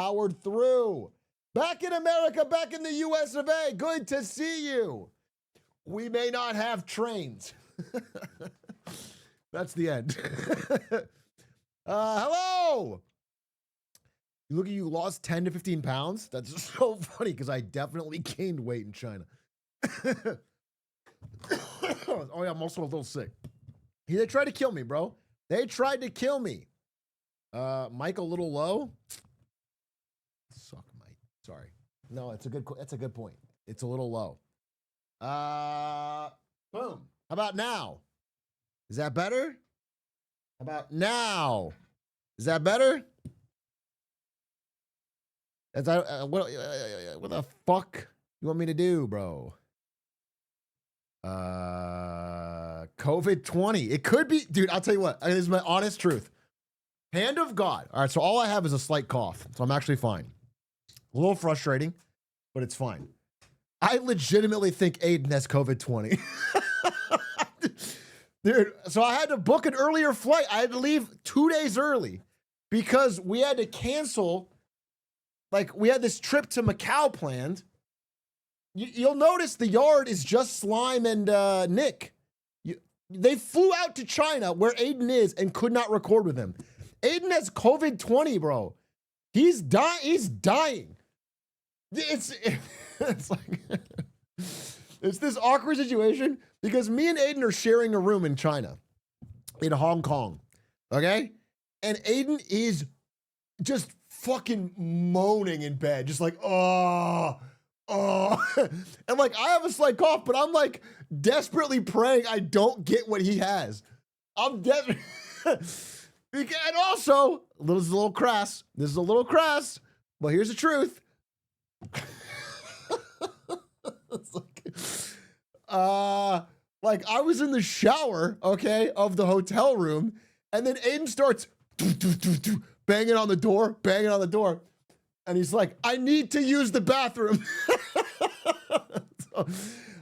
powered through. Back in America, back in the US of A. Good to see you. We may not have trains. That's the end. Hello. You look at you lost 10 to 15 pounds. That's so funny because I definitely gained weight in China. Oh yeah, I'm also a little sick. They tried to kill me, bro. They tried to kill me. Mike a little low. Suck, Mike. Sorry. No, that's a good point. It's a little low. Boom. How about now? Is that better? How about now? Is that better? What the fuck you want me to do, bro? COVID-20. It could be, dude, I'll tell you what. This is my honest truth. Hand of God. All right, so all I have is a slight cough, so I'm actually fine. A little frustrating, but it's fine. I legitimately think Aiden has COVID-20. Dude, so I had to book an earlier flight. I had to leave 2 days early because we had to cancel. Like, we had this trip to Macau planned. You'll notice the yard is just Slime and Nick. They flew out to China where Aiden is and could not record with him. Aiden has COVID-20, bro. He's dying. It's like it's this awkward situation because me and Aiden are sharing a room in China, in Hong Kong, okay? And Aiden is just fucking moaning in bed, just like, oh. And like, I have a slight cough, but I'm like desperately praying I don't get what he has. I'm desperate. And also, this is a little crass. This is a little crass, but here's the truth. It's like I was in the shower, okay, of the hotel room, and then Aiden starts banging on the door, and he's like, I need to use the bathroom. So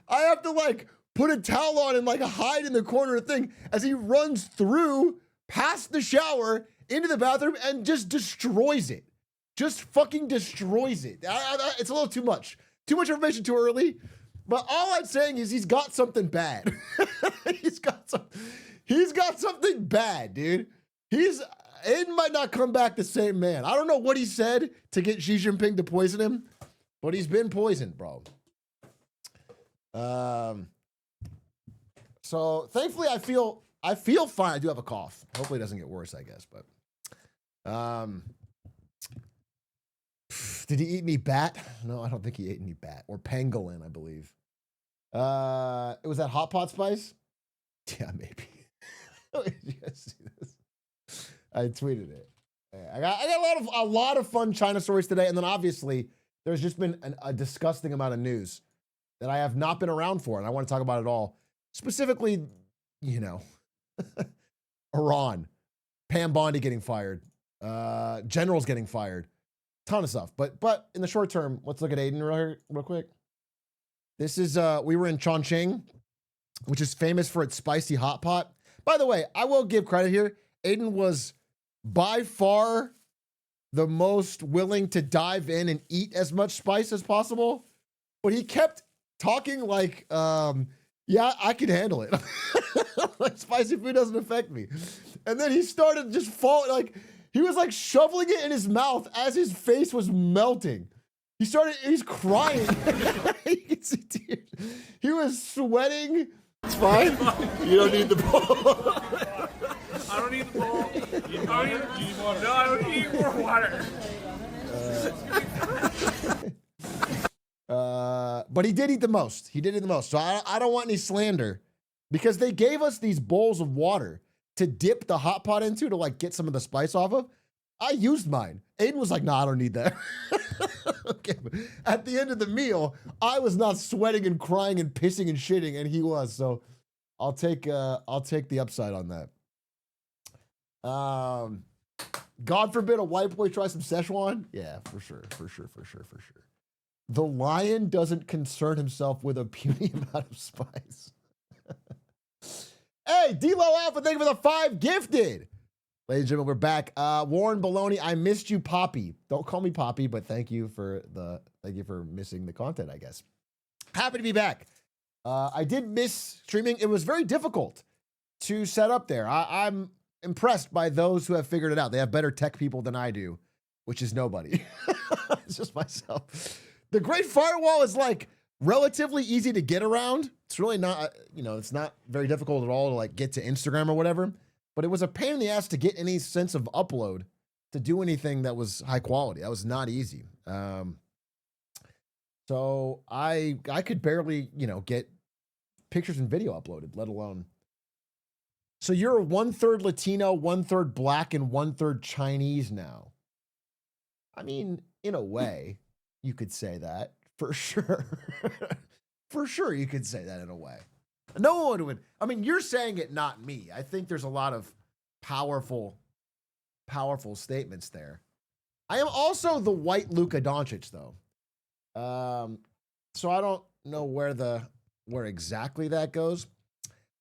I have to like put a towel on and like hide in the corner of the thing as he runs through past the shower into the bathroom and just destroys it. Just fucking destroys it. It's a little too much. Too much information too early. But all I'm saying is he's got something bad. He's got something bad, dude. Aiden might not come back the same man. I don't know what he said to get Xi Jinping to poison him, but he's been poisoned, bro. So thankfully I feel fine. I do have a cough. Hopefully it doesn't get worse, I guess, but did he eat any bat? No, I don't think he ate any bat or pangolin, I believe. It was that hot pot spice? Yeah, maybe. Did you guys see this? I tweeted it. I got a lot of fun China stories today, and then obviously there's just been a disgusting amount of news that I have not been around for, and I want to talk about it all. Specifically, you know, Iran, Pam Bondi getting fired, generals getting fired, ton of stuff. But in the short term, let's look at Aiden real quick. This is we were in Chongqing, which is famous for its spicy hot pot. By the way, I will give credit here. Aiden was by far the most willing to dive in and eat as much spice as possible, but he kept talking like, yeah, I can handle it. Like, spicy food doesn't affect me. And then he started just falling, like, he was like shoveling it in his mouth as his face was melting. He's crying. You can see tears. He was sweating. It's fine. You don't need the bowl. I don't need the bowl. You don't need more. No, I don't need more water. But he did eat the most. He did eat the most. So I don't want any slander because they gave us these bowls of water to dip the hot pot into to like get some of the spice off of. I used mine. Aiden was like, "Nah, I don't need that." Okay, but at the end of the meal, I was not sweating and crying and pissing and shitting, and he was. So I'll take the upside on that. God forbid a white boy try some Szechuan. Yeah, for sure. The lion doesn't concern himself with a puny amount of spice. Hey, D-Lo Alpha, thank you for the 5 gifted. Ladies and gentlemen, we're back. Warren Baloney, I missed you, Poppy. Don't call me Poppy, but thank you for missing the content, I guess. Happy to be back. I did miss streaming. It was very difficult to set up there. I'm impressed by those who have figured it out. They have better tech people than I do, which is nobody. It's just myself. The Great Firewall is like relatively easy to get around. It's really not, it's not very difficult at all to like get to Instagram or whatever. But it was a pain in the ass to get any sense of upload to do anything that was high quality. That was not easy. So I could barely, get pictures and video uploaded, let alone. So you're 1/3 Latino, 1/3 Black, and 1/3 Chinese now. I mean, in a way, you could say that for sure. For sure, you could say that in a way. No one would. I mean, you're saying it, not me. I think there's a lot of powerful statements there. I am also the white Luka Doncic, though. So I don't know where exactly that goes.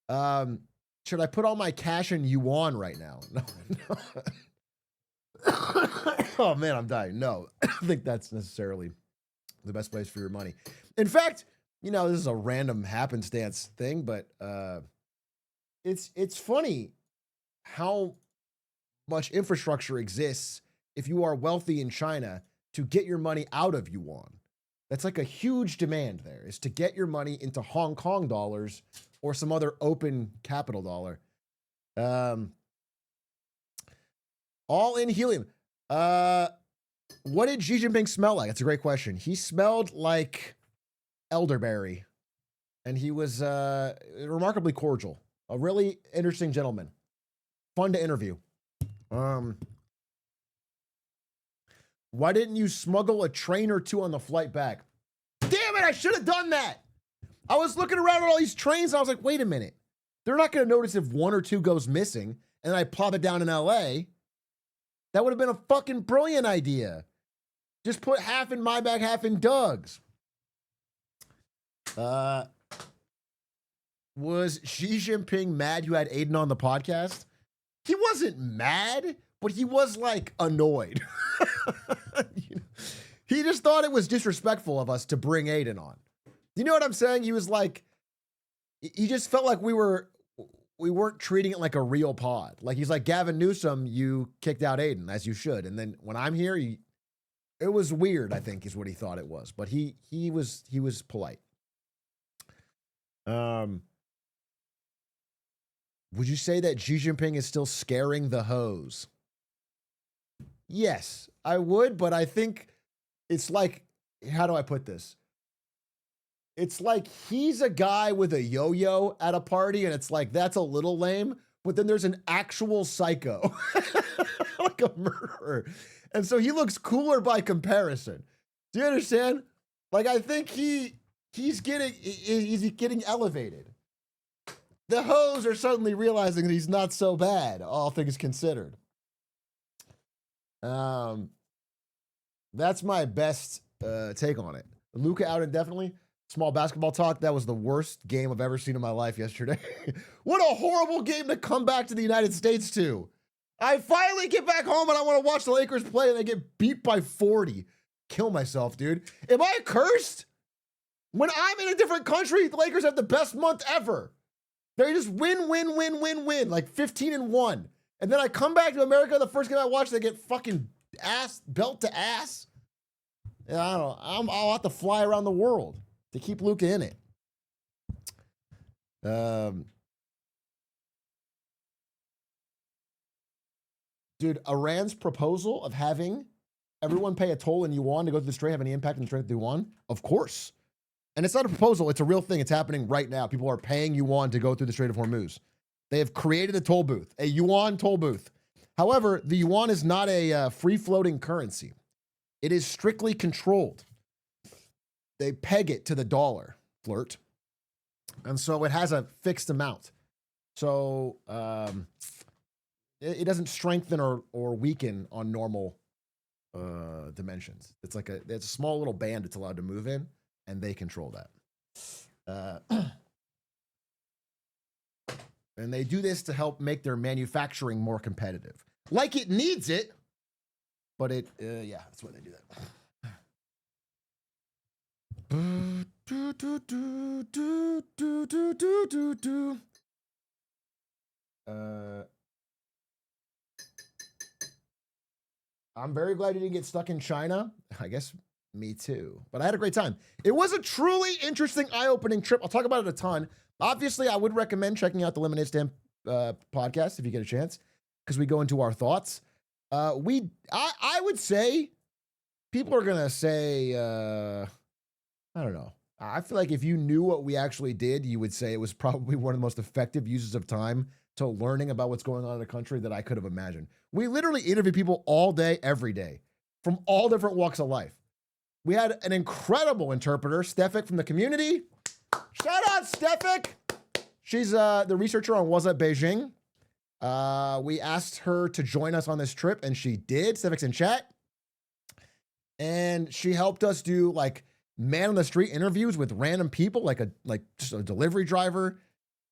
Should I put all my cash in yuan right now? No. Oh man, I'm dying. No, I don't think that's necessarily the best place for your money. In fact, this is a random happenstance thing, but it's funny how much infrastructure exists if you are wealthy in China to get your money out of yuan. That's like a huge demand there, is to get your money into Hong Kong dollars or some other open capital dollar. All in helium. What did Xi Jinping smell like? That's a great question. He smelled like elderberry, and he was remarkably cordial. A really interesting gentleman. Fun to interview. Why didn't you smuggle a train or two on the flight back? Damn it, I should have done that. I was looking around at all these trains, and I was like, wait a minute. They're not going to notice if one or two goes missing, and then I plop it down in LA. That would have been a fucking brilliant idea. Just put half in my bag, half in Doug's. Was Xi Jinping mad you had Aiden on the podcast? He wasn't mad, but he was like annoyed. He just thought it was disrespectful of us to bring Aiden on. You know what I'm saying? He was like, he just felt like we weren't treating it like a real pod. Like he's like, Gavin Newsom, you kicked out Aiden, as you should. And then when I'm here, it was weird, I think, is what he thought it was. But he was polite. Would you say that Xi Jinping is still scaring the hoes? Yes, I would, but I think it's like, how do I put this? It's like he's a guy with a yo-yo at a party, and it's like, that's a little lame, but then there's an actual psycho, like a murderer. And so he looks cooler by comparison. Do you understand? Like, I think he's getting elevated. The hoes are suddenly realizing that he's not so bad, all things considered. That's my best take on it. Luka out indefinitely. Small basketball talk. That was the worst game I've ever seen in my life yesterday. What a horrible game to come back to the United States to. I finally get back home and I want to watch the Lakers play and they get beat by 40. Kill myself, dude. Am I cursed? When I'm in a different country, the Lakers have the best month ever. They just win, like 15-1. And then I come back to America, the first game I watch, they get fucking belt to ass. And I don't know. I'll have to fly around the world to keep Luka in it. Dude, Iran's proposal of having everyone pay a toll in yuan to go through the strait have any impact on the strait of yuan? Of course. And it's not a proposal, it's a real thing. It's happening right now. People are paying yuan to go through the Strait of Hormuz. They have created a toll booth, a yuan toll booth. However, the yuan is not a free-floating currency. It is strictly controlled. They peg it to the dollar, flirt. And so it has a fixed amount. So it doesn't strengthen or weaken on normal dimensions. It's a small little band it's allowed to move in, and they control that. And they do this to help make their manufacturing more competitive. like it needs it, but it, yeah, that's why they do that. I'm very glad you didn't get stuck in China. I guess me too. But I had a great time. It was a truly interesting, eye-opening trip. I'll talk about it a ton. Obviously, I would recommend checking out the Lemonade Stand podcast if you get a chance, because we go into our thoughts. I would say people are gonna say, I don't know. I feel like if you knew what we actually did, you would say it was probably one of the most effective uses of time to learning about what's going on in the country that I could have imagined. We literally interview people all day, every day, from all different walks of life. We had an incredible interpreter, Stefik from the community. Shout out, Stefik. She's the researcher on Was Up Beijing. We asked her to join us on this trip, and she did. Stefik's in chat. And she helped us do like man on the street interviews with random people, like just a delivery driver.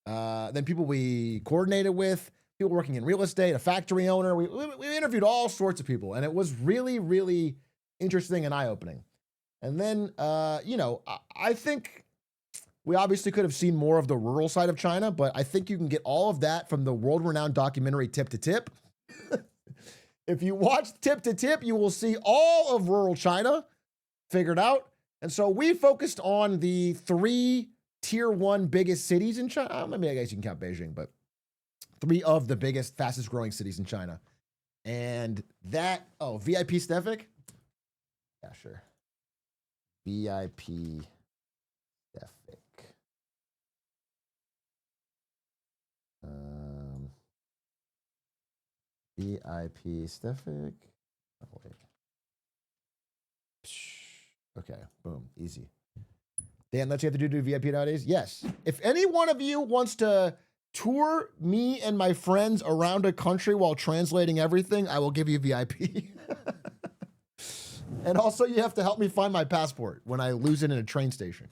Then people we coordinated with, people working in real estate, a factory owner. We interviewed all sorts of people, and it was really, really interesting and eye-opening. And then, I think we obviously could have seen more of the rural side of China, but I think you can get all of that from the world-renowned documentary Tip to Tip. If you watch Tip to Tip, you will see all of rural China figured out. And so we focused on the 3 tier 1 biggest cities in China. I mean, I guess you can count Beijing, but 3 of the biggest, fastest growing cities in China. And that, VIP Stefik? Yeah, sure. VIP Stefik. VIP Stefik. Oh, wait. Okay, boom, easy. Dan, that's what you have to do VIP nowadays? Yes. If any one of you wants to tour me and my friends around a country while translating everything, I will give you VIP. And also, you have to help me find my passport when I lose it in a train station,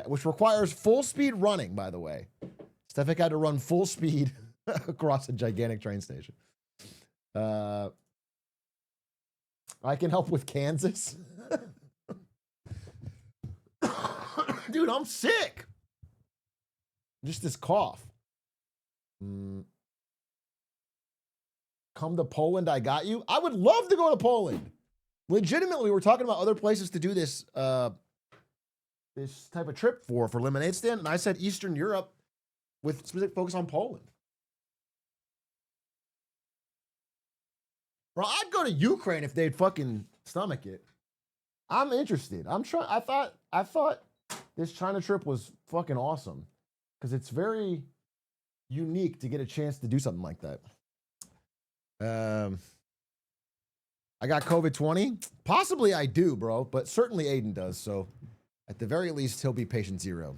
which requires full speed running, by the way. Stefik had to run full speed across a gigantic train station. I can help with Kansas. Dude, I'm sick. Just this cough. Come to Poland, I got you. I would love to go to Poland. Legitimately, we're talking about other places to do this this type of trip for Lemonade Stand, and I said Eastern Europe with specific focus on Poland. Bro, I'd go to Ukraine if they'd fucking stomach it. I'm interested. I thought this China trip was fucking awesome because it's very unique to get a chance to do something like that. I got COVID-20. Possibly I do, bro, but certainly Aiden does. So at the very least, he'll be patient 0.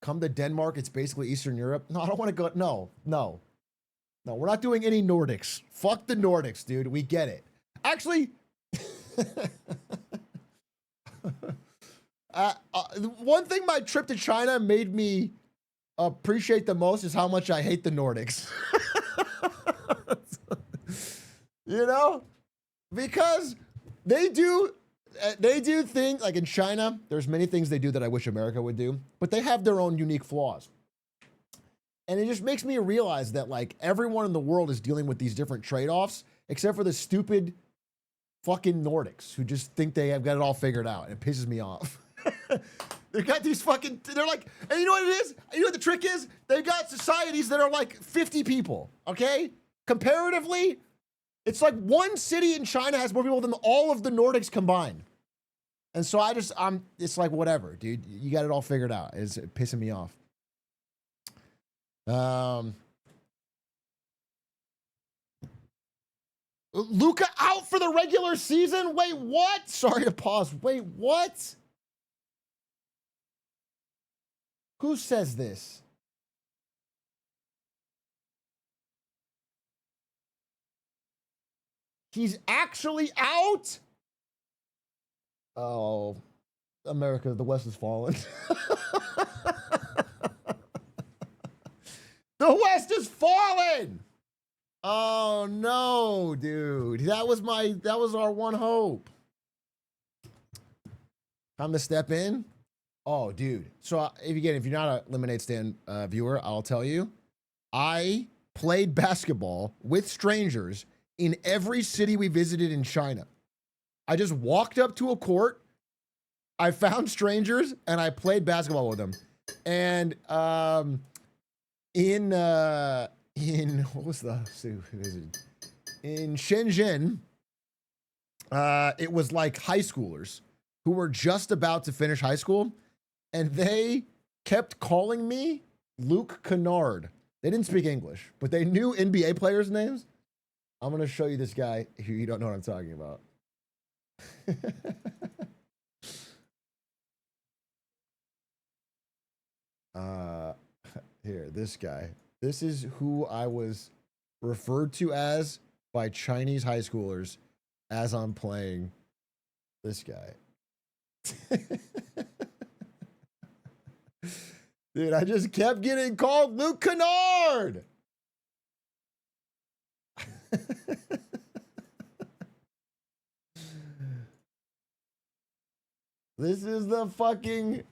Come to Denmark. It's basically Eastern Europe. No, I don't want to go. No, we're not doing any Nordics. Fuck the Nordics, dude. We get it. Actually, one thing my trip to China made me appreciate the most is how much I hate the Nordics. You know, because they do things like in China, there's many things they do that I wish America would do, but they have their own unique flaws. And it just makes me realize that like everyone in the world is dealing with these different trade-offs, except for the stupid fucking Nordics who just think they have got it all figured out. It pisses me off. They've got these fucking, they're like, and you know what it is? You know what the trick is? They've got societies that are like 50 people, okay? Comparatively, it's like one city in China has more people than all of the Nordics combined. And so it's like, whatever, dude. You got it all figured out. It's pissing me off. Luka out for the regular season? Wait, what? Sorry to pause. Wait, what? Who says this? He's actually out? Oh, America, the West has fallen. The West has fallen! Oh no, dude. That was our one hope. Time to step in. Oh, dude. So if you're not a Lemonade Stand viewer, I'll tell you, I played basketball with strangers in every city we visited in China. I just walked up to a court, I found strangers, and I played basketball with them. And in what was the in Shenzhen, it was like high schoolers who were just about to finish high school, and they kept calling me Luke Kennard. They didn't speak English, but they knew NBA players' names. I'm gonna show you this guy who you don't know what I'm talking about. Here, this guy. This is who I was referred to as by Chinese high schoolers as I'm playing this guy. Dude, I just kept getting called Luke Kennard. This is the fucking...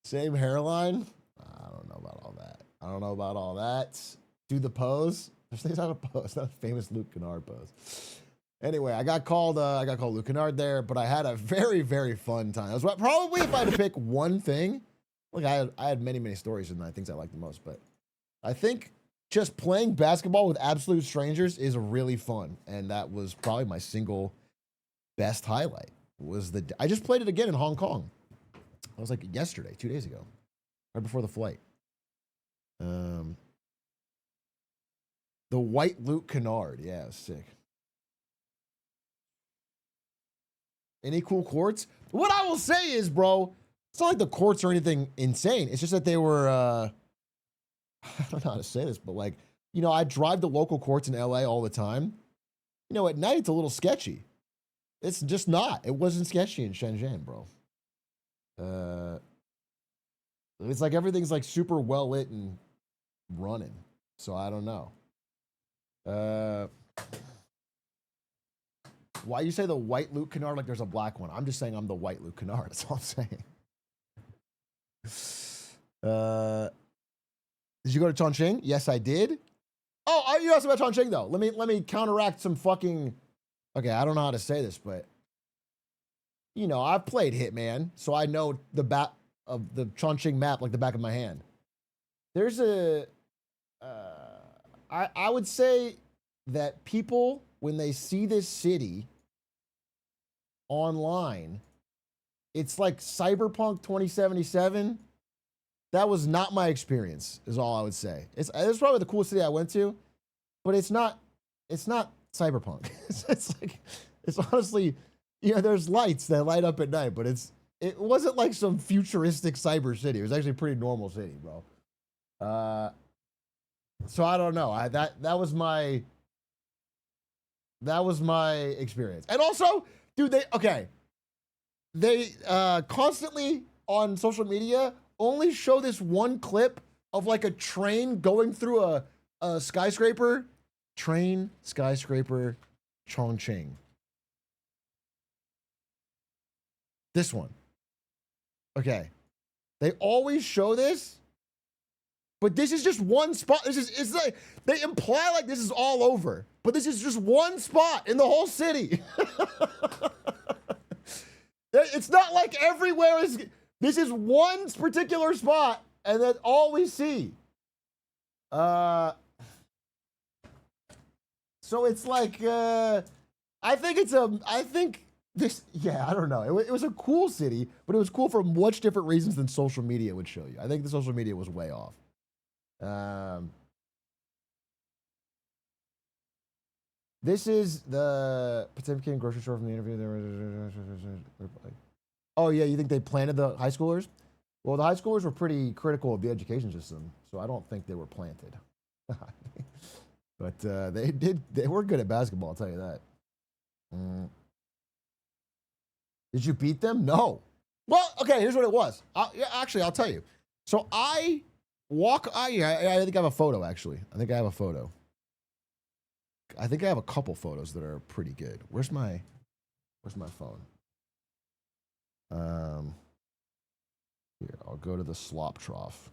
Same hairline? I don't know about all that. I don't know about all that. Do the pose. There's not a pose, not a famous Luke Kennard pose. Anyway, I got called Luke Kennard there, but I had a very, very fun time. It was probably, if I had to pick one thing, like I had many, many stories and things I liked the most, but I think just playing basketball with absolute strangers is really fun, and that was probably my single best highlight. I just played it again in Hong Kong. It was like yesterday, 2 days ago, right before the flight. The white Luke Kennard, yeah, it was sick. Any cool courts? What I will say is, bro, it's not like the courts are anything insane. It's just that they were, I don't know how to say this, but like, you know, I drive the local courts in LA all the time. You know, at night it's a little sketchy. It's just not. It wasn't sketchy in Shenzhen, bro. It's like everything's like super well lit and running. So I don't know. Why you say the white Luke Kennard like there's a black one? I'm just saying I'm the white Luke Kennard. That's all I'm saying. Did you go to Chongqing? Yes, I did. Oh, you asked about Chongqing though. Let me counteract some fucking. Okay, I don't know how to say this, but you know, I've played Hitman, so I know the back of the Chongqing map like the back of my hand. There's a, I would say that people, when they see this city online, it's like Cyberpunk 2077. That was not my experience, is all I would say. It's probably the coolest city I went to, but it's not Cyberpunk. it's honestly, you know, there's lights that light up at night, but it wasn't like some futuristic cyber city. It was actually a pretty normal city, bro. So I don't know. That was my experience. And also, dude, they constantly on social media only show this one clip of like a train going through a skyscraper. Train, skyscraper, Chongqing. This one. Okay. They always show this, but this is just one spot. It's like they imply like this is all over, but this is just one spot in the whole city. It's not like everywhere is. This is one particular spot, and that's all we see. So it's like, I think this, yeah, I don't know. It was a cool city, but it was cool for much different reasons than social media would show you. I think the social media was way off. This is the Potemkin grocery store from the interview. Oh yeah, you think they planted the high schoolers? Well, the high schoolers were pretty critical of the education system, so I don't think they were planted. But they were good at basketball, I'll tell you that. Did you beat them? No. Well, okay, here's what it was. Yeah, actually, I'll tell you. So I I think I have a photo, actually. I think I have a photo. I think I have a couple photos that are pretty good. Where's my phone? Here, I'll go to the slop trough.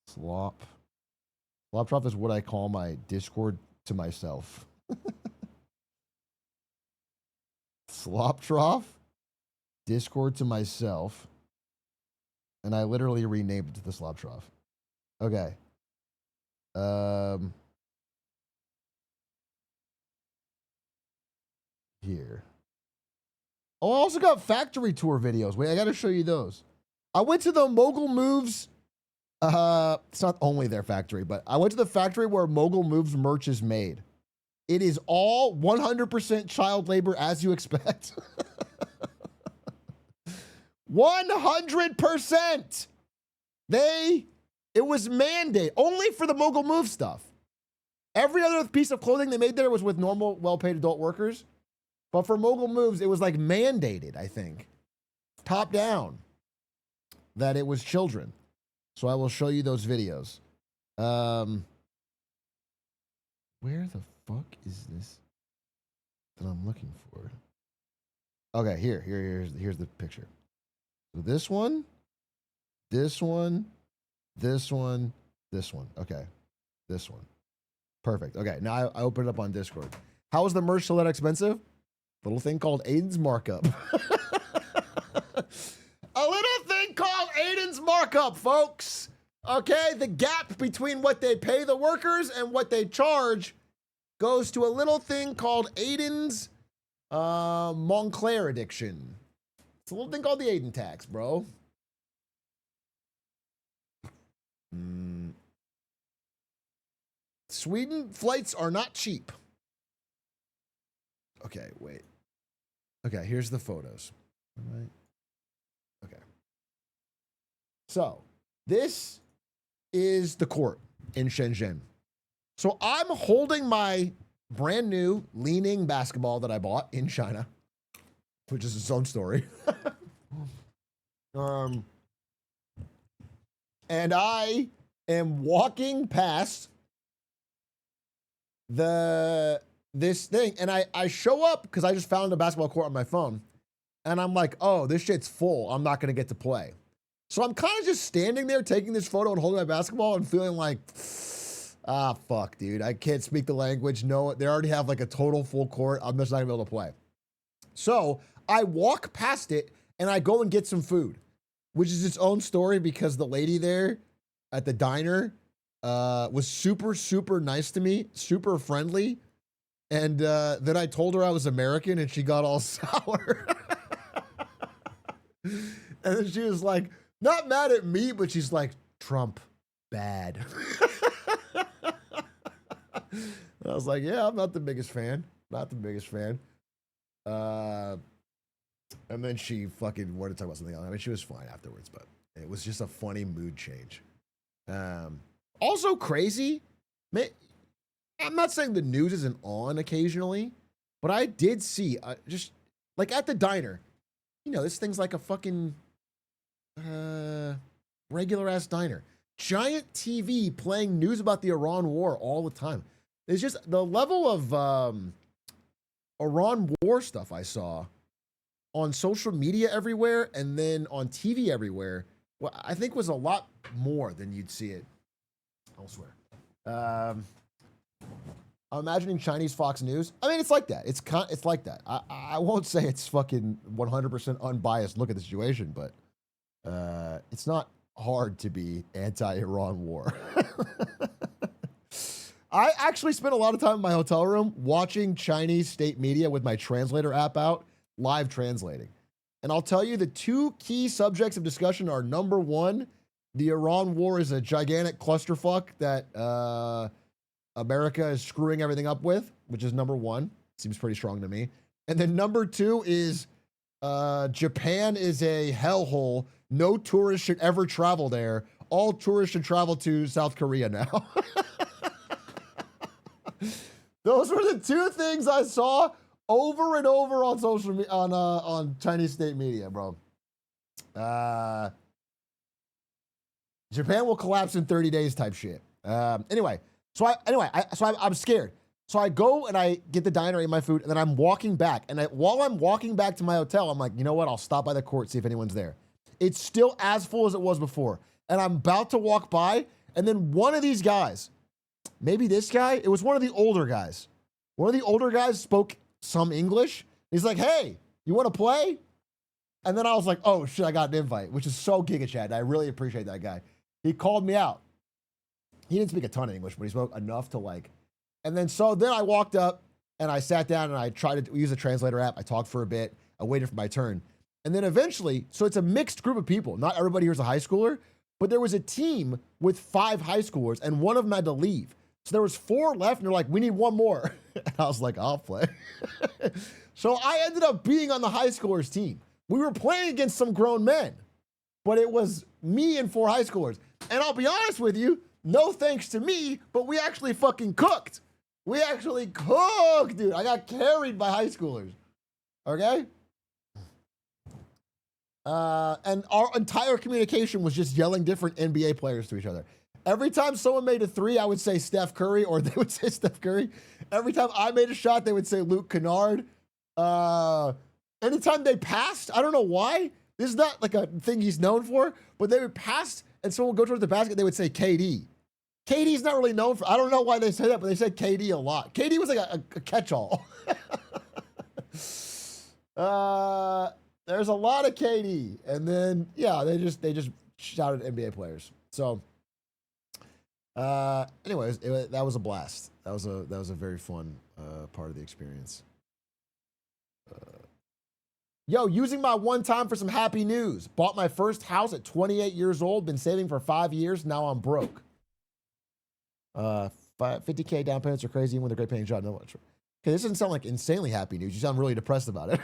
Slop trough is what I call my Discord to myself. Slop trough, Discord to myself, and I literally renamed it to the slop trough. Okay. Here. Oh, I also got factory tour videos. Wait, I got to show you those. I went to the Mogul Moves. It's not only their factory, but I went to the factory where Mogul Moves merch is made. It is all 100% child labor, as you expect. 100%. It was mandate only for the Mogul Move stuff. Every other piece of clothing they made there was with normal, well-paid adult workers. But for Mogul Moves, it was like mandated, I think, top down, that it was children. So I will show you those videos. Where the fuck is this that I'm looking for? Okay, here's the picture. So this one, this one, this one, this one. Okay, this one. Perfect. Okay, now I open it up on Discord. How is the merch so that expensive? Little thing called Aiden's markup. A little thing called Aiden's markup, folks. Okay, the gap between what they pay the workers and what they charge goes to a little thing called Aiden's Montclair addiction. It's a little thing called the Aiden tax, bro. Sweden flights are not cheap. Okay, wait. Okay, here's the photos. All right. Okay. So, this is the court in Shenzhen. So, I'm holding my brand new Li-Ning basketball that I bought in China, which is its own story. And I am walking past this thing, and I show up because I just found a basketball court on my phone, and I'm like, oh, this shit's full. I'm not gonna get to play. So I'm kind of just standing there taking this photo and holding my basketball and feeling like, fuck, dude, I can't speak the language. No, they already have like a total full court. I'm just not gonna be able to play. So I walk past it and I go and get some food, which is its own story because the lady there at the diner was super, super nice to me, super friendly. And then I told her I was American and she got all sour. And then she was like, not mad at me, but she's like, Trump, bad. And I was like, yeah, I'm not the biggest fan. Not the biggest fan. And then she fucking wanted to talk about something else. I mean, she was fine afterwards, but it was just a funny mood change. Also crazy. I'm not saying the news isn't on occasionally, but I did see just like at the diner, you know, this thing's like a fucking regular ass diner. Giant TV playing news about the Iran war all the time. It's just the level of Iran war stuff I saw on social media everywhere and then on TV everywhere. Well, I think was a lot more than you'd see it elsewhere. I'm imagining Chinese Fox News. I mean, it's like that. It's like that. I won't say it's fucking 100% unbiased look at the situation, but it's not hard to be anti-Iran war. I actually spent a lot of time in my hotel room watching Chinese state media with my translator app out, live translating. And I'll tell you, the two key subjects of discussion are, number one, the Iran war is a gigantic clusterfuck that America is screwing everything up with, which is number one. Seems pretty strong to me. And then number two is Japan is a hellhole. No tourists should ever travel there. All tourists should travel to South Korea now. Those were the two things I saw over and over on social media, on Chinese state media, bro. Japan will collapse in 30 days type shit. Anyway, I'm scared. So I go and I get the diner, eat my food, and then I'm walking back. And while I'm walking back to my hotel, I'm like, you know what? I'll stop by the court, see if anyone's there. It's still as full as it was before. And I'm about to walk by, and then one of these guys, maybe this guy, it was one of the older guys. One of the older guys spoke some English. He's like, hey, you want to play? And then I was like, oh shit, I got an invite, which is so Giga Chad. I really appreciate that guy. He called me out. He didn't speak a ton of English, but he spoke enough to like. And then I walked up and I sat down and I tried to use a translator app. I talked for a bit. I waited for my turn. And then eventually, so it's a mixed group of people. Not everybody here is a high schooler, but there was a team with 5 high schoolers and one of them had to leave. So there was 4 left and they're like, we need one more. And I was like, I'll play. So I ended up being on the high schoolers team. We were playing against some grown men, but it was me and 4 high schoolers. And I'll be honest with you, no thanks to me, but we actually fucking cooked. We actually cooked, dude. I got carried by high schoolers. Okay? And our entire communication was just yelling different NBA players to each other. Every time someone made a 3, I would say Steph Curry, or they would say Steph Curry. Every time I made a shot, they would say Luke Kennard. Anytime they passed, I don't know why. This is not like a thing he's known for, but they would pass and someone would go towards the basket, they would say KD. KD's not really known for, I don't know why they say that, but they said KD a lot. KD was like a catch-all. There's a lot of KD. And then, yeah, they just shouted NBA players. So, anyways, that was a blast. That was a very fun part of the experience. Yo, using my one time for some happy news. Bought my first house at 28 years old. Been saving for 5 years. Now I'm broke. 50K down payments are crazy even with a great paying job. No, okay, this doesn't sound like insanely happy news. You sound really depressed about it.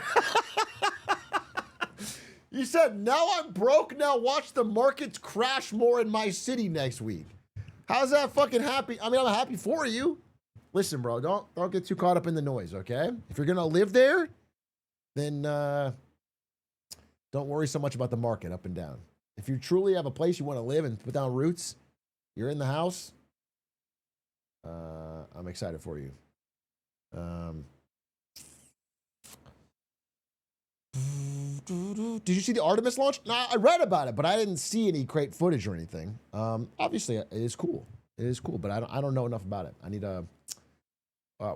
You said, now I'm broke. Now watch the markets crash more in my city next week. How's that fucking happy? I mean, I'm happy for you. Listen, bro, don't get too caught up in the noise, okay? If you're gonna live there, then don't worry so much about the market up and down. If you truly have a place you want to live and put down roots, you're in the house, I'm excited for you. Did you see the Artemis launch? No, I read about it, but I didn't see any great footage or anything. Obviously, it is cool. It is cool, but I don't know enough about it. I need to.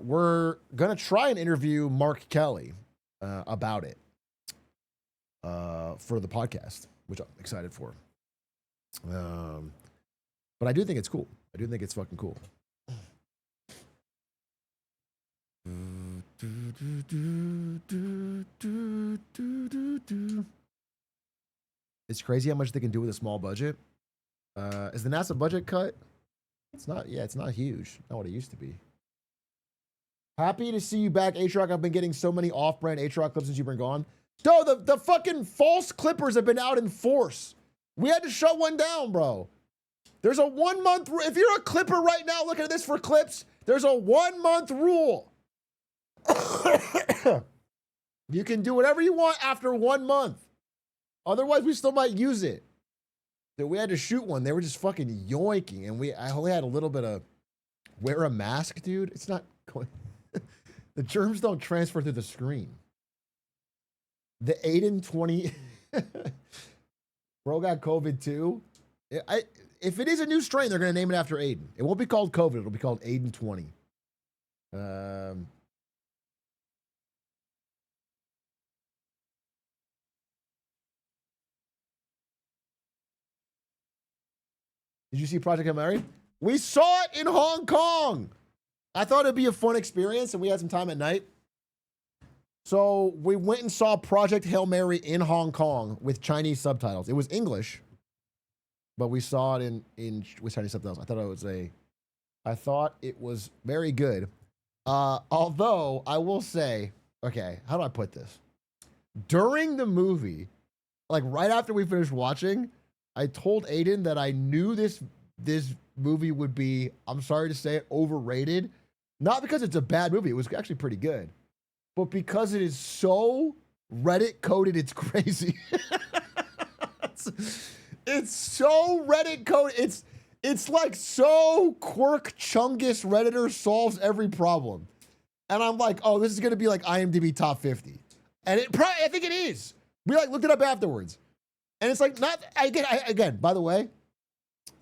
We're gonna try and interview Mark Kelly about it for the podcast, which I'm excited for. But I do think it's cool. I do think it's fucking cool. It's crazy how much they can do with a small budget. Is the NASA budget cut? It's not. Yeah, it's not huge. Not what it used to be. Happy to see you back, Atrioc. I've been getting so many off-brand Atrioc clips since you've been gone. No, the fucking false clippers have been out in force. We had to shut one down, bro. There's a 1 month. If you're a clipper right now looking at this for clips, there's a 1 month rule. You can do whatever you want after 1 month. Otherwise, we still might use it. So we had to shoot one. They were just fucking yoinking, and I only had a little bit of wear a mask, dude. It's not going. The germs don't transfer through the screen. The Aiden 20. Bro got COVID too. If it is a new strain, they're going to name it after Aiden. It won't be called COVID. It'll be called Aiden 20. Did you see Project Hail Mary? We saw it in Hong Kong. I thought it'd be a fun experience, and we had some time at night. So we went and saw Project Hail Mary in Hong Kong with Chinese subtitles. It was English, but we saw it with Chinese subtitles. I thought it was very good. Although I will say, okay, how do I put this? During the movie, like right after we finished watching, I told Aiden that I knew this movie would be, I'm sorry to say it, overrated. Not because it's a bad movie. It was actually pretty good. but because it is so Reddit coded, it's crazy. it's so Reddit coded. It's like so Quirk Chungus Redditor solves every problem. And I'm like, oh, this is gonna be like IMDb top 50. And I think it is. We like looked it up afterwards. And it's like not again, by the way,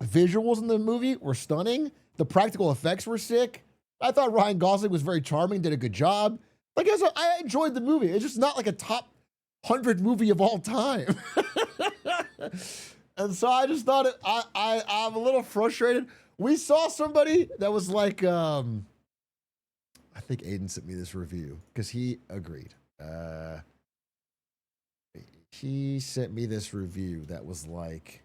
visuals in the movie were stunning. The practical effects were sick. I thought Ryan Gosling was very charming, did a good job. Like I enjoyed the movie. It's just not like a top 100 movie of all time. And so I just thought I'm a little frustrated. We saw somebody that was like, I think Aiden sent me this review because he agreed. He sent me this review that was like,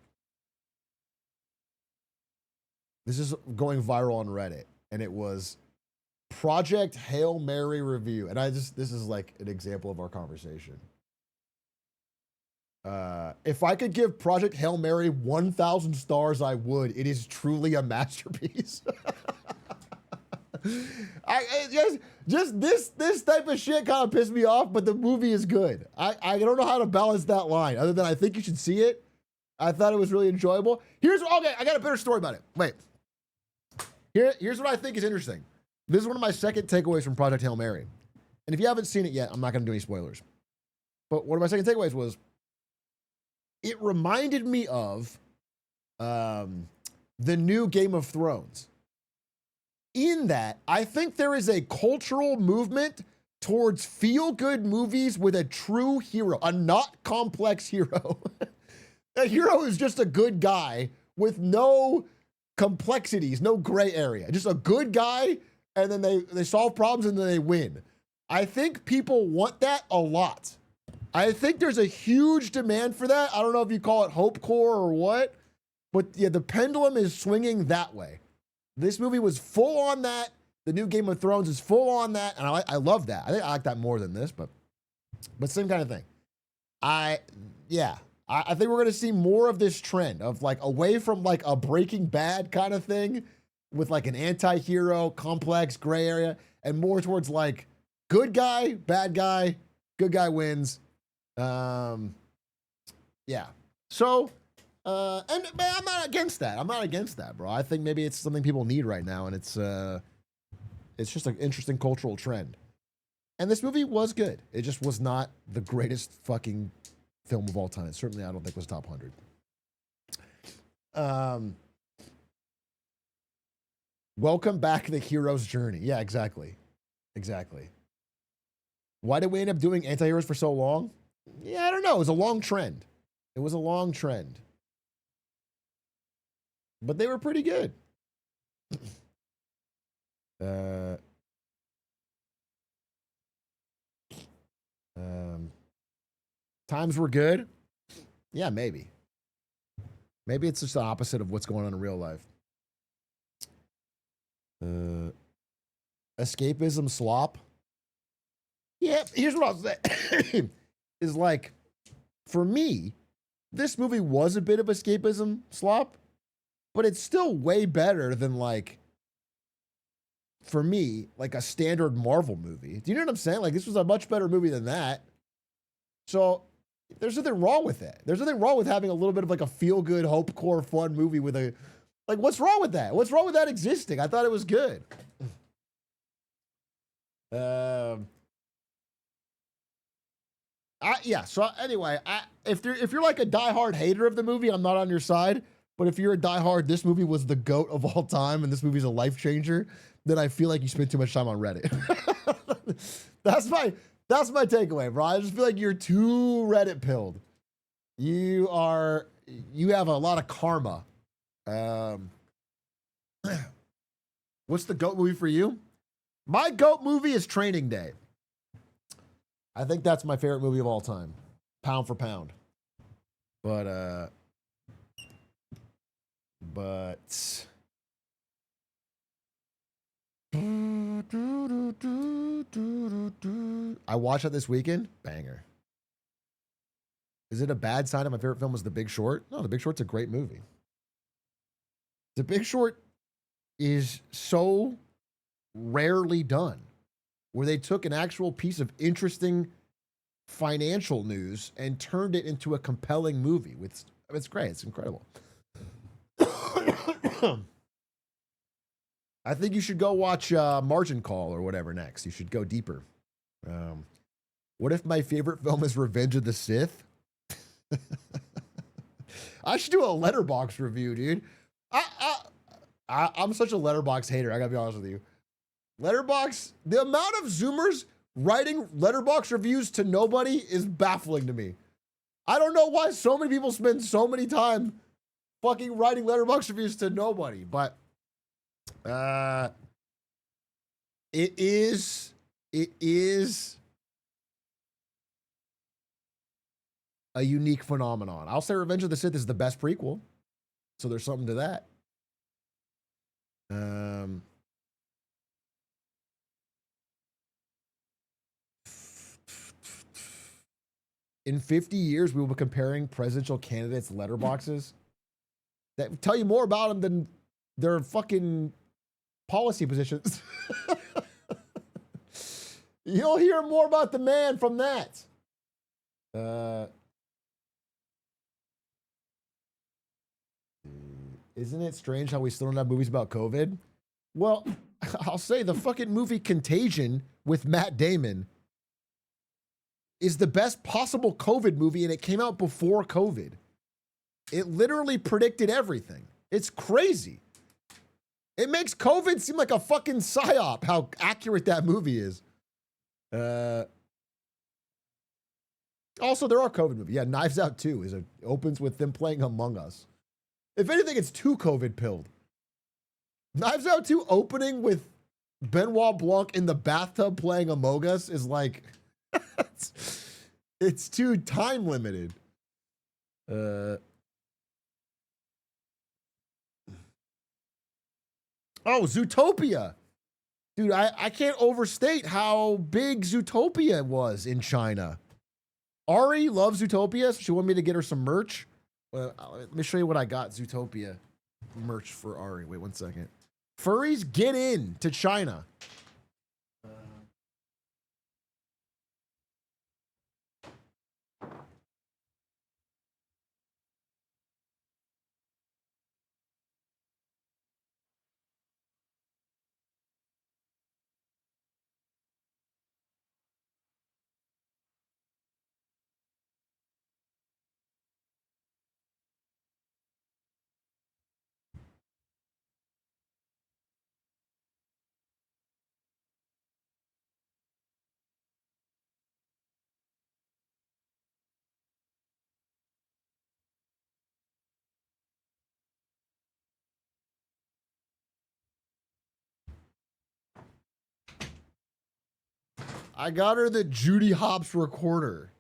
this is going viral on Reddit, and it was Project Hail Mary review. And this is like an example of our conversation. If I could give Project Hail Mary 1,000 stars, I would. It is truly a masterpiece. Just this type of shit kind of pissed me off, but the movie is good. I don't know how to balance that line other than I think you should see it. I thought it was really enjoyable. Okay, I got a better story about it. Wait. Here's what I think is interesting. This is one of my second takeaways from Project Hail Mary. And if you haven't seen it yet, I'm not going to do any spoilers. But one of my second takeaways was it reminded me of the new Game of Thrones. In that, I think there is a cultural movement towards feel-good movies with a true hero, a not complex hero. A hero is just a good guy with no complexities, no gray area. Just a good guy, and then they solve problems and then they win. I think people want that a lot. I think there's a huge demand for that. I don't know if you call it hopecore or what, but yeah, the pendulum is swinging that way. This movie was full on that. The new Game of Thrones is full on that, and I love that. I think I like that more than this, but same kind of thing. I think we're gonna see more of this trend of like away from like a Breaking Bad kind of thing with like an anti-hero, complex gray area, and more towards like good guy, bad guy, good guy wins. Yeah. So. And man, I'm not against that. I'm not against that, bro. I think maybe it's something people need right now, and it's just an interesting cultural trend. And this movie was good. It just was not the greatest fucking film of all time. Certainly, I don't think it was top 100. Welcome back, The Hero's Journey. Yeah, exactly. Why did we end up doing anti-heroes for so long? Yeah, I don't know. It was a long trend. But they were pretty good. Times were good. Yeah, maybe. Maybe it's just the opposite of what's going on in real life. Escapism slop. Yeah, here's what I'll say. Is like, for me, this movie was a bit of escapism slop. But it's still way better than, like, for me, like a standard Marvel movie. Do you know what I'm saying? Like, this was a much better movie than that. So there's nothing wrong with it. There's nothing wrong with having a little bit of like a feel-good, hope-core, fun movie with a, like, what's wrong with that? What's wrong with that existing? I thought it was good. Yeah. So anyway, if you're like a diehard hater of the movie, I'm not on your side. But if you're a diehard, this movie was the GOAT of all time, and this movie's a life changer, then I feel like you spend too much time on Reddit. That's my takeaway, bro. I just feel like you're too Reddit pilled. You have a lot of karma. What's the GOAT movie for you? My GOAT movie is Training Day. I think that's my favorite movie of all time, pound for pound. But I watched it this weekend. Banger. Is it a bad sign that my favorite film was The Big Short? No, The Big Short's a great movie. The Big Short is so rarely done. where they took an actual piece of interesting financial news and turned it into a compelling movie. It's great. It's incredible. I think you should go watch Margin Call or whatever next. You should go deeper. What if my favorite film is Revenge of the Sith? I should do a Letterboxd review, dude. I'm such a Letterboxd hater. I gotta be honest with you. Letterboxd, the amount of Zoomers writing Letterboxd reviews to nobody is baffling to me. I don't know why so many people spend so many time fucking writing Letterboxd reviews to nobody, but it is a unique phenomenon. I'll say Revenge of the Sith is the best prequel, so there's something to that. In 50 years, we will be comparing presidential candidates' letterboxes that tell you more about them than their fucking policy positions. You'll hear more about the man from that. Isn't it strange how we still don't have movies about COVID? Well, I'll say the fucking movie Contagion with Matt Damon is the best possible COVID movie, and it came out before COVID. It literally predicted everything. It's crazy. It makes COVID seem like a fucking psyop, how accurate that movie is. Also, there are COVID movies. Yeah, Knives Out 2 opens with them playing Among Us. If anything, it's too COVID pilled. Knives Out 2 opening with Benoit Blanc in the bathtub playing Among Us is like, it's too time limited. Oh, Zootopia. Dude, I can't overstate how big Zootopia was in China. Ari loves Zootopia, so she wanted me to get her some merch. Let me show you what I got Zootopia merch for Ari. Wait 1 second. Furries, get in to China. I got her the Judy Hopps recorder.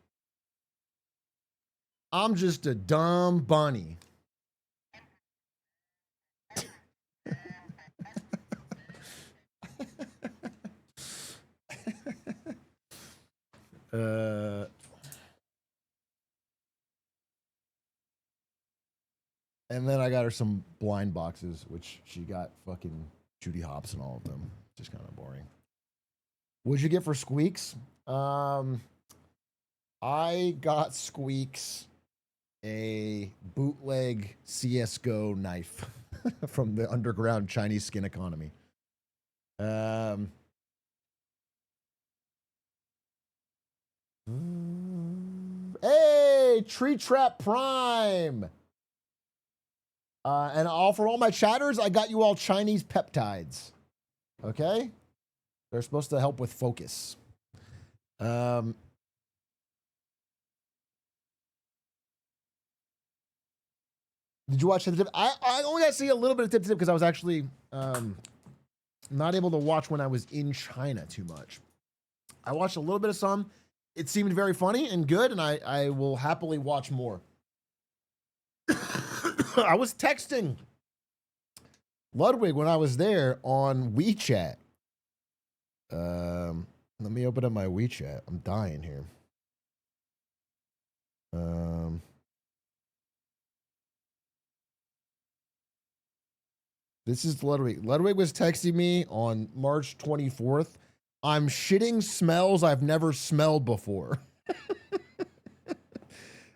I'm just a dumb bunny. And then I got her some blind boxes, which she got fucking Judy Hopps and all of them. Just kind of boring. What'd you get for Squeaks? I got Squeaks a bootleg CSGO knife from the underground Chinese skin economy. Hey, Tree Trap Prime. And for all my chatters, I got you all Chinese peptides. Okay? They're supposed to help with focus. Did you watch Tip to Tip? I only got to see a little bit of Tip to Tip because I was actually not able to watch when I was in China too much. I watched a little bit of some. It seemed very funny and good, and I will happily watch more. I was texting Ludwig when I was there on WeChat. Let me open up my WeChat. I'm dying here. This is Ludwig. Ludwig was texting me on March 24th I'm shitting smells I've never smelled before.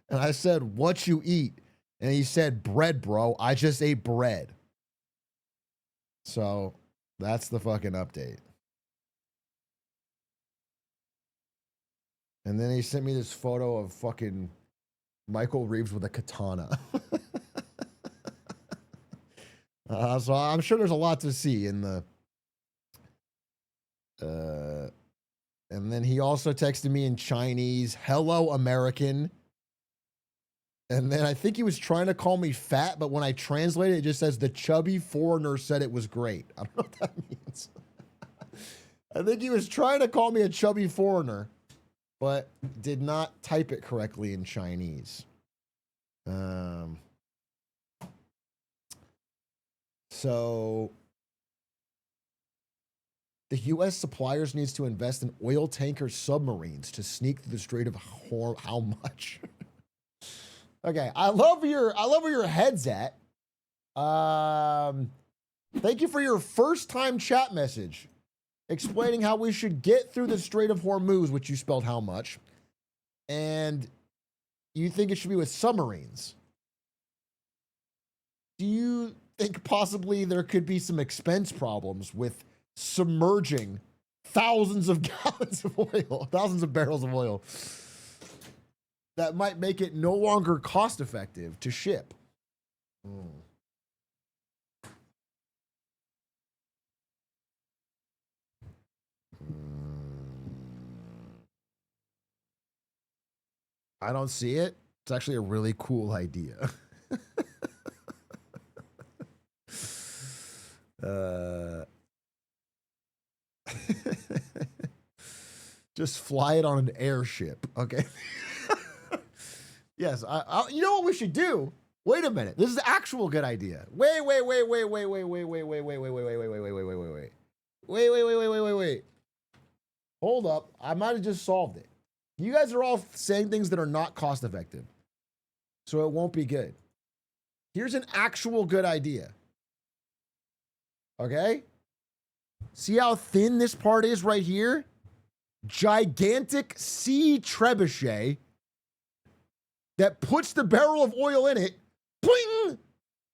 And I said, what you eat? And he said, bread, bro. I just ate bread. So that's the fucking update. And then he sent me this photo of fucking Michael Reeves with a katana. So I'm sure there's a lot to see in the... and then he also texted me in Chinese, hello, American. And then I think he was trying to call me fat, but when I translate it, it just says the chubby foreigner said it was great. I don't know what that means. I think he was trying to call me a chubby foreigner, but did not type it correctly in Chinese. So the U.S. suppliers needs to invest in oil tanker submarines to sneak through the Strait of Hormuz. How much? Okay, I love where your head's at. Thank you for your first time chat message explaining how we should get through the Strait of Hormuz, which you spelled how much, and you think it should be with submarines. Do you think possibly there could be some expense problems with submerging thousands of gallons of oil, thousands of barrels of oil, that might make it no longer cost effective to ship? I don't see it. It's actually a really cool idea. Just fly it on an airship, okay? Yes, you know what we should do? Wait a minute. This is the actual good idea. Wait. Hold up. I might have just solved it. You guys are all saying things that are not cost effective, so it won't be good. Here's an actual good idea. Okay? See how thin this part is right here? Gigantic sea trebuchet that puts the barrel of oil in it, boing,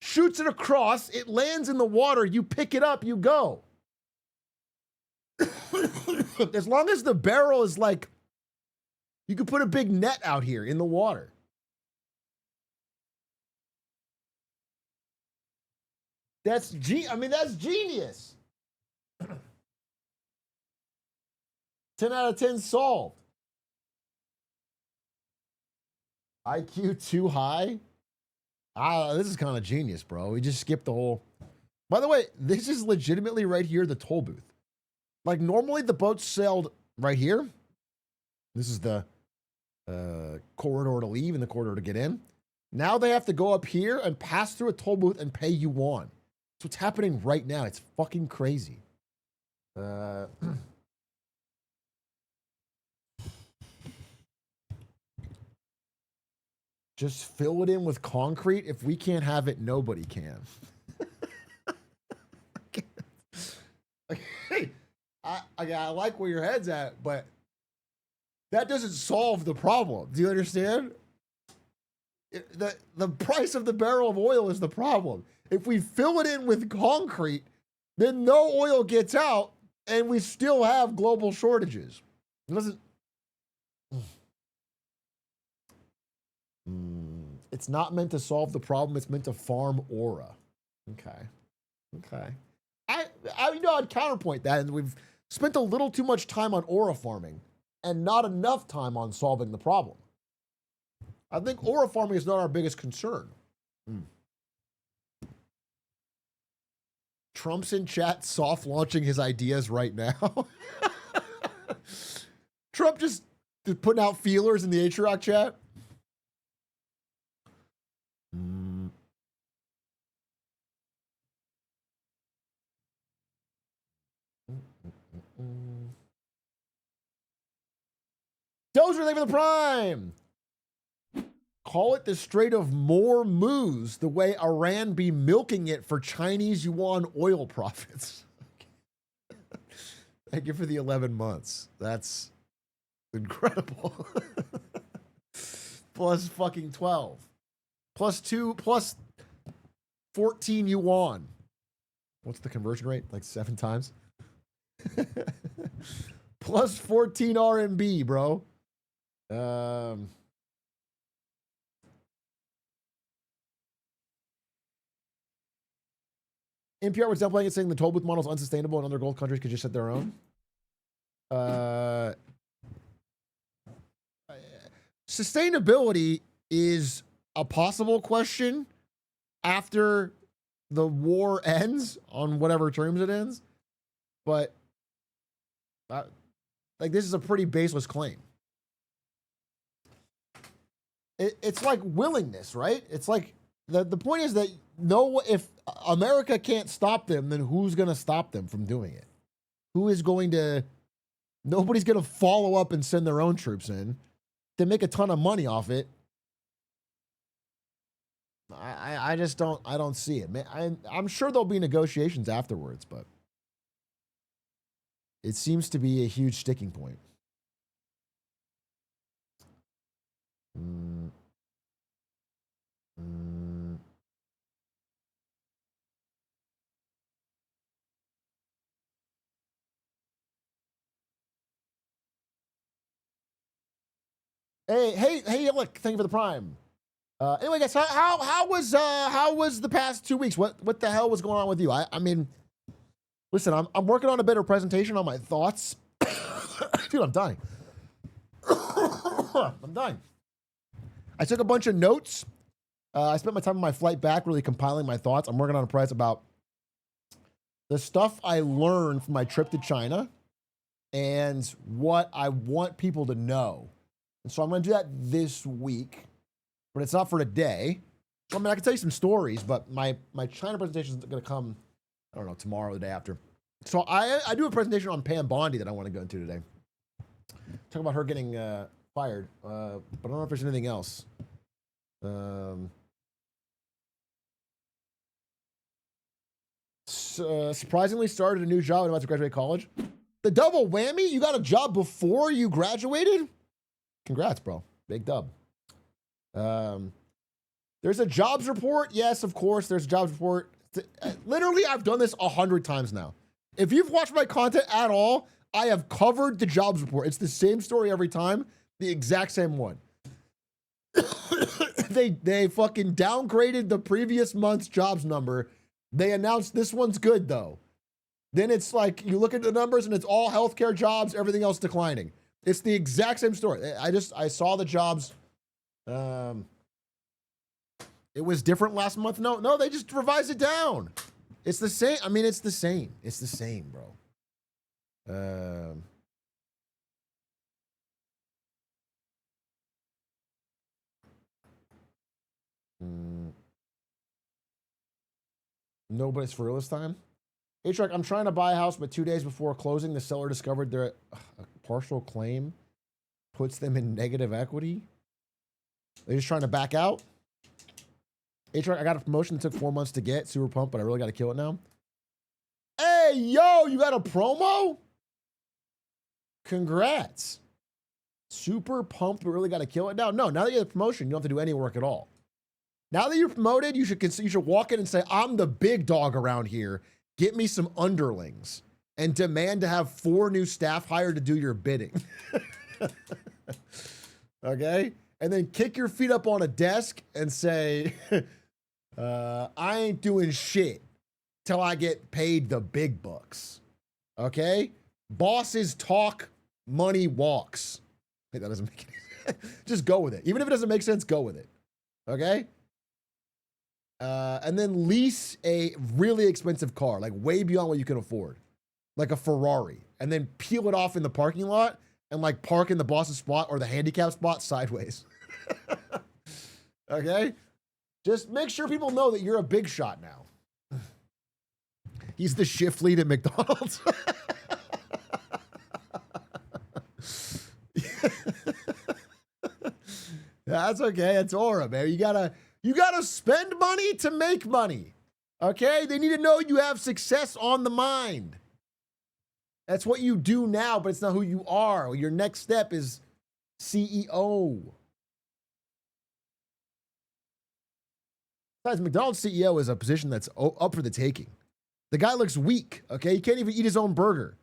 shoots it across, it lands in the water, you pick it up, you go. As long as the barrel is like, you could put a big net out here in the water. That's genius. 10 out of 10 solved. IQ too high? This is kind of genius, bro. We just skipped the whole... By the way, this is legitimately right here, the toll booth. Like, normally the boats sailed right here. This is the corridor to leave and the corridor to get in. Now they have to go up here and pass through a toll booth and pay yuan. That's what's happening right now. It's fucking crazy. Just fill it in with concrete. If we can't have it, nobody can. Okay. I like where your head's at, but that doesn't solve the problem. Do you understand? The price of the barrel of oil is the problem. If we fill it in with concrete, then no oil gets out, and we still have global shortages. It doesn't... It's not meant to solve the problem. It's meant to farm aura. Okay. I'd counterpoint that, and we've spent a little too much time on aura farming and not enough time on solving the problem. I think aura farming is not our biggest concern. Trump's in chat soft launching his ideas right now. Trump just putting out feelers in the Atrioc chat. Dozer, thank you for the prime. Call it the Strait of Hormuz, the way Iran be milking it for Chinese yuan oil profits. Thank you for the 11 months. That's incredible. Plus fucking 12. Plus 2, plus 14 yuan. What's the conversion rate? Like 7 times? Plus 14 RMB, bro. NPR was downplaying it, saying the toll booth model is unsustainable and other gold countries could just set their own. Sustainability is a possible question after the war ends, on whatever terms it ends. But like, this is a pretty baseless claim. It's like willingness, right? It's like the point is that if America can't stop them, then who's going to stop them from doing it? Nobody's going to follow up and send their own troops in. They make a ton of money off it. I just don't see it, man. I'm sure there'll be negotiations afterwards, but it seems to be a huge sticking point. Hey, look, thank you for the prime. Anyway, guys, how was the past 2 weeks? What the hell was going on with you? I mean, listen, I'm working on a better presentation on my thoughts. Dude, I'm dying. I'm dying. I took a bunch of notes. I spent my time on my flight back really compiling my thoughts. I'm working on a press about the stuff I learned from my trip to China and what I want people to know. And so I'm going to do that this week, but it's not for today. I mean, I can tell you some stories, but my China presentation is going to come, I don't know, tomorrow or the day after. So I do a presentation on Pam Bondi that I want to go into today. Talk about her getting fired, but I don't know if there's anything else. Surprisingly started a new job and about to graduate college. The double whammy? You got a job before you graduated? Congrats, bro. Big dub. There's a jobs report. Yes, of course, there's a jobs report. Literally, I've done this 100 times now. If you've watched my content at all, I have covered the jobs report. It's the same story every time, the exact same one. They fucking downgraded the previous month's jobs number. They announced this one's good, though. Then it's like, you look at the numbers and it's all healthcare jobs, everything else declining. It's the exact same story. I saw the jobs. It was different last month. No, they just revised it down. It's the same. I mean, it's the same. It's the same, bro. No, but it's for real this time. Atrioc, I'm trying to buy a house, but 2 days before closing, the seller discovered their partial claim puts them in negative equity. They're just trying to back out. Atrioc, I got a promotion that took 4 months to get. Super pumped, but I really got to kill it now. Hey, yo, you got a promo? Congrats. Super pumped, but really got to kill it now. No, now that you have a promotion, you don't have to do any work at all. Now that you're promoted, you should walk in and say, I'm the big dog around here. Get me some underlings and demand to have 4 new staff hired to do your bidding. Okay? And then kick your feet up on a desk and say, I ain't doing shit till I get paid the big bucks. Okay? Bosses talk, money walks. Hey, that doesn't make any sense. Just go with it. Even if it doesn't make sense, go with it. Okay? And then lease a really expensive car, like way beyond what you can afford, like a Ferrari, and then peel it off in the parking lot and like park in the boss's spot or the handicap spot sideways. Okay? Just make sure people know that you're a big shot now. He's the shift lead at McDonald's. That's okay. It's aura, man. You gotta spend money to make money. Okay? They need to know you have success on the mind. That's what you do now, but it's not who you are. Your next step is CEO. Guys, McDonald's CEO is a position that's up for the taking. The guy looks weak, okay? He can't even eat his own burger.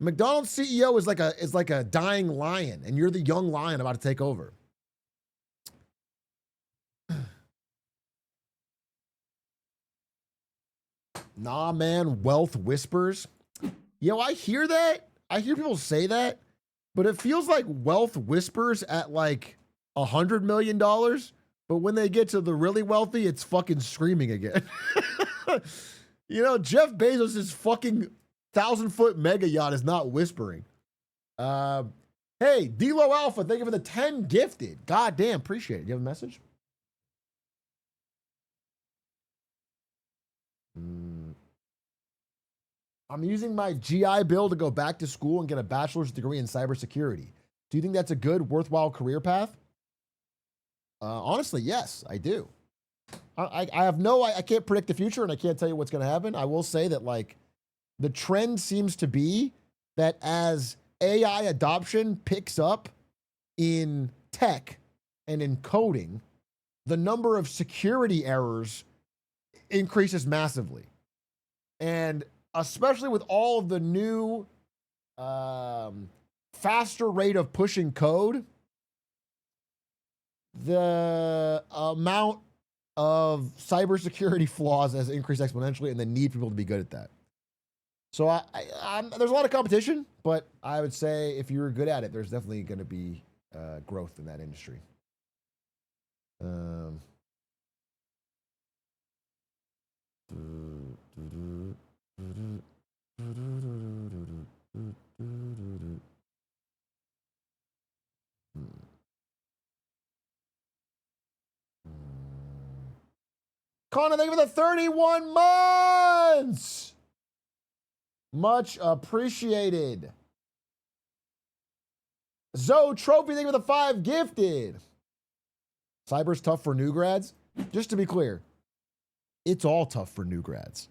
McDonald's CEO is like a dying lion, and you're the young lion about to take over. Nah, man, wealth whispers. Yo, I hear that. I hear people say that, but it feels like wealth whispers at like $100 million. But when they get to the really wealthy, it's fucking screaming again. You know, Jeff Bezos' fucking 1,000-foot mega yacht is not whispering. Hey, D-Lo Alpha, thank you for the 10 gifted. God damn, appreciate it. You have a message? I'm using my GI Bill to go back to school and get a bachelor's degree in cybersecurity. Do you think that's a good, worthwhile career path? Honestly, yes, I do. I can't predict the future and I can't tell you what's going to happen. I will say that like the trend seems to be that as AI adoption picks up in tech and in coding, the number of security errors increases massively. And especially with all of the new faster rate of pushing code, the amount of cybersecurity flaws has increased exponentially, and the need for people to be good at that. So there's a lot of competition, but I would say if you're good at it, there's definitely going to be growth in that industry. Connor, thank you for the 31 months. Much appreciated. Zoe Trophy, thank you for the 5 gifted. Cyber's tough for new grads. Just to be clear, it's all tough for new grads.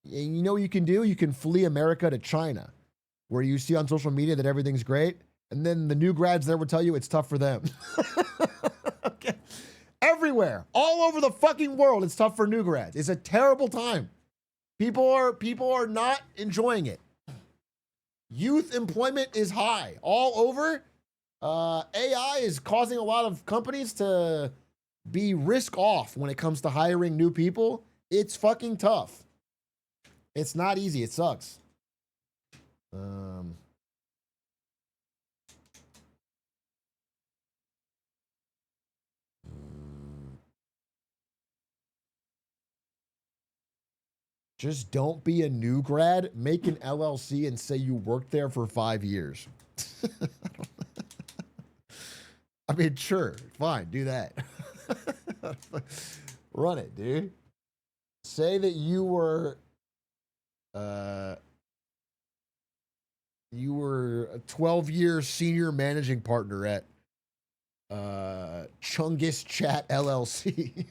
And you know what you can do? You can flee America to China, where you see on social media that everything's great, and then the new grads there will tell you it's tough for them. Okay. Everywhere, all over the fucking world, it's tough for new grads. It's a terrible time. People are not enjoying it. Youth employment is high all over. AI is causing a lot of companies to be risk off when it comes to hiring new people. It's fucking tough. It's not easy. It sucks. Just don't be a new grad. Make an LLC and say you worked there for 5 years. I mean, sure, fine, do that. Run it, dude. Say that you were a 12-year senior managing partner at Chungus Chat LLC.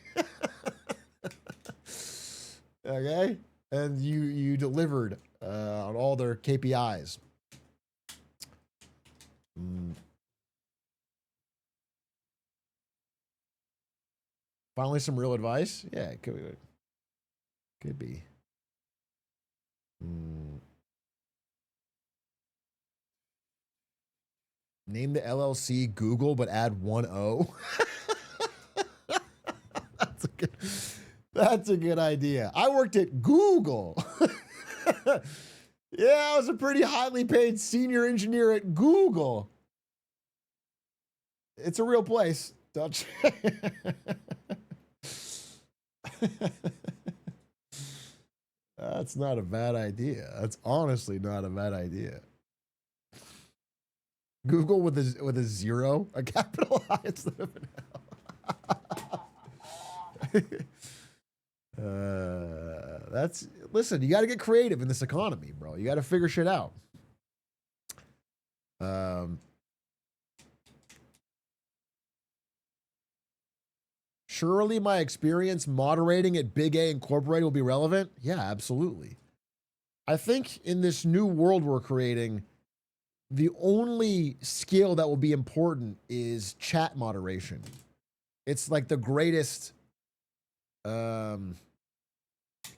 Okay? And you delivered on all their KPIs. Finally, some real advice? Yeah, it could be. Could be. Name the LLC Google, but add 1 O. That's a good idea. I worked at Google. Yeah, I was a pretty highly paid senior engineer at Google. It's a real place. Don't you? That's not a bad idea. That's honestly not a bad idea. Google with a 0, a capital I instead of an L. Listen, you got to get creative in this economy, bro. You got to figure shit out. Surely my experience moderating at Big A Incorporated will be relevant. Yeah, absolutely. I think in this new world we're creating, the only skill that will be important is chat moderation. It's like the greatest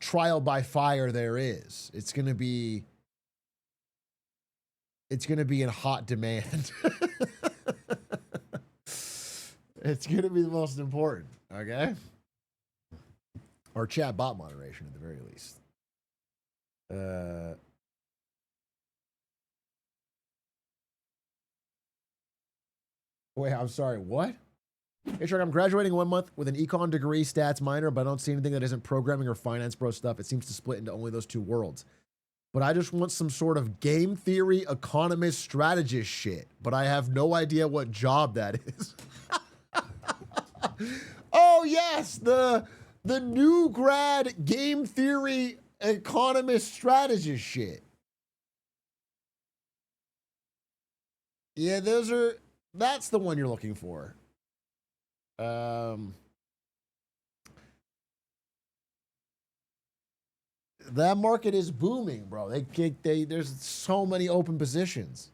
trial by fire there is. It's gonna be in hot demand. It's gonna be the most important, okay? Or chat bot moderation at the very least. Wait, I'm sorry, what? Hey, Shark, I'm graduating in 1 month with an econ degree, stats minor, but I don't see anything that isn't programming or finance bro stuff. It seems to split into only those two worlds. But I just want some sort of game theory, economist, strategist shit. But I have no idea what job that is. Oh, yes, the new grad game theory, economist, strategist shit. Yeah, that's the one you're looking for. That market is booming, bro. There's so many open positions.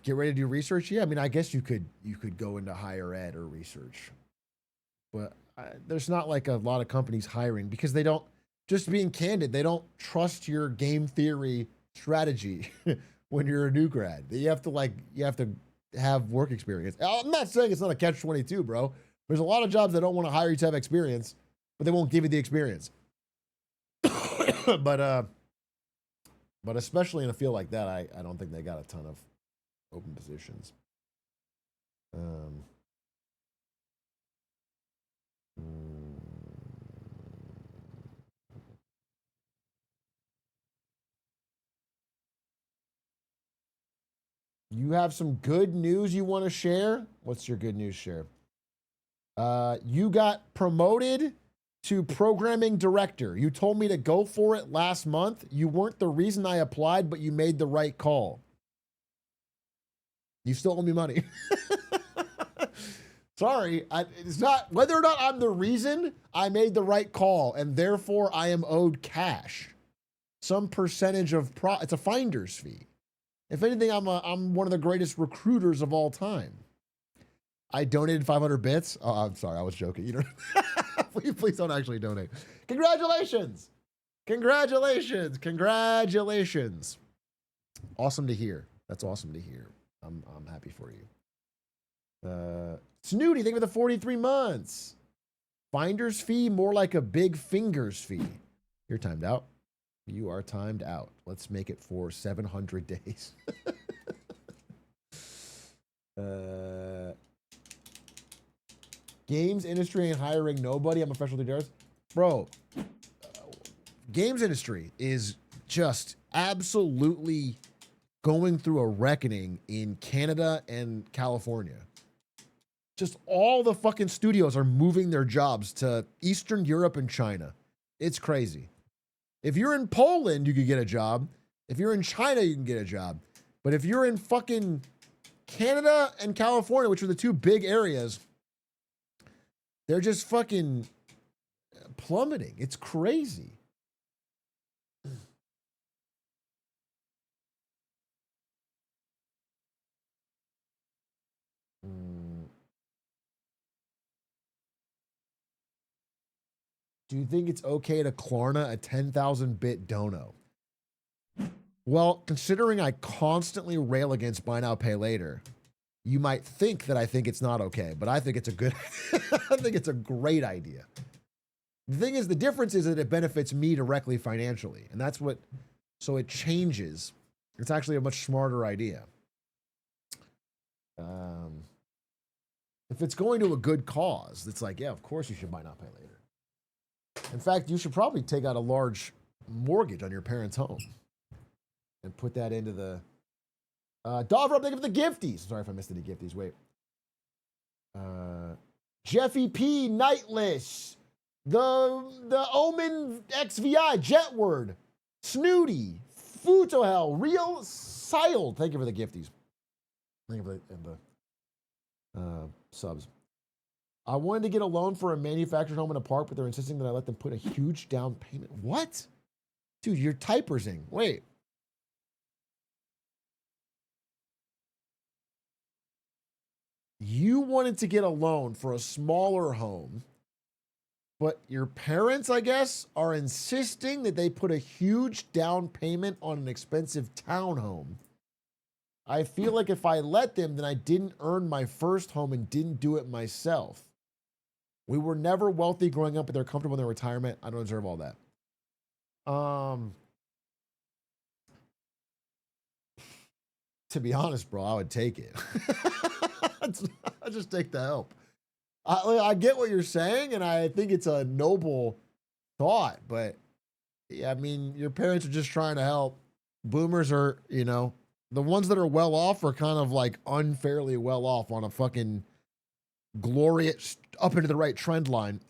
Get ready to do research? Yeah, I mean, I guess you could go into higher ed or research, but there's not like a lot of companies hiring because they don't. Just being candid, they don't trust your game theory strategy when you're a new grad. You have to have work experience. I'm not saying it's not a catch-22, bro. There's a lot of jobs that don't want to hire you to have experience, but they won't give you the experience. but especially in a field like that, I don't think they got a ton of open positions. You have some good news you want to share? What's your good news share? You got promoted to programming director. You told me to go for it last month. You weren't the reason I applied, but you made the right call. You still owe me money. Sorry, it's not whether or not I'm the reason. I made the right call, and therefore I am owed cash. Some percentage of it's a finder's fee. If anything, I'm one of the greatest recruiters of all time. I donated 500 bits. Oh, I'm sorry, I was joking. You don't. Please don't actually donate. Congratulations, congratulations, congratulations. Awesome to hear. That's awesome to hear. I'm happy for you. Snooty, thank you for the 43 months. Finder's fee, more like a big fingers fee. You're timed out. You are timed out. Let's make it for 700 days. Games industry ain't hiring nobody. I'm a professional DRs. Bro, games industry is just absolutely going through a reckoning in Canada and California. Just all the fucking studios are moving their jobs to Eastern Europe and China. It's crazy. If you're in Poland, you could get a job. If you're in China, you can get a job. But if you're in fucking Canada and California, which are the two big areas, they're just fucking plummeting. It's crazy. Do you think it's okay to Klarna a 10,000 bit dono? Well, considering I constantly rail against buy now, pay later, you might think that I think it's not okay, but I think it's a good, I think it's a great idea. The thing is, the difference is that it benefits me directly financially, and that's what, so it changes. It's actually a much smarter idea. If it's going to a good cause, it's like, yeah, of course you should buy now, pay later. In fact, you should probably take out a large mortgage on your parents' home and put that into the Dovra, thank you for the gifties. Sorry if I missed any gifties. Wait. Jeffy P, Nightless, the Omen XVI, Jetward, Snooty, Futohel, Real Siled. Thank you for the gifties. Thank you for the subs. I wanted to get a loan for a manufactured home in a park, but they're insisting that I let them put a huge down payment. What? Dude, you're typersing. Wait. You wanted to get a loan for a smaller home, but your parents, I guess, are insisting that they put a huge down payment on an expensive townhome. I feel like if I let them, then I didn't earn my first home and didn't do it myself. We were never wealthy growing up, but they're comfortable in their retirement. I don't deserve all that. To be honest, bro, I would take it. I just take the help. I get what you're saying, and I think it's a noble thought, but yeah, I mean, your parents are just trying to help. Boomers are, you know, the ones that are well off are kind of like unfairly well off on a fucking glorious up into the right trend line.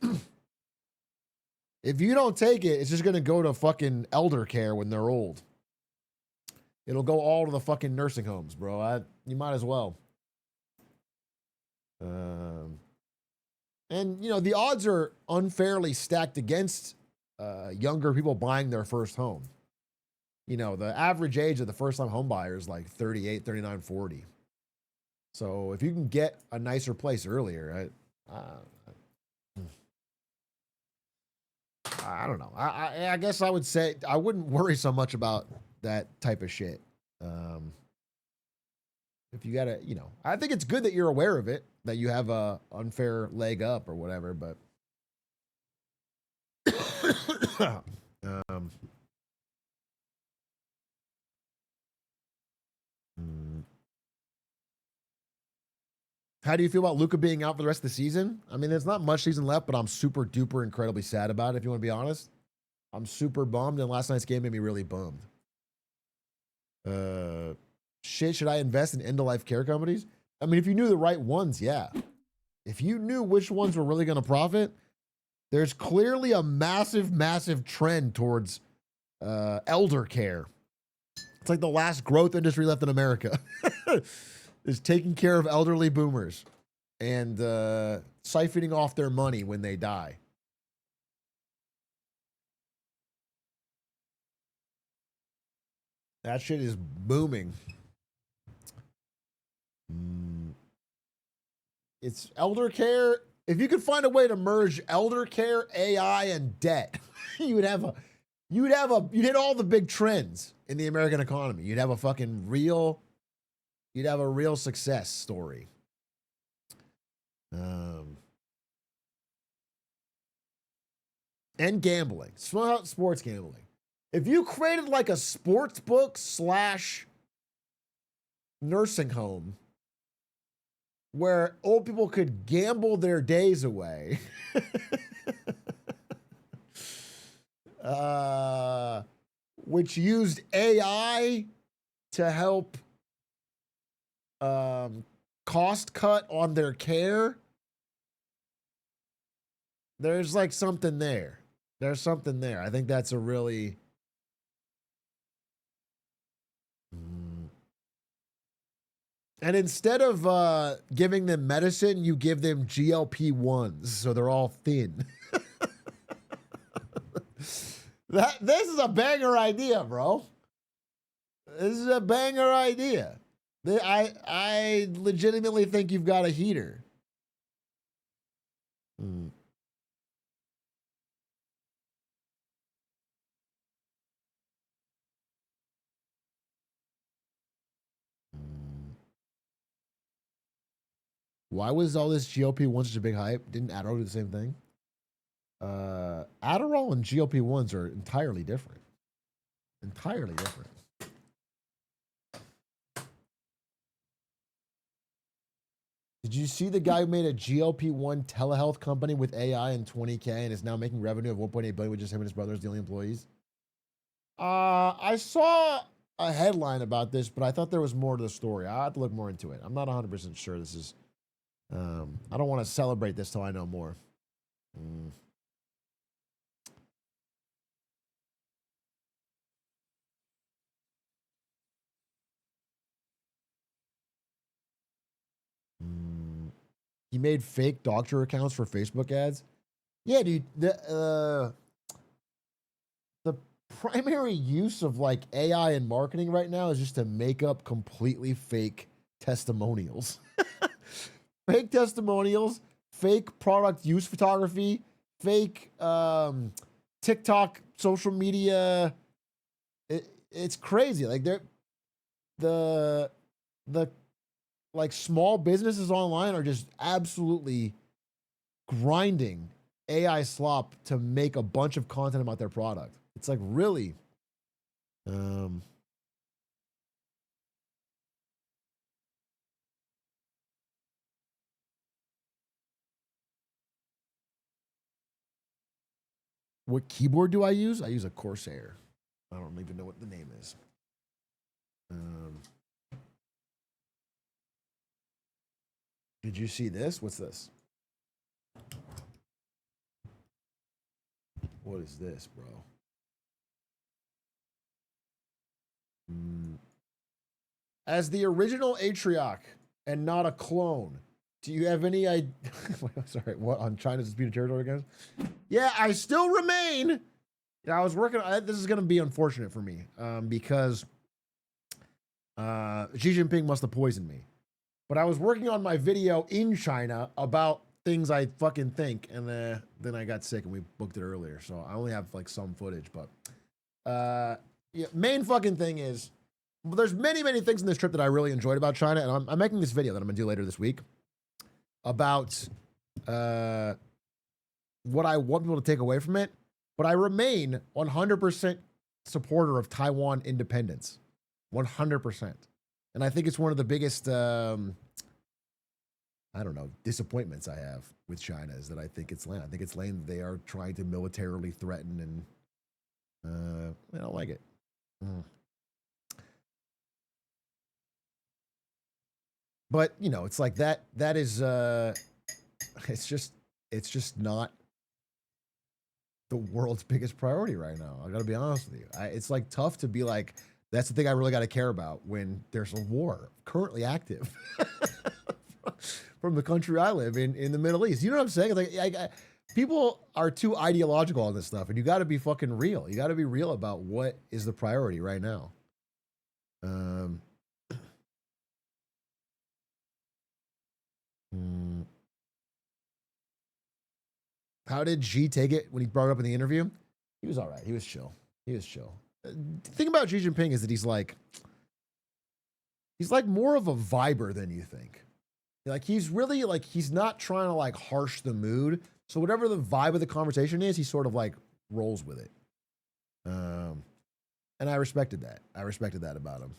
If you don't take it, it's just going to go to fucking elder care when they're old. It'll go all to the fucking nursing homes, bro. You might as well. And, you know, the odds are unfairly stacked against younger people buying their first home. You know, the average age of the first-time home buyer is like 38, 39, 40. So if you can get a nicer place earlier, I don't know. I guess I would say I wouldn't worry so much about that type of shit. If you gotta, you know, I think it's good that you're aware of it, that you have a unfair leg up or whatever, but how do you feel about Luka being out for the rest of the season? I mean, there's not much season left, but I'm super duper incredibly sad about it, if you want to be honest. I'm super bummed, and last night's game made me really bummed. Shit, should I invest in end-of-life care companies? I mean, if you knew the right ones, yeah. If you knew which ones were really going to profit, there's clearly a massive, massive trend towards elder care. It's like the last growth industry left in America is taking care of elderly boomers and siphoning off their money when they die. That shit is booming. It's elder care. If you could find a way to merge elder care, AI, and debt, you'd hit all the big trends in the American economy. You'd have a real success story. And gambling, sports gambling. If you created like a sports book / nursing home where old people could gamble their days away, which used AI to help cost cut on their care, there's like something there. There's something there. I think that's a really... And instead of giving them medicine, you give them GLP-1s, so they're all thin. This is a banger idea, bro. This is a banger idea. I legitimately think you've got a heater. Why was all this GLP-1 such a big hype? Didn't Adderall do the same thing? Adderall and GLP-1s are entirely different. Entirely different. Did you see the guy who made a GLP-1 telehealth company with AI and 20K and is now making revenue of 1.8 billion with just him and his brothers, the only employees? I saw a headline about this, but I thought there was more to the story. I have to look more into it. I'm not 100% sure this is... I don't want to celebrate this till I know more. He made fake doctor accounts for Facebook ads. Yeah, dude. The primary use of like AI in marketing right now is just to make up completely fake testimonials. Fake testimonials, fake product use photography, fake TikTok, social media. It's crazy. Like the like small businesses online are just absolutely grinding AI slop to make a bunch of content about their product. It's like really what keyboard do I use? I use a Corsair. I don't even know what the name is. Did you see this? What's this? What is this, bro? As the original Atrioc and not a clone, do you have any idea? Sorry, what on China's disputed territory again? Yeah, I still remain. Yeah, I was working. This is going to be unfortunate for me because Xi Jinping must have poisoned me. But I was working on my video in China about things I fucking think, and then I got sick and we booked it earlier, so I only have like some footage. But yeah, main fucking thing is, well, there's many things in this trip that I really enjoyed about China, and I'm making this video that I'm gonna do later this week about what I want people to take away from it. But I remain 100% supporter of Taiwan independence, 100%. And I think it's one of the biggest, I don't know, disappointments I have with China is that I think it's land. I think it's land they are trying to militarily threaten, and I don't like it. But you know, it's like that. That is, it's just not the world's biggest priority right now. I gotta be honest with you. It's like tough to be like, that's the thing I really got to care about when there's a war currently active from the country I live in the Middle East. You know what I'm saying? Like, people are too ideological on this stuff, and you got to be fucking real. You got to be real about what is the priority right now. How did Xi take it when he brought it up in the interview? He was all right. He was chill. He was chill. The thing about Xi Jinping is that he's like more of a viber than you think. Like he's really like, he's not trying to like harsh the mood. So whatever the vibe of the conversation is, he sort of like rolls with it. And I respected that. I respected that about him.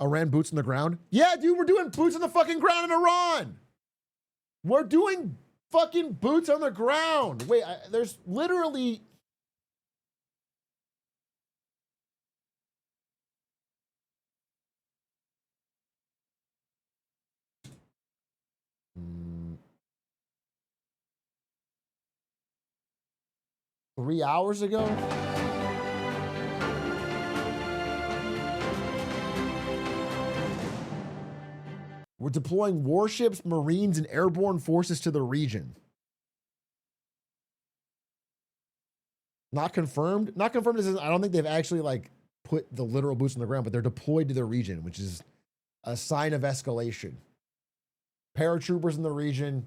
Iran boots on the ground? Yeah, dude, we're doing boots on the fucking ground in Iran. We're doing fucking boots on the ground. Wait, there's literally... Three hours ago? We're deploying warships, Marines, and airborne forces to the region. Not confirmed. Not confirmed. I don't think they've actually like put the literal boots on the ground, but they're deployed to the region, which is a sign of escalation. Paratroopers in the region.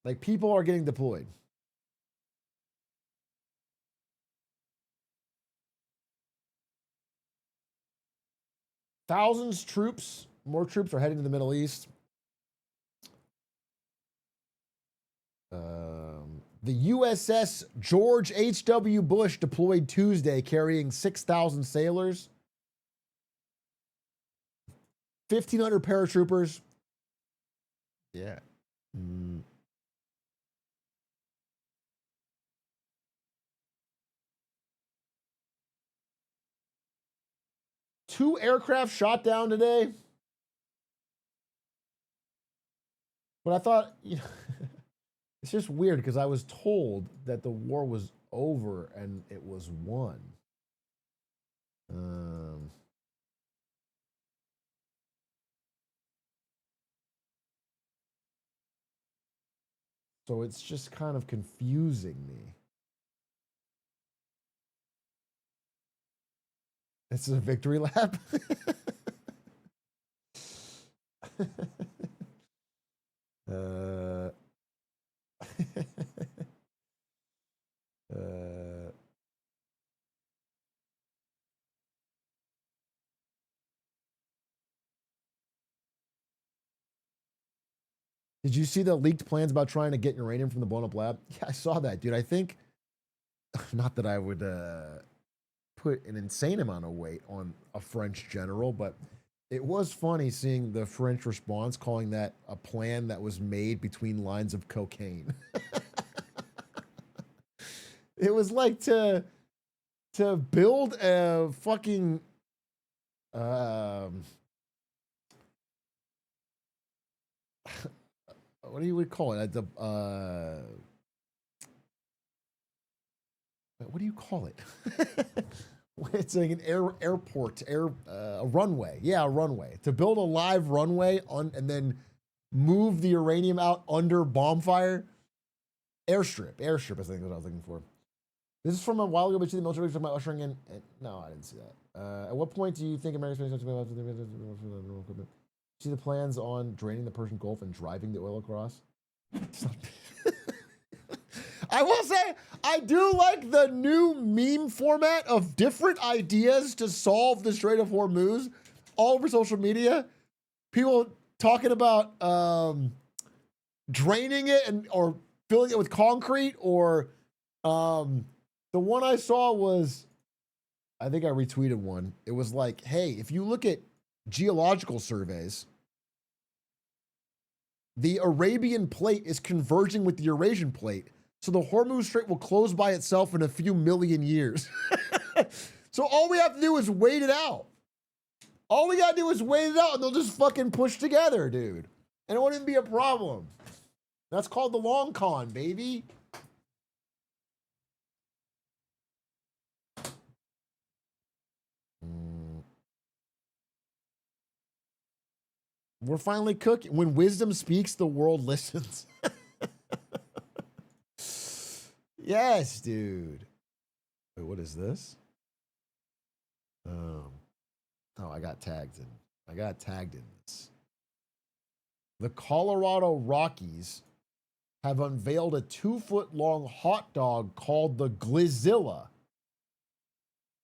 Like people are getting deployed. Thousands troops, more troops are heading to the Middle East. The USS George H.W. Bush deployed Tuesday carrying 6,000 sailors, 1,500 paratroopers. Yeah. 2 aircraft shot down today. But I thought, you know, it's just weird because I was told that the war was over and it was won. So it's just kind of confusing me. It's a victory lap. Did you see the leaked plans about trying to get uranium from the blown up lab? Yeah, I saw that, dude. I think, not that I would put an insane amount of weight on a French general, but it was funny seeing the French response calling that a plan that was made between lines of cocaine. It was like to build a fucking what do you would call it? What do you call it? It's like an airport, a runway. Yeah, a runway. To build a live runway on and then move the uranium out under bomb fire. Airstrip, I think is what I was looking for. This is from a while ago, but you see the military talking about ushering in. No, I didn't see that. At what point do you think America's space equipment? See the plans on draining the Persian Gulf and driving the oil across? I will say, I do like the new meme format of different ideas to solve the Strait of Hormuz all over social media. People talking about draining it or filling it with concrete, or the one I saw was, I think I retweeted one. It was like, hey, if you look at geological surveys, the Arabian plate is converging with the Eurasian plate. So the Hormuz Strait will close by itself in a few million years. So all we have to do is wait it out. All we gotta do is wait it out and they'll just fucking push together, dude. And it won't even be a problem. That's called the long con, baby. We're finally cooking. When wisdom speaks, the world listens. Yes, dude. Wait, what is this? Oh, I got tagged in this. The Colorado Rockies have unveiled a 2-foot-long hot dog called the Glizzilla.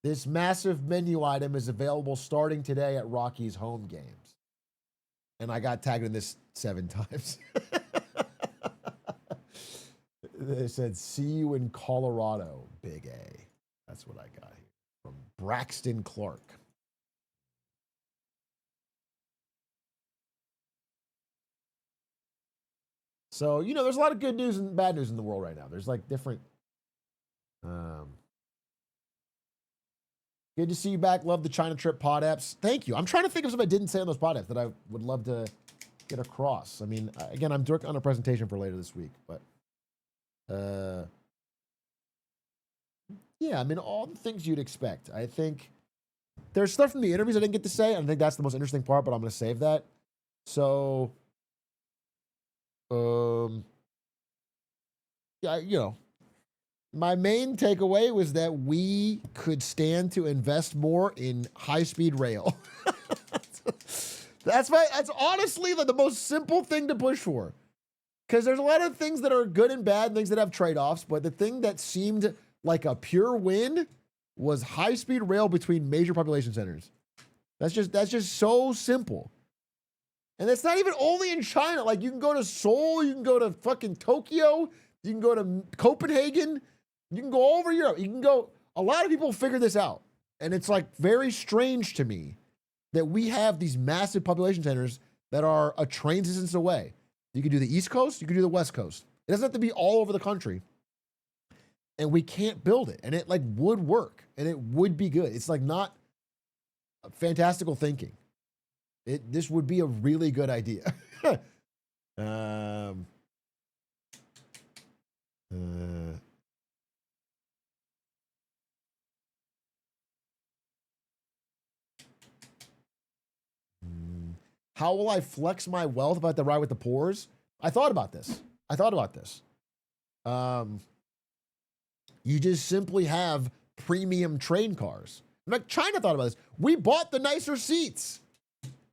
This massive menu item is available starting today at Rockies home games. And I got tagged in this 7 times. They said, see you in Colorado, Big A. That's what I got here from Braxton Clark. So, you know, there's a lot of good news and bad news in the world right now. There's like different. Good to see you back. Love the China trip pod apps. Thank you. I'm trying to think of something I didn't say on those pod apps that I would love to get across. I mean, again, I'm working on a presentation for later this week, but yeah, I mean, all the things you'd expect. I think there's stuff from the interviews I didn't get to say. I think that's the most interesting part, but I'm going to save that. So, yeah, you know, my main takeaway was that we could stand to invest more in high-speed rail. That's honestly like the most simple thing to push for. Because there's a lot of things that are good and bad, things that have trade-offs, but the thing that seemed like a pure win was high-speed rail between major population centers. That's just so simple. And it's not even only in China. Like, you can go to Seoul, you can go to fucking Tokyo, you can go to Copenhagen, you can go all over Europe. You can go, a lot of people figure this out. And it's like very strange to me that we have these massive population centers that are a train distance away. You can do the East Coast, you can do the West Coast. It doesn't have to be all over the country. And we can't build it. And it like would work and it would be good. It's like not, fantastical thinking. This would be a really good idea. um, how will I flex my wealth about the ride with the poors? I thought about this. You just simply have premium train cars. In fact, China thought about this. We bought the nicer seats.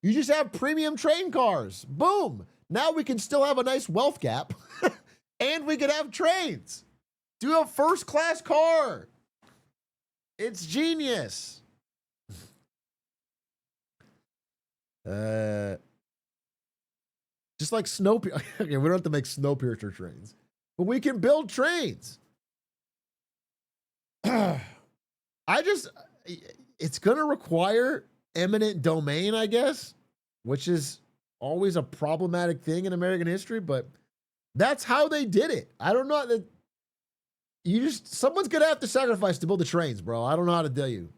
You just have premium train cars. Boom. Now we can still have a nice wealth gap and we could have trains. Do a first class car. It's genius. Just like Snowpiercer. Okay, we don't have to make Snowpiercer trains, but we can build trains. It's going to require eminent domain, I guess, which is always a problematic thing in American history, but that's how they did it. I don't know that someone's going to have to sacrifice to build the trains, bro. I don't know how to tell you.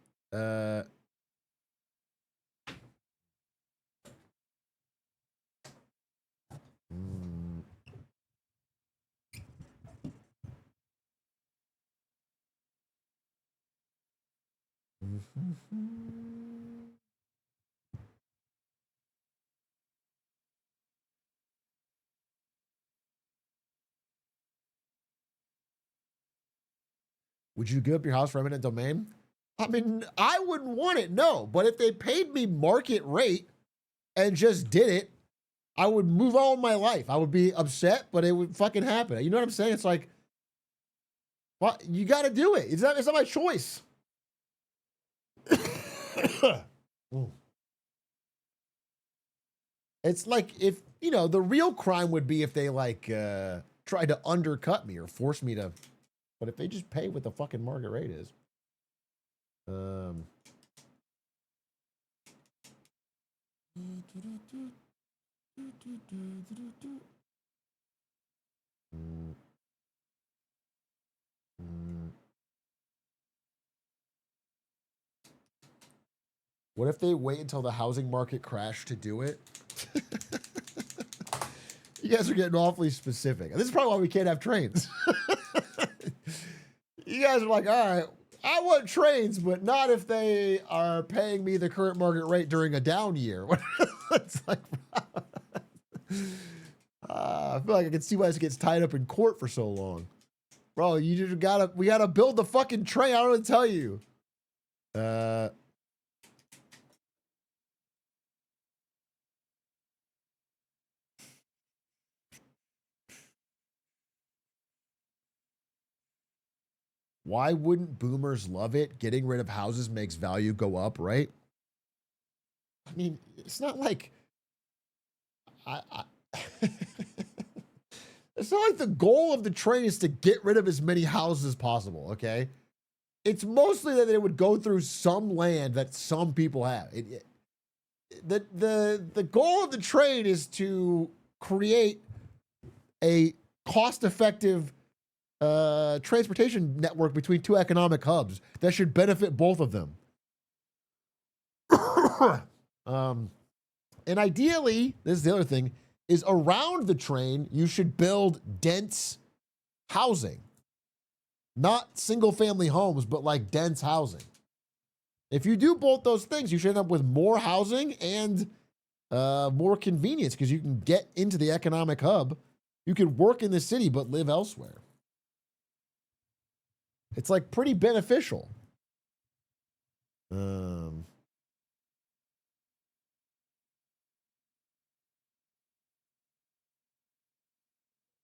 Would you give up your house for eminent domain? I mean, I wouldn't want it, no. But if they paid me market rate and just did it, I would move on my life. I would be upset, but it would fucking happen. You know what I'm saying? It's like, well, you got to do it. It's not my choice. It's like if, the real crime would be if they tried to undercut me or force me to. But if they just pay what the fucking market rate is. What if they wait until the housing market crashed to do it? You guys are getting awfully specific. This is probably why we can't have trains. You guys are like, all right, I want trains, but not if they are paying me the current market rate during a down year. It's like, I feel like I can see why this gets tied up in court for so long. Bro, we gotta build the fucking train. I don't know what to tell you. Why wouldn't boomers love it? Getting rid of houses makes value go up, right? I mean, it's not like it's not like the goal of the train is to get rid of as many houses as possible, okay? It's mostly that it would go through some land that some people have. The goal of the train is to create a cost-effective transportation network between two economic hubs that should benefit both of them. And ideally, this is the other thing, is around the train, you should build dense housing. Not single-family homes, but like dense housing. If you do both those things, you should end up with more housing and more convenience because you can get into the economic hub. You can work in the city but live elsewhere. It's like pretty beneficial.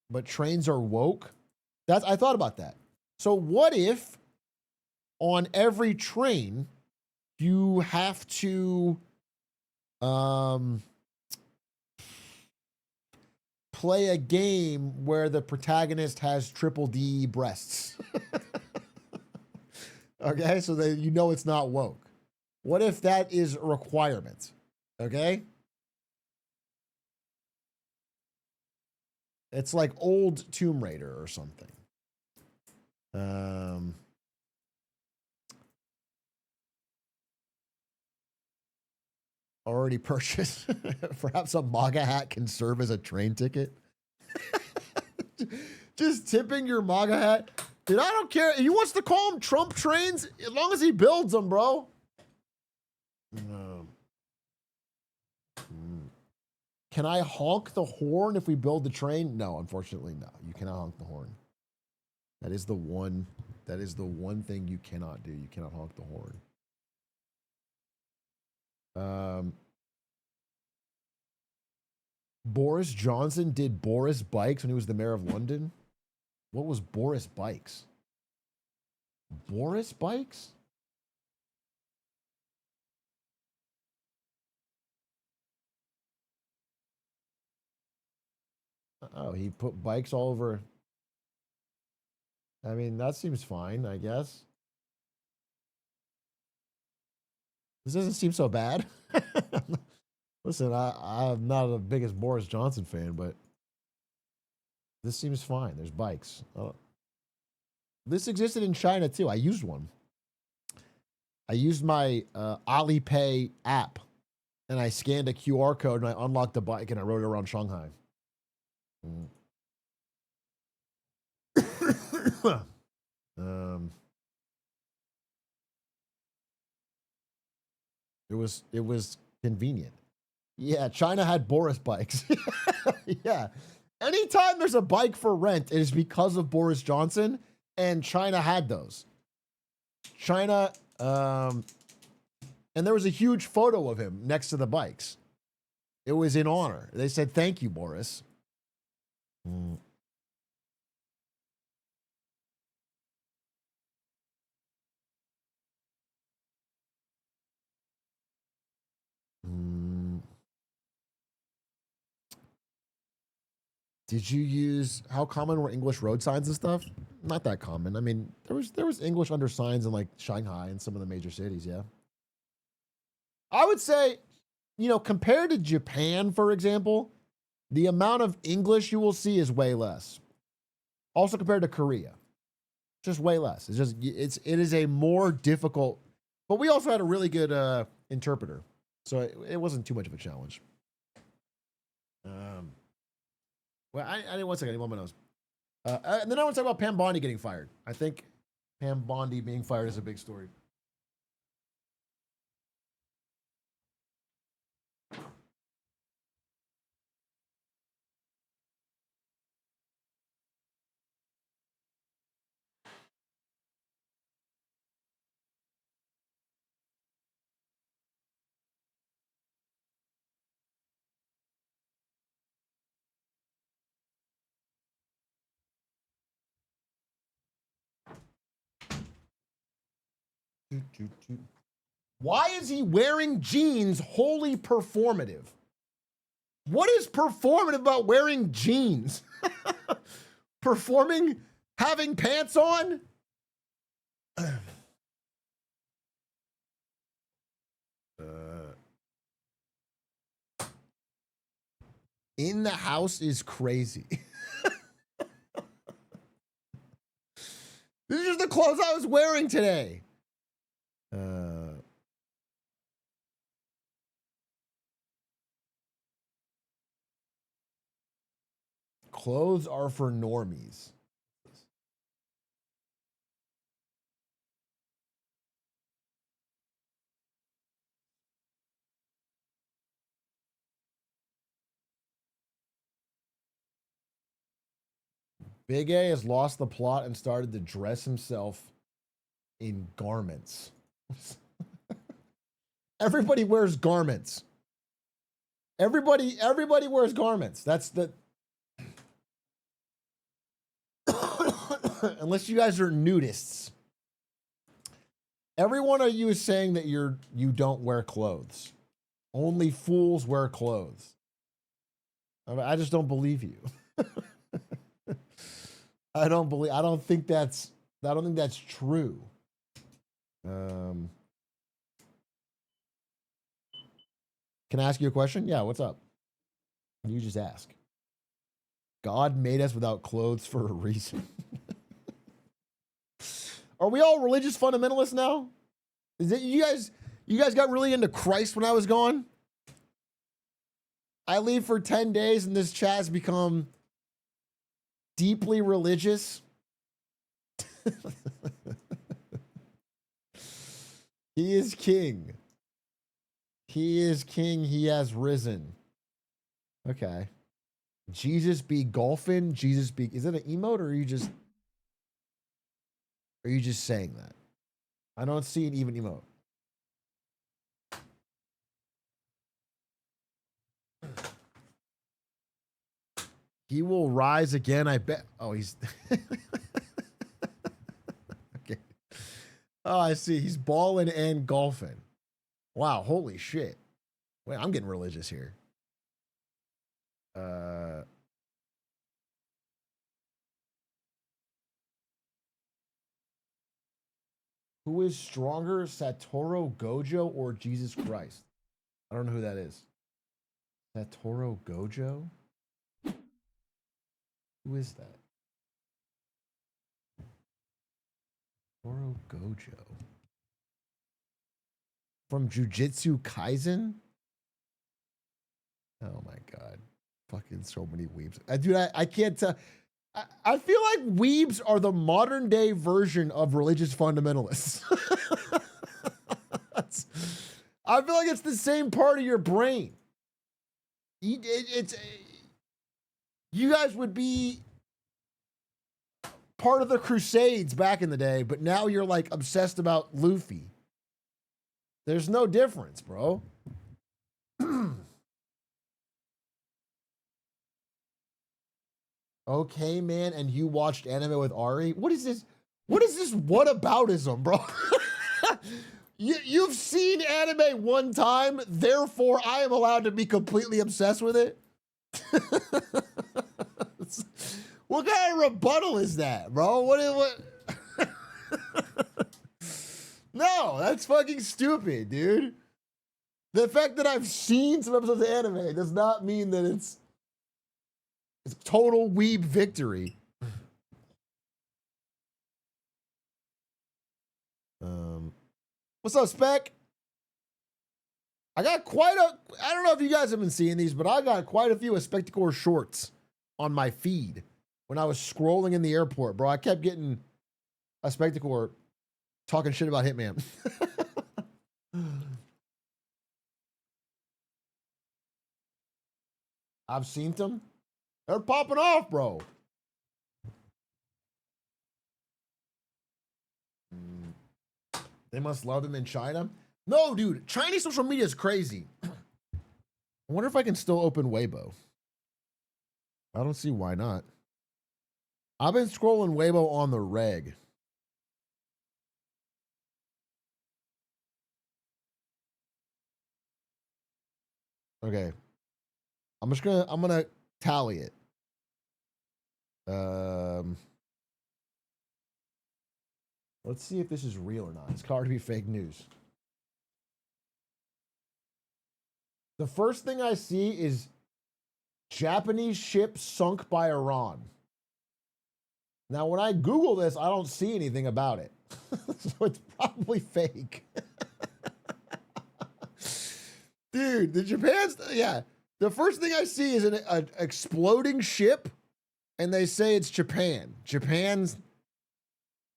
But trains are woke. I thought about that. So what if on every train you have to play a game where the protagonist has triple D breasts? Okay, so that it's not woke. What if that is a requirement? Okay? It's like old Tomb Raider or something. Already purchased. Perhaps a MAGA hat can serve as a train ticket. Just tipping your MAGA hat. Dude, I don't care. He wants to call them Trump trains as long as he builds them, bro. Can I honk the horn if we build the train? No, unfortunately, no. You cannot honk the horn. That is the one thing you cannot do. You cannot honk the horn. Boris Johnson did Boris Bikes when he was the mayor of London. What was Boris Bikes? Boris Bikes? Oh, he put bikes all over. I mean, that seems fine, I guess. This doesn't seem so bad. Listen, I'm not the biggest Boris Johnson fan, but this seems fine. There's bikes. This existed in China too. I used one. I used my Alipay app, and I scanned a QR code, and I unlocked the bike, and I rode it around Shanghai. It was convenient. Yeah, China had Boris bikes. Yeah. Anytime there's a bike for rent, it is because of Boris Johnson, and China had those. China, and there was a huge photo of him next to the bikes. It was in honor. They said, "Thank you, Boris." Did you use, how common were English road signs and stuff? Not that common. I mean, there was English under signs in like Shanghai and some of the major cities, yeah. I would say, compared to Japan, for example, the amount of English you will see is way less. Also compared to Korea, just way less. It is a more difficult, but we also had a really good interpreter, so it wasn't too much of a challenge. Well, I didn't want to say any moment else. And then I want to talk about Pam Bondi getting fired. I think Pam Bondi being fired is a big story. Why is he wearing jeans wholly performative? What is performative about wearing jeans? Performing, having pants on? In the house is crazy. This is just the clothes I was wearing today. Clothes are for normies. Big A has lost the plot and started to dress himself in garments. Everybody wears garments. Everybody wears garments. That's the unless you guys are nudists. Every one of you is saying that you don't wear clothes. Only fools wear clothes. I just don't believe you. I don't think that's true. Can I ask you a question? Yeah, what's up? You just ask. God made us without clothes for a reason. Are we all religious fundamentalists now? Is it you guys got really into Christ when I was gone? I leave for 10 days and this chat's become deeply religious. He is king. He is king. He has risen. Okay. Jesus be golfing. Jesus be. Is it an emote or are you just saying that? I don't see an even emote. He will rise again. I bet. Oh, he's. Okay. Oh, I see. He's balling and golfing. Wow. Holy shit. Wait, I'm getting religious here. Who is stronger, Satoru Gojo or Jesus Christ? I don't know who that is. Satoru Gojo? Who is that? Satoru Gojo. From Jujutsu Kaisen? Oh my god. Fucking so many weebs. Dude, I can't tell. I feel like weebs are the modern day version of religious fundamentalists. I feel like it's the same part of your brain. You guys would be part of the Crusades back in the day, but now you're like obsessed about Luffy. There's no difference, bro. Okay, man, and you watched anime with Ari? What is this? What is this whataboutism, bro? You've seen anime one time, therefore I am allowed to be completely obsessed with it? What kind of rebuttal is that, bro? What? No, that's fucking stupid, dude. The fact that I've seen some episodes of anime does not mean that it's total weeb victory. What's up, Spec? I got quite a. I don't know if you guys have been seeing these, but I got quite a few of Spectacore shorts on my feed when I was scrolling in the airport, bro. I kept getting a Spectacore talking shit about Hitman. I've seen them. They're popping off, bro. They must love them in China. No, dude. Chinese social media is crazy. I wonder if I can still open Weibo. I don't see why not. I've been scrolling Weibo on the reg. Okay. I'm gonna tally it. Let's see if this is real or not. It's hard to be fake news. The first thing I see is Japanese ship sunk by Iran. Now, when I Google this, I don't see anything about it. So it's probably fake. Dude, yeah. The first thing I see is an exploding ship, and they say it's Japan.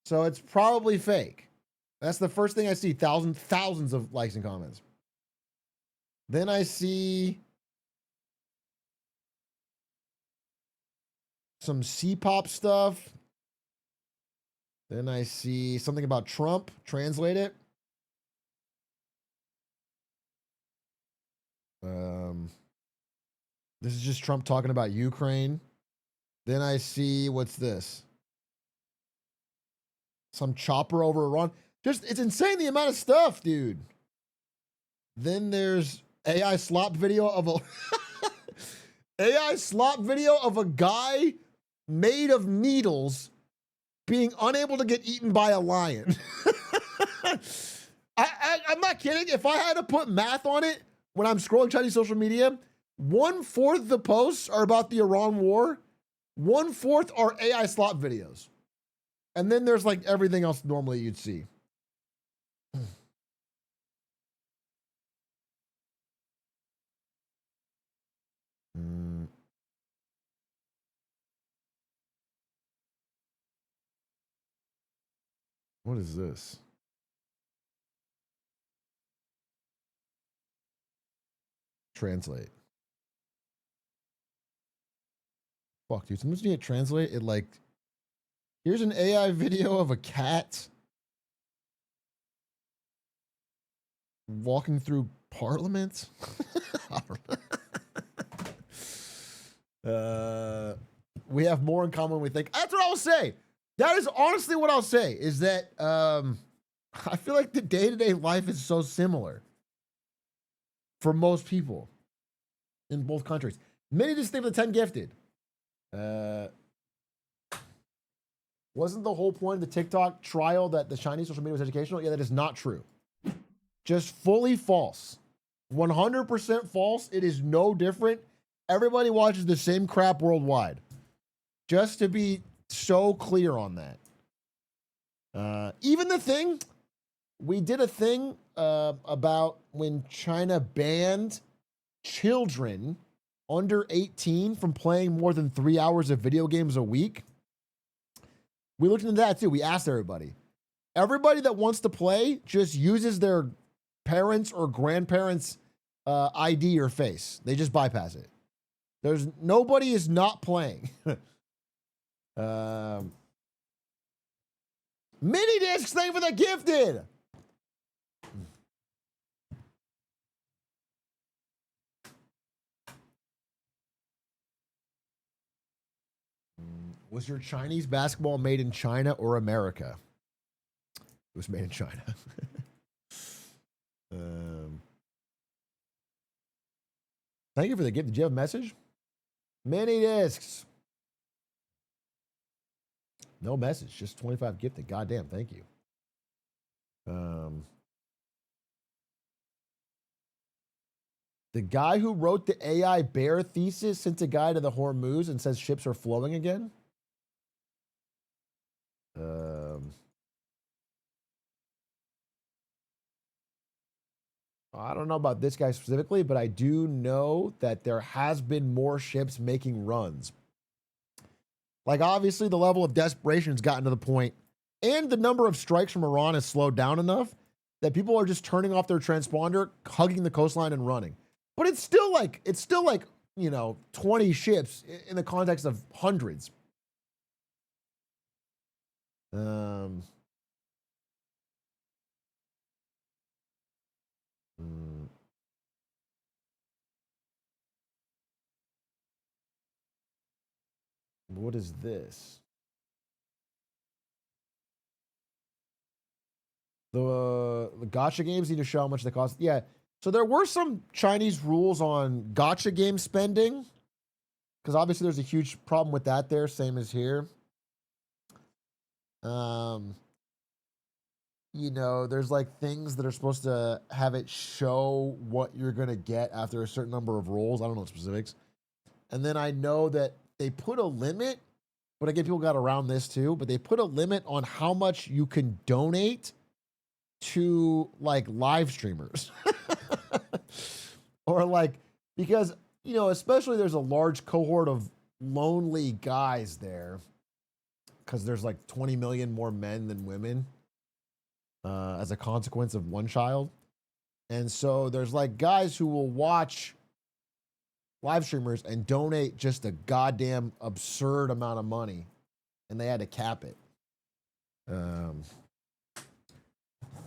So it's probably fake. That's the first thing I see. Thousands of likes and comments. Then I see some C-pop stuff. Then I see something about Trump. Translate it. This is just Trump talking about Ukraine. Then I see, what's this? Some chopper over Iran. It's insane the amount of stuff, dude. Then there's AI slop video of a guy made of needles being unable to get eaten by a lion. I'm not kidding. If I had to put math on it when I'm scrolling Chinese social media, 1/4 of the posts are about the Iran war. 1/4 are AI slop videos. And then there's like everything else normally you'd see. What is this? Translate. Fuck, dude. Sometimes when you hit translate, it like, here's an AI video of a cat walking through Parliament. I don't know. We have more in common than we think. That's what I'll say. That is honestly what I'll say. Is that I feel like the day-to-day life is so similar for most people in both countries. Many just think of the 10 gifted. Wasn't the whole point of the TikTok trial that the Chinese social media was educational? Yeah, that is not true. Just fully false. 100% false. It is no different. Everybody watches the same crap worldwide. Just to be so clear on that. Even the thing, we did a thing about when China banned children under 18 from playing more than 3 hours of video games a week. We looked into that too. We asked everybody. Everybody that wants to play just uses their parents' or grandparents' ID or face. They just bypass it. There's nobody is not playing. Mini discs, thank you for the gifted. Was your Chinese basketball made in China or America? It was made in China. Thank you for the gift. Did you have a message? Mini discs. No message, just 25 gifted. Goddamn, thank you. The guy who wrote the AI bear thesis sent a guy to the Hormuz and says ships are flowing again. I don't know about this guy specifically, but I do know that there has been more ships making runs. Like, obviously, the level of desperation has gotten to the point, and the number of strikes from Iran has slowed down enough that people are just turning off their transponder, hugging the coastline, and running. But it's still like, 20 ships in the context of hundreds. What is this? The gacha games need to show how much they cost. Yeah. So there were some Chinese rules on gacha game spending, because obviously there's a huge problem with that there, same as here. There's like things that are supposed to have it show what you're going to get after a certain number of rolls. I don't know the specifics. And then I know that they put a limit, but again, people got around this too, but they put a limit on how much you can donate to like live streamers. Or like, because, especially there's a large cohort of lonely guys there, because there's like 20 million more men than women as a consequence of one child. And so there's like guys who will watch live streamers and donate just a goddamn absurd amount of money, and they had to cap it.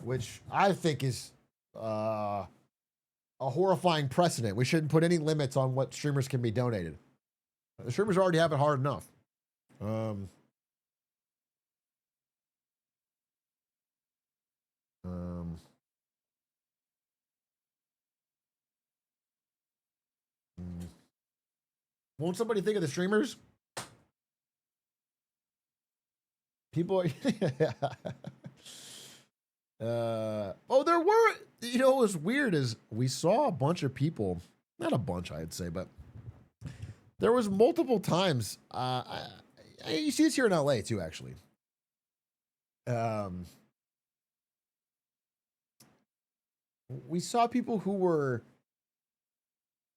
Which I think is a horrifying precedent. We shouldn't put any limits on what streamers can be donated. The streamers already have it hard enough. Won't somebody think of the streamers? People are there were, what was weird is we saw a bunch of people, not a bunch I'd say, but there was multiple times, you see this here in LA too, actually. We saw people who were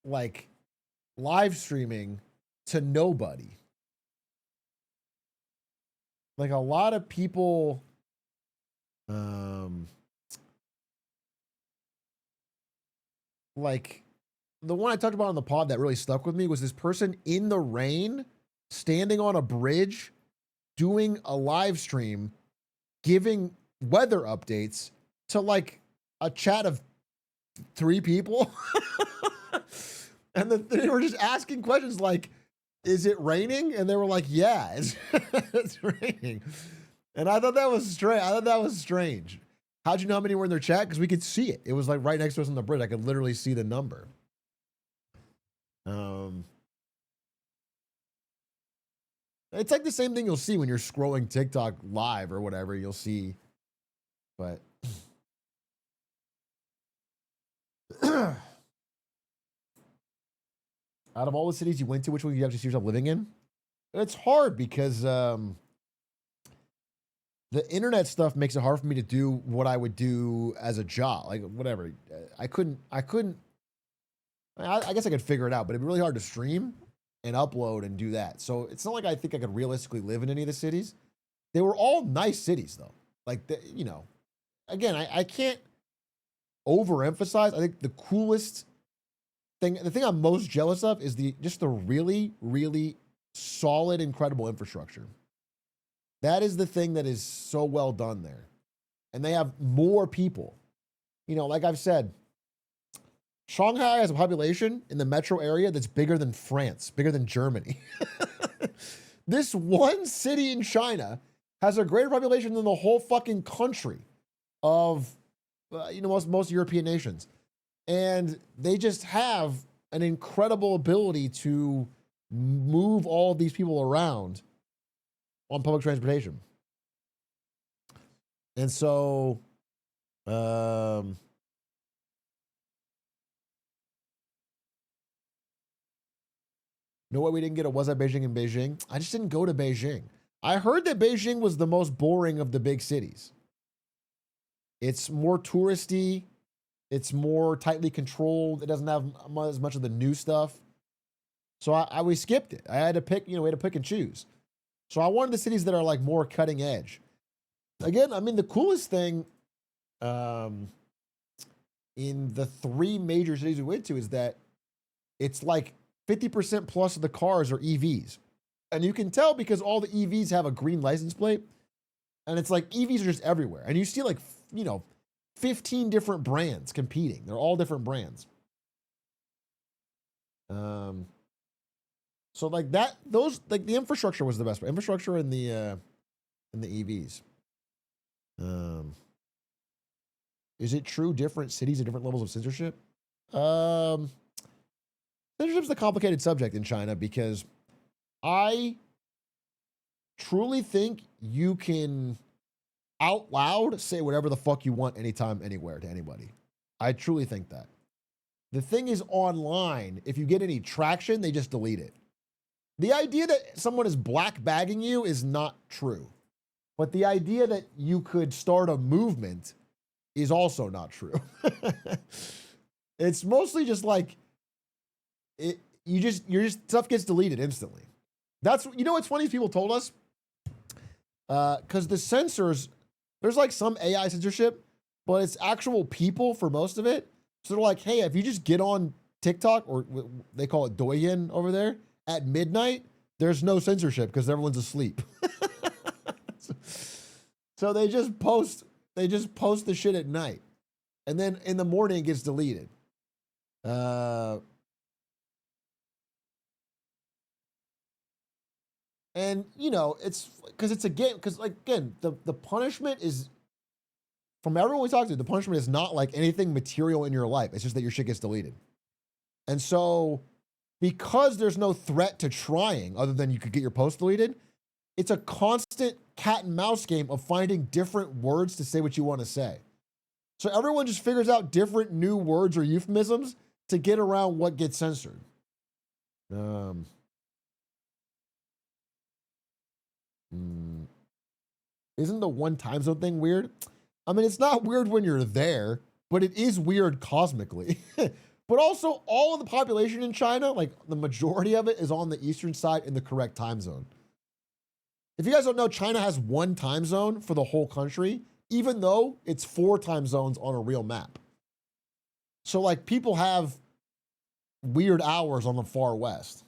like live streaming to nobody. Like a lot of people Like the one I talked about on the pod that really stuck with me was this person in the rain, standing on a bridge, doing a live stream, giving weather updates to like a chat of 3 people. And they were just asking questions like, is it raining? And they were like, yeah, it's raining. And I thought that was strange. How'd you know how many were in their chat? Because we could see it. It was like right next to us on the bridge. I could literally see the number. It's like the same thing you'll see when you're scrolling TikTok live or whatever. You'll see, but out of all the cities you went to, which one you actually see yourself living in? It's hard because the internet stuff makes it hard for me to do what I would do as a job, like whatever. I guess I could figure it out, but it'd be really hard to stream and upload and do that. So it's not like I think I could realistically live in any of the cities. They were all nice cities though. Like, you know, again, I can't overemphasize. I think the coolest thing, the thing I'm most jealous of is just the really, really solid, incredible infrastructure. That is the thing that is so well done there. And they have more people. You know, like I've said, Shanghai has a population in the metro area that's bigger than France, bigger than Germany. This one city in China has a greater population than the whole fucking country of, most European nations. And they just have an incredible ability to move all of these people around on public transportation. And so, know what we didn't get? It was at Beijing in Beijing. I just didn't go to Beijing. I heard that Beijing was the most boring of the big cities. It's more touristy. It's more tightly controlled. It doesn't have as much of the new stuff. So we skipped it. I had to pick, we had to pick and choose. So I wanted the cities that are like more cutting edge. Again, I mean, the coolest thing in the 3 major cities we went to is that it's like 50% plus of the cars are EVs. And you can tell because all the EVs have a green license plate. And it's like EVs are just everywhere. And you see like, 15 different brands competing. They're all different brands. So like that, the infrastructure was the best. Infrastructure in the EVs. Is it true different cities have different levels of censorship? Censorship's a complicated subject in China because I truly think you can out loud say whatever the fuck you want anytime, anywhere to anybody. I truly think that. The thing is online, if you get any traction, they just delete it. The idea that someone is black bagging you is not true. But the idea that you could start a movement is also not true. It's mostly just like your stuff gets deleted instantly. That's what's funny is people told us because the censors, there's like some AI censorship, but it's actual people for most of it. So they're like, hey, if you just get on TikTok, or they call it Douyin over there, at midnight, there's no censorship because everyone's asleep. So they just post the shit at night. And then in the morning it gets deleted. And it's because it's a game, because like, again, the punishment is, from everyone we talk to, the punishment is not like anything material in your life. It's just that your shit gets deleted. And so because there's no threat to trying other than you could get your post deleted, it's a constant cat and mouse game of finding different words to say what you want to say. So everyone just figures out different new words or euphemisms to get around what gets censored. Isn't the one time zone thing weird? I mean, it's not weird when you're there, but it is weird cosmically. But also, all of the population in China, like the majority of it, is on the eastern side in the correct time zone. If you guys don't know, China has one time zone for the whole country, even though it's 4 time zones on a real map. So like people have weird hours on the far west.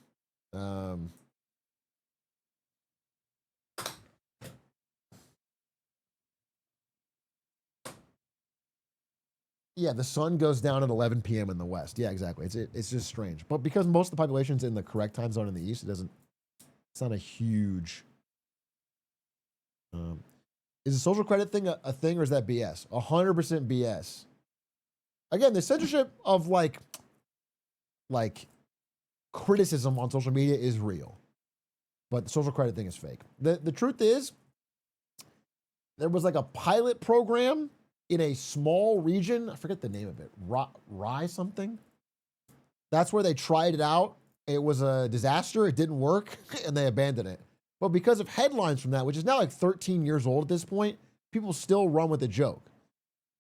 Yeah, the sun goes down at 11 p.m. in the west. Yeah, exactly. It's just strange. But because most of the population's in the correct time zone in the east, it's not a huge. Is the social credit thing a thing, or is that BS? 100% BS. Again, the censorship of like criticism on social media is real, but the social credit thing is fake. The truth is, there was like a pilot program in a small region. I forget the name of it. Rye something. That's where they tried it out. It was a disaster. It didn't work, and they abandoned it. But because of headlines from that, which is now like 13 years old at this point, people still run with the joke.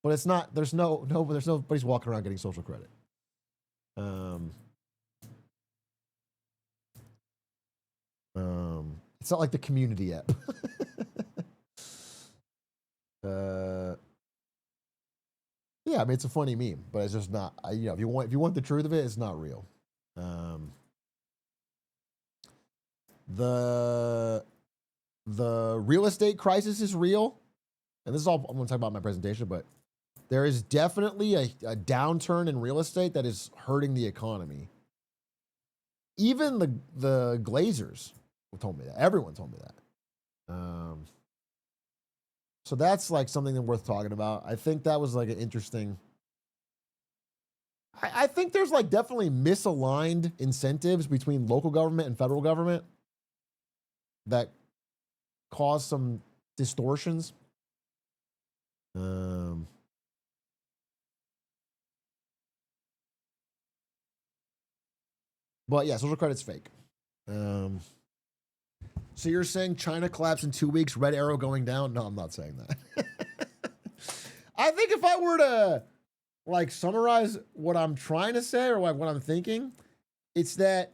But it's not. There's nobody's walking around getting social credit. It's not like the community app. Yeah, I mean it's a funny meme, but it's just not. If you want the truth of it, it's not real. The real estate crisis is real, and this is all I'm going to talk about in my presentation. But there is definitely a downturn in real estate that is hurting the economy. Even the Glazers told me that. Everyone told me that. So that's like something that worth talking about. I think that was like an interesting. I think there's like definitely misaligned incentives between local government and federal government that cause some distortions. But yeah, social credit's fake. So you're saying China collapsed in 2 weeks, red arrow going down? No, I'm not saying that. I think if I were to like summarize what I'm trying to say or like what I'm thinking, it's that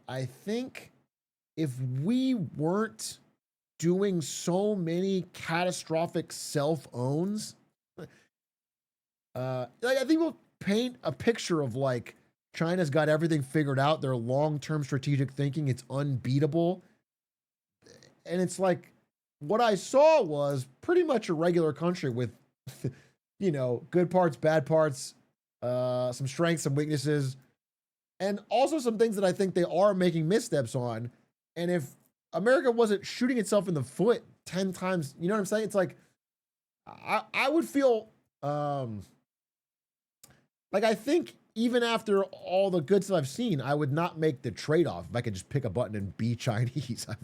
I think if we weren't doing so many catastrophic self-owns, I think we'll paint a picture of like China's got everything figured out. Their long-term strategic thinking, it's unbeatable. And it's like, what I saw was pretty much a regular country with, good parts, bad parts, some strengths, some weaknesses, and also some things that I think they are making missteps on. And if America wasn't shooting itself in the foot 10 times, you know what I'm saying? It's like, I would feel, like, I think even after all the good stuff I've seen, I would not make the trade-off. If I could just pick a button and be Chinese, I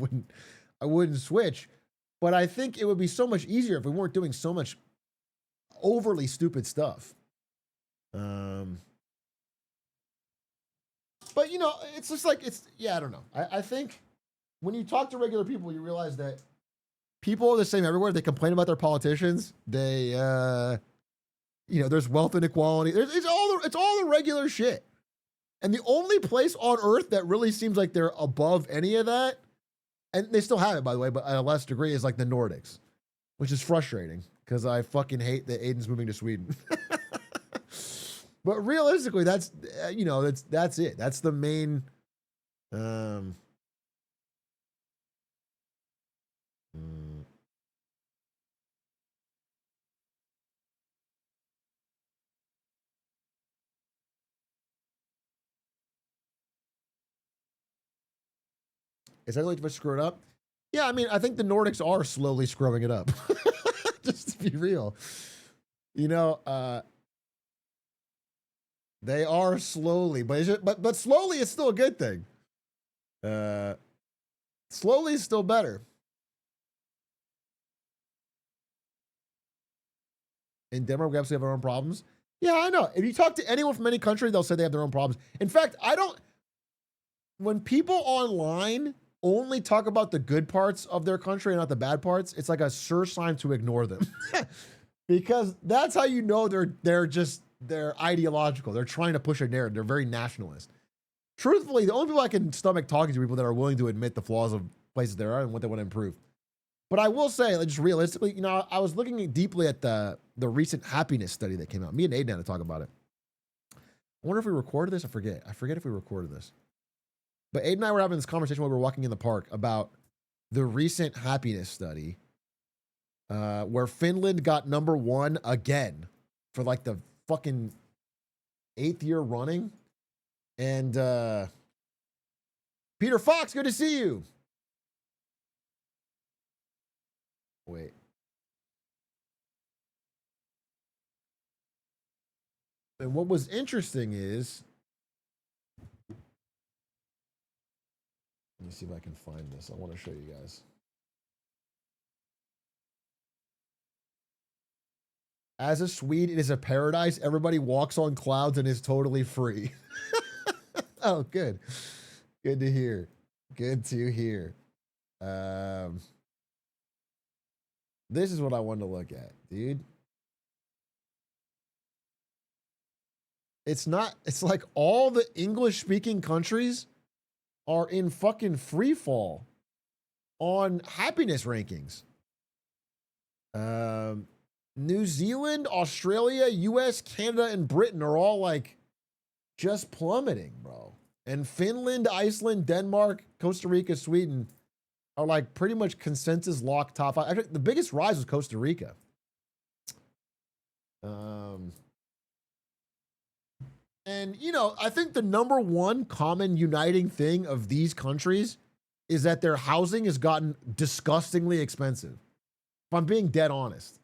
wouldn't switch. But I think it would be so much easier if we weren't doing so much overly stupid stuff. But it's just like, I don't know. I think when you talk to regular people, you realize that people are the same everywhere. They complain about their politicians. They, there's wealth inequality. It's all the regular shit. And the only place on earth that really seems like they're above any of that, and they still have it, by the way, but at a less degree, is like the Nordics, which is frustrating because I fucking hate that Aiden's moving to Sweden. But realistically, that's it. That's the main. Is that like to screw it up? Yeah, I mean, I think the Nordics are slowly screwing it up. Just to be real, they are slowly, but slowly is still a good thing. Slowly is still better. In Denmark, we absolutely have our own problems. Yeah, I know. If you talk to anyone from any country, they'll say they have their own problems. In fact, when people online only talk about the good parts of their country and not the bad parts, it's like a sure sign to ignore them. Because that's how you know they're ideological. They're trying to push a narrative. They're very nationalist. truthfully, the only people I can stomach talking to are people that are willing to admit the flaws of places there are and what they want to improve. But I will say, like, just realistically, you know, I was looking deeply at the recent happiness study that came out. Me and Aiden had to talk about it. I wonder if we recorded this. I forget if we recorded this. But Aiden and I were having this conversation while we were walking in the park about the recent happiness study, where Finland got #1 again for like the fucking 8th year running. And Peter Fox, good to see you. Wait. And what was interesting is, let me see if I can find this. I want to show you guys. As a Swede, it is a paradise. Everybody walks on clouds and is totally free. Oh, good. Good to hear. Good to hear. This is what I wanted to look at, dude. It's like all the English speaking countries are in fucking free fall on happiness rankings. New Zealand, Australia, US, Canada, and Britain are all like just plummeting, bro. And Finland, Iceland, Denmark, Costa Rica, Sweden are like pretty much consensus lock top 5. Actually, the biggest rise was Costa Rica. And, you know, I think the #1 common uniting thing of these countries is that their housing has gotten disgustingly expensive. If I'm being dead honest.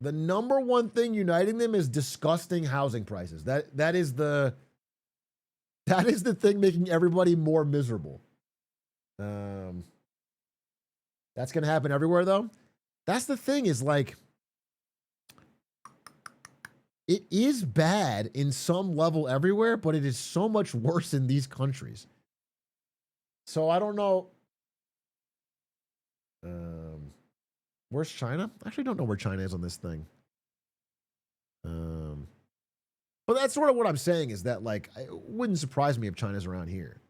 The #1 thing uniting them is disgusting housing prices. That is the thing making everybody more miserable. That's going to happen everywhere, though. That's the thing is, like, it is bad in some level everywhere, but it is so much worse in these countries. So I don't know. Where's China? I actually don't know where China is on this thing. But that's sort of what I'm saying is that, like, it wouldn't surprise me if China's around here.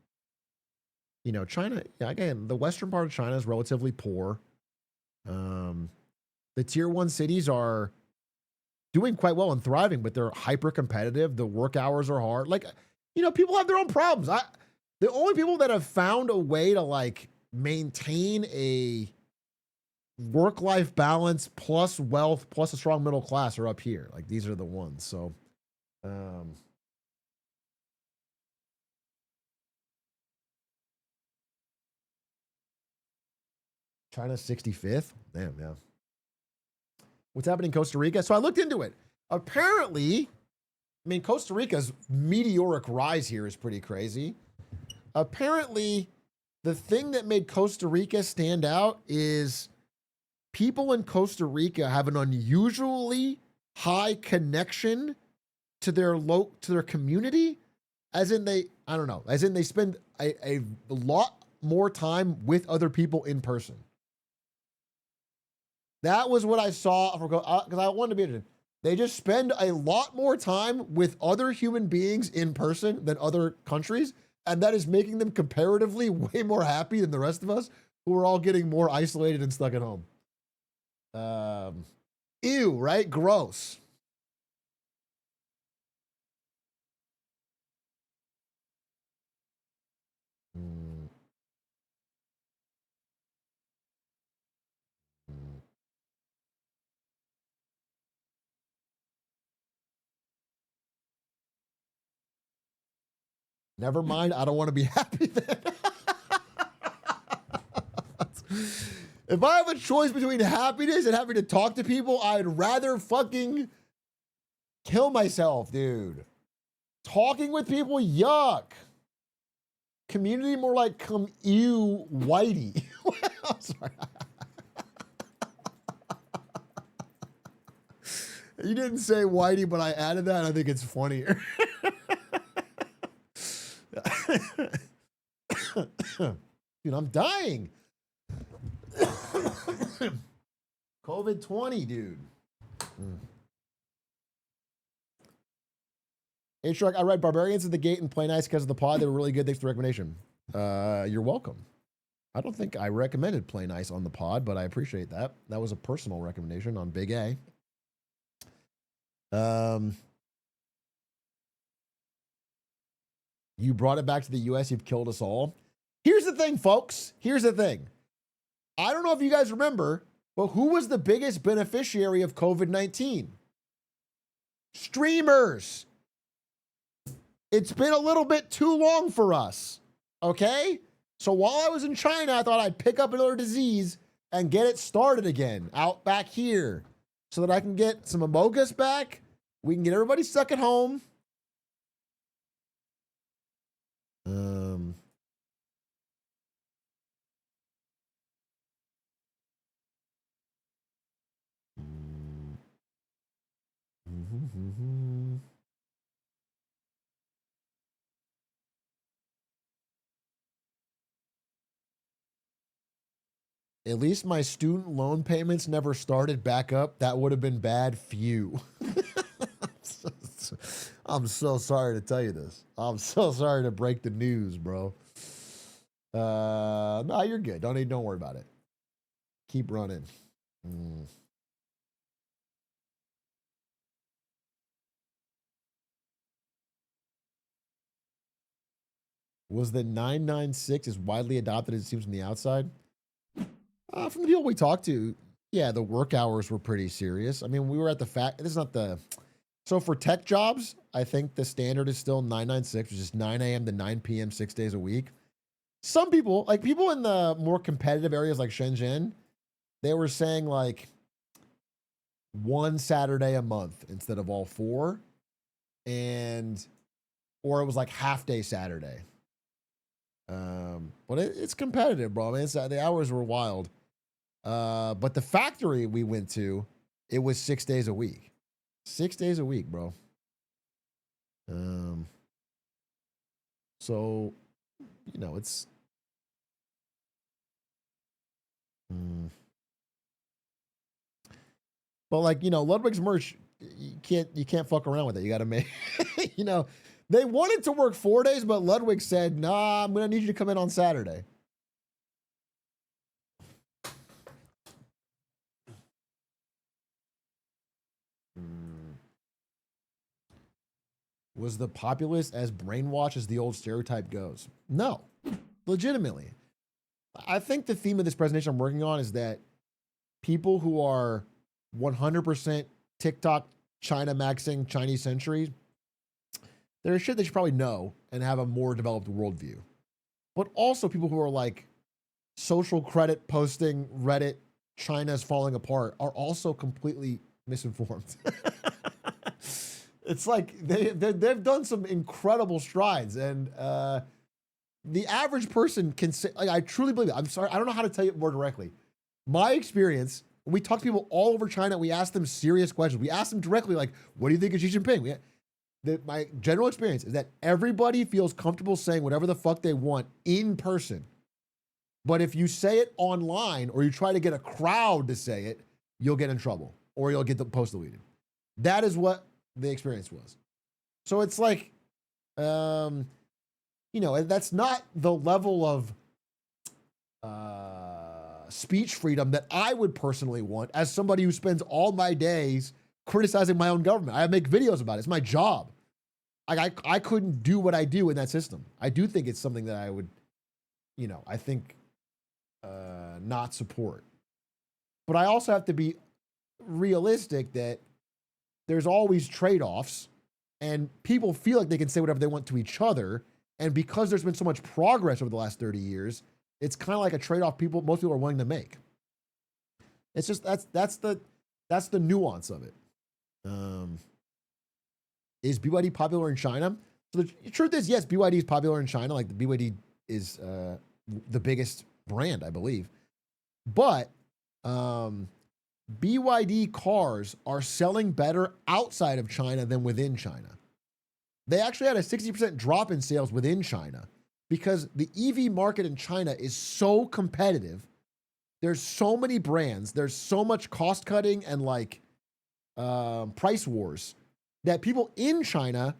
You know, China, again, the western part of China is relatively poor. The tier 1 cities are doing quite well and thriving, but they're hyper competitive. The work hours are hard. Like, you know, people have their own problems. The only people that have found a way to, like, maintain a work-life balance plus wealth plus a strong middle class are up here. Like, these are the ones. So, China's 65th. Damn, yeah. What's happening in Costa Rica? So I looked into it. Apparently, I mean, Costa Rica's meteoric rise here is pretty crazy. Apparently, the thing that made Costa Rica stand out is people in Costa Rica have an unusually high connection to their community, as in they spend a lot more time with other people in person. That was what I saw because I wanted to be interested. They just spend a lot more time with other human beings in person than other countries, and that is making them comparatively way more happy than the rest of us, who are all getting more isolated and stuck at home. Ew, right? Gross. Never mind. I don't want to be happy then. If I have a choice between happiness and having to talk to people, I'd rather fucking kill myself, dude. Talking with people, yuck. Community, more like come ew whitey. I'm sorry. You didn't say whitey, but I added that. And I think it's funnier. Dude, I'm dying. COVID-20, dude. Atrioc, I read Barbarians at the Gate and Play Nice because of the pod. They were really good. Thanks for the recommendation. You're welcome. I don't think I recommended Play Nice on the pod, but I appreciate that. That was a personal recommendation on Big A. You brought it back to the US. You've killed us all. Here's the thing, folks. Here's the thing. I don't know if you guys remember, but who was the biggest beneficiary of COVID-19? Streamers. It's been a little bit too long for us. Okay? So while I was in China, I thought I'd pick up another disease and get it started again out back here so that I can get some Amogus back. We can get everybody stuck at home. At least my student loan payments never started back up. That would have been bad. Phew. I'm so sorry to tell you this. I'm so sorry to break the news, bro. No, you're good. Don't worry about it. Keep running. Was the 996 as widely adopted as it seems from the outside? From the people we talked to, yeah, the work hours were pretty serious. I mean, we were at the this is not the, so for tech jobs, I think the standard is still 996, which is 9 a.m. to 9 p.m. 6 days a week. Some people, like people in the more competitive areas like Shenzhen, they were saying like one Saturday a month instead of all four. Or it was like half day Saturday. But it's competitive, bro. I mean, the hours were wild. But the factory we went to, it was 6 days a week. 6 days a week, bro. So, you know, it's but like, you know, Ludwig's merch, you can't fuck around with it. You gotta make you know, they wanted to work 4 days, but Ludwig said, nah, I'm gonna need you to come in on Saturday. Was the populace as brainwashed as the old stereotype goes? No, legitimately. I think the theme of this presentation I'm working on is that people who are 100% TikTok, China maxing, Chinese century, there's shit they should probably know and have a more developed worldview. But also people who are like social credit posting, Reddit, China's falling apart, are also completely misinformed. It's like they've done some incredible strides, and the average person can say, like, I truly believe it. I'm sorry, I don't know how to tell you it more directly. My experience, we talk to people all over China, we ask them serious questions. We ask them directly, like, what do you think of Xi Jinping? My general experience is that everybody feels comfortable saying whatever the fuck they want in person. But if you say it online or you try to get a crowd to say it, you'll get in trouble or you'll get the post deleted. That is what the experience was. So it's like, you know, that's not the level of speech freedom that I would personally want as somebody who spends all my days criticizing my own government. I make videos about it. It's my job. I couldn't do what I do in that system. I do think it's something that I would, you know, I think not support. But I also have to be realistic that there's always trade-offs, and people feel like they can say whatever they want to each other. And because there's been so much progress over the last 30 years, it's kind of like a trade-off most people are willing to make. It's just that's the nuance of it. Is BYD popular in China? So the truth is, yes, BYD is popular in China. Like, the BYD is the biggest brand, I believe. But BYD cars are selling better outside of China than within China. They actually had a 60% drop in sales within China because the EV market in China is so competitive. There's so many brands. There's so much cost cutting and like price wars that people in China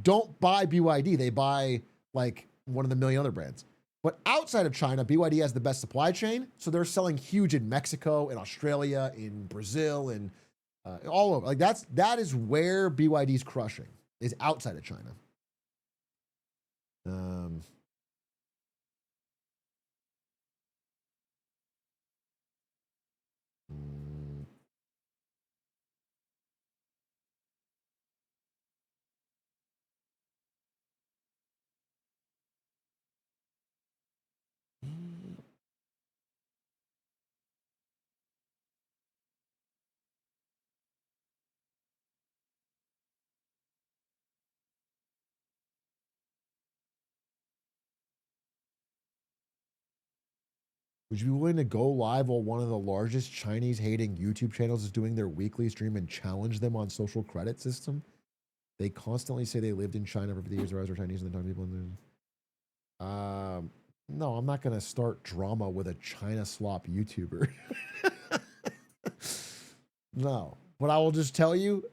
don't buy BYD. They buy like one of the million other brands. But outside of China, BYD has the best supply chain. So they're selling huge in Mexico, in Australia, in Brazil, and all over. Like that is where BYD's crushing, is outside of China. Would you be willing to go live while one of the largest Chinese hating YouTube channels is doing their weekly stream and challenge them on social credit system? They constantly say they lived in China for 50 years, or Chinese, and the time people in there. No, I'm not going to start drama with a China slop YouTuber. No, but I will just tell you,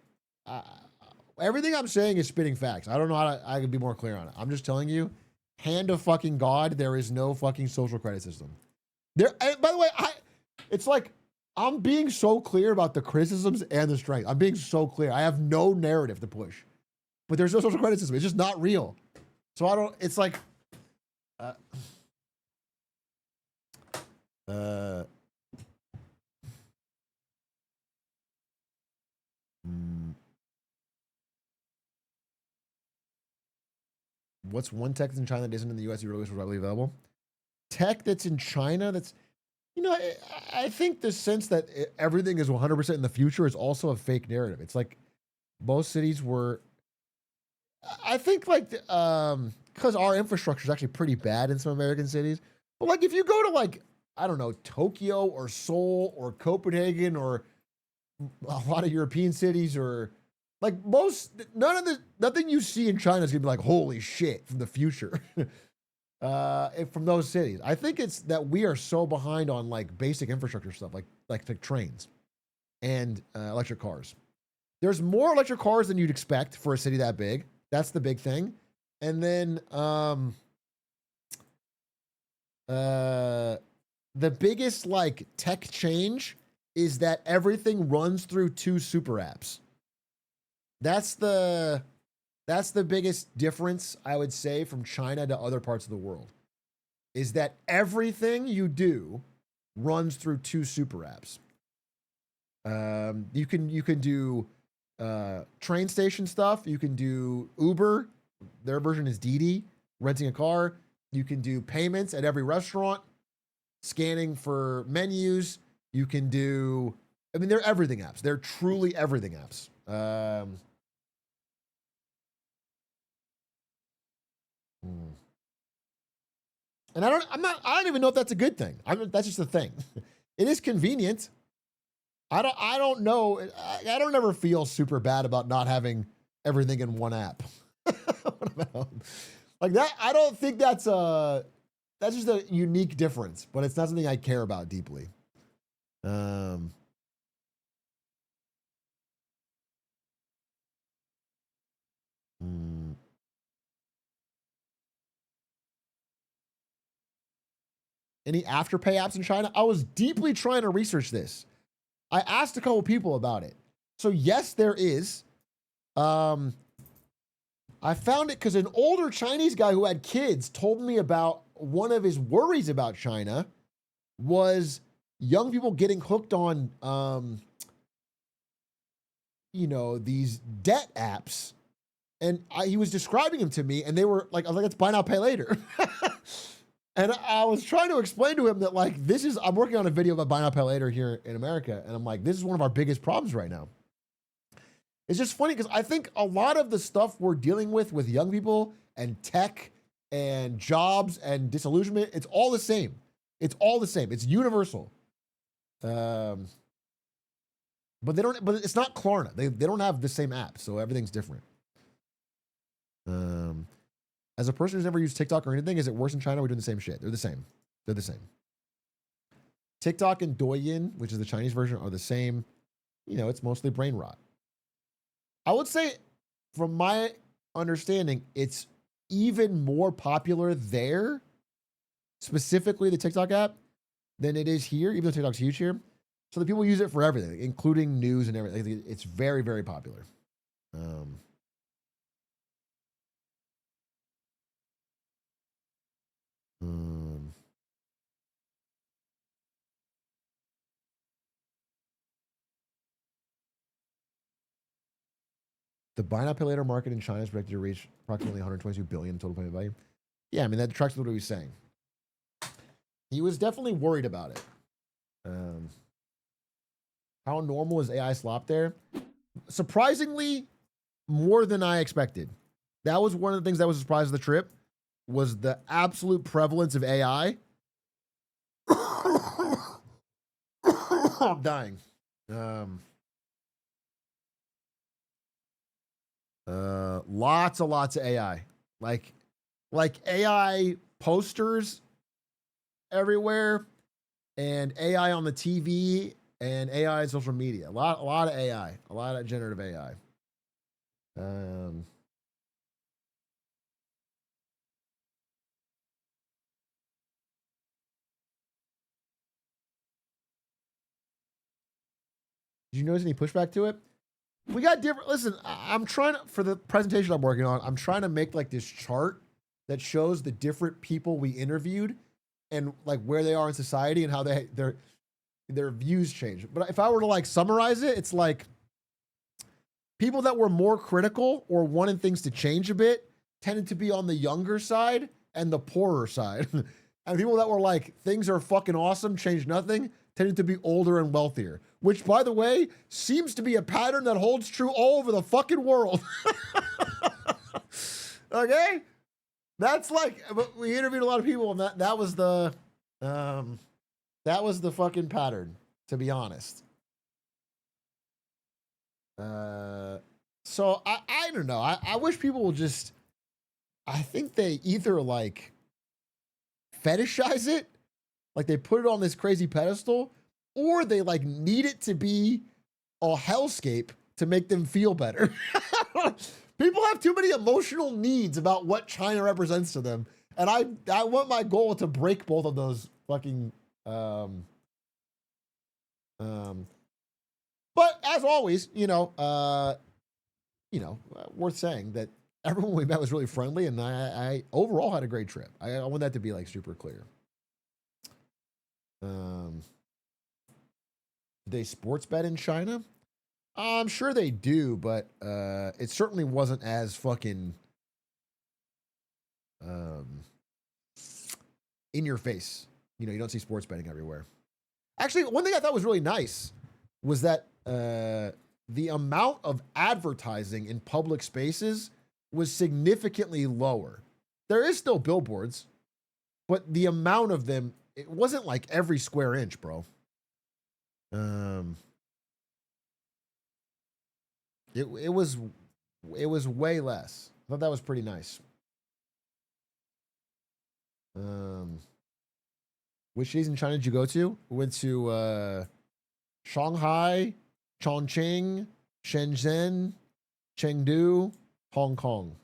everything I'm saying is spitting facts. I don't know how I can be more clear on it. I'm just telling you, hand of fucking God, there is no fucking social credit system. There. And by the way, it's like I'm being so clear about the criticisms and the strength. I'm being so clear. I have no narrative to push, but there's no social credit system. It's just not real. So I don't. It's like. What's one tech that's in China that isn't in the US you release was readily available? Tech that's in China that's, you know, I think the sense that everything is 100% in the future is also a fake narrative. It's like most cities were, I think like, because our infrastructure is actually pretty bad in some American cities. But like if you go to like, I don't know, Tokyo or Seoul or Copenhagen or a lot of European cities or like nothing you see in China is gonna be like, holy shit, from the future. From those cities. I think it's that we are so behind on like basic infrastructure stuff, like trains and electric cars. There's more electric cars than you'd expect for a city that big. That's the big thing. And then the biggest like tech change is that everything runs through 2 super apps. That's the biggest difference, I would say, from China to other parts of the world, is that everything you do runs through 2 super apps. You can do train station stuff. You can do Uber. Their version is Didi, renting a car. You can do payments at every restaurant, scanning for menus. You can do, I mean, they're everything apps. They're truly everything apps. And I don't even know if that's a good thing. That's just the thing. It is convenient. I don't know. I don't ever feel super bad about not having everything in one app. Like that, I don't think that's just a unique difference, but it's not something I care about deeply. Any Afterpay apps in China? I was deeply trying to research this. I asked a couple people about it. So yes, there is. I found it because an older Chinese guy who had kids told me about one of his worries about China was young people getting hooked on, these debt apps. And he was describing them to me, and they were like, I was like, it's buy now, pay later. And I was trying to explain to him that, like, I'm working on a video about buy now, pay later here in America. And I'm like, this is one of our biggest problems right now. It's just funny because I think a lot of the stuff we're dealing with young people and tech and jobs and disillusionment, it's all the same. It's all the same. It's universal. But it's not Klarna. They don't have the same app, so everything's different. As a person who's never used TikTok or anything, is it worse in China? We're doing the same shit. They're the same. They're the same. TikTok and Douyin, which is the Chinese version, are the same. It's mostly brain rot. I would say, from my understanding, it's even more popular there, specifically the TikTok app, than it is here, even though TikTok's huge here. So the people use it for everything, including news and everything. It's very, very popular. The buy now pay later market in China is projected to reach approximately 122 billion total payment value. Yeah, I mean that tracks what he was saying. He was definitely worried about it. How normal is AI slop there? Surprisingly, more than I expected. That was one of the things that was a surprise of the trip, was the absolute prevalence of AI. I'm dying. Lots of AI. Like AI posters everywhere, and AI on the TV, and AI on social media. A lot of AI. A lot of generative AI. Did you notice any pushback to it? We got different. Listen, I'm trying to, for the presentation I'm working on, I'm trying to make like this chart that shows the different people we interviewed and like where they are in society and how their views change. But if I were to like summarize it, it's like people that were more critical or wanted things to change a bit tended to be on the younger side and the poorer side. And people that were like, things are fucking awesome, change nothing, tended to be older and wealthier. Which, by the way, seems to be a pattern that holds true all over the fucking world. Okay? That's like, we interviewed a lot of people, and that was the fucking pattern, to be honest. So I don't know. I wish people would just, I think they either like fetishize it, like they put it on this crazy pedestal, or they like need it to be a hellscape to make them feel better. People have too many emotional needs about what China represents to them. And I want my goal to break both of those fucking, but as always, worth saying that everyone we met was really friendly, and I overall had a great trip. I want that to be like super clear. Do they sports bet in China? I'm sure they do, but it certainly wasn't as fucking in your face. You don't see sports betting everywhere. Actually, one thing I thought was really nice was that the amount of advertising in public spaces was significantly lower. There is still billboards, but the amount of them, it wasn't like every square inch, bro. It was way less. I thought that was pretty nice. Which cities in China did you go to? We went to Shanghai, Chongqing, Shenzhen, Chengdu, Hong Kong.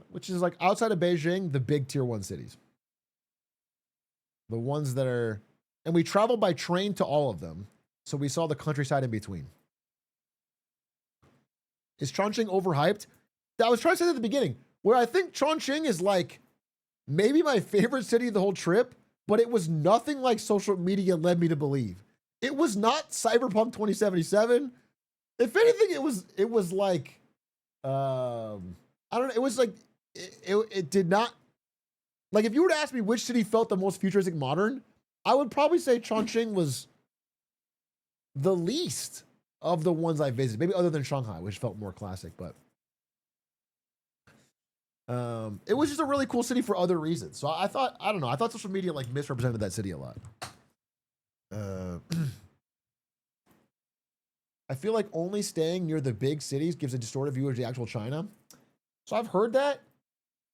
Which is like outside of Beijing, the big tier 1 cities. The ones that are, and we traveled by train to all of them. So we saw the countryside in between. Is Chongqing overhyped? I was trying to say that at the beginning, where I think Chongqing is like maybe my favorite city of the whole trip, but it was nothing like social media led me to believe. It was not Cyberpunk 2077. If anything, it was like, I don't know. It was like, it did not, like if you were to ask me which city felt the most futuristic modern, I would probably say Chongqing was the least of the ones I visited, maybe other than Shanghai, which felt more classic, but it was just a really cool city for other reasons. So I thought social media like misrepresented that city a lot. I feel like only staying near the big cities gives a distorted view of the actual China. So I've heard that.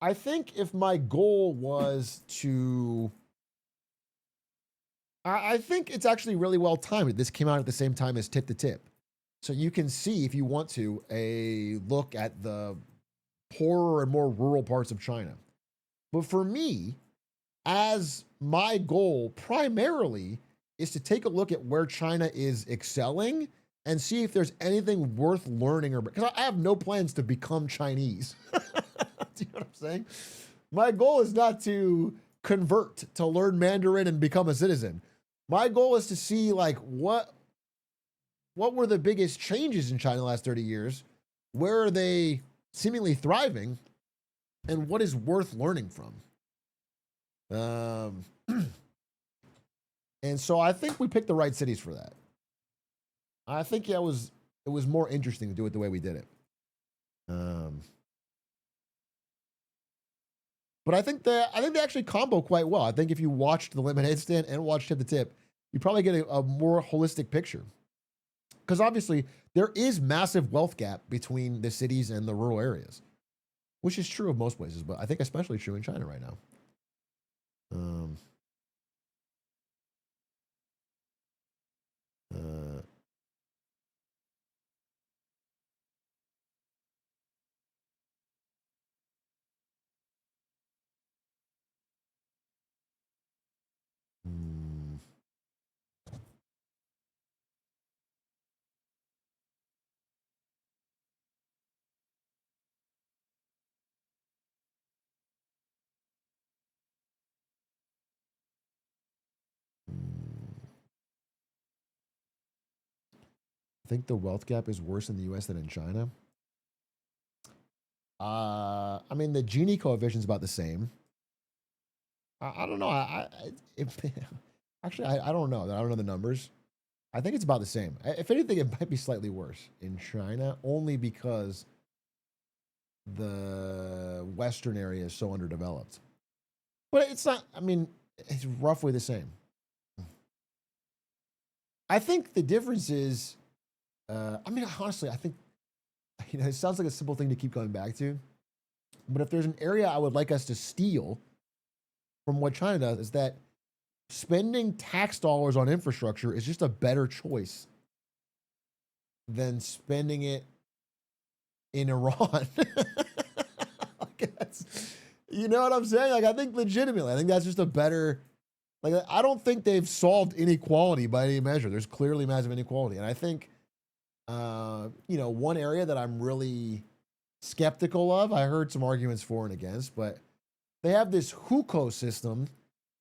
I think if my goal was to, I think it's actually really well timed. This came out at the same time as Tip to Tip. So you can see, if you want to, a look at the poorer and more rural parts of China. But for me, as my goal primarily is to take a look at where China is excelling and see if there's anything worth learning, or because I have no plans to become Chinese. Do you know what I'm saying? My goal is not to convert to learn Mandarin and become a citizen. My goal is to see like what were the biggest changes in China in the last 30 years? Where are they seemingly thriving? And what is worth learning from? And so I think we picked the right cities for that. I think it was more interesting to do it the way we did it. But I think they actually combo quite well. I think if you watched the lemonade stand and watched Tip the Tip, you probably get a more holistic picture. Because obviously there is massive wealth gap between the cities and the rural areas, which is true of most places, but I think especially true in China right now. Uh, hmm. I think the wealth gap is worse in the U.S. than in China. I mean, the Gini coefficient is about the same. I don't know. If, actually, I don't know. I don't know the numbers. I think it's about the same. If anything, it might be slightly worse in China, only because the Western area is so underdeveloped. But it's not. I mean, it's roughly the same. I think the difference is. I mean, honestly, I think it sounds like a simple thing to keep going back to, but if there's an area I would like us to steal from what China does, is that spending tax dollars on infrastructure is just a better choice than spending it in Iran. You know what I'm saying? Like, I think legitimately, I think that's just a better. Like, I don't think they've solved inequality by any measure. There's clearly massive inequality, and I think, one area that I'm really skeptical of. I heard some arguments for and against, but they have this hukou system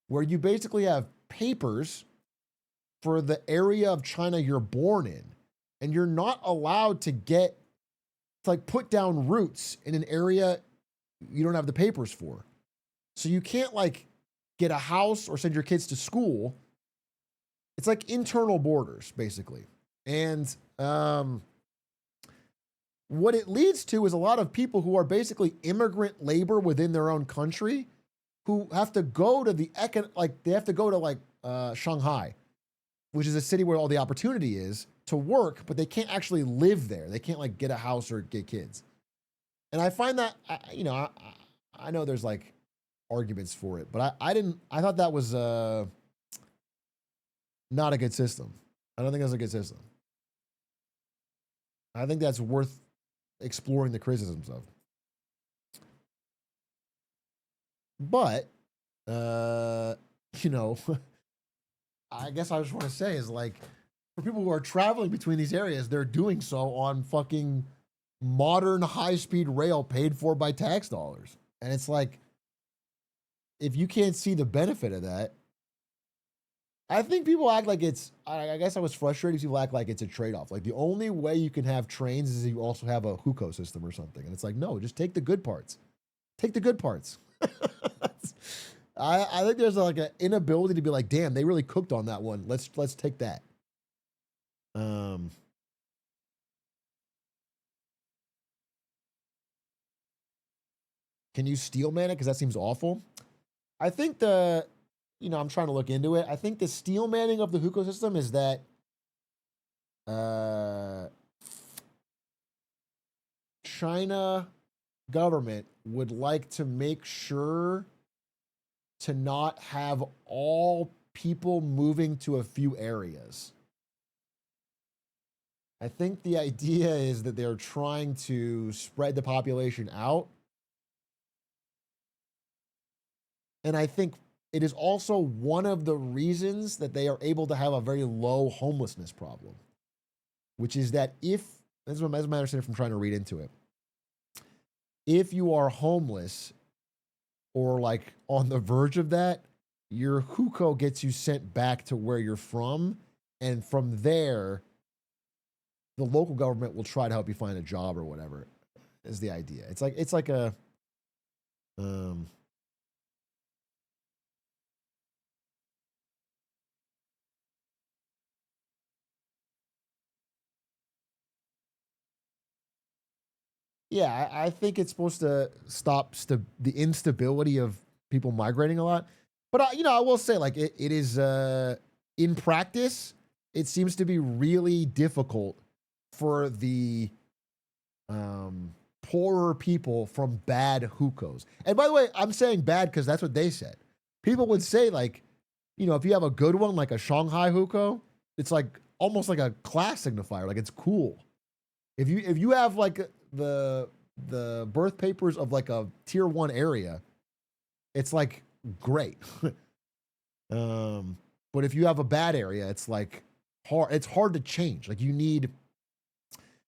where you basically have papers for the area of China you're born in, and you're not allowed to put down roots in an area you don't have the papers for. So you can't get a house or send your kids to school. It's like internal borders, basically. And what it leads to is a lot of people who are basically immigrant labor within their own country who have to go to they have to go to Shanghai, which is a city where all the opportunity is to work, but they can't actually live there. They can't get a house or get kids. And I find that, I know there's arguments for it, but I thought that was not a good system. I don't think that's a good system. I think that's worth exploring the criticisms of. But, I guess I just want to say is for people who are traveling between these areas, they're doing so on fucking modern high-speed rail paid for by tax dollars. And it's if you can't see the benefit of that, I think people act like I guess I was frustrated. People act like it's a trade-off. The only way you can have trains is if you also have a hukou system or something. And it's no, just take the good parts. Take the good parts. I think there's an inability to be damn, they really cooked on that one. Let's take that. Can you steel man it? Because that seems awful. I think I'm trying to look into it. I think the steel manning of the hukou system is that China government would like to make sure to not have all people moving to a few areas. I think the idea is that they're trying to spread the population out. And I think it is also one of the reasons that they are able to have a very low homelessness problem, which is that if, this is my understanding from trying to read into it, if you are homeless or like on the verge of that, your hukou gets you sent back to where you're from. And from there, the local government will try to help you find a job or whatever is the idea. It's like a, yeah, I think it's supposed to stop the instability of people migrating a lot. But I will say, like, it is in practice, it seems to be really difficult for the poorer people from bad hookahs. And by the way, I'm saying bad because that's what they said. People would say, like, if you have a good one, like a Shanghai hookah, it's like almost like a class signifier. Like, it's cool. If you have like the birth papers of like a tier 1 area, it's like great. But if you have a bad area, it's like hard. It's hard to change. Like, you need.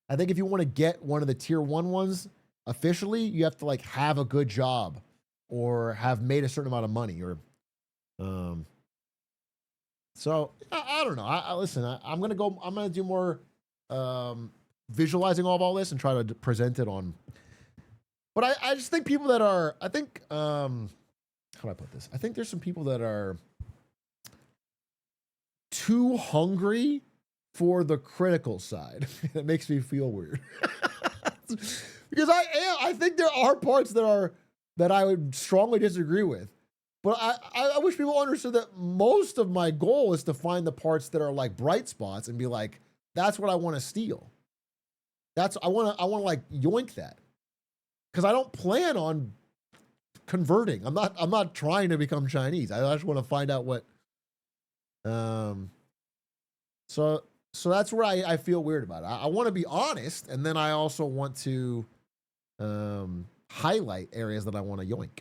I think if you want to get one of the tier 1 ones officially, you have to like have a good job or have made a certain amount of money or. So I don't know. Listen. I'm gonna do more visualizing all this and try to present it on. But I just think people that are. I think how do I put this? I think there's some people that are too hungry for the critical side. It makes me feel weird. Because I think there are parts that I would strongly disagree with. But I wish people understood that most of my goal is to find the parts that are like bright spots and be like, that's what I want to steal. I want to like yoink that. Because I don't plan on converting. I'm not trying to become Chinese. I just want to find out what so that's where I feel weird about it. I want to be honest, and then I also want to highlight areas that I want to yoink.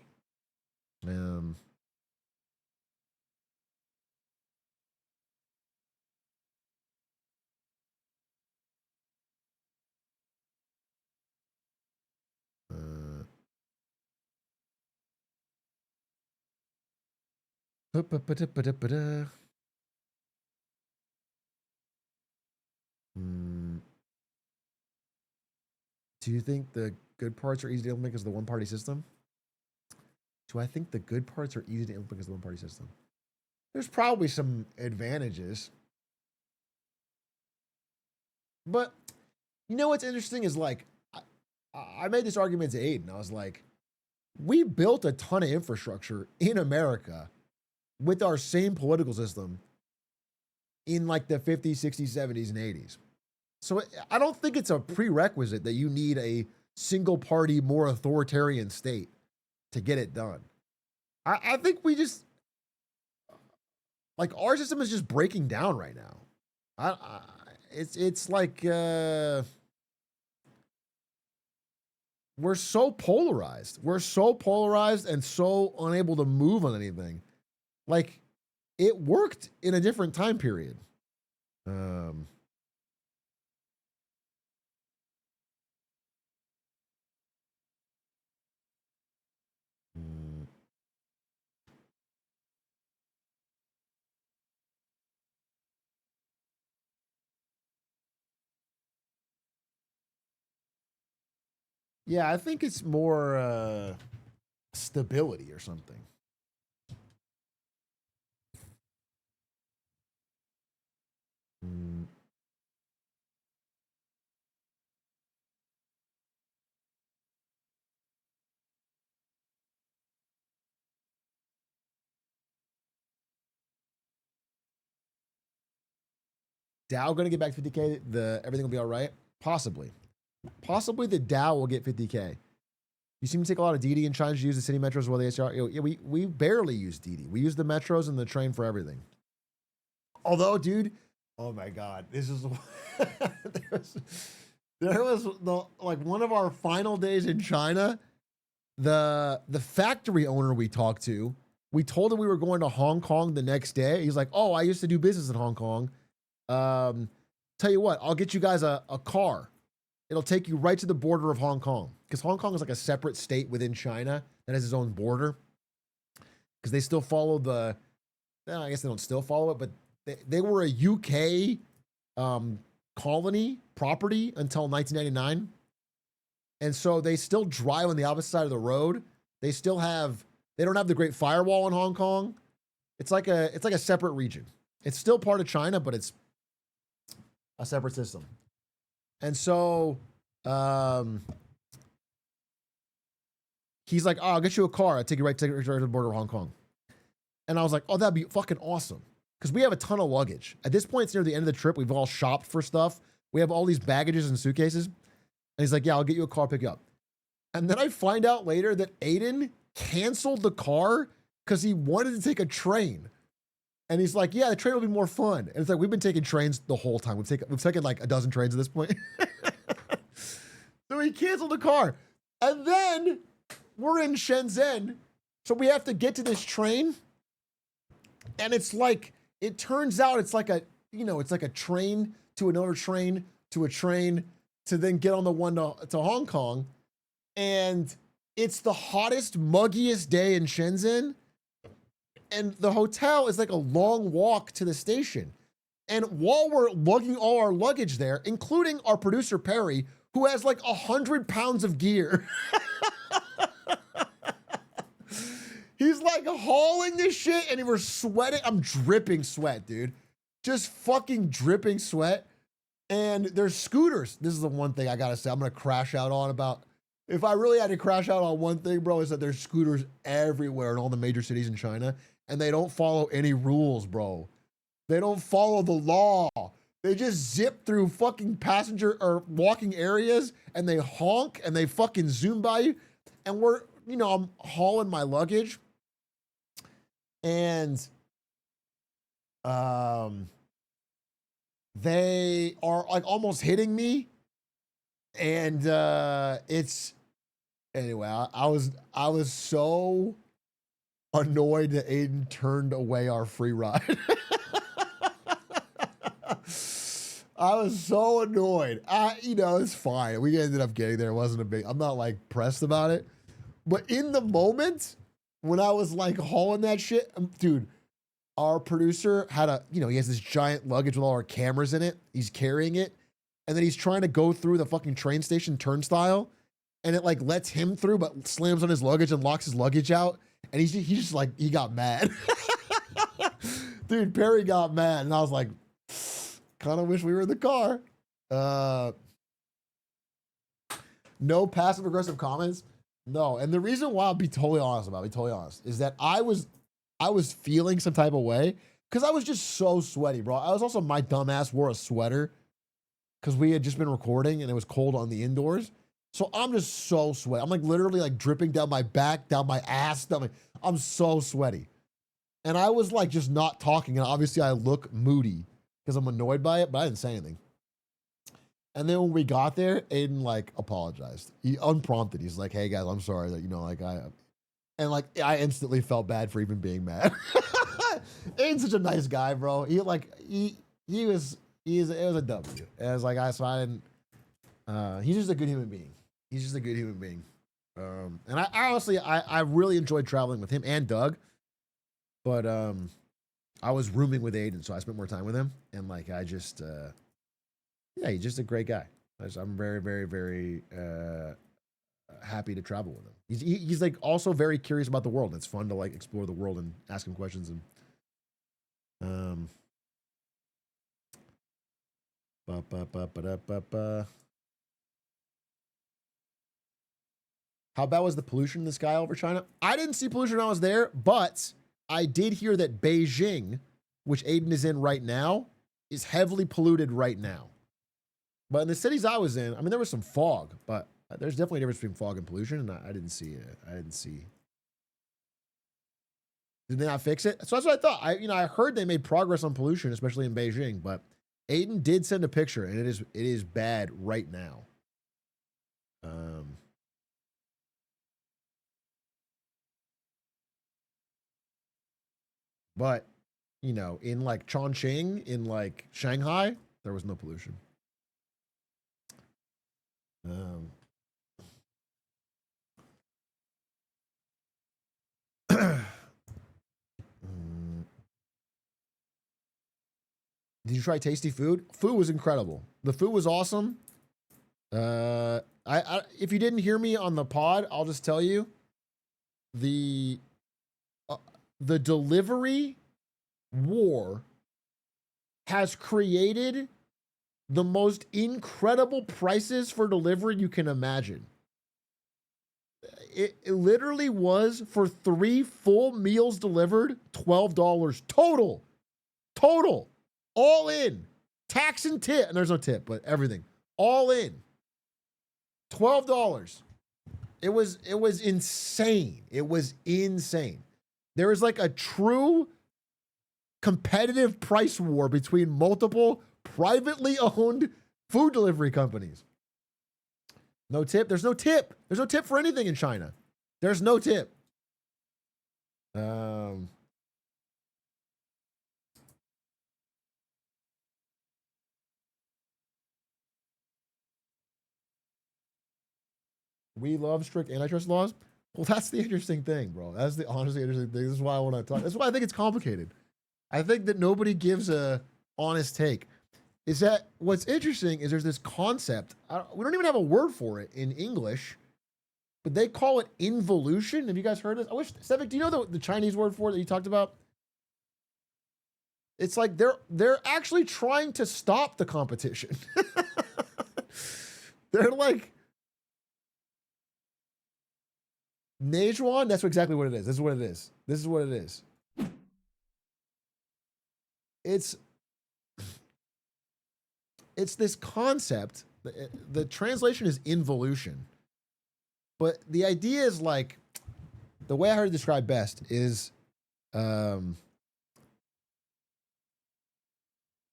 Do you think the good parts are easy to implement because of the one-party system? Do I think the good parts are easy to implement because of the one-party system? There's probably some advantages. But what's interesting is like, I made this argument to Aiden. I was like, we built a ton of infrastructure in America with our same political system in like the 50s, 60s, 70s, and 80s. So I don't think it's a prerequisite that you need a single party, more authoritarian state to get it done. I think we just, like, our system is just breaking down right now. It's like, we're so polarized. We're so polarized and so unable to move on anything. Like, it worked in a different time period. Yeah, I think it's more stability or something. DAO going to get back to 50K? Everything will be all right? Possibly. Possibly the DAO will get 50K. You seem to take a lot of DD and China to use the city metros while the SR. Yeah, we barely use DD. We use the metros and the train for everything. Although, dude, Oh my God. This is there was the like one of our final days in China. The factory owner we talked to, we told him we were going to Hong Kong the next day. He's like, "Oh, I used to do business in Hong Kong. Tell you what, I'll get you guys a car. It'll take you right to the border of Hong Kong, because Hong Kong is like a separate state within China that has its own border. Because they still follow the, well, I guess they don't still follow it, but they were a UK colony property until 1999. And so they still drive on the opposite side of the road. They don't have the Great Firewall in Hong Kong. It's like a separate region. It's still part of China, but it's a separate system. And so he's like, "Oh, I'll get you a car. I'll take you right to the border of Hong Kong." And I was like, "Oh, that'd be fucking awesome." Because we have a ton of luggage. At this point, it's near the end of the trip. We've all shopped for stuff. We have all these baggages and suitcases. And he's like, "Yeah, I'll get you a car, pick you up." And then I find out later that Aiden canceled the car because he wanted to take a train. And he's like, "Yeah, the train will be more fun." And it's like, we've been taking trains the whole time. We've taken like a dozen trains at this point. So he canceled the car. And then we're in Shenzhen. So we have to get to this train. And it's like, it turns out it's like it's like a train to another train to a train to then get on the one to Hong Kong. And it's the hottest, muggiest day in Shenzhen. And the hotel is like a long walk to the station. And while we're lugging all our luggage there, including our producer, Perry, who has like 100 pounds of gear, he's like hauling this shit and we're sweating. I'm dripping sweat, dude. Just fucking dripping sweat. And there's scooters. This is the one thing I gotta say, I'm gonna crash out on about. If I really had to crash out on one thing, bro, is that there's scooters everywhere in all the major cities in China. And they don't follow any rules, bro. They don't follow the law. They just zip through fucking passenger or walking areas and they honk and they fucking zoom by you. And I'm hauling my luggage. And they are like almost hitting me. And anyway, I was so annoyed that Aiden turned away our free ride. I was so annoyed. It's fine. We ended up getting there. It wasn't a big, I'm not like pressed about it. But in the moment, when I was like hauling that shit, dude, our producer had he has this giant luggage with all our cameras in it. He's carrying it. And then he's trying to go through the fucking train station turnstile. And it like lets him through, but slams on his luggage and locks his luggage out. And he got mad. Dude, Perry got mad. And I was like, kind of wish we were in the car. No passive aggressive comments. No. And the reason why I'll be totally honest, is that I was feeling some type of way because I was just so sweaty, bro. I was also, my dumbass wore a sweater because we had just been recording and it was cold on the indoors. So I'm just so sweaty. I'm like literally like dripping down my back, down my ass. I'm so sweaty. And I was like just not talking. And obviously I look moody because I'm annoyed by it, but I didn't say anything. And then when we got there, Aiden like apologized. He unprompted. He's like, "Hey guys, I'm sorry that, I instantly felt bad for even being mad." Aiden's such a nice guy, bro. It was a W. And I was like, I didn't, he's just a good human being. And I honestly, I really enjoyed traveling with him and Doug, but I was rooming with Aiden, so I spent more time with him. And like, he's just a great guy. I'm very, very, very happy to travel with him. He's like also very curious about the world. It's fun to like explore the world and ask him questions. And how bad was the pollution in the sky over China? I didn't see pollution when I was there, but I did hear that Beijing, which Aiden is in right now, is heavily polluted right now. But in the cities I was in, I mean, there was some fog, but there's definitely a difference between fog and pollution, and I didn't see it. Did they not fix it? So that's what I thought. I heard they made progress on pollution, especially in Beijing, but Aiden did send a picture, and it is bad right now. But you know, in like Chongqing, in like Shanghai, there was no pollution. Did you try tasty food? Food was incredible. The food was awesome. If you didn't hear me on the pod, I'll just tell you the delivery war has created the most incredible prices for delivery you can imagine. It literally was for 3 full meals delivered, $12 total. Total. All in. Tax and tip. And there's no tip, but everything. All in. $12. It was insane. It was insane. There is like a true competitive price war between multiple privately owned food delivery companies. No tip. There's no tip. There's no tip for anything in China. There's no tip. We love strict antitrust laws. Well, that's the interesting thing, bro. That's the honestly interesting thing. This is why I want to talk. That's why I think it's complicated. I think that nobody gives a honest take. Is that what's interesting is there's this concept. We don't even have a word for it in English, but they call it involution. Have you guys heard this? I wish, Sevik, do you know the Chinese word for it that you talked about? It's like they're actually trying to stop the competition. They're like, Najuan, that's exactly what it is. This is what it is. This is what it is. It's this concept. The translation is involution. But the idea is like, the way I heard it described best is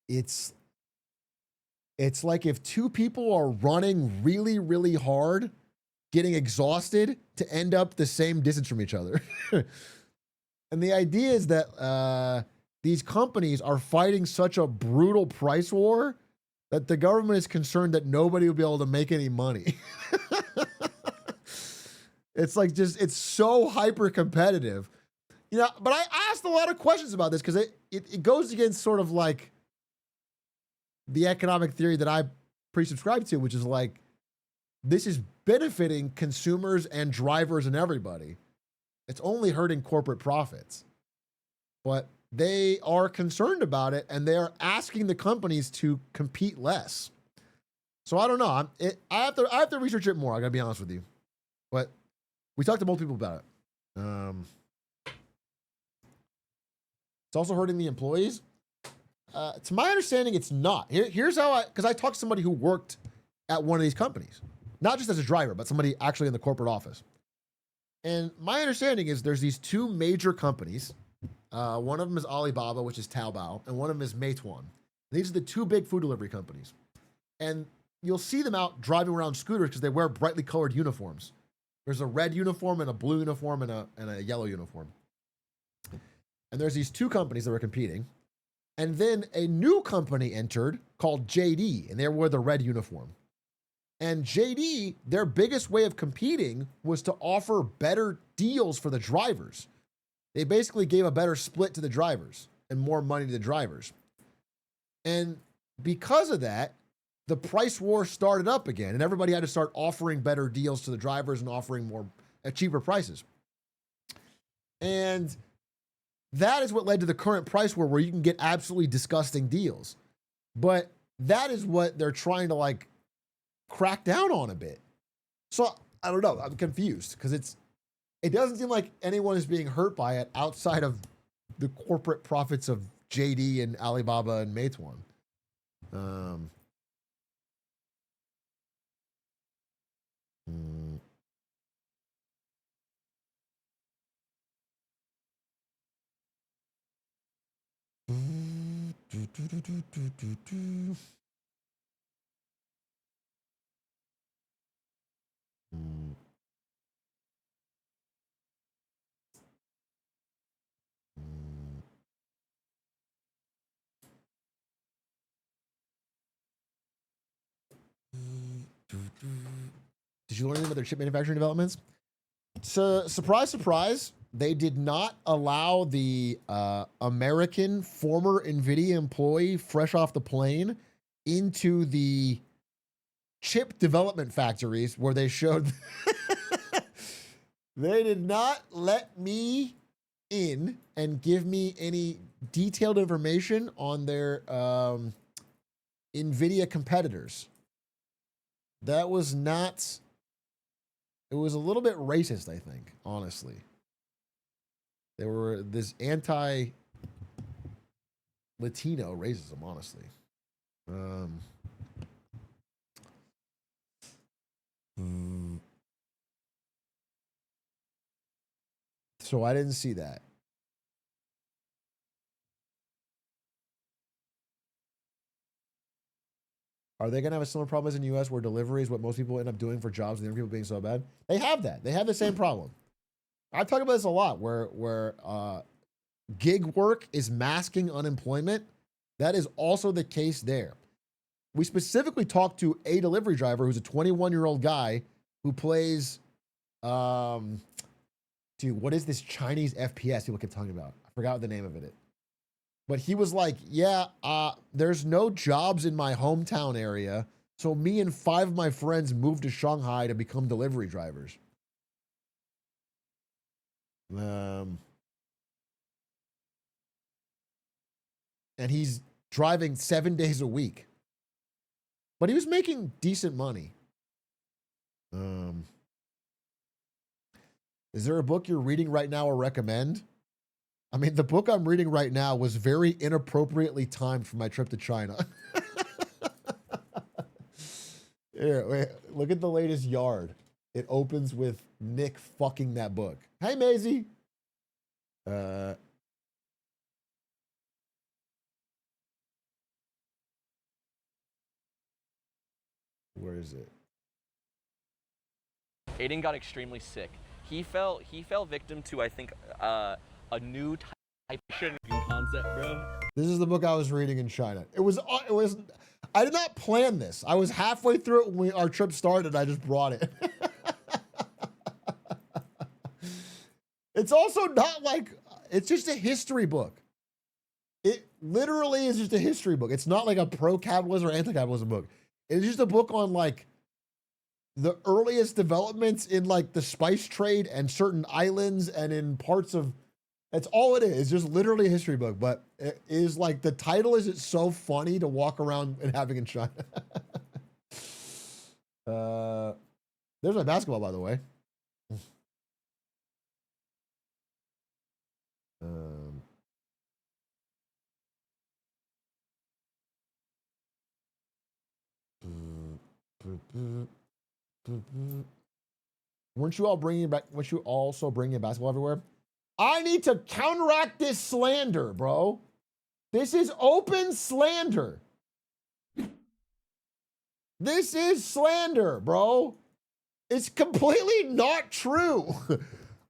it's like if two people are running really, really hard, getting exhausted to end up the same distance from each other. And the idea is that these companies are fighting such a brutal price war that the government is concerned that nobody will be able to make any money. It's like it's so hyper competitive. You know, but I asked a lot of questions about this because it goes against sort of like the economic theory that I pre-subscribe to, which is like, this is benefiting consumers and drivers and everybody. It's only hurting corporate profits. But they are concerned about it, and they are asking the companies to compete less. So I don't know. I have to research it more. I gotta be honest with you. But we talked to multiple people about it. It's also hurting the employees. To my understanding, it's not. Here's how because I talked to somebody who worked at one of these companies, not just as a driver, but somebody actually in the corporate office. And my understanding is there's these two major companies. One of them is Alibaba, which is Taobao, and one of them is Meituan. These are the two big food delivery companies. And you'll see them out driving around scooters because they wear brightly colored uniforms. There's a red uniform and a blue uniform and a yellow uniform. And there's these two companies that were competing. And then a new company entered called JD, and they wore the red uniform. And JD, their biggest way of competing was to offer better deals for the drivers. They basically gave a better split to the drivers and more money to the drivers. And because of that, the price war started up again, and everybody had to start offering better deals to the drivers and offering more at cheaper prices. And that is what led to the current price war, where you can get absolutely disgusting deals. But that is what they're trying to like crack down on a bit. So I don't know. I'm confused because it doesn't seem like anyone is being hurt by it outside of the corporate profits of JD and Alibaba and Meituan. Did you learn anything about their chip manufacturing developments? So, surprise, surprise, they did not allow the American former NVIDIA employee fresh off the plane into the chip development factories where they showed. They did not let me in and give me any detailed information on their NVIDIA competitors. That was not. It was a little bit racist, I think, honestly. They were this anti-Latino racism, honestly. So I didn't see that. Are they going to have a similar problem as in the U.S. where delivery is what most people end up doing for jobs and the other people being so bad? They have that. They have the same problem. I talk about this a lot where gig work is masking unemployment. That is also the case there. We specifically talked to a delivery driver who's a 21-year-old guy who plays, dude, what is this Chinese FPS people keep talking about? I forgot the name of it. But he was like, yeah, there's no jobs in my hometown area. So me and 5 of my friends moved to Shanghai to become delivery drivers. And he's driving 7 days a week. But he was making decent money. Is there a book you're reading right now or recommend? I mean, the book I'm reading right now was very inappropriately timed for my trip to China. Here, wait, look at the latest Yard. It opens with Nick fucking that book. Hey, Maisie. Where is it? Aiden got extremely sick. He fell victim to, I think, a new type concept, bro. This is the book I was reading in China. It was. I did not plan this. I was halfway through it when our trip started. I just brought it. It's also not like, it's just a history book. It literally is just a history book. It's not like a pro-capitalism or anti-capitalism book. It's just a book on like the earliest developments in like the spice trade and certain islands and in parts of, that's all it is. It's just literally a history book, but it is like, the title is, it's so funny to walk around and having in China. There's my basketball, by the way. Weren't you also bringing basketball everywhere? I need to counteract this slander, bro. This is open slander. This is slander, bro. It's completely not true.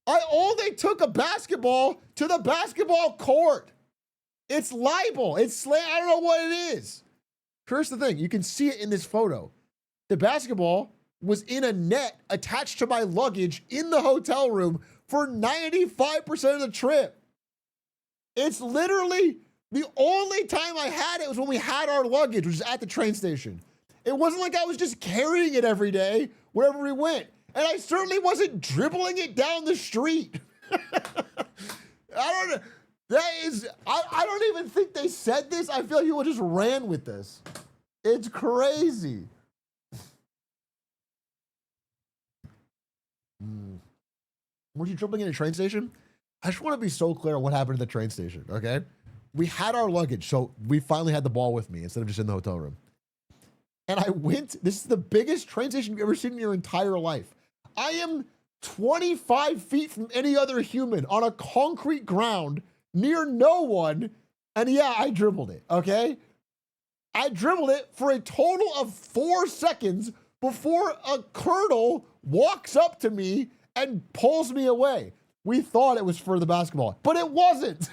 I only took a basketball to the basketball court. It's libel. It's slander. I don't know what it is. Here's the thing. You can see it in this photo. The basketball was in a net attached to my luggage in the hotel room for 95% of the trip. It's literally the only time I had it was when we had our luggage, which was at the train station. It wasn't like I was just carrying it every day wherever we went. And I certainly wasn't dribbling it down the street. I don't even think they said this. I feel like people just ran with this. It's crazy. Weren't you dribbling in a train station? I just want to be so clear on what happened at the train station, okay? We had our luggage, so we finally had the ball with me instead of just in the hotel room. And I went, this is the biggest train station you've ever seen in your entire life. I am 25 feet from any other human on a concrete ground near no one. And yeah, I dribbled it, okay? I dribbled it for a total of 4 seconds before a colonel walks up to me and pulls me away. We thought it was for the basketball, but it wasn't.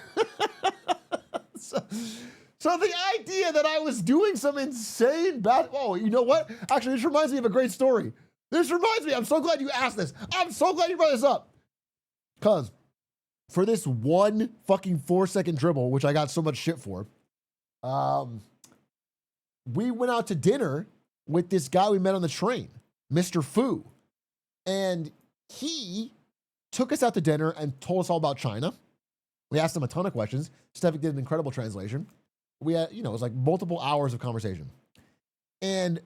so the idea that I was doing some insane basketball, you know what? Actually, this reminds me of a great story. This reminds me, I'm so glad you asked this. I'm so glad you brought this up. Because for this one fucking 4-second dribble, which I got so much shit for, we went out to dinner with this guy we met on the train, Mr. Fu. And he took us out to dinner and told us all about China. We asked him a ton of questions. Stefik did an incredible translation. We had, it was like multiple hours of conversation. And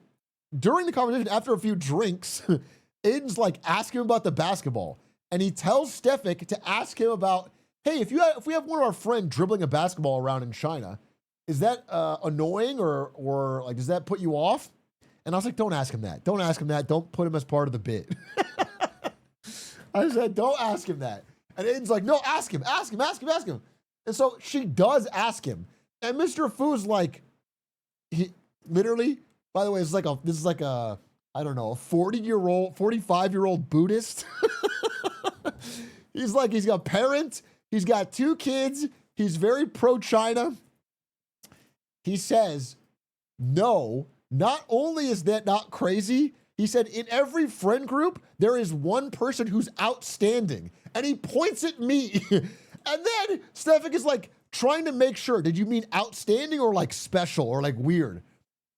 during the conversation, after a few drinks, Aiden's like, ask him about the basketball. And he tells Stefik to ask him about, hey, if we have one of our friends dribbling a basketball around in China, is that annoying or like, does that put you off? And I was like, don't ask him that. Don't ask him that. Don't put him as part of the bit. I said, don't ask him that. And Aiden's like, no, ask him. And so she does ask him. And Mr. Fu's like, he literally, by the way, this is like a, I don't know, a 45-year-old Buddhist. He's like, he's got parents. He's got 2 kids. He's very pro-China. He says, no, not only is that not crazy, he said, in every friend group, there is one person who's outstanding. And he points at me. And then Stefik is like trying to make sure, did you mean outstanding or like special or like weird?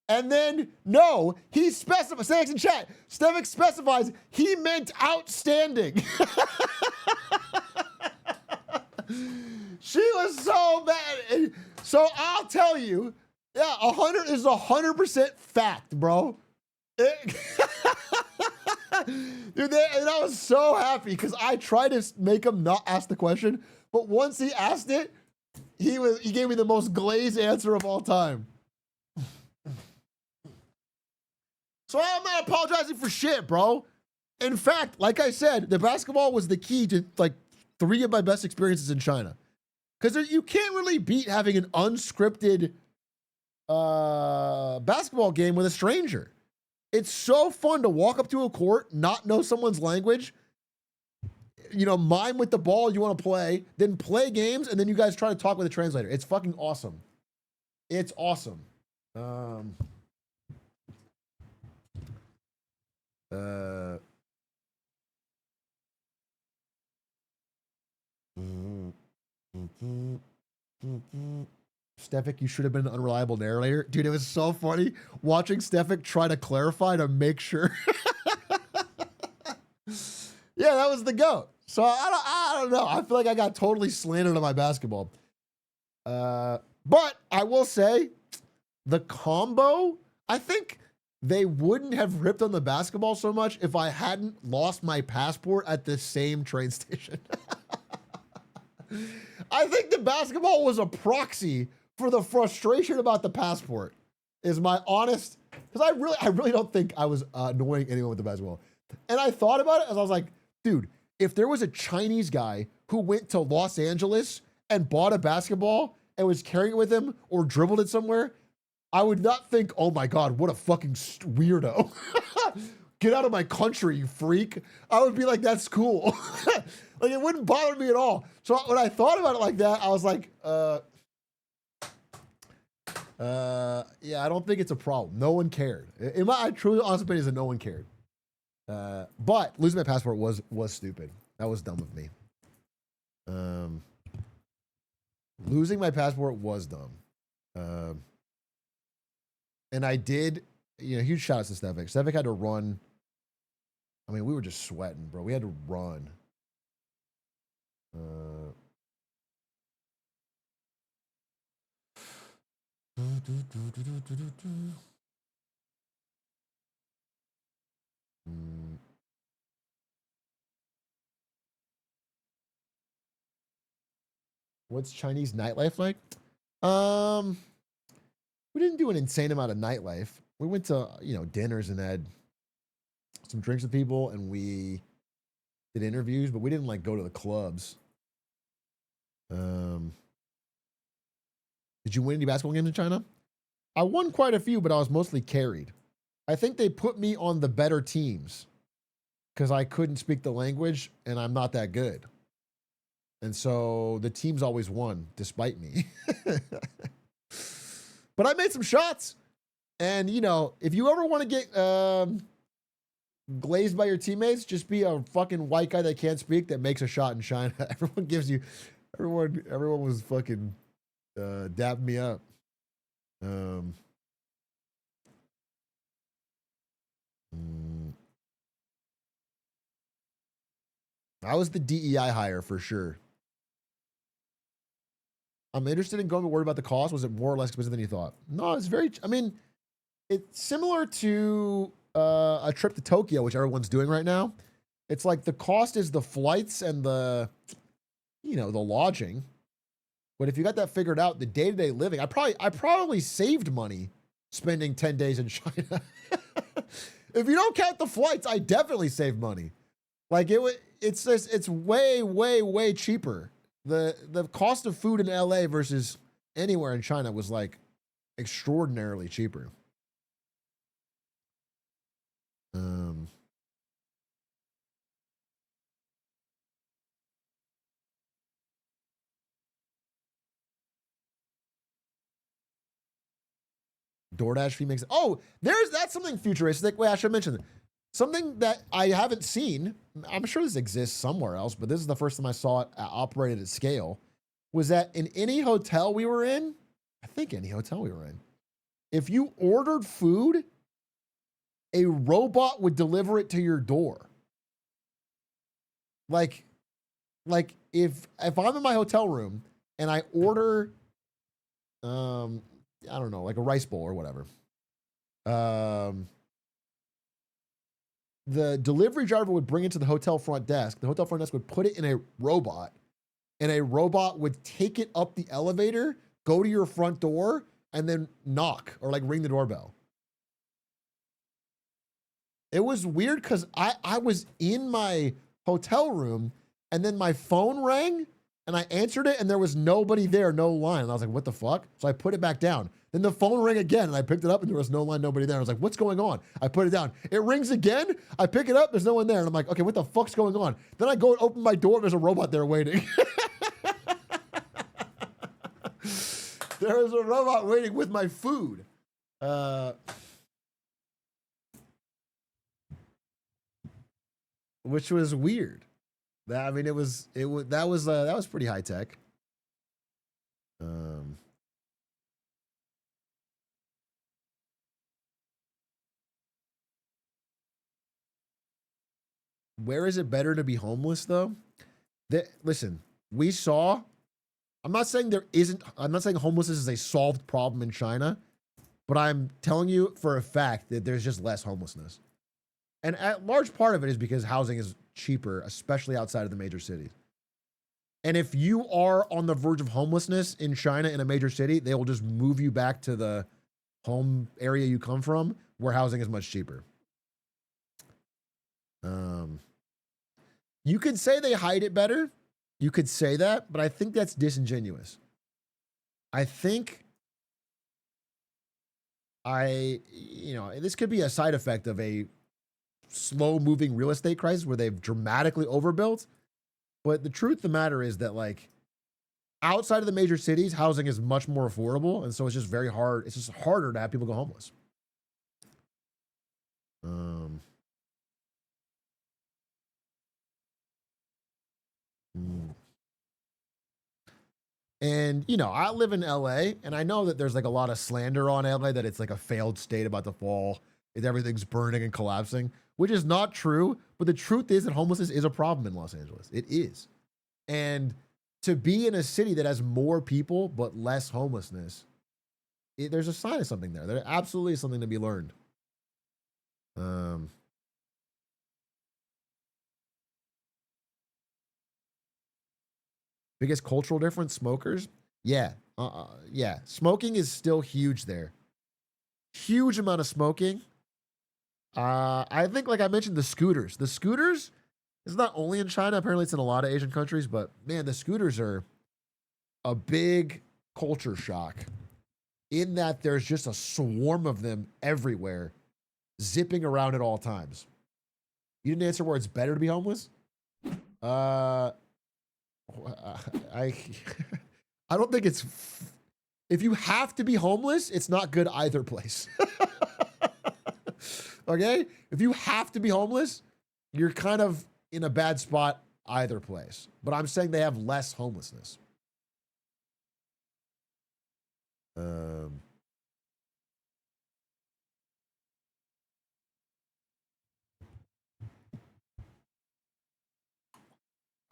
And then, no, he specifies, Stefik in chat, Stefik specifies he meant outstanding. She was so mad. So I'll tell you, yeah, 100 is 100% fact, bro. Dude, and I was so happy because I tried to make him not ask the question, but once he asked it, he gave me the most glazed answer of all time. So I'm not apologizing for shit, bro. In fact, like I said, the basketball was the key to like 3 of my best experiences in China. Because you can't really beat having an unscripted basketball game with a stranger. It's so fun to walk up to a court, not know someone's language, mime with the ball you want to play, then play games, and then you guys try to talk with a translator. It's fucking awesome. It's awesome. Stefik, you should have been an unreliable narrator. Dude, it was so funny watching Stefik try to clarify to make sure. Yeah, that was the GOAT. So I don't know. I feel like I got totally slandered on my basketball. But I will say, the combo, I think they wouldn't have ripped on the basketball so much if I hadn't lost my passport at the same train station. I think the basketball was a proxy for the frustration about the passport, is my honest, because I really don't think I was annoying anyone with the basketball. And I thought about it as I was like, dude, if there was a Chinese guy who went to Los Angeles and bought a basketball and was carrying it with him or dribbled it somewhere, I would not think, oh my God, what a fucking weirdo. Get out of my country, you freak. I would be like, that's cool. Like, it wouldn't bother me at all. So when I thought about it like that, I was like, yeah, I don't think it's a problem. No one cared. I truly, honest opinion is that no one cared. But losing my passport was stupid. That was dumb of me. Losing my passport was dumb. And I did, huge shout outs to Stefik. Stefik had to run. I mean, we were just sweating, bro. We had to run. What's Chinese nightlife like? We didn't do an insane amount of nightlife. We went to, dinners and had some drinks with people, and we did interviews, but we didn't like go to the clubs. Did you win any basketball games in China? I won quite a few, but I was mostly carried. I think they put me on the better teams because I couldn't speak the language and I'm not that good. And so the teams always won despite me. But I made some shots. And, you know, if you ever want to get glazed by your teammates, just be a fucking white guy that can't speak that makes a shot in China. Everyone was fucking dapping me up. I was the DEI hire for sure. I'm interested in going, but worried about the cost. Was it more or less expensive than you thought? No, it's very, I mean, it's similar to a trip to Tokyo, which everyone's doing right now. It's like the cost is the flights and the, you know, the lodging. But if you got that figured out, the day-to-day living, I probably saved money spending 10 days in China. If you don't count the flights, I definitely saved money. Like it's way, way, way cheaper. The cost of food in LA versus anywhere in China was like extraordinarily cheaper. DoorDash fee makes. Oh, that's something futuristic. Wait, I should mention something that I haven't seen. I'm sure this exists somewhere else, but this is the first time I saw it operated at scale. Was that in any hotel we were in? I think any hotel we were in. If you ordered food, a robot would deliver it to your door. Like if I'm in my hotel room and I order, I don't know, like a rice bowl or whatever. The delivery driver would bring it to the hotel front desk. The hotel front desk would put it in a robot, and a robot would take it up the elevator, go to your front door, and then knock or like ring the doorbell. It was weird because I was in my hotel room and then my phone rang and I answered it and there was nobody there, no line. And I was like, what the fuck? So I put it back down. Then the phone rang again and I picked it up and there was no line, nobody there. I was like, what's going on? I put it down. It rings again. I pick it up. There's no one there. And I'm like, okay, what the fuck's going on? Then I go and open my door. There's a robot there waiting. There was a robot waiting with my food. Which was weird. That was pretty high tech. Where is it better to be homeless though? Listen, I'm not saying homelessness is a solved problem in China, but I'm telling you for a fact that there's just less homelessness. And a large part of it is because housing is cheaper, especially outside of the major cities. And if you are on the verge of homelessness in China in a major city, they will just move you back to the home area you come from where housing is much cheaper. You could say they hide it better. You could say that, but I think that's disingenuous. I think this could be a side effect of a slow moving real estate crisis where they've dramatically overbuilt. But the truth of the matter is that like outside of the major cities, housing is much more affordable. And so it's just very hard. It's just harder to have people go homeless. And, I live in LA and I know that there's like a lot of slander on LA that it's like a failed state about to fall. Everything's burning and collapsing, which is not true. But the truth is that homelessness is a problem in Los Angeles. It is. And to be in a city that has more people but less homelessness, there's a sign of something there. There absolutely is something to be learned. Biggest cultural difference, smokers? Yeah. Yeah. Smoking is still huge there. Huge amount of smoking. I think, like I mentioned, the scooters. The scooters is not only in China. Apparently, it's in a lot of Asian countries. But man, the scooters are a big culture shock in that there's just a swarm of them everywhere, zipping around at all times. You didn't answer where it's better to be homeless? I I don't think it's if you have to be homeless, it's not good either place. Okay? If you have to be homeless, you're kind of in a bad spot either place. But I'm saying they have less homelessness.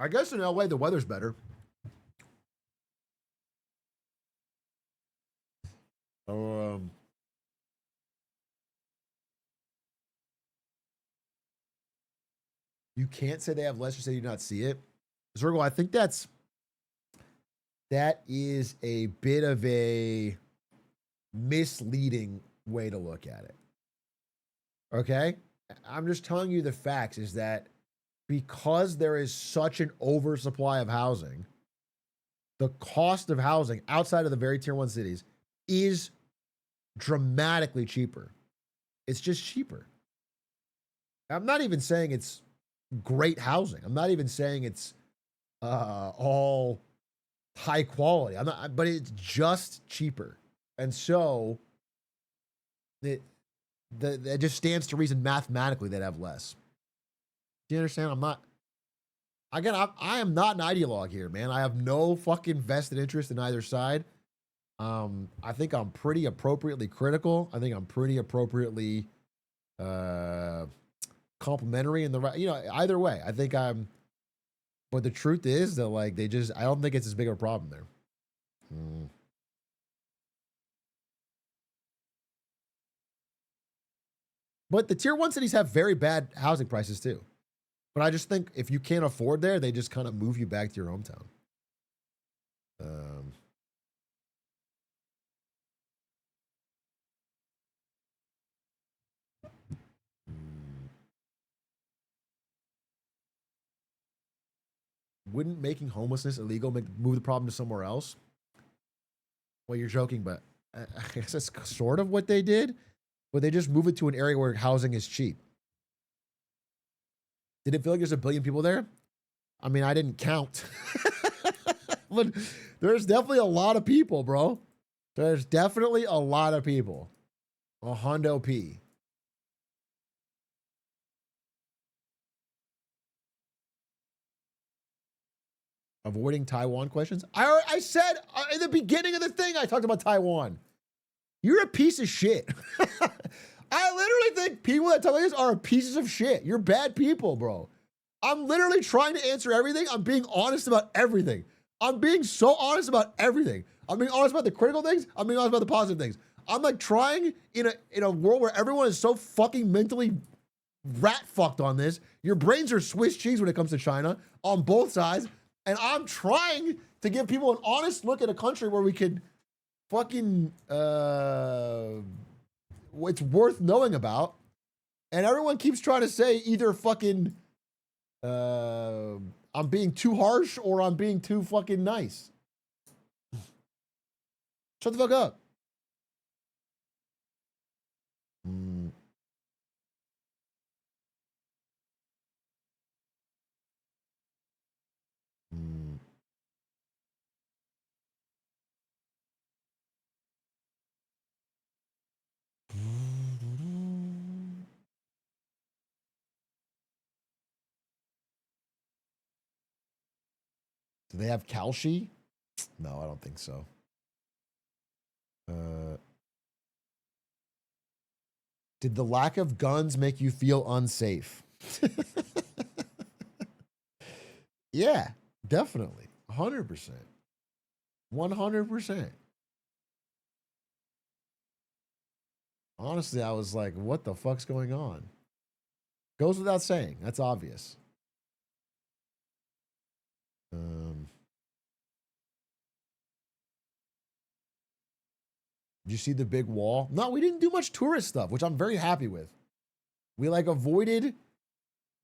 I guess in LA the weather's better. You can't say they have less. You say you do not see it. Zergo, I think that is a bit of a misleading way to look at it. Okay? I'm just telling you the facts is that because there is such an oversupply of housing, the cost of housing outside of the very tier 1 cities is dramatically cheaper. It's just cheaper. I'm not even saying it's great housing. I'm not even saying it's all high quality. I'm not, but it's just cheaper. And so it just stands to reason mathematically they'd have less. Do you understand? I am not an ideologue here, man. I have no fucking vested interest in either side. I think I'm pretty appropriately critical. I think I'm pretty appropriately complimentary in the right, either way. I think but the truth is that like I don't think it's as big of a problem there. But the tier 1 cities have very bad housing prices too. But I just think if you can't afford there, they just kind of move you back to your hometown. Wouldn't making homelessness illegal move the problem to somewhere else? Well, you're joking, but I guess that's sort of what they did. But they just move it to an area where housing is cheap. Did it feel like there's a billion people there? I mean, I didn't count. But there's definitely a lot of people, bro. There's definitely a lot of people. A hundo P. Avoiding Taiwan questions? I said in the beginning of the thing, I talked about Taiwan. You're a piece of shit. I literally think people that talk like this are pieces of shit. You're bad people, bro. I'm literally trying to answer everything. I'm being honest about everything. I'm being so honest about everything. I'm being honest about the critical things. I'm being honest about the positive things. I'm like trying in a world where everyone is so fucking mentally rat fucked on this. Your brains are Swiss cheese when it comes to China on both sides. And I'm trying to give people an honest look at a country where we could fucking it's worth knowing about. And everyone keeps trying to say either fucking I'm being too harsh or I'm being too fucking nice. Shut the fuck up. Do they have Kalshi? No, I don't think so. Did the lack of guns make you feel unsafe? Yeah, definitely. 100%. 100%. Honestly, I was like, what the fuck's going on? Goes without saying. That's obvious. Did you see the big wall? No, we didn't do much tourist stuff, which I'm very happy with. We like avoided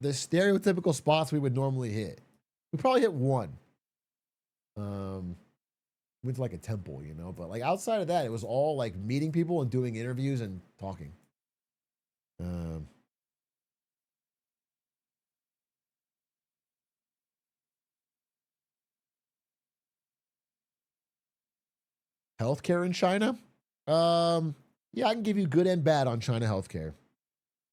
the stereotypical spots we would normally hit. We probably hit one. went to like a temple, you know. But like outside of that, it was all like meeting people and doing interviews and talking. Healthcare in China. Yeah, I can give you good and bad on China healthcare,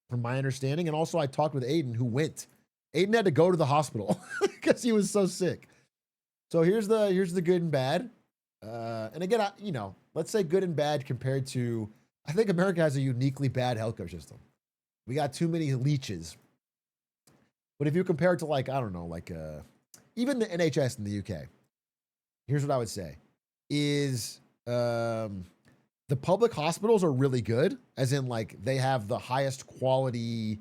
from my understanding. And also, I talked with Aiden, who went. Aiden had to go to the hospital because he was so sick. So here's the good and bad. And again, let's say good and bad compared to. I think America has a uniquely bad healthcare system. We got too many leeches. But if you compare it to like, I don't know, like even the NHS in the UK, here's what I would say is the public hospitals are really good, as in like they have the highest quality.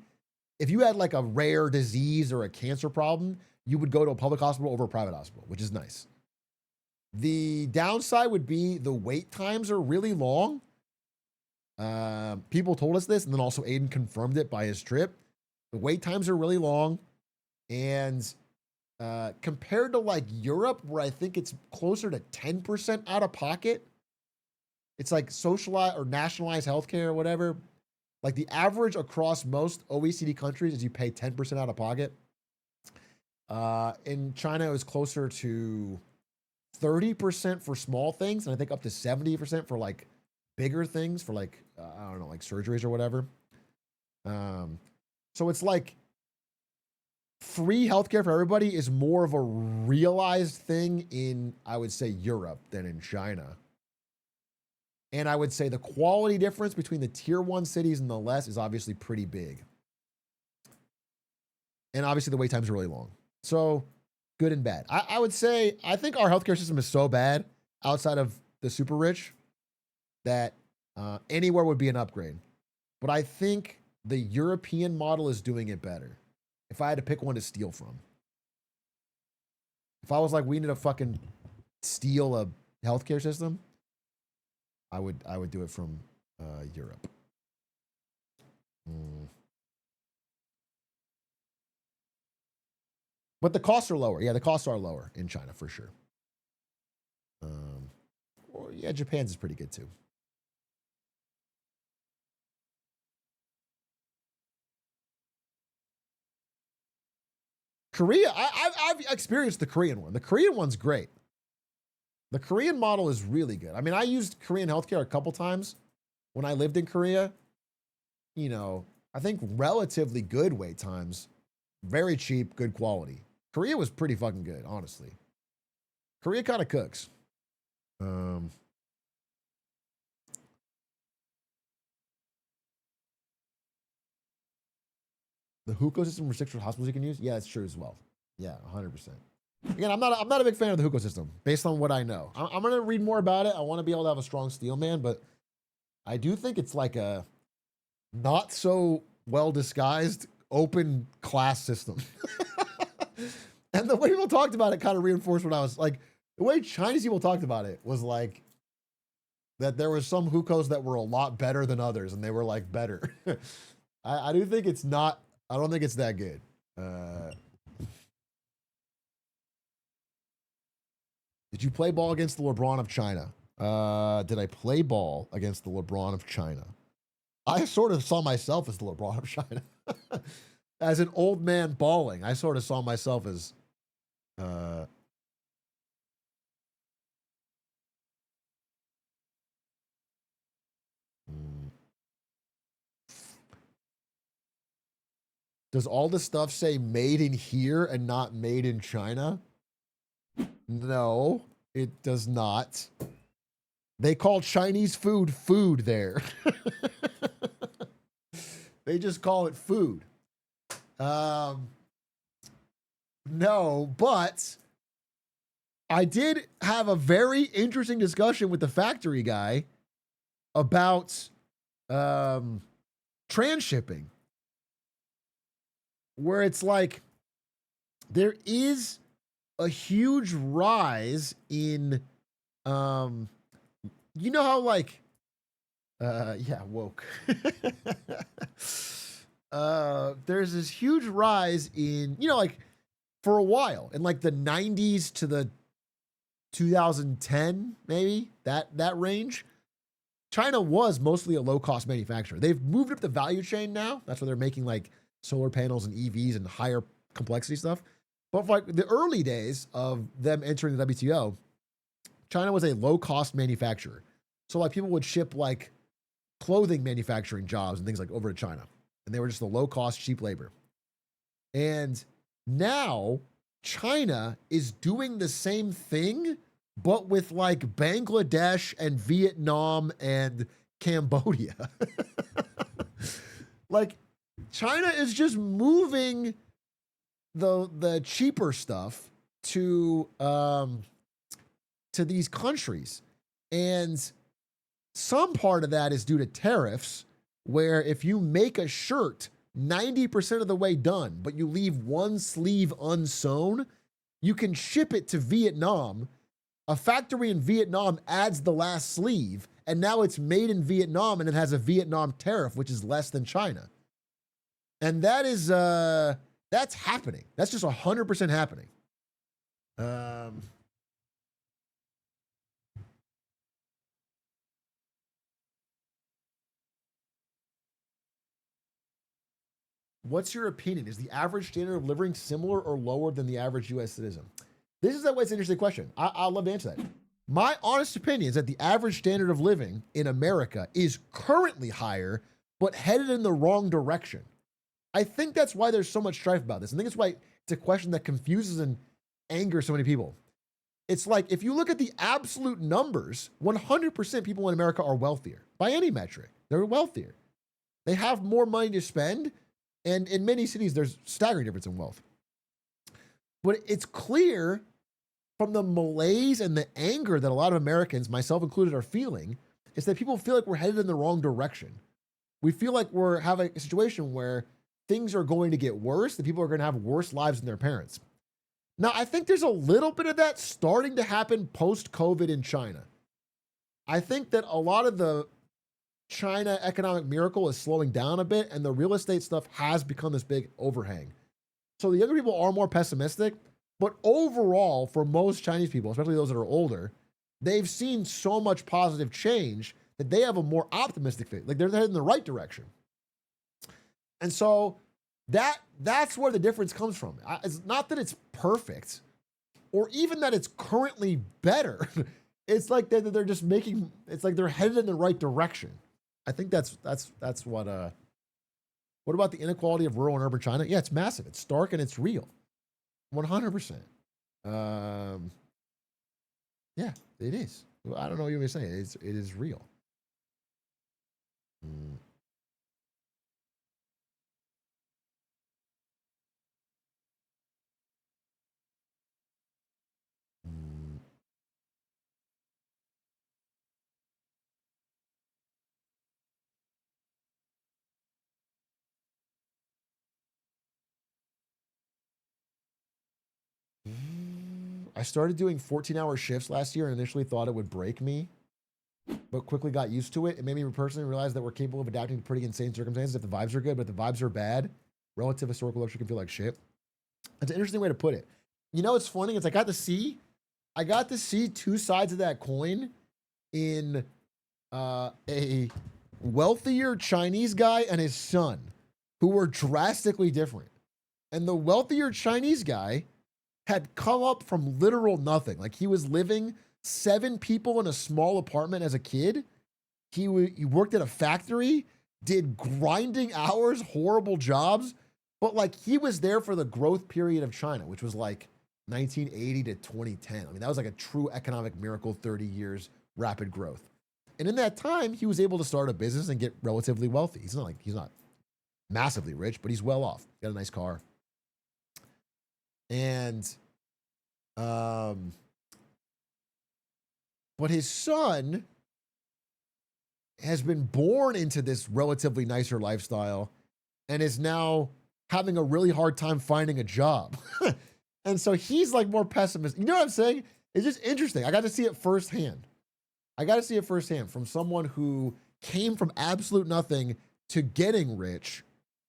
If you had like a rare disease or a cancer problem, you would go to a public hospital over a private hospital, which is nice. The downside would be the wait times are really long. People told us this, and then also Aiden confirmed it by his trip. The wait times are really long, and compared to like Europe, where I think it's closer to 10% out of pocket, it's like socialized or nationalized healthcare or whatever. Like the average across most OECD countries is you pay 10% out of pocket. In China, it was closer to 30% for small things, and I think up to 70% for like bigger things, for like I don't know, like surgeries or whatever. So it's like free healthcare for everybody is more of a realized thing in, I would say, Europe than in China. And I would say the quality difference between the tier 1 cities and the less is obviously pretty big. And obviously the wait times are really long. So good and bad. I would say, I think our healthcare system is so bad outside of the super rich that anywhere would be an upgrade. But I think the European model is doing it better. If I had to pick one to steal from. If I was like, we need to fucking steal a healthcare system, I would do it from Europe. But the costs are lower. Yeah, the costs are lower in China for sure. Or yeah, Japan's is pretty good too. Korea, I've experienced the Korean one. The Korean one's great. The Korean model is really good. I mean, I used Korean healthcare a couple times when I lived in Korea. You know, I think relatively good wait times, very cheap, good quality. Korea was pretty fucking good, honestly. Korea kind of cooks. The hookah system restricts what hospitals you can use. Yeah, that's true as well. Yeah, 100%. Again, I'm not a big fan of the hookah system based on what I know. I'm gonna read more about it. I want to be able to have a strong steel man, but I do think it's like a not so well disguised open class system. And the way people talked about it kind of reinforced what I was like. The way Chinese people talked about it was like that there was some hookahs that were a lot better than others, and they were like better. I do think it's not. I don't think it's that good. Did you play ball against the LeBron of China? Did I play ball against the LeBron of China? I sort of saw myself as the LeBron of China. As an old man balling, I sort of saw myself as Does all the stuff say made in here and not made in China? No, it does not. They call Chinese food food there. They just call it food. No, but I did have a very interesting discussion with the factory guy about transshipping, where it's like there is a huge rise in you know how like yeah, woke. There's this huge rise in, you know, like for a while in like the 90s to the 2010, maybe that range, China was mostly a low-cost manufacturer. They've moved up the value chain now. That's why they're making like solar panels and EVs and higher complexity stuff. But for like the early days of them entering the WTO, China was a low-cost manufacturer. So like people would ship like clothing manufacturing jobs and things like over to China. And they were just a low-cost, cheap labor. And now China is doing the same thing, but with like Bangladesh and Vietnam and Cambodia. Like China is just moving the cheaper stuff to these countries. And some part of that is due to tariffs, where if you make a shirt 90% of the way done, but you leave one sleeve unsewn, you can ship it to Vietnam. A factory in Vietnam adds the last sleeve, and now it's made in Vietnam and it has a Vietnam tariff, which is less than China. And that is, that's happening. That's just 100% happening. What's your opinion? Is the average standard of living similar or lower than the average US citizen? This is an interesting question. I'd love to answer that. My honest opinion is that the average standard of living in America is currently higher, but headed in the wrong direction. I think that's why there's so much strife about this. I think it's why it's a question that confuses and angers so many people. It's like, if you look at the absolute numbers, 100% people in America are wealthier by any metric. They're wealthier. They have more money to spend. And in many cities, there's staggering difference in wealth. But it's clear from the malaise and the anger that a lot of Americans, myself included, are feeling, is that people feel like we're headed in the wrong direction. We feel like we're having a situation where things are going to get worse, that people are going to have worse lives than their parents. Now, I think there's a little bit of that starting to happen post-COVID in China. I think that a lot of the China economic miracle is slowing down a bit, and the real estate stuff has become this big overhang. So the younger people are more pessimistic, but overall, for most Chinese people, especially those that are older, they've seen so much positive change that they have a more optimistic faith. Like they're headed in the right direction. And so that's where the difference comes from. It's not that it's perfect, or even that it's currently better. It's like they're just making, it's like they're headed in the right direction. I think that's what about the inequality of rural and urban China? Yeah, it's massive. It's stark and it's real. 100%. Yeah, it is. I don't know what you're saying. It is real. I started doing 14-hour shifts last year and initially thought it would break me, but quickly got used to it. It made me personally realize that we're capable of adapting to pretty insane circumstances if the vibes are good, but if the vibes are bad, relative historical luxury can feel like shit. It's an interesting way to put it. You know, it's funny. It's I got to see two sides of that coin in a wealthier Chinese guy and his son, who were drastically different. And the wealthier Chinese guy had come up from literal nothing. Like he was living 7 people in a small apartment as a kid. He worked at a factory, did grinding hours, horrible jobs, but like he was there for the growth period of China, which was like 1980 to 2010. I mean, that was like a true economic miracle, 30 years, rapid growth. And in that time, he was able to start a business and get relatively wealthy. He's not massively rich, but he's well off. Got a nice car. And, but his son has been born into this relatively nicer lifestyle and is now having a really hard time finding a job. And so he's like more pessimistic. You know what I'm saying? It's just interesting. I got to see it firsthand from someone who came from absolute nothing to getting rich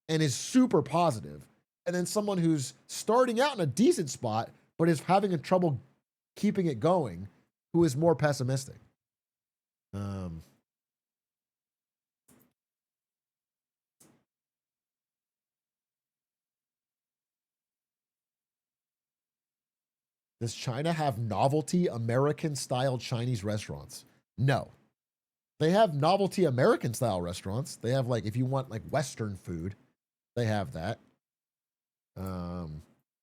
and is super positive. And then someone who's starting out in a decent spot, but is having a trouble keeping it going who is more pessimistic. Um, does China have novelty American style Chinese restaurants? No. They have novelty American style restaurants. They have like if you want like Western food, they have that.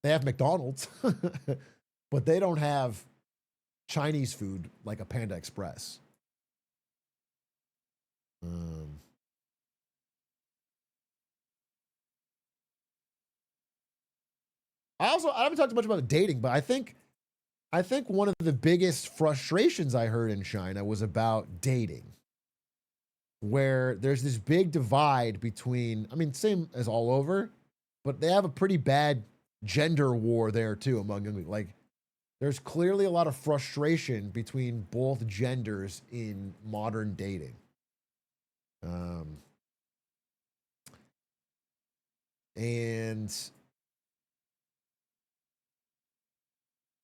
They have McDonald's, but they don't have Chinese food like a Panda Express. I haven't talked much about dating, but I think one of the biggest frustrations I heard in China was about dating, where there's this big divide between, I mean, same as all over, but they have a pretty bad gender war there too among young people. Like, there's clearly a lot of frustration between both genders in modern dating. And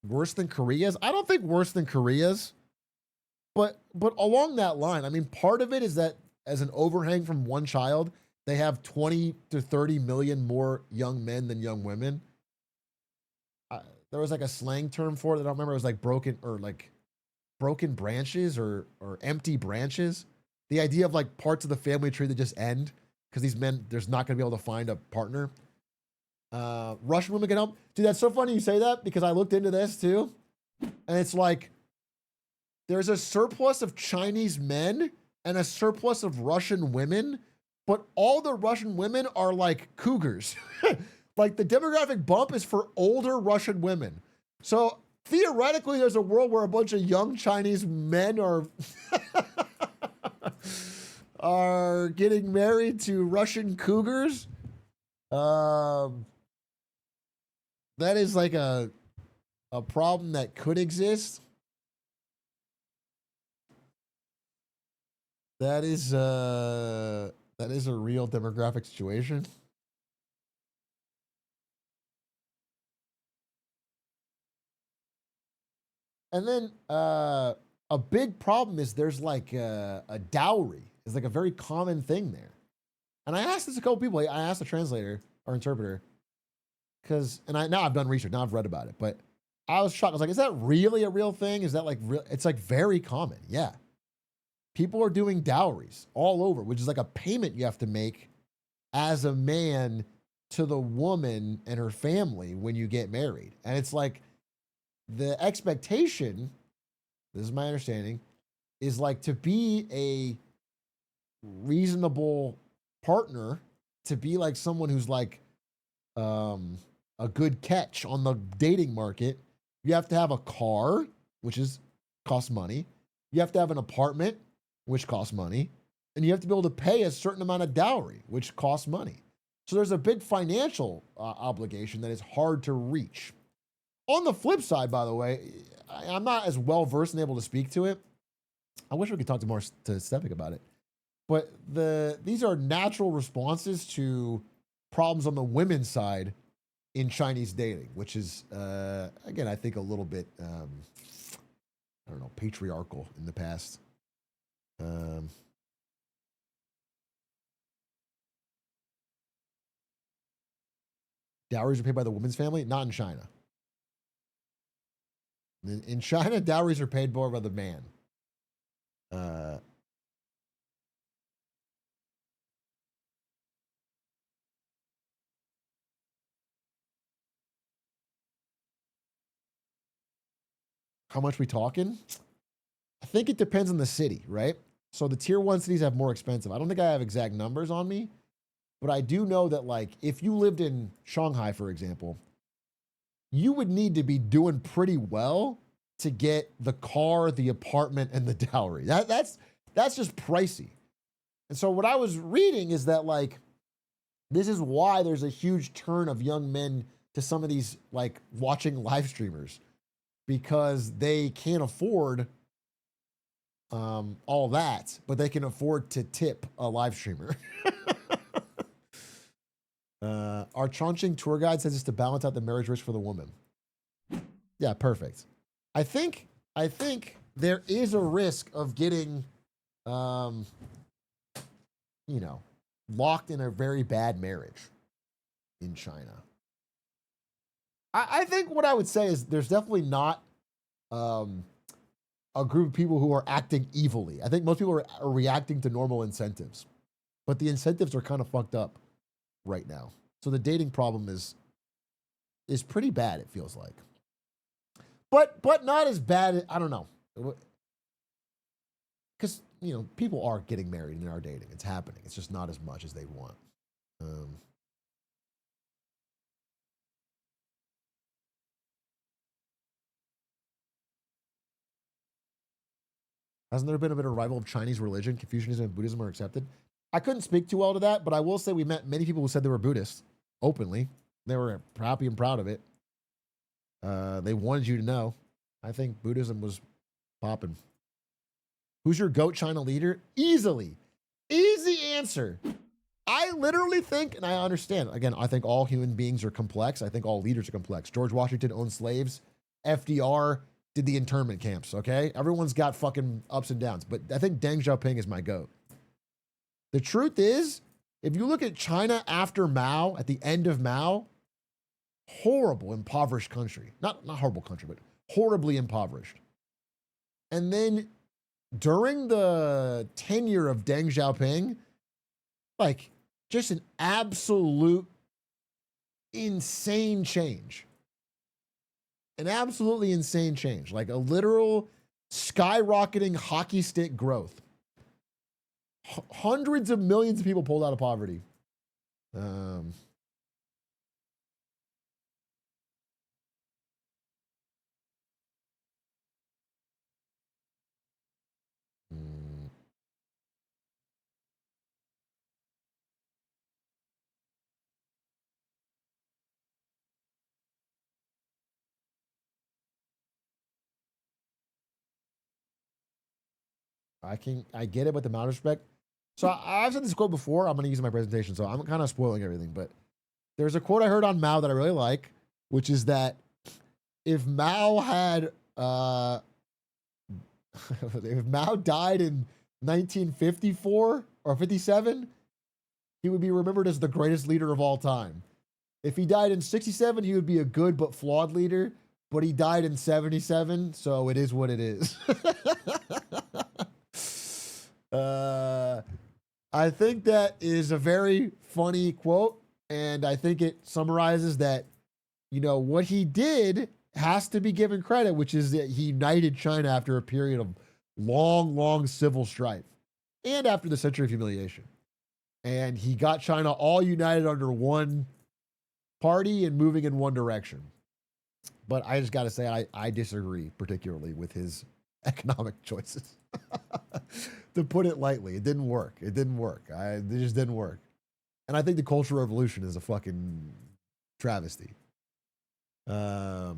worse than Korea's? I don't think worse than Korea's, but along that line, I mean, part of it is that as an overhang from one child, they have 20 to 30 million more young men than young women. There was like a slang term for it that I don't remember. It was like broken branches or empty branches. The idea of like parts of the family tree that just end because these men, there's not going to be able to find a partner. Russian women can help. Dude, that's so funny you say that because I looked into this too. And it's like there's a surplus of Chinese men and a surplus of Russian women, but all the Russian women are like cougars. Like the demographic bump is for older Russian women. So theoretically, there's a world where a bunch of young Chinese men are getting married to Russian cougars. That is like a problem that could exist. That is a real demographic situation. And then a big problem is there's like a dowry. It's like a very common thing there. And I asked this a couple people. I asked the translator or interpreter now I've done research. Now I've read about it, but I was shocked. I was like, is that really a real thing? Is that like real? It's like very common. Yeah. People are doing dowries all over, which is like a payment you have to make as a man to the woman and her family when you get married. And it's like the expectation, this is my understanding, is like to be a reasonable partner, to be like someone who's like a good catch on the dating market. You have to have a car, which costs money. You have to have an apartment, which costs money. And you have to be able to pay a certain amount of dowry, which costs money. So there's a big financial obligation that is hard to reach. On the flip side, by the way, I'm not as well versed and able to speak to it. I wish we could talk to Stefik about it. But these are natural responses to problems on the women's side in Chinese dating, which is, again, I think a little bit, I don't know, patriarchal in the past. Dowries are paid by the woman's family? Not in China. In China, dowries are paid more by the man. How much we talking? I think it depends on the city, right? So the tier 1 cities have more expensive. I don't think I have exact numbers on me, but I do know that like if you lived in Shanghai, for example, you would need to be doing pretty well to get the car, the apartment, and the dowry. That's just pricey. And so what I was reading is that like this is why there's a huge turn of young men to some of these like watching live streamers, because they can't afford all that, but they can afford to tip a live streamer. Our Chongqing tour guide says it's to balance out the marriage risk for the woman. Yeah, perfect. I think there is a risk of getting, locked in a very bad marriage in China. I think what I would say is there's definitely not a group of people who are acting evilly. I think most people are reacting to normal incentives, but the incentives are kind of fucked up right now. So the dating problem is pretty bad, it feels like. But not as bad, I don't know. Because, people are getting married and they are dating. It's happening. It's just not as much as they want. Hasn't there been a bit of revival of Chinese religion? Confucianism and Buddhism are accepted. I couldn't speak too well to that, but I will say we met many people who said they were Buddhists openly. They were happy and proud of it. They wanted you to know. I think Buddhism was popping. Who's your GOAT China leader? Easily. Easy answer. I literally think, and I understand, again, I think all human beings are complex. I think all leaders are complex. George Washington owned slaves. FDR did the internment camps, okay? Everyone's got fucking ups and downs, but I think Deng Xiaoping is my GOAT. The truth is, if you look at China after Mao, at the end of Mao, horrible, impoverished country. Not horrible country, but horribly impoverished. And then during the tenure of Deng Xiaoping, like just an absolute insane change. An absolutely insane change. Like a literal skyrocketing hockey stick growth. Hundreds of millions of people pulled out of poverty. I get it, but the amount of respect. So I've said this quote before. I'm going to use it in my presentation, so I'm kind of spoiling everything. But there's a quote I heard on Mao that I really like, which is that if Mao had, if Mao died in 1954 or 57, he would be remembered as the greatest leader of all time. If he died in 67, he would be a good but flawed leader. But he died in 77, so it is what it is. I think that is a very funny quote, and I think it summarizes that, what he did has to be given credit, which is that he united China after a period of long, long civil strife and after the Century of Humiliation. And he got China all united under one party and moving in one direction. But I just got to say, I disagree particularly with his economic choices. To put it lightly, it didn't work. It just didn't work. And I think the Cultural Revolution is a fucking travesty. But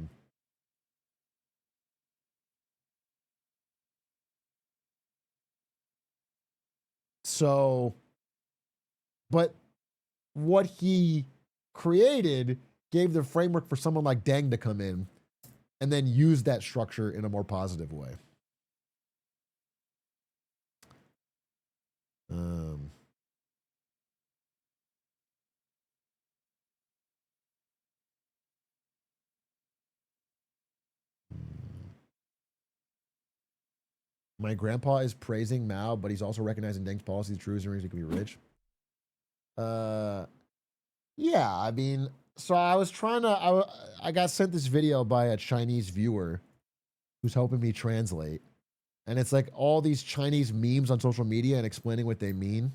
what he created gave the framework for someone like Deng to come in and then use that structure in a more positive way. My grandpa is praising Mao, but he's also recognizing Deng's policies, truism, he can be rich. Yeah, I mean, so I was trying to, I got sent this video by a Chinese viewer who's helping me translate. And it's like all these Chinese memes on social media and explaining what they mean.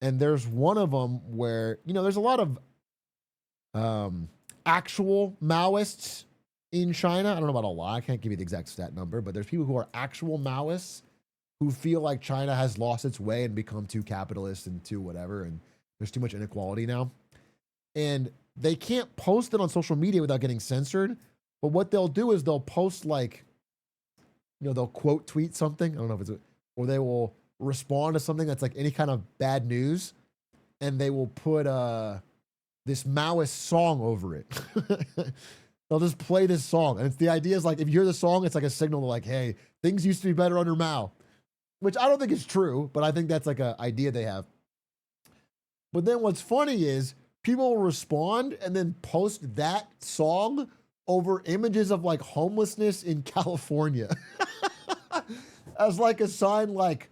And there's one of them where, there's a lot of actual Maoists in China. I don't know about a lot. I can't give you the exact stat number, but there's people who are actual Maoists who feel like China has lost its way and become too capitalist and too whatever. And there's too much inequality now. And they can't post it on social media without getting censored. But what they'll do is they'll post like, they'll quote tweet something. I don't know if it's, or they will respond to something that's like any kind of bad news. And they will put this Maoist song over it. They'll just play this song. And it's the idea is like, if you hear the song, it's like a signal to like, hey, things used to be better under Mao. Which I don't think is true, but I think that's like an idea they have. But then what's funny is people will respond and then post that song over images of like homelessness in California as like a sign like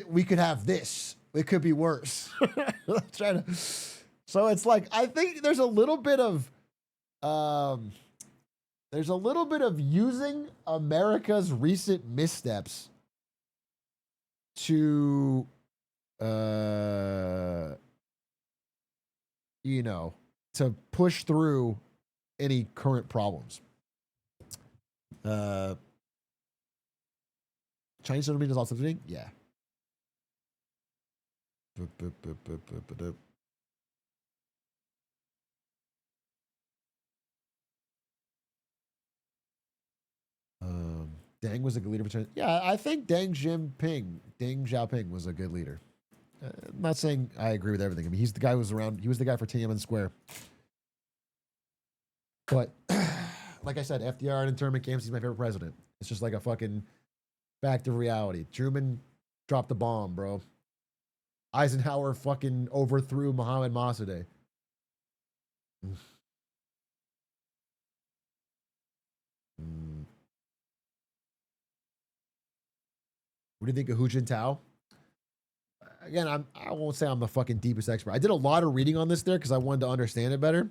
we could have this. It could be worse. So it's like, I think there's a little bit of using America's recent missteps to to push through any current problems. Chinese social media is also something? Yeah. Deng was a good leader for China. Yeah, I think Deng Xiaoping was a good leader. I'm not saying I agree with everything. I mean, he's the guy who was around. He was the guy for Tiananmen Square. But like I said, FDR in internment camps, he's my favorite president. It's just like a fucking fact of reality. Truman dropped the bomb, bro. Eisenhower fucking overthrew Mohammed Mossadegh. What do you think of Hu Jintao? Again, I won't say I'm the fucking deepest expert. I did a lot of reading on this there because I wanted to understand it better.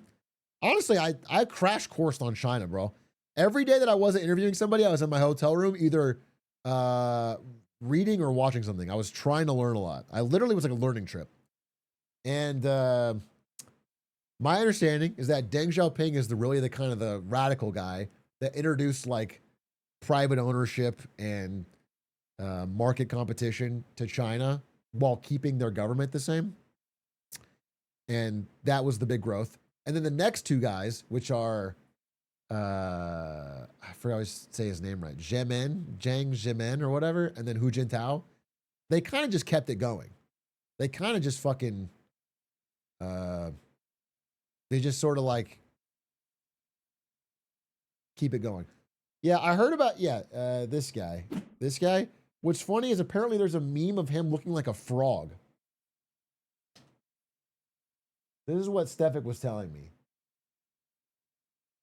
Honestly, I crash coursed on China, bro. Every day that I wasn't interviewing somebody, I was in my hotel room, either reading or watching something. I was trying to learn a lot. I literally was like a learning trip. And my understanding is that Deng Xiaoping is really the kind of the radical guy that introduced like private ownership and market competition to China while keeping their government the same. And that was the big growth. And then the next two guys, which are, I forget how to say his name right, Jiang Zemin or whatever, and then Hu Jintao, they kind of just kept it going. They kind of just fucking, they just sort of like keep it going. Yeah, I heard about, this guy. What's funny is apparently there's a meme of him looking like a frog. This is what Stefik was telling me.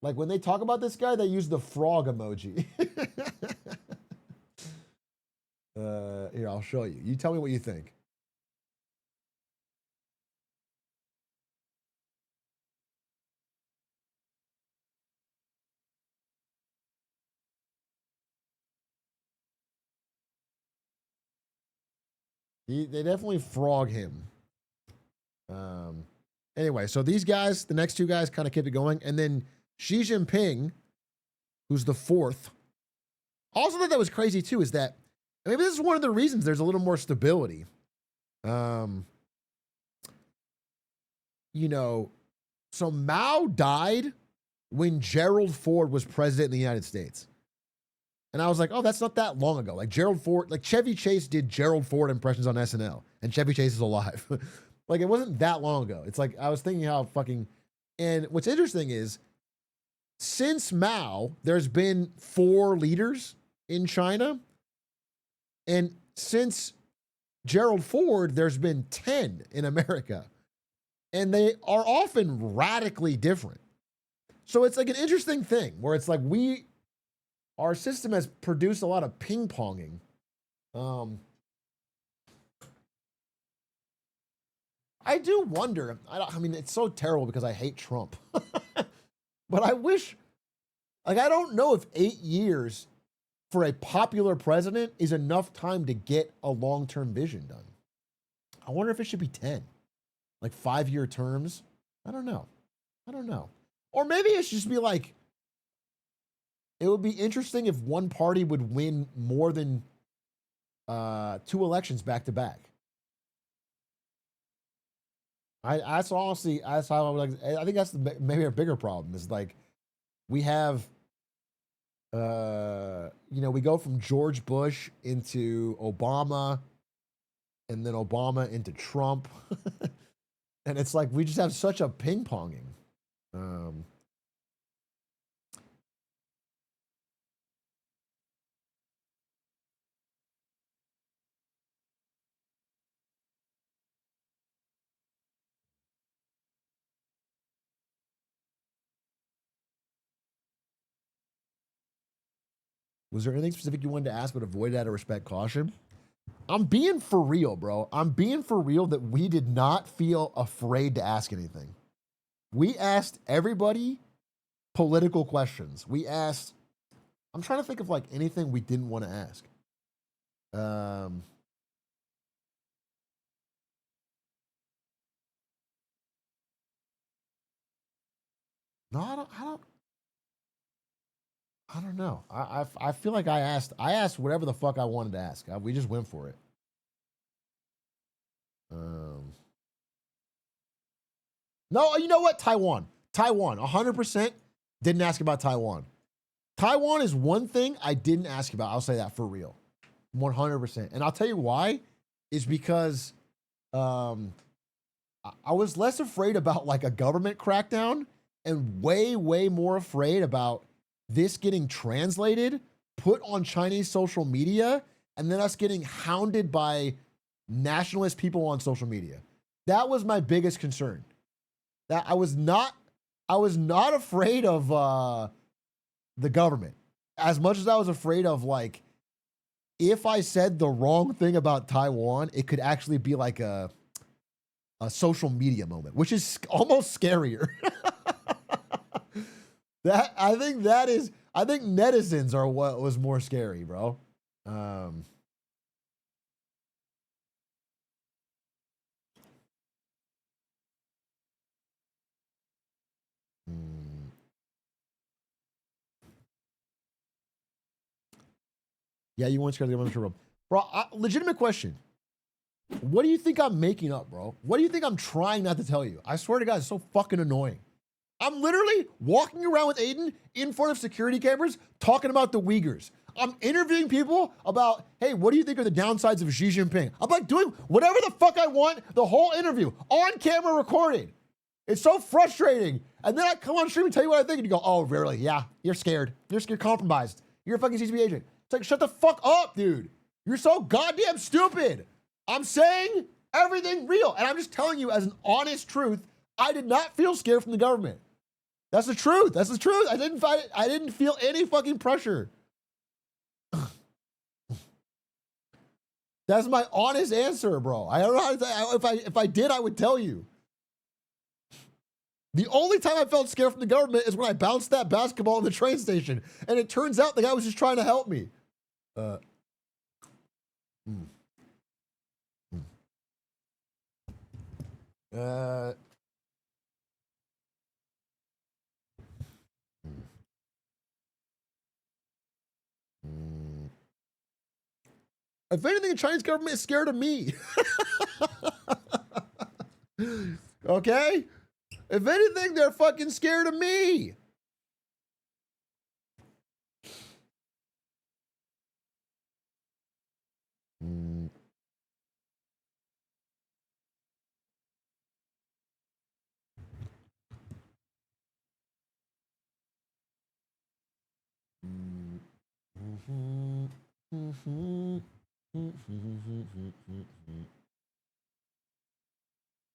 Like when they talk about this guy, they use the frog emoji. Here, I'll show you. You tell me what you think. They definitely frog him. Anyway, so these guys, the next two guys kind of kept it going. And then Xi Jinping, who's the fourth. Also thought that was crazy too, is that maybe this is one of the reasons there's a little more stability. So Mao died when Gerald Ford was president in the United States. And I was like, oh, that's not that long ago. Like Gerald Ford, like Chevy Chase did Gerald Ford impressions on SNL, and Chevy Chase is alive. Like it wasn't that long ago. It's like I was thinking how fucking. And what's interesting is, since Mao, there's been 4 leaders in China, and since Gerald Ford, there's been 10 in America, and they are often radically different. So it's like an interesting thing where it's like our system has produced a lot of ping ponging. I do wonder. I mean, it's so terrible because I hate Trump, but I wish. Like, I don't know if 8 years for a popular president is enough time to get a long-term vision done. I wonder if it should be 10, like 5-year terms. I don't know. Or maybe it should just be like. It would be interesting if one party would win more than 2 elections back to back. That's honestly, that's how I would like. I think that's maybe a bigger problem. Is like we have, we go from George Bush into Obama, and then Obama into Trump, and it's like we just have such a ping ponging. Was there anything specific you wanted to ask but avoided out of respect, caution? I'm being for real, bro. I'm being for real that we did not feel afraid to ask anything. We asked everybody political questions. We asked, I'm trying to think of like anything we didn't want to ask. No, I don't know. I feel like I asked whatever the fuck I wanted to ask. We just went for it. No, you know what? Taiwan, 100% didn't ask about Taiwan. Taiwan is one thing I didn't ask about. I'll say that for real, 100%. And I'll tell you why. Is because I was less afraid about like a government crackdown and way more afraid about this getting translated, put on Chinese social media, and then us getting hounded by nationalist people on social media. That was my biggest concern. That I was not afraid of the government as much as I was afraid of like if I said the wrong thing about Taiwan, it could actually be like a social media moment, which is almost scarier. I think netizens are what was more scary, bro. Yeah, you weren't scared of the government, bro. Legitimate question. What do you think I'm making up, bro? What do you think I'm trying not to tell you? I swear to God, it's so fucking annoying. I'm literally walking around with Aiden in front of security cameras talking about the Uyghurs. I'm interviewing people about, hey, what do you think are the downsides of Xi Jinping? I'm like doing whatever the fuck I want, the whole interview, on camera recorded. It's so frustrating. And then I come on stream and tell you what I think, and you go, oh, really? Yeah, you're scared. You're compromised. You're a fucking CCP agent. It's like, shut the fuck up, dude. You're so goddamn stupid. I'm saying everything real. And I'm just telling you as an honest truth, I did not feel scared from the government. That's the truth. That's the truth. I didn't feel any fucking pressure. That's my honest answer, bro. I don't know how to if I did, I would tell you. The only time I felt scared from the government is when I bounced that basketball in the train station. And it turns out the guy was just trying to help me. If anything, the Chinese government is scared of me. Okay? If anything, they're fucking scared of me.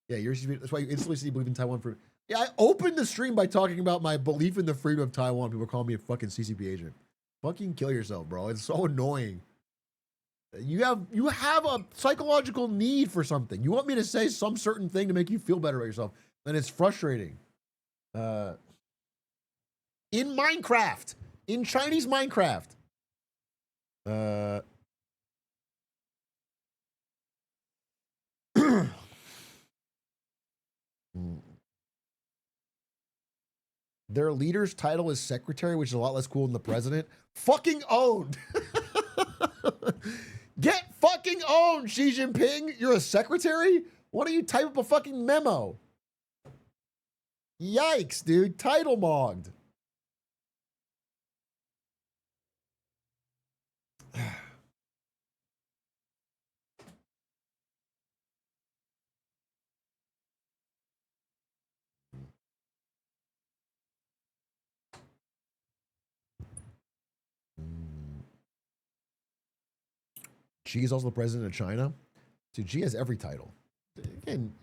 Yeah, that's why you instantly see believe in Taiwan for. Yeah, I opened the stream by talking about my belief in the freedom of Taiwan. People call me a fucking CCP agent. Fucking kill yourself, bro. It's so annoying. You have a psychological need for something. You want me to say some certain thing to make you feel better about yourself, and it's frustrating. In Minecraft, in Chinese Minecraft. Their leader's title is secretary, which is a lot less cool than the president. Fucking owned. Get fucking owned, Xi Jinping. You're a secretary? Why don't you type up a fucking memo? Yikes, dude. Title mogged. Xi is also the president of China. Dude, Xi has every title. Again,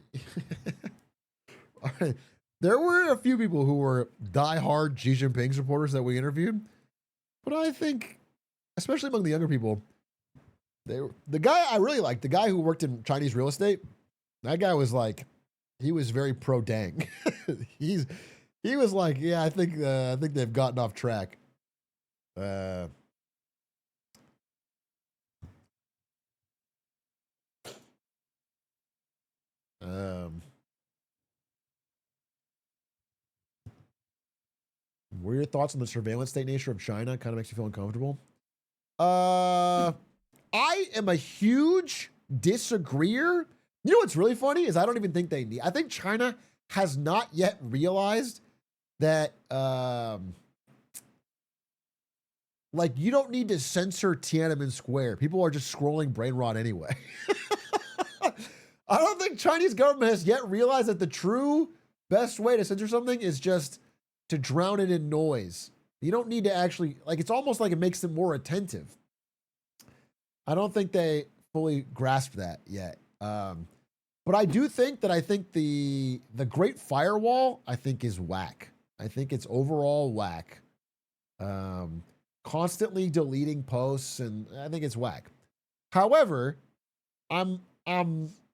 all right. There were a few people who were diehard Xi Jinping supporters that we interviewed, but I think especially among the younger people, the guy I really liked, the guy who worked in Chinese real estate, that guy was like, he was very pro dang. He was like, yeah, I think they've gotten off track. What are your thoughts on the surveillance state nature of China? Kind of makes you feel uncomfortable. I am a huge disagreeer. You know what's really funny is I don't even think they need. I think China has not yet realized that, like, you don't need to censor Tiananmen Square. People are just scrolling brain rot anyway. I don't think Chinese government has yet realized that the true best way to censor something is just to drown it in noise. You don't need to actually, like, it's almost like it makes them more attentive. I don't think they fully grasp that yet. But I do think that the Great Firewall, I think, is whack. I think it's overall whack. Constantly deleting posts, and I think it's whack. However, I'm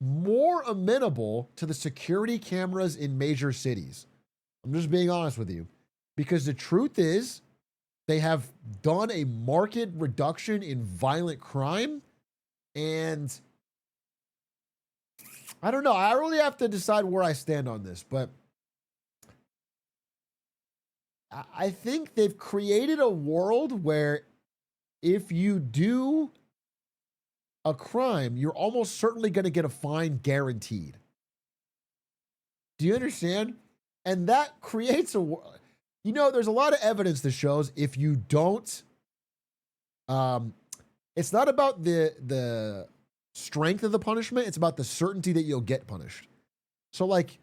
more amenable to the security cameras in major cities. I'm just being honest with you. Because the truth is, they have done a marked reduction in violent crime. And I don't know. I really have to decide where I stand on this. But I think they've created a world where if you do a crime, you're almost certainly going to get a fine guaranteed. Do you understand? And that creates a, you know, there's a lot of evidence that shows if you don't, it's not about the strength of the punishment. It's about the certainty that you'll get punished. So like,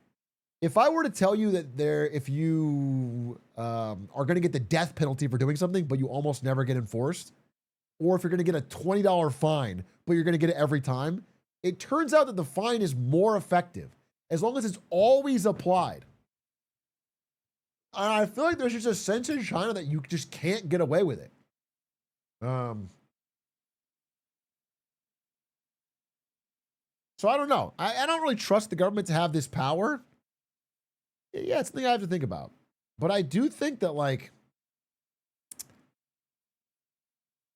if I were to tell you that if you are going to get the death penalty for doing something, but you almost never get enforced, or if you're going to get a $20 fine, but you're going to get it every time, it turns out that the fine is more effective as long as it's always applied. And I feel like there's just a sense in China that you just can't get away with it. So I don't know. I don't really trust the government to have this power. Yeah, it's something I have to think about. But I do think that, like,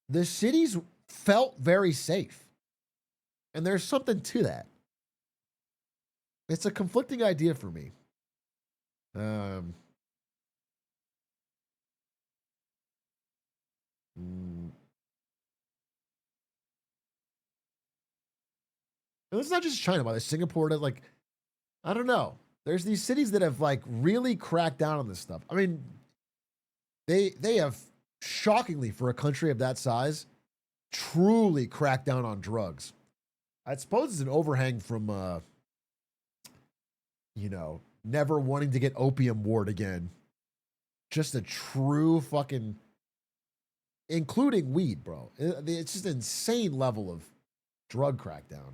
the cities felt very safe. And there's something to that. It's a conflicting idea for me. And it's not just China, but Singapore does, like, I don't know. There's these cities that have, like, really cracked down on this stuff. I mean, they have shockingly, for a country of that size, truly cracked down on drugs. I suppose it's an overhang from, you know, never wanting to get opium ward again. Just a true fucking, including weed, bro. It's just an insane level of drug crackdown.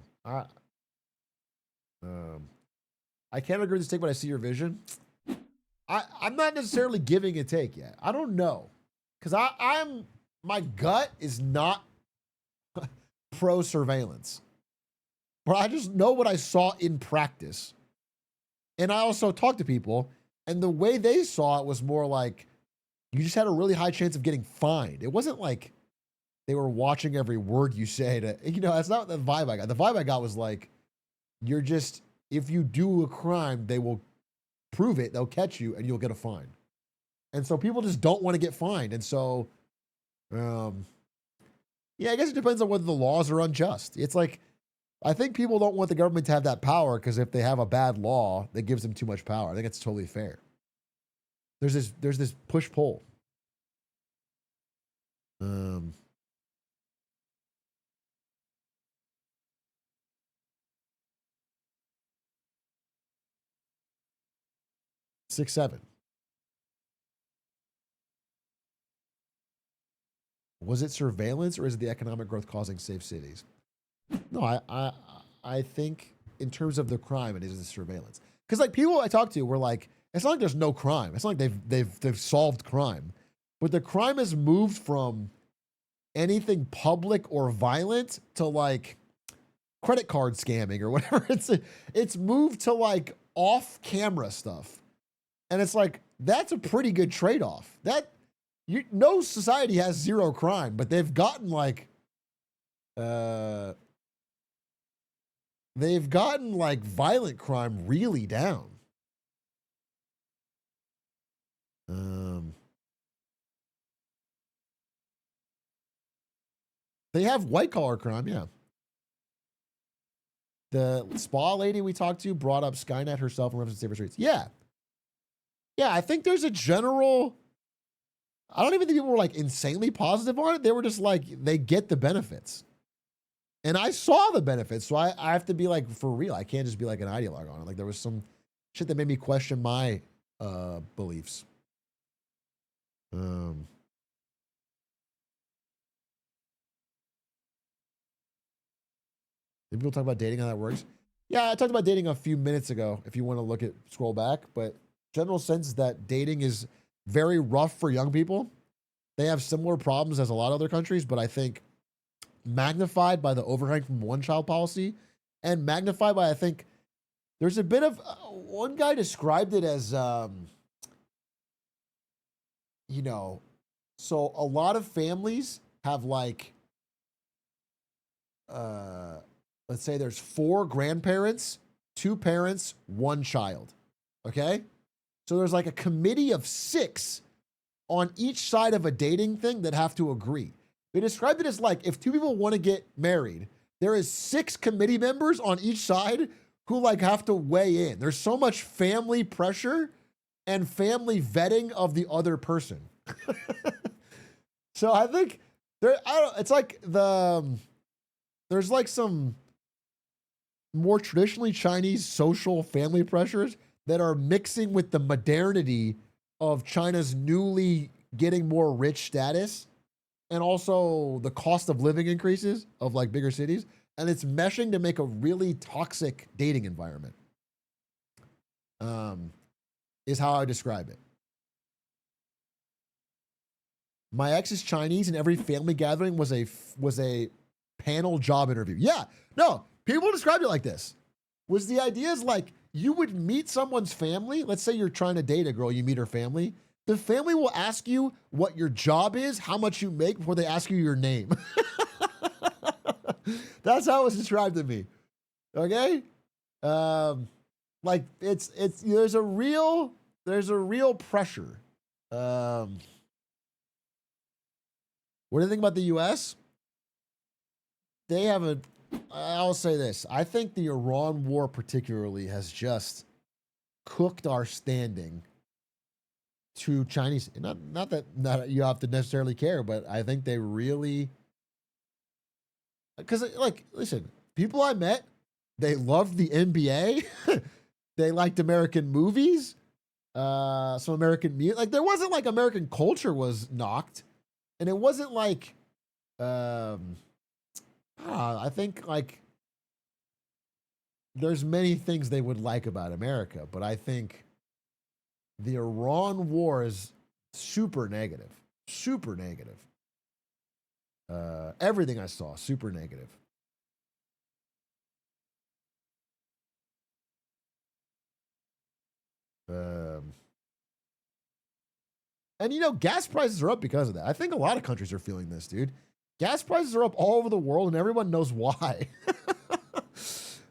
I can't agree with this take, but I see your vision. I'm not necessarily giving a take yet. I don't know. Because my gut is not pro surveillance. But I just know what I saw in practice. And I also talked to people, and the way they saw it was more like you just had a really high chance of getting fined. It wasn't like they were watching every word you say to, you know, that's not the vibe I got. The vibe I got was like, you're just, if you do a crime, they will prove it, they'll catch you, and you'll get a fine. And so people just don't want to get fined. And so, yeah, I guess it depends on whether the laws are unjust. It's like, I think people don't want the government to have that power because if they have a bad law that gives them too much power, I think it's totally fair. There's this push-pull. 6-7. Was it surveillance or is it the economic growth causing safe cities? No, I think in terms of the crime, it is the surveillance. Because like people I talked to were like, it's not like there's no crime. It's not like they've solved crime, but the crime has moved from anything public or violent to like credit card scamming or whatever. It's moved to like off camera stuff. And it's like, that's a pretty good trade-off. No society has zero crime, but they've gotten like violent crime really down. They have white collar crime, yeah. The spa lady we talked to brought up Skynet herself in reference to safer streets. Yeah. Yeah, I think there's a general. I don't even think people were like insanely positive on it. They were just like, they get the benefits. And I saw the benefits. So I have to be like, for real. I can't just be like an ideologue on it. Like there was some shit that made me question my beliefs. Did people talk about dating, how that works? Yeah, I talked about dating a few minutes ago, if you want to scroll back. But general sense is that dating is very rough for young people. They have similar problems as a lot of other countries, but I think magnified by the overhang from one-child policy and magnified by, I think, there's a bit of, one guy described it as, you know, so a lot of families have like, let's say there's 4 grandparents, 2 parents, 1 child. Okay? So there's like a committee of 6 on each side of a dating thing that have to agree. They described it as like, if 2 people want to get married, there is 6 committee members on each side who like have to weigh in. There's so much family pressure and family vetting of the other person. So I think it's like there's like some more traditionally Chinese social family pressures that are mixing with the modernity of China's newly getting more rich status and also the cost of living increases of like bigger cities. And it's meshing to make a really toxic dating environment. Is how I describe it. My ex is Chinese, and every family gathering was a panel job interview. Yeah, no, people described it like this. Was the idea is like you would meet someone's family. Let's say you're trying to date a girl, you meet her family. The family will ask you what your job is, how much you make before they ask you your name. That's how it was described to me. Okay, like it's there's a real pressure. What do you think about the U.S.? They have a. I'll say this. I think the Iran war particularly has just cooked our standing to Chinese. Not that you have to necessarily care, but I think they really. Because, like, listen, people I met, they loved the NBA. They liked American movies, some American music. Like, there wasn't like American culture was knocked. And it wasn't like, I think like there's many things they would like about America, but I think the Iran war is super negative, super negative. Everything I saw, super negative. And you know, gas prices are up because of that. I think a lot of countries are feeling this, dude. Gas prices are up all over the world, and everyone knows why.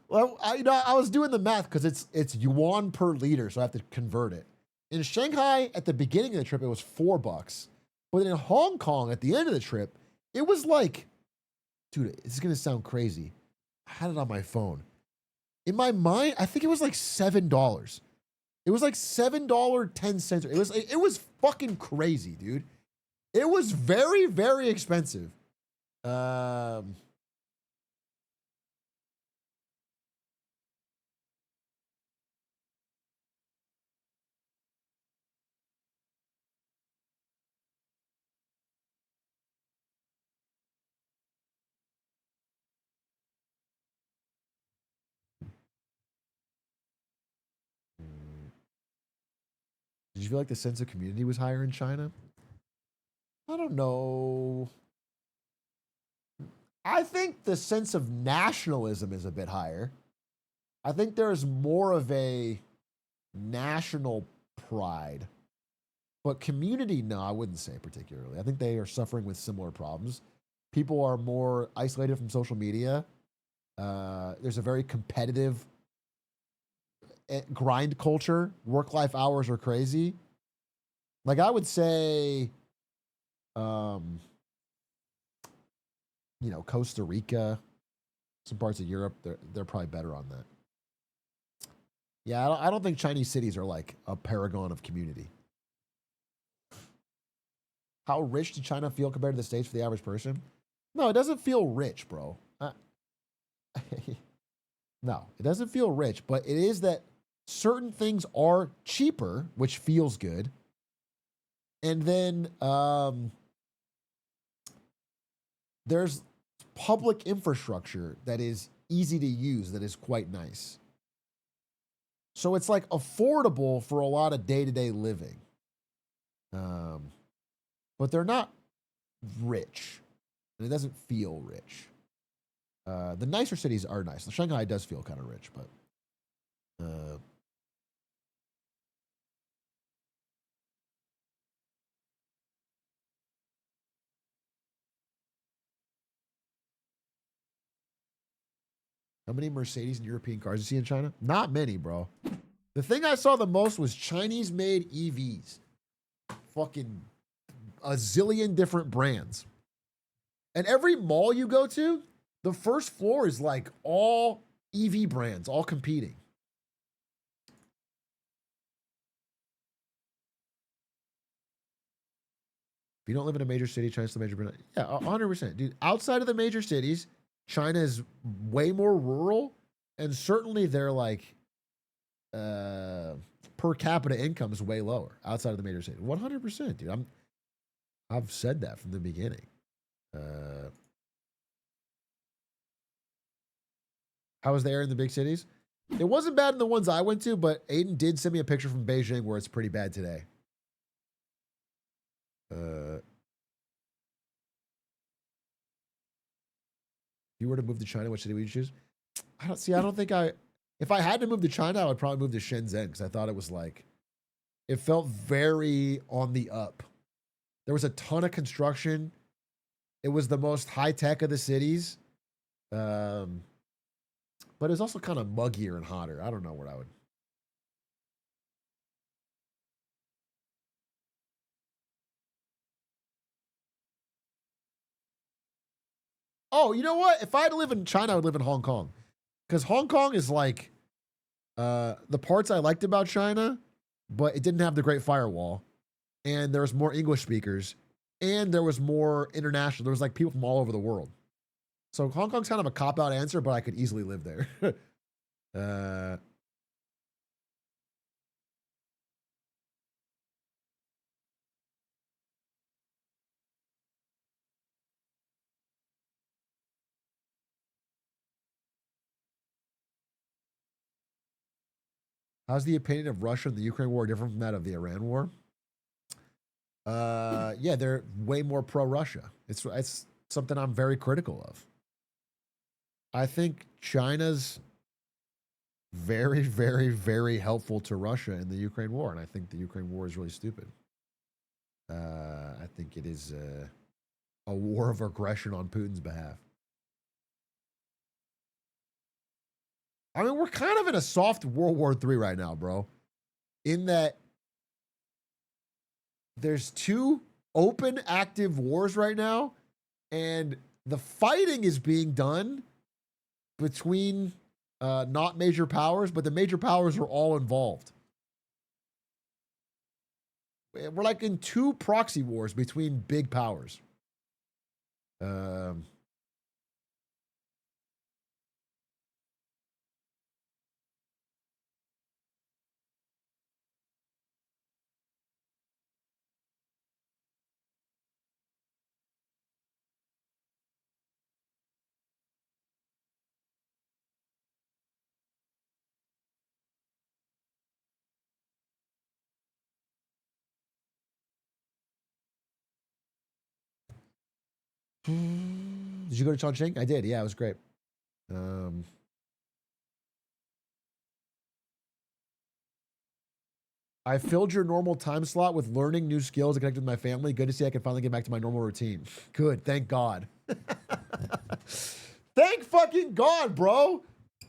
Well, I was doing the math because it's yuan per liter, so I have to convert it. In Shanghai, at the beginning of the trip, it was $4, but in Hong Kong, at the end of the trip, it was like, dude, this is gonna sound crazy. I had it on my phone. In my mind, I think it was like $7. It was like $7.10. It was fucking crazy, dude. It was very, very expensive. Did you feel like the sense of community was higher in China? I don't know. I think the sense of nationalism is a bit higher. I think there's more of a national pride. But community, no, I wouldn't say particularly. I think they are suffering with similar problems. People are more isolated from social media. There's a very competitive grind culture. Work-life hours are crazy. Like I would say, Costa Rica, some parts of Europe, they're probably better on that. Yeah, I don't think Chinese cities are like a paragon of community. How rich does China feel compared to the States for the average person? No, it doesn't feel rich, bro. No, it doesn't feel rich, but it is that certain things are cheaper, which feels good. And then there's public infrastructure that is easy to use, that is quite nice. So it's like affordable for a lot of day-to-day living. But they're not rich. And it doesn't feel rich. The nicer cities are nice. Shanghai does feel kind of rich, but how many Mercedes and European cars you see in China? Not many, bro. The thing I saw the most was Chinese-made EVs. Fucking a zillion different brands. And every mall you go to, the first floor is like all EV brands, all competing. If you don't live in a major city, China's the major brand. Yeah, 100%. Dude, outside of the major cities, China is way more rural. And certainly their like per capita income is way lower outside of the major cities. 100%, dude. I've said that from the beginning. How was the air in the big cities? It wasn't bad in the ones I went to, but Aiden did send me a picture from Beijing where it's pretty bad today. If you were to move to China, which city would you choose? I don't think if I had to move to China, I would probably move to Shenzhen because I thought it was like, it felt very on the up. There was a ton of construction. It was the most high tech of the cities. But it's also kind of muggier and hotter. I don't know what I would. Oh, you know what? If I had to live in China, I would live in Hong Kong. Because Hong Kong is like the parts I liked about China, but it didn't have the Great Firewall. And there was more English speakers. And there was more international. There was like people from all over the world. So Hong Kong's kind of a cop-out answer, but I could easily live there. How's the opinion of Russia and the Ukraine war different from that of the Iran war? Yeah, they're way more pro-Russia. It's something I'm very critical of. I think China's very, very, very helpful to Russia in the Ukraine war, and I think the Ukraine war is really stupid. I think it is a war of aggression on Putin's behalf. I mean, we're kind of in a soft World War III right now, bro. In that there's two open, active wars right now, and the fighting is being done between not major powers, but the major powers are all involved. We're like in two proxy wars between big powers. Did you go to Chongqing? I did. Yeah, it was great. I filled your normal time slot with learning new skills and connected with my family. Good to see I can finally get back to my normal routine. Good. Thank God. Thank fucking God, bro.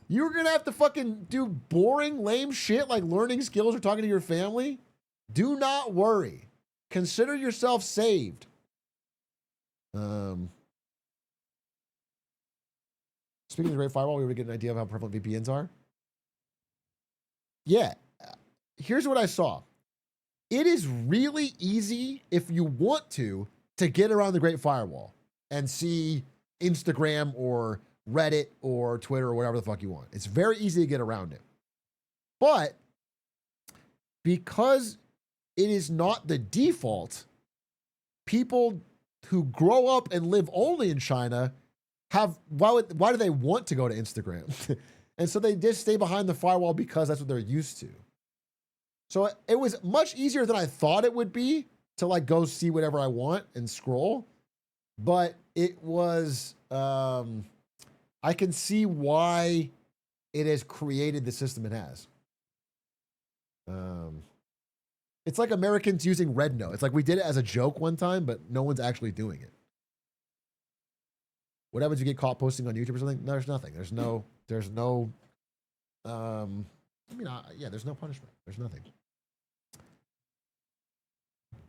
You were going to have to fucking do boring, lame shit like learning skills or talking to your family? Do not worry. Consider yourself saved. Speaking of the Great Firewall, we were getting an idea of how prevalent VPNs are. Yeah. Here's what I saw. It is really easy, if you want to get around the Great Firewall and see Instagram or Reddit or Twitter or whatever the fuck you want. It's very easy to get around it. But because it is not the default, people who grow up and live only in China why do they want to go to Instagram? And so they just stay behind the firewall because that's what they're used to. So it was much easier than I thought it would be to like go see whatever I want and scroll. But it was, I can see why it has created the system it has. It's like Americans using Red Note. It's like we did it as a joke one time, but no one's actually doing it. What happens if you get caught posting on YouTube or something? No, there's nothing. There's no, there's no punishment. There's nothing.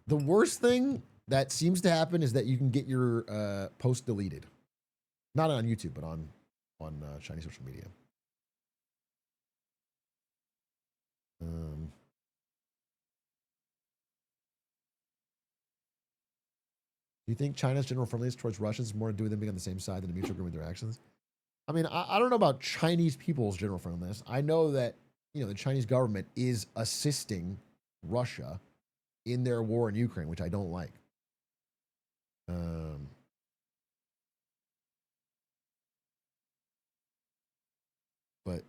The worst thing that seems to happen is that you can get your post deleted. Not on YouTube, but on Chinese social media. Do you think China's general friendliness towards Russians is more to do with them being on the same side than a mutual agreement with their actions? I mean, I don't know about Chinese people's general friendliness. I know that, the Chinese government is assisting Russia in their war in Ukraine, which I don't like. But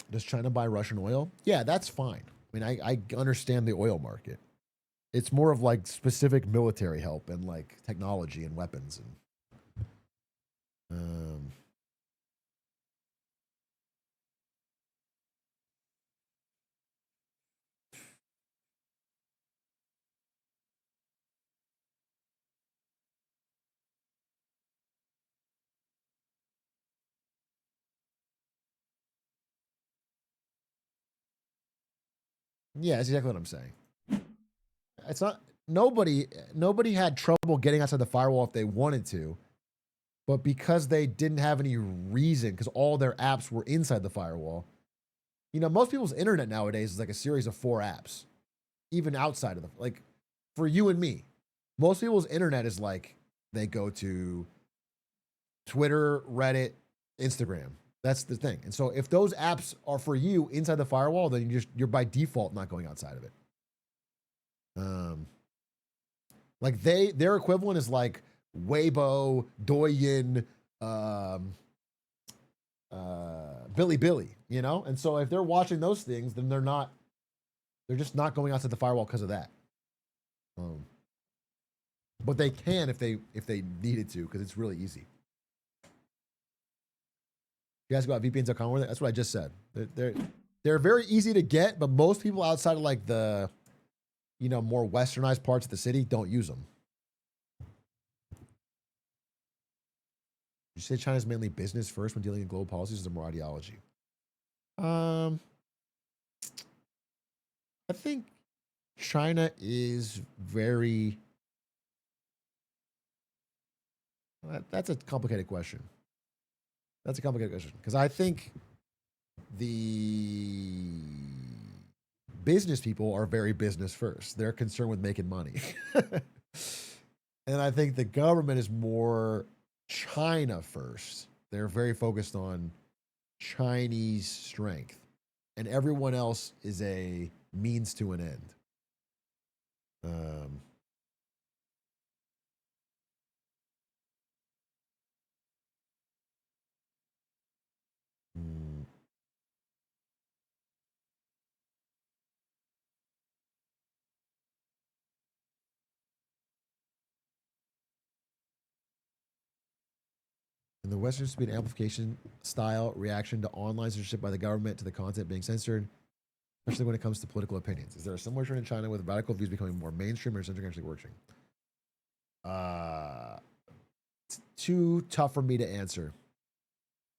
does China buy Russian oil? Yeah, that's fine. I mean, I understand the oil market. It's more of like specific military help and like technology and weapons and yeah, that's exactly what I'm saying. It's not nobody had trouble getting outside the firewall if they wanted to, but because they didn't have any reason, because all their apps were inside the firewall. Most people's internet nowadays is like a series of 4 apps, even outside of like for you and me. Most people's internet is like they go to Twitter, Reddit, Instagram. That's the thing. And so if those apps are for you inside the firewall, then you're by default not going outside of it. Like their equivalent is like Weibo, Douyin, Bilibili, And so if they're watching those things, then they're just not going outside the firewall because of that. But they can if they needed to, because it's really easy. You guys go out VPNs.com with it? That's what I just said. They're very easy to get, but most people outside of like the more westernized parts of the city don't use them. You say China's mainly business first when dealing in global policies, or more ideology? I think China is very. That's a complicated question. Because I think the business people are very business first. They're concerned with making money. And I think the government is more China first. They're very focused on Chinese strength. And everyone else is a means to an end. Um, And the Western speed amplification style reaction to online censorship by the government to the content being censored, especially when it comes to political opinions. Is there a similar trend in China with radical views becoming more mainstream or censoring actually working? It's too tough for me to answer.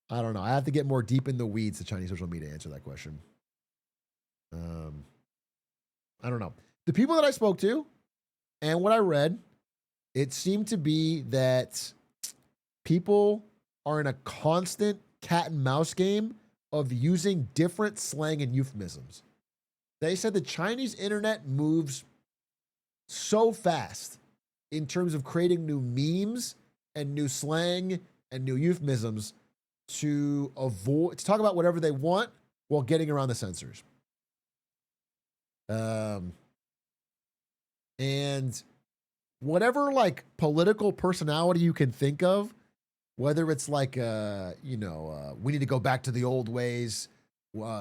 I don't know. I have to get more deep in the weeds to Chinese social media to answer that question. I don't know. The people that I spoke to and what I read, it seemed to be that people are in a constant cat and mouse game of using different slang and euphemisms. They said the Chinese internet moves so fast in terms of creating new memes and new slang and new euphemisms to talk about whatever they want while getting around the censors. And whatever like political personality you can think of, whether it's like we need to go back to the old ways,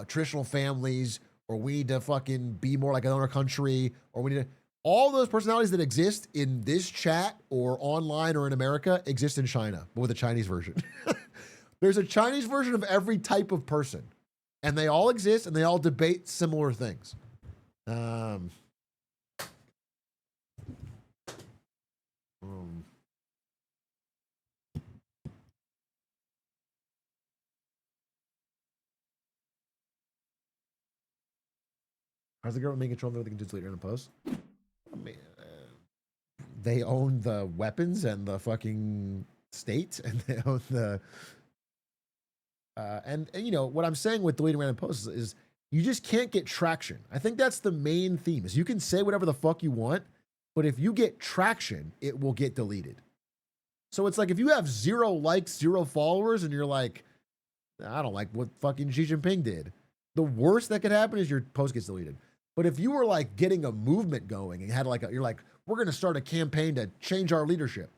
traditional families, or we need to fucking be more like another country, or we need to, all those personalities that exist in this chat or online or in America exist in China, but with a Chinese version. There's a Chinese version of every type of person, and they all exist and they all debate similar things. How's the government making control of everything digitally in post? I mean, they own the weapons and the fucking state, and they own the. And you know what I'm saying with deleting random posts is you just can't get traction. I think that's the main theme. Is you can say whatever the fuck you want, but if you get traction, it will get deleted. So it's like if you have 0 likes, 0 followers, and you're like, I don't like what fucking Xi Jinping did. The worst that could happen is your post gets deleted. But if you were like getting a movement going and had like you're like, we're going to start a campaign to change our leadership,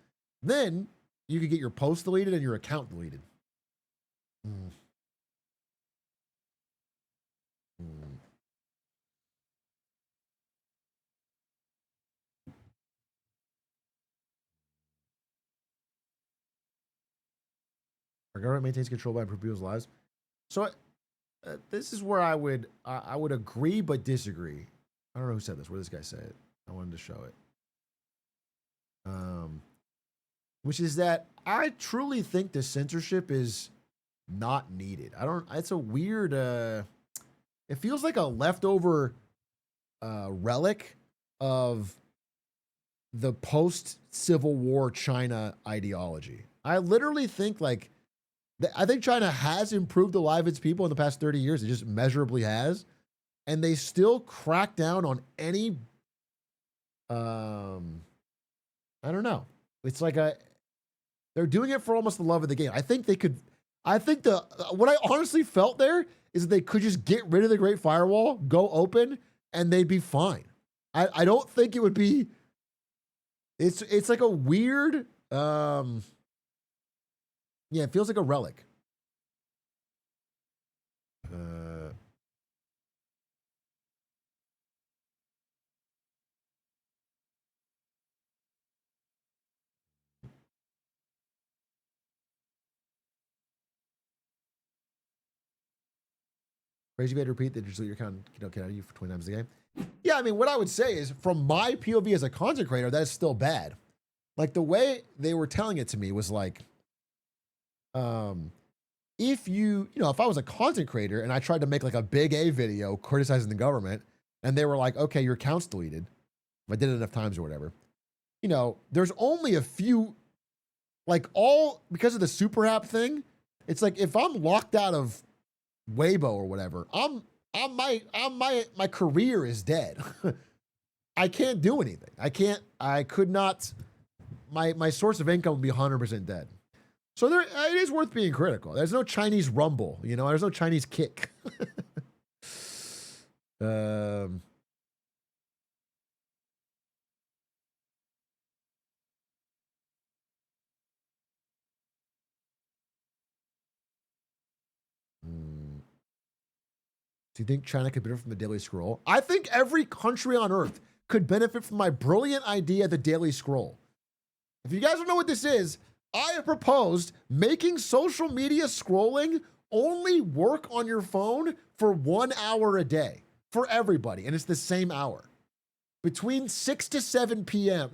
then you could get your post deleted and your account deleted. Our government maintains control by people's lives. So this is where I would agree but disagree. I don't know who said this. Where did this guy say it? I wanted to show it. Which is that I truly think the censorship is not needed. It's a weird. It feels like a leftover relic of the post-Civil War China ideology. I literally think like. I think China has improved the lives of its people in the past 30 years. It just measurably has. And they still crack down on any, I don't know. It's like they're doing it for almost the love of the game. What I honestly felt there is that they could just get rid of the Great Firewall, go open, and they'd be fine. I don't think it would be, it's like a weird, yeah, it feels like a relic. Crazy way to repeat that just your account get out of you for 20 times a game. Yeah, I mean, what I would say is from my POV as a content creator, that is still bad. Like the way they were telling it to me was like, if I was a content creator and I tried to make like a big A video criticizing the government and they were like, okay, your account's deleted. If I did it enough times or whatever, there's only a few, because of the super app thing. It's like, if I'm locked out of Weibo or whatever, my career is dead. I can't do anything. My source of income would be 100% dead. So it is worth being critical. There's no Chinese rumble, there's no Chinese kick. Do you think China could benefit from the Daily Scroll? I think every country on earth could benefit from my brilliant idea, the Daily Scroll. If you guys don't know what this is, I have proposed making social media scrolling only work on your phone for 1 hour a day for everybody, and it's the same hour between 6 to 7 p.m.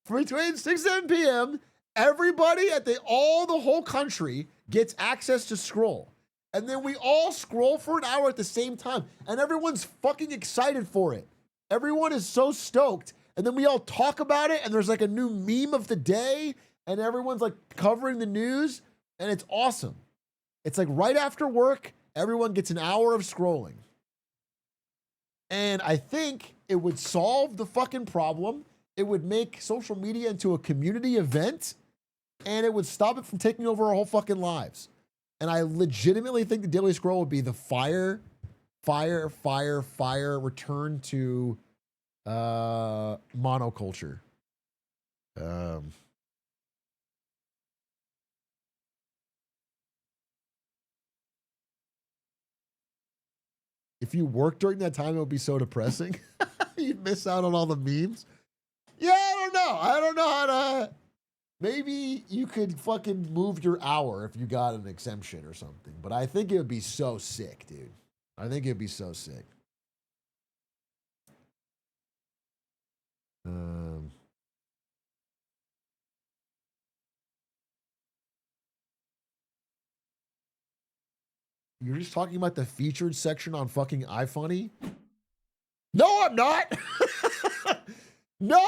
Between 6 and 7 p.m., everybody at the whole country gets access to scroll. And then we all scroll for an hour at the same time. And everyone's fucking excited for it. Everyone is so stoked. And then we all talk about it, and there's like a new meme of the day, and everyone's like covering the news, and it's awesome. It's like right after work, everyone gets an hour of scrolling. And I think it would solve the fucking problem. It would make social media into a community event, and it would stop it from taking over our whole fucking lives. And I legitimately think the Daily Scroll would be the fire return to monoculture. If you work during that time, it would be so depressing. You'd miss out on all the memes. Yeah, I don't know. I don't know how to. Maybe you could fucking move your hour if you got an exemption or something. But I think it would be so sick, dude. I think it'd be so sick. You're just talking about the featured section on fucking iFunny? No, I'm not. No,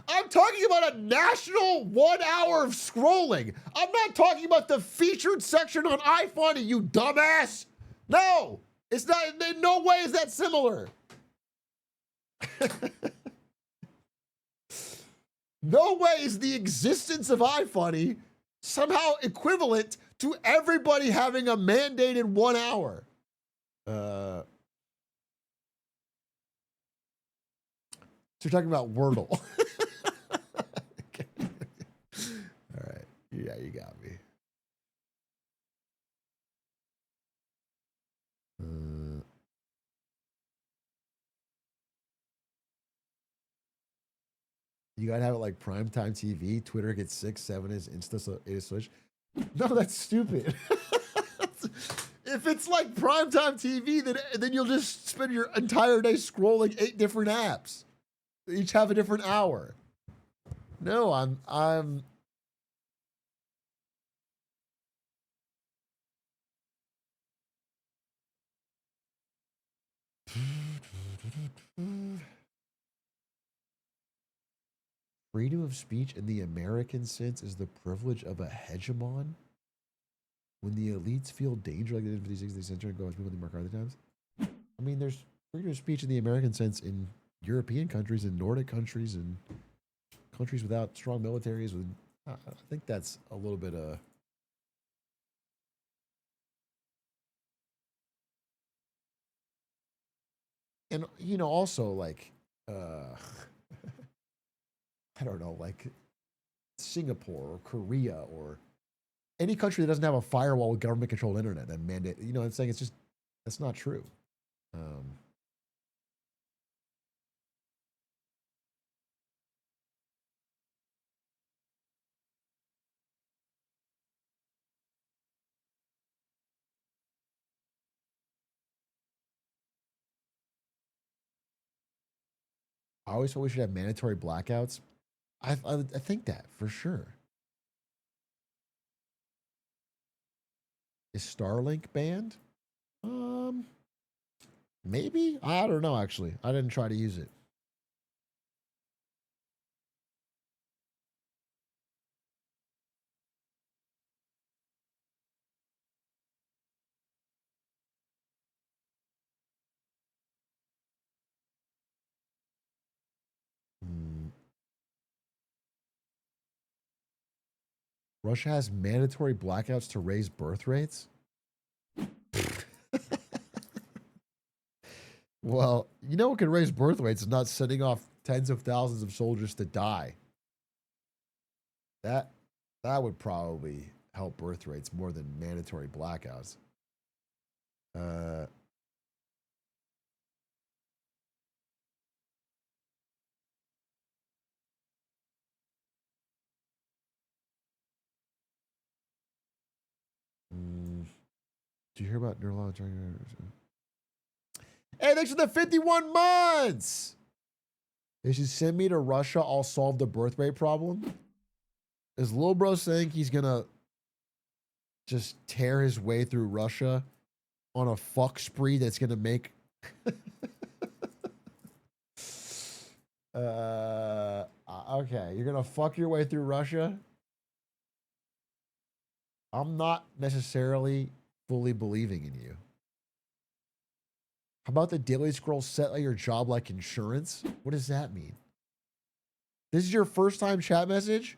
I'm talking about a national 1 hour of scrolling. I'm not talking about the featured section on iFunny, you dumbass. No, it's not. In no way is that similar. No way is the existence of iFunny somehow equivalent to everybody having a mandated 1 hour. So you're talking about Wordle. Okay. All right. Yeah, you got me. You gotta have it like primetime TV. Twitter gets 6, 7 is Insta, 8 is Switch. No, that's stupid. If it's like primetime TV, then you'll just spend your entire day scrolling 8 different apps. They each have a different hour. No, I'm freedom of speech in the American sense is the privilege of a hegemon. When the elites feel danger like they did in the 50s, 60s century, go as people in the mark other times. I mean, there's freedom of speech in the American sense in European countries and Nordic countries and countries without strong militaries. I think that's a little bit and you know, also like I don't know, like Singapore or Korea or any country that doesn't have a firewall with government controlled internet and mandate, you know what I'm saying? It's just, that's not true. I always thought we should have mandatory blackouts. I think that for sure. Is Starlink banned? Maybe. I don't know. Actually, I didn't try to use it. Russia has mandatory blackouts to raise birth rates. Well, you know what can raise birth rates is not sending off tens of thousands of soldiers to die. That would probably help birth rates more than mandatory blackouts. Did you hear about neurological? Hey, thanks for the 51 months. They should send me to Russia. I'll solve the birth rate problem. Is Lil Bro saying he's gonna just tear his way through Russia on a fuck spree that's gonna make okay, you're gonna fuck your way through Russia? I'm not necessarily fully believing in you. How about the daily scroll set like your job like insurance? What does that mean? This is your first time chat message?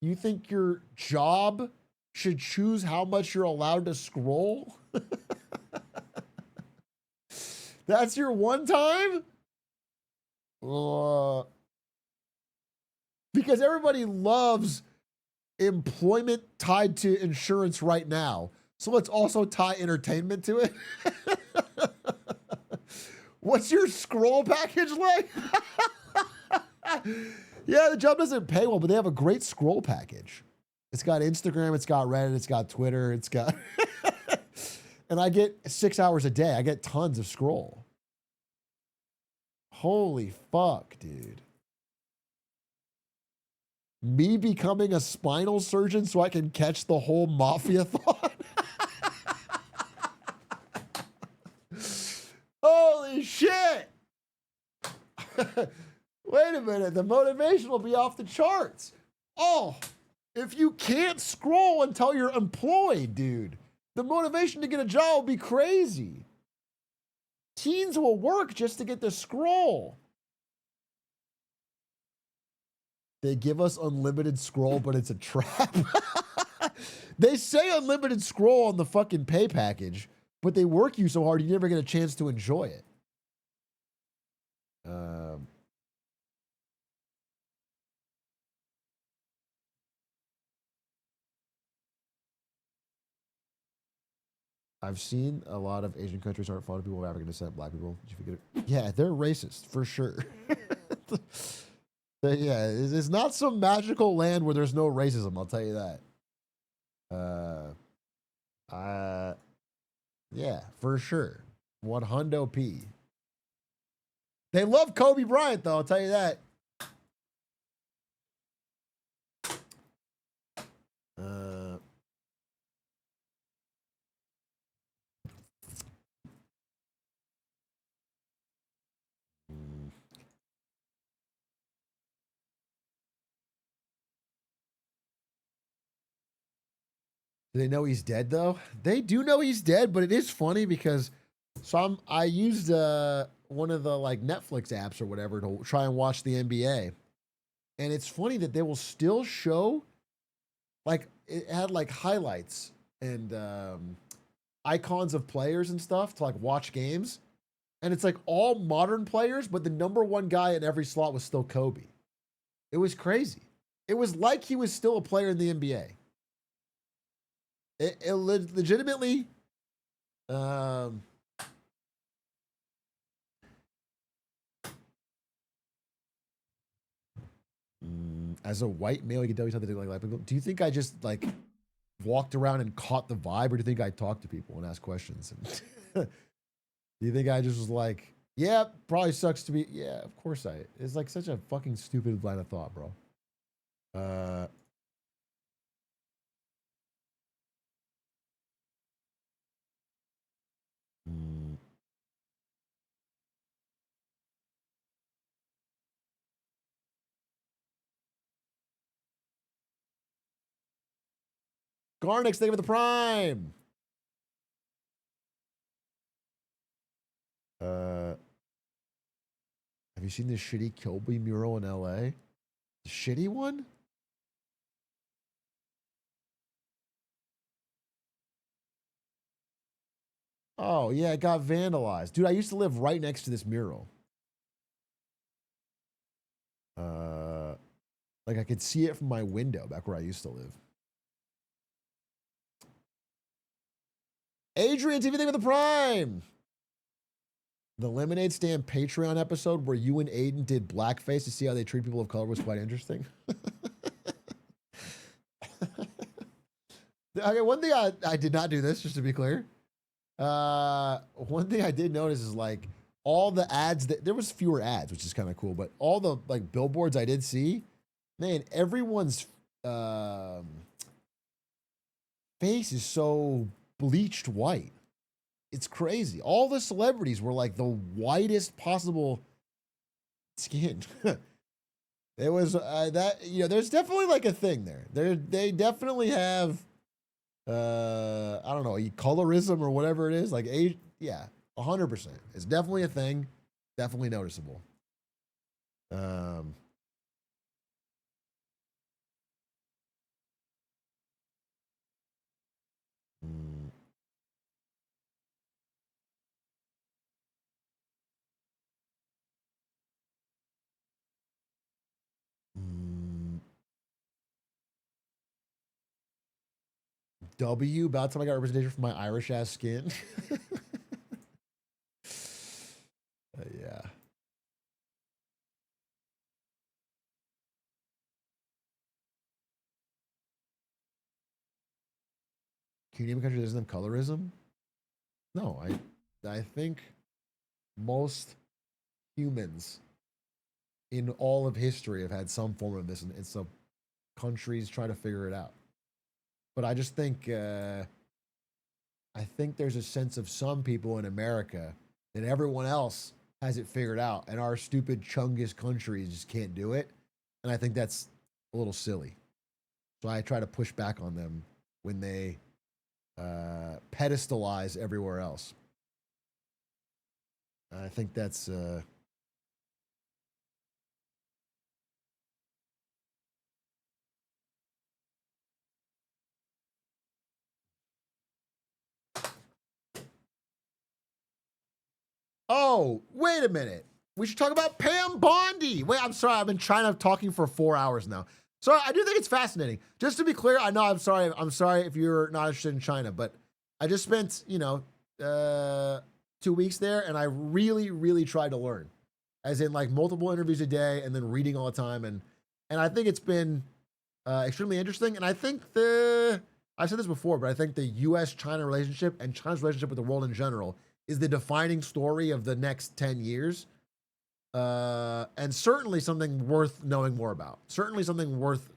You think your job should choose how much you're allowed to scroll? That's your one time? Because everybody loves employment tied to insurance right now. So let's also tie entertainment to it. What's your scroll package like? Yeah, the job doesn't pay well, but they have a great scroll package. It's got Instagram, it's got Reddit, it's got Twitter, it's got... And I get 6 hours a day. I get tons of scroll. Holy fuck, dude. Me becoming a spinal surgeon so I can catch the whole mafia thought? Holy shit! Wait a minute, the motivation will be off the charts. Oh, if you can't scroll until you're employed, dude, the motivation to get a job will be crazy. Teens will work just to get the scroll. They give us unlimited scroll, but it's a trap. They say unlimited scroll on the fucking pay package, but they work you so hard you never get a chance to enjoy it. I've seen a lot of Asian countries aren't fond of people of African descent, black people. Did you forget it? Yeah, they're racist for sure. Yeah, it's not some magical land where there's no racism. I'll tell you that. Yeah, for sure. 100p. They love Kobe Bryant, though. I'll tell you that. Do they know he's dead though? They do know he's dead, but it is funny because I used one of the like Netflix apps or whatever to try and watch the NBA. And it's funny that they will still show like it had like highlights and icons of players and stuff to like watch games. And it's like all modern players, but the number one guy in every slot was still Kobe. It was crazy. It was like he was still a player in the NBA. It legitimately, as a white male, you can tell me something like people. Do you think I just like walked around and caught the vibe, or do you think I talked to people and asked questions? Do you think I just was like, yeah, probably sucks to be, yeah, of course it's like such a fucking stupid line of thought, bro. Garnix, thank you for the prime. Have you seen this shitty Kobe mural in LA? The shitty one? Oh, yeah, it got vandalized. Dude, I used to live right next to this mural. Like, I could see it from my window back where I used to live. Adrian, TV thing with the prime. The Lemonade Stand Patreon episode where you and Aiden did blackface to see how they treat people of color was quite interesting. Okay, one thing I did not do this, just to be clear. One thing I did notice is like all the ads that there was fewer ads, which is kind of cool, but all the like billboards I did see, man, everyone's face is so bleached white. It's crazy. All the celebrities were like the whitest possible skin. There was that, you know, there's definitely like a thing there. They definitely have I don't know, colorism or whatever it is, like age, yeah, 100%. It's definitely a thing, definitely noticeable. Mm, mm, W, about time I got representation for my Irish ass skin. Yeah. Can you name a country that doesn't have colorism? No, I think most humans in all of history have had some form of this, and some countries try to figure it out. But I just think I think there's a sense of some people in America that everyone else has it figured out, and our stupid Chungus countries just can't do it. And I think that's a little silly. So I try to push back on them when they pedestalize everywhere else. I think that's Oh, wait a minute. We should talk about Pam Bondi. Wait, I'm sorry. I've been trying to talking for 4 hours now. So I do think it's fascinating. Just to be clear, I know I'm sorry. I'm sorry if you're not interested in China, but I just spent, 2 weeks there, and I really, really tried to learn, as in like multiple interviews a day and then reading all the time. And I think it's been extremely interesting. And I think I've said this before, but I think the U.S.-China relationship and China's relationship with the world in general is the defining story of the next 10 years. And certainly something worth knowing more about. Certainly something worth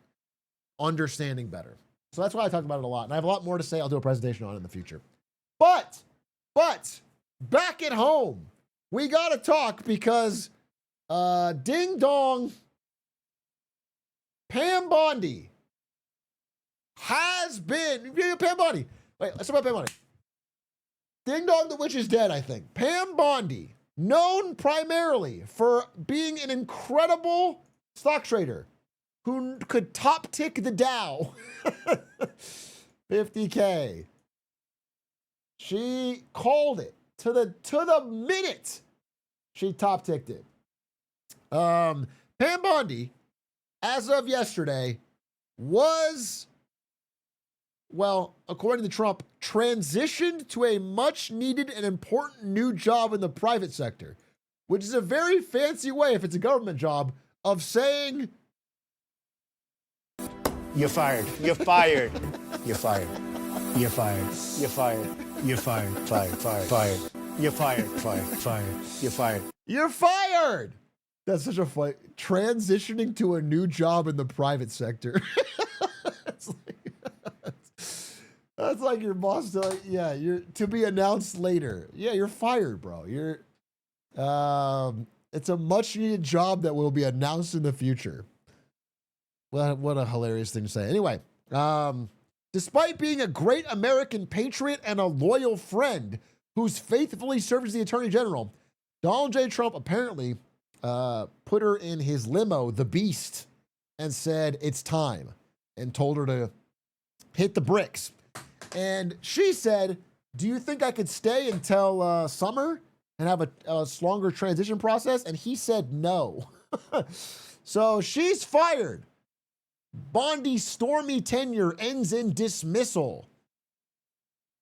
understanding better. So that's why I talked about it a lot. And I have a lot more to say. I'll do a presentation on it in the future. But, back at home, we got to talk because ding dong, Pam Bondi has been, Pam Bondi. Wait, let's talk about Pam Bondi. Ding dong, the witch is dead, I think. Pam Bondi, known primarily for being an incredible stock trader who could top tick the Dow 50K. She called it to the minute. She top ticked it. Pam Bondi, as of yesterday, was, well, according to Trump, transitioned to a much needed and important new job in the private sector, which is a very fancy way, if it's a government job, of saying, you're fired. You're fired. You're fired. You're fired. You're fired. You're fired. Fired. Fired. Fired. You're fired. Fired. Fired. You're fired. You're fired. That's such a funny, transitioning to a new job in the private sector. That's like your boss telling, yeah, you're to be announced later. Yeah, you're fired, bro. You're, it's a much needed job that will be announced in the future. Well, what a hilarious thing to say. Anyway, despite being a great American patriot and a loyal friend who's faithfully served as the Attorney General, Donald J. Trump apparently put her in his limo, the Beast, and said, it's time, and told her to hit the bricks. And she said, do you think I could stay until summer and have a longer transition process? And he said no. So she's fired. Bondi's stormy tenure ends in dismissal.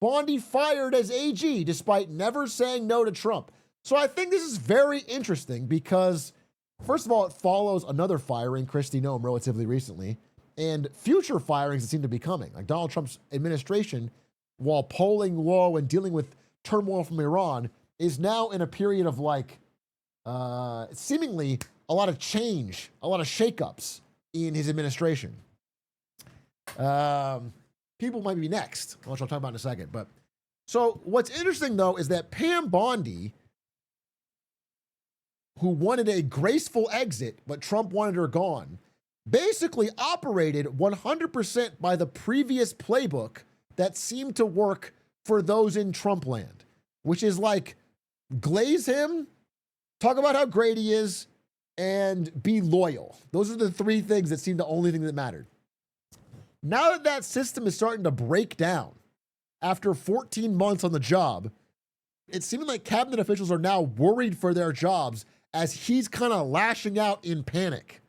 Bondi fired as AG despite never saying no to Trump. So I think this is very interesting because, first of all, it follows another firing, Kristi Noem, relatively recently. and future firings that seem to be coming. Like Donald Trump's administration, while polling low and dealing with turmoil from Iran, is now in a period of like seemingly a lot of change, a lot of shakeups in his administration. People might be next, which I'll talk about in a second. But so what's interesting though is that Pam Bondi, who wanted a graceful exit, but Trump wanted her gone, basically operated 100% by the previous playbook that seemed to work for those in Trump land, which is like glaze him, talk about how great he is, and be loyal. Those are the three things that seem the only thing that mattered. Now that that system is starting to break down after 14 months on the job, it's seeming like cabinet officials are now worried for their jobs as he's kind of lashing out in panic.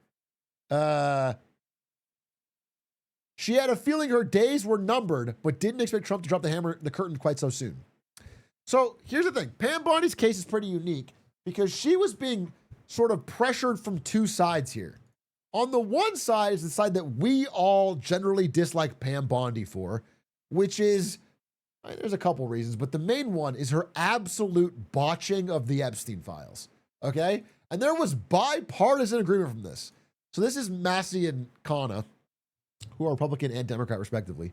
She had a feeling her days were numbered, but didn't expect Trump to drop the curtain quite so soon. So here's the thing. Pam Bondi's case is pretty unique because she was being sort of pressured from two sides here. On the one side is the side that we all generally dislike Pam Bondi for, which is, there's a couple reasons, but the main one is her absolute botching of the Epstein files. Okay? And there was bipartisan agreement from this. So this is Massey and Khanna, who are Republican and Democrat respectively.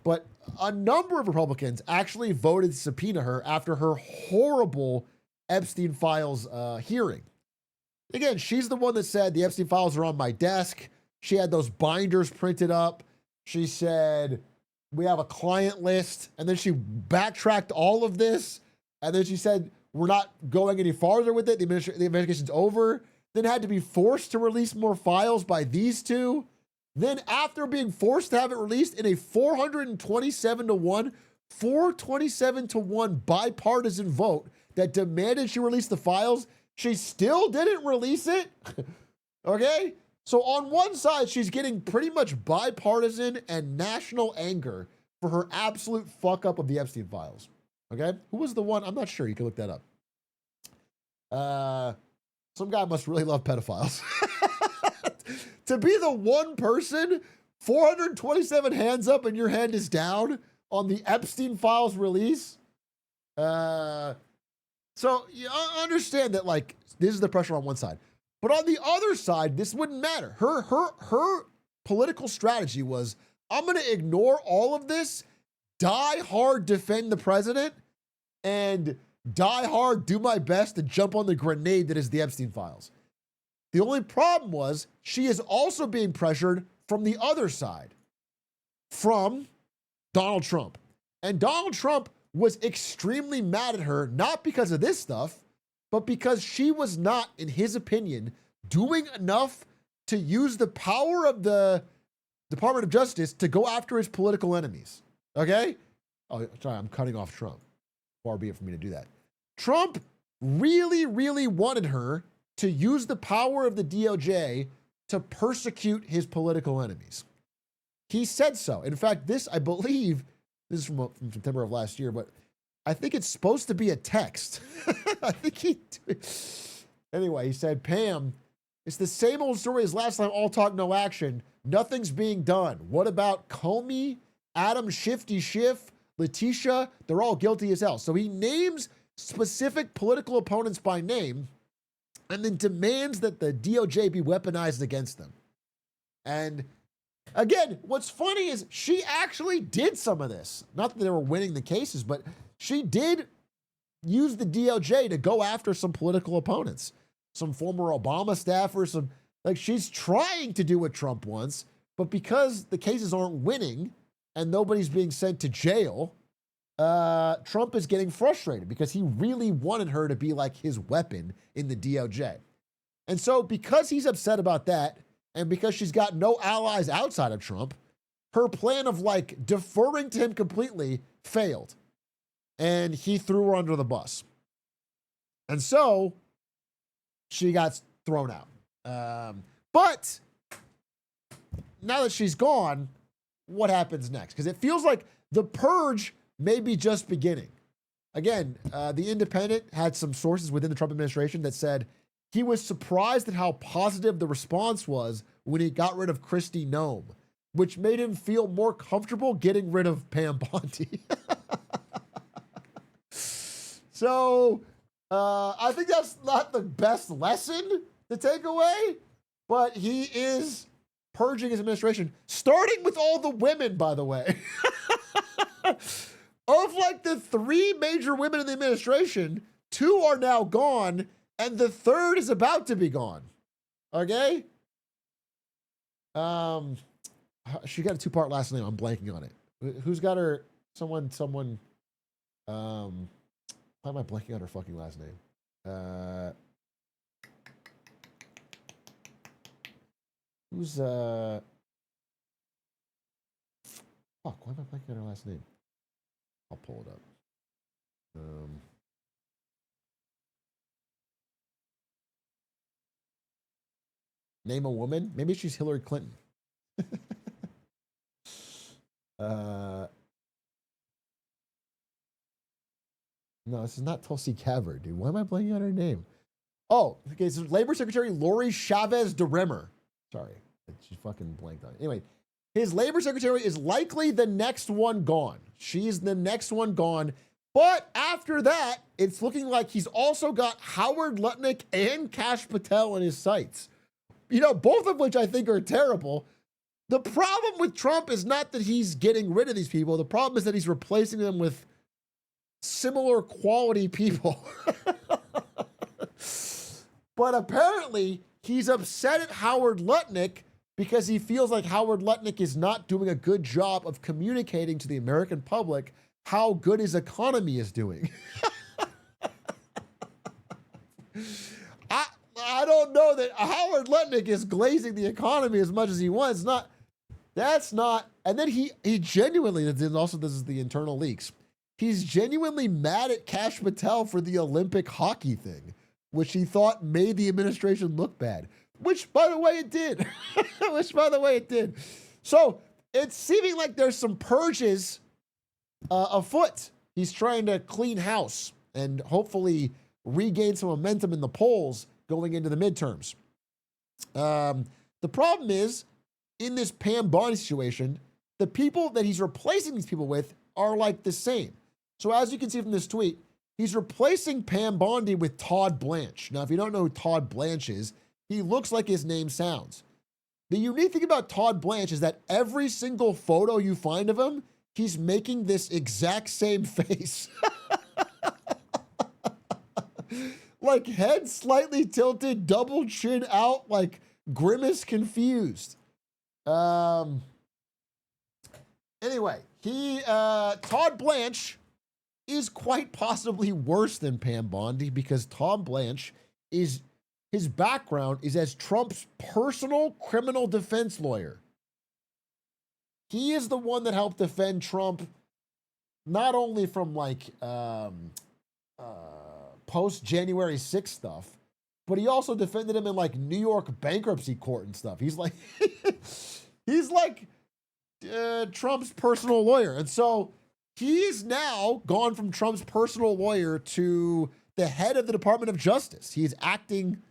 But a number of Republicans actually voted to subpoena her after her horrible Epstein files hearing. Again, she's the one that said the Epstein files are on my desk. She had those binders printed up. She said, we have a client list. And then she backtracked all of this. And then she said, we're not going any farther with it. The investigation's over. Then had to be forced to release more files by these two. Then after being forced to have it released in a 427-1, 427-1 bipartisan vote that demanded she release the files, she still didn't release it. Okay? So on one side, she's getting pretty much bipartisan and national anger for her absolute fuck up of the Epstein files. Okay? Who was the one? I'm not sure. You can look that up. Some guy must really love pedophiles. To be the one person, 427 hands up and your hand is down on the Epstein files release. So you understand that, like, this is the pressure on one side. But on the other side, this wouldn't matter. Her political strategy was, I'm going to ignore all of this, die hard defend the president, and die hard do my best to jump on the grenade that is the Epstein files. The only problem was she is also being pressured from the other side, from Donald Trump. And Donald Trump was extremely mad at her, not because of this stuff, but because she was not, in his opinion, doing enough to use the power of the Department of Justice to go after his political enemies. Okay? Oh, sorry, I'm cutting off Trump. Far be it for me to do that. Trump really, really wanted her to use the power of the DOJ to persecute his political enemies. He said so. In fact, this, I believe, this is from September of last year, but I think it's supposed to be a text. I think anyway, he said, Pam, it's the same old story as last time, all talk, no action. Nothing's being done. What about Comey, Adam Shifty Schiff, Letitia? They're all guilty as hell. So he names specific political opponents by name and then demands that the DOJ be weaponized against them. And again, what's funny is she actually did some of this. Not that they were winning the cases, but she did use the DOJ to go after some political opponents, some former Obama staffers, she's trying to do what Trump wants, but because the cases aren't winning and nobody's being sent to jail, Trump is getting frustrated because he really wanted her to be like his weapon in the DOJ. And so because he's upset about that, and because she's got no allies outside of Trump, her plan of like deferring to him completely failed. And he threw her under the bus. And so she got thrown out. But now that she's gone, what happens next? Because it feels like the purge may be just beginning. Again, The Independent had some sources within the Trump administration that said he was surprised at how positive the response was when he got rid of Kristi Noem which made him feel more comfortable getting rid of Pam Bondi. So I think that's not the best lesson to take away, but he is purging his administration, starting with all the women, by the way. Of like the 3 major women in the administration, 2 are now gone, and the 3rd is about to be gone. Okay? She got a 2-part last name. I'm blanking on it. Who's got her? Someone. Why am I blanking on her fucking last name? Who's fuck? Why am I blanking on her last name? I'll pull it up. Name a woman? Maybe she's Hillary Clinton. No, this is not Tulsi Gabbard, dude. Why am I blanking on her name? Oh, okay, so Labor Secretary Lori Chavez de Rimmer. Sorry, she fucking blanked on it. Anyway, his Labor Secretary is likely the next one gone. She's the next one gone. But after that, it's looking like he's also got Howard Lutnick and Kash Patel in his sights. You know, both of which I think are terrible. The problem with Trump is not that he's getting rid of these people. The problem is that he's replacing them with similar quality people. But apparently, he's upset at Howard Lutnick because he feels like Howard Lutnick is not doing a good job of communicating to the American public how good his economy is doing. I don't know that Howard Lutnick is glazing the economy as much as he wants. That's not. And then he genuinely, and also this is the internal leaks, he's genuinely mad at Kash Patel for the Olympic hockey thing, which he thought made the administration look bad. Which, by the way, it did. So it's seeming like there's some purges afoot. He's trying to clean house and hopefully regain some momentum in the polls going into the midterms. The problem is, in this Pam Bondi situation, the people that he's replacing these people with are like the same. So as you can see from this tweet, he's replacing Pam Bondi with Todd Blanche. Now, if you don't know who Todd Blanche is, he looks like his name sounds. The unique thing about Todd Blanche is that every single photo you find of him, he's making this exact same face. Like head slightly tilted, double chin out, like grimace confused. Anyway, Todd Blanche is quite possibly worse than Pam Bondi because Todd Blanche his background is as Trump's personal criminal defense lawyer. He is the one that helped defend Trump, not only from like post January 6th stuff, but he also defended him in like New York bankruptcy court and stuff. He's like, Trump's personal lawyer. And so he's now gone from Trump's personal lawyer to the head of the Department of Justice. He's acting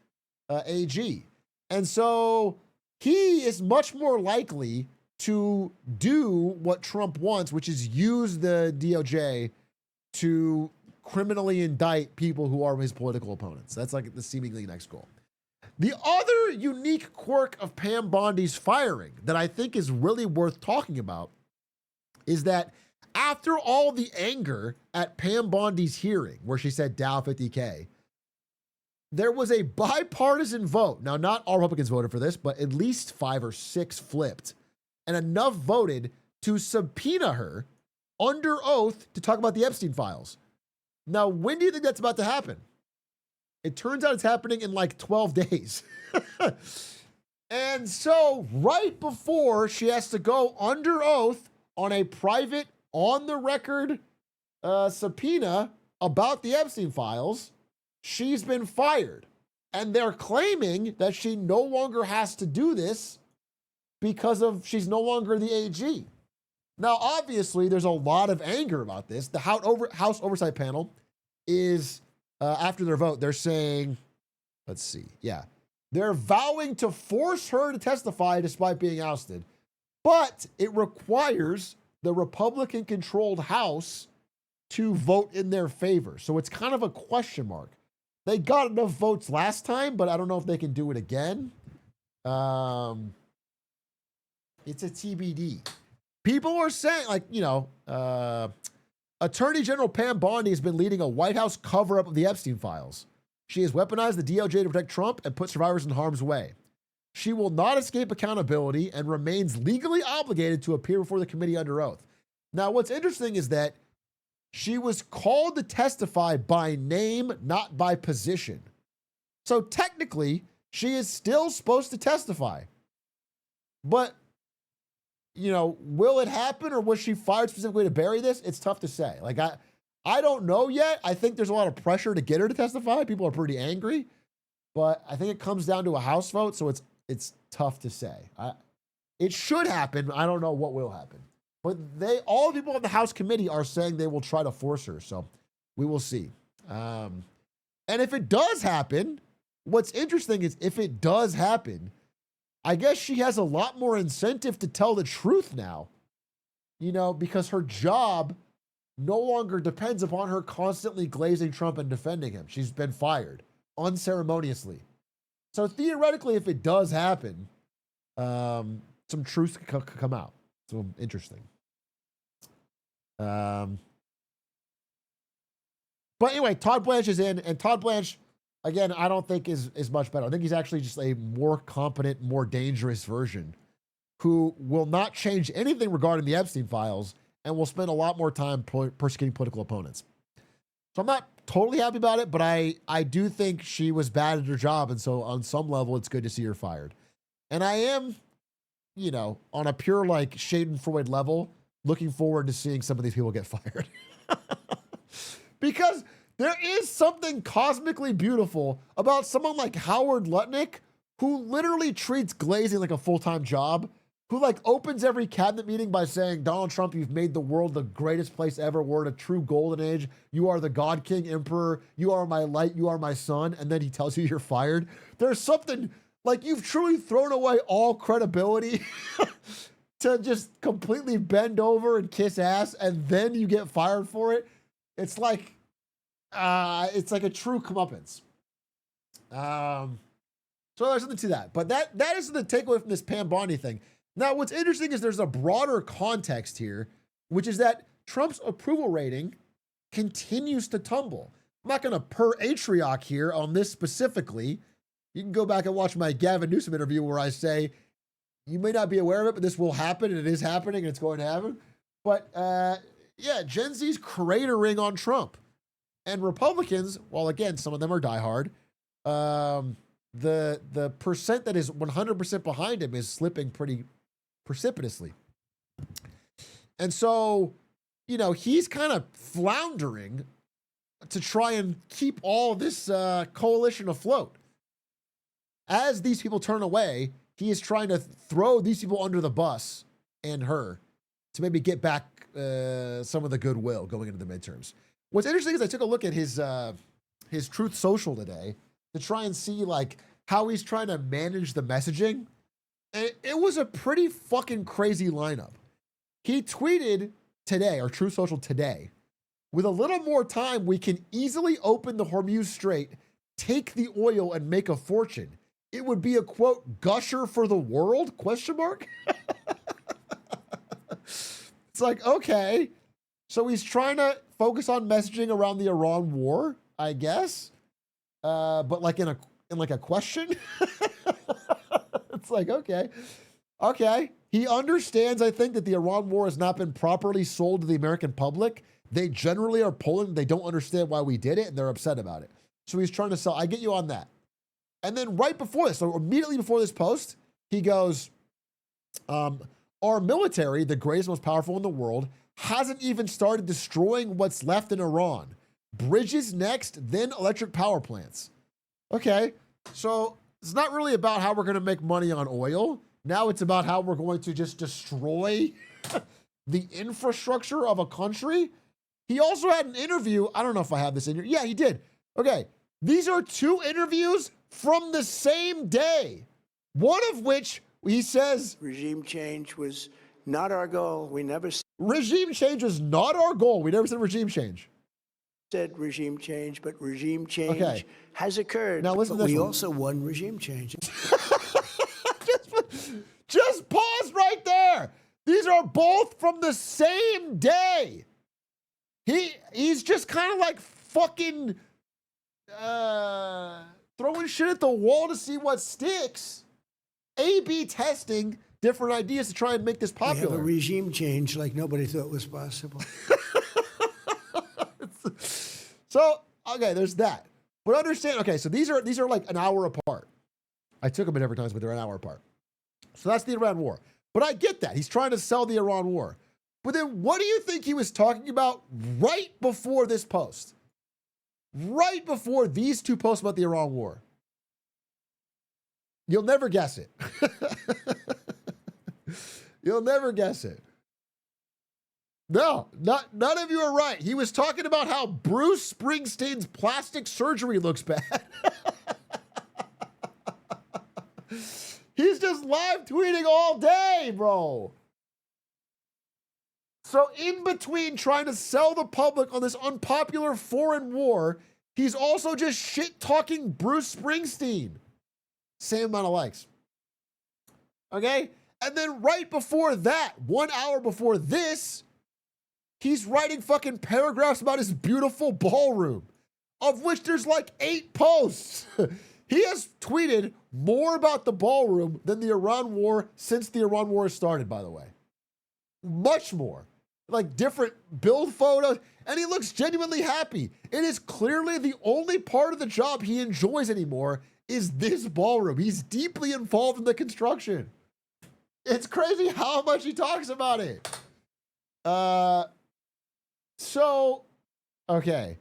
AG. And so he is much more likely to do what Trump wants, which is use the DOJ to criminally indict people who are his political opponents. That's like the seemingly next goal. The other unique quirk of Pam Bondi's firing that I think is really worth talking about is that after all the anger at Pam Bondi's hearing, where she said Dow 50K, there was a bipartisan vote. Now, not all Republicans voted for this, but at least 5 or 6 flipped, and enough voted to subpoena her under oath to talk about the Epstein files. Now, when do you think that's about to happen? It turns out it's happening in like 12 days. And so right before she has to go under oath on a private, on the record subpoena about the Epstein files, she's been fired. And they're claiming that she no longer has to do this because she's no longer the AG. Now, obviously, there's a lot of anger about this. The House Oversight Panel is, after their vote, they're saying, let's see, yeah, they're vowing to force her to testify despite being ousted. but it requires the Republican-controlled House to vote in their favor. So it's kind of a question mark. They got enough votes last time, but I don't know if they can do it again. It's a TBD. People are saying, like, you know, Attorney General Pam Bondi has been leading a White House cover-up of the Epstein files. She has weaponized the DOJ to protect Trump and put survivors in harm's way. She will not escape accountability and remains legally obligated to appear before the committee under oath. Now, what's interesting is that she was called to testify by name, not by position. So technically, she is still supposed to testify. But, you know, will it happen, or was she fired specifically to bury this? It's tough to say. Like, I don't know yet. I think there's a lot of pressure to get her to testify. People are pretty angry. But I think it comes down to a House vote, so it's tough to say. It should happen. I don't know what will happen. But all the people on the House committee are saying they will try to force her. So we will see. And if it does happen, what's interesting is if it does happen, I guess she has a lot more incentive to tell the truth now, you know, because her job no longer depends upon her constantly glazing Trump and defending him. She's been fired unceremoniously. So theoretically, if it does happen, some truth could come out. So interesting. But anyway, Todd Blanche is in, and Todd Blanche, again, I don't think is much better. I think he's actually just a more competent, more dangerous version who will not change anything regarding the Epstein files and will spend a lot more time persecuting political opponents. So I'm not totally happy about it, but I do think she was bad at her job, and so on some level, it's good to see her fired. And I am, you know, on a pure, like, Schadenfreude level, looking forward to seeing some of these people get fired. Because there is something cosmically beautiful about someone like Howard Lutnick, who literally treats glazing like a full-time job, who, like, opens every cabinet meeting by saying, Donald Trump, you've made the world the greatest place ever. We're in a true golden age. You are the God King Emperor. You are my light. You are my sun. And then he tells you you're fired. There's something, like, you've truly thrown away all credibility to just completely bend over and kiss ass, and then you get fired for it. It's like a true comeuppance. So there's something to that. But that is the takeaway from this Pam Bondi thing. Now, what's interesting is there's a broader context here, which is that Trump's approval rating continues to tumble. I'm not going to per Atrioc here on this specifically. You can go back and watch my Gavin Newsom interview where I say, you may not be aware of it, but this will happen, and it is happening, and it's going to happen. But yeah, Gen Z's cratering on Trump. And Republicans, while again, some of them are diehard, the percent that is 100% behind him is slipping pretty precipitously. And so, you know, he's kind of floundering to try and keep all this coalition afloat. As these people turn away, he is trying to throw these people under the bus and her to maybe get back some of the goodwill going into the midterms. What's interesting is I took a look at his Truth Social today to try and see, like, how he's trying to manage the messaging. And it was a pretty fucking crazy lineup. He tweeted today, or Truth Social today, with a little more time, we can easily open the Hormuz Strait, take the oil, and make a fortune. It would be a, quote, gusher for the world, question mark? It's like, okay. So he's trying to focus on messaging around the Iran war, I guess. But like in a question. It's like, okay. Okay. He understands, I think, that the Iran war has not been properly sold to the American public. They generally are pulling. They don't understand why we did it, and they're upset about it. So he's trying to sell. I get you on that. And then right before this, so immediately before this post, he goes, our military, the greatest, most powerful in the world, hasn't even started destroying what's left in Iran. Bridges next, then electric power plants. Okay, so it's not really about how we're going to make money on oil. Now it's about how we're going to just destroy the infrastructure of a country. He also had an interview. I don't know if I have this in here. Yeah, he did. Okay, these are two interviews from the same day, one of which he says Regime change was not our goal. We never regime change is not our goal. We never said regime change. said regime change, but regime change Okay. has occurred. Now listen to But this we one. also won regime change. Just pause right there. These are both from the same day. He's just kind of like fucking throwing shit at the wall to see what sticks. A/B testing different ideas to try and make this We have a popular. regime change like nobody thought was possible. So, okay, there's that. But understand, okay, so these are like an hour apart. I took them at different times, but they're an hour apart. So that's the Iran war. But I get that. He's trying to sell the Iran war. But then what do you think he was talking about right before this post? Right before these two posts about the Iran war. You'll never guess it. You'll never guess it. No, none of you are right. He was talking about how Bruce Springsteen's plastic surgery looks bad. He's just live tweeting all day, bro. So in between trying to sell the public on this unpopular foreign war, he's also just shit-talking Bruce Springsteen. Same amount of likes. Okay? And then right before that, 1 hour before this, he's writing fucking paragraphs about his beautiful ballroom, of which there's like 8 posts. He has tweeted more about the ballroom than the Iran war since the Iran war started, by the way. Much more. Like different build photos, and he looks genuinely happy. It is clearly the only part of the job he enjoys anymore is this ballroom. He's deeply involved in the construction. It's crazy how much he talks about it. So, okay.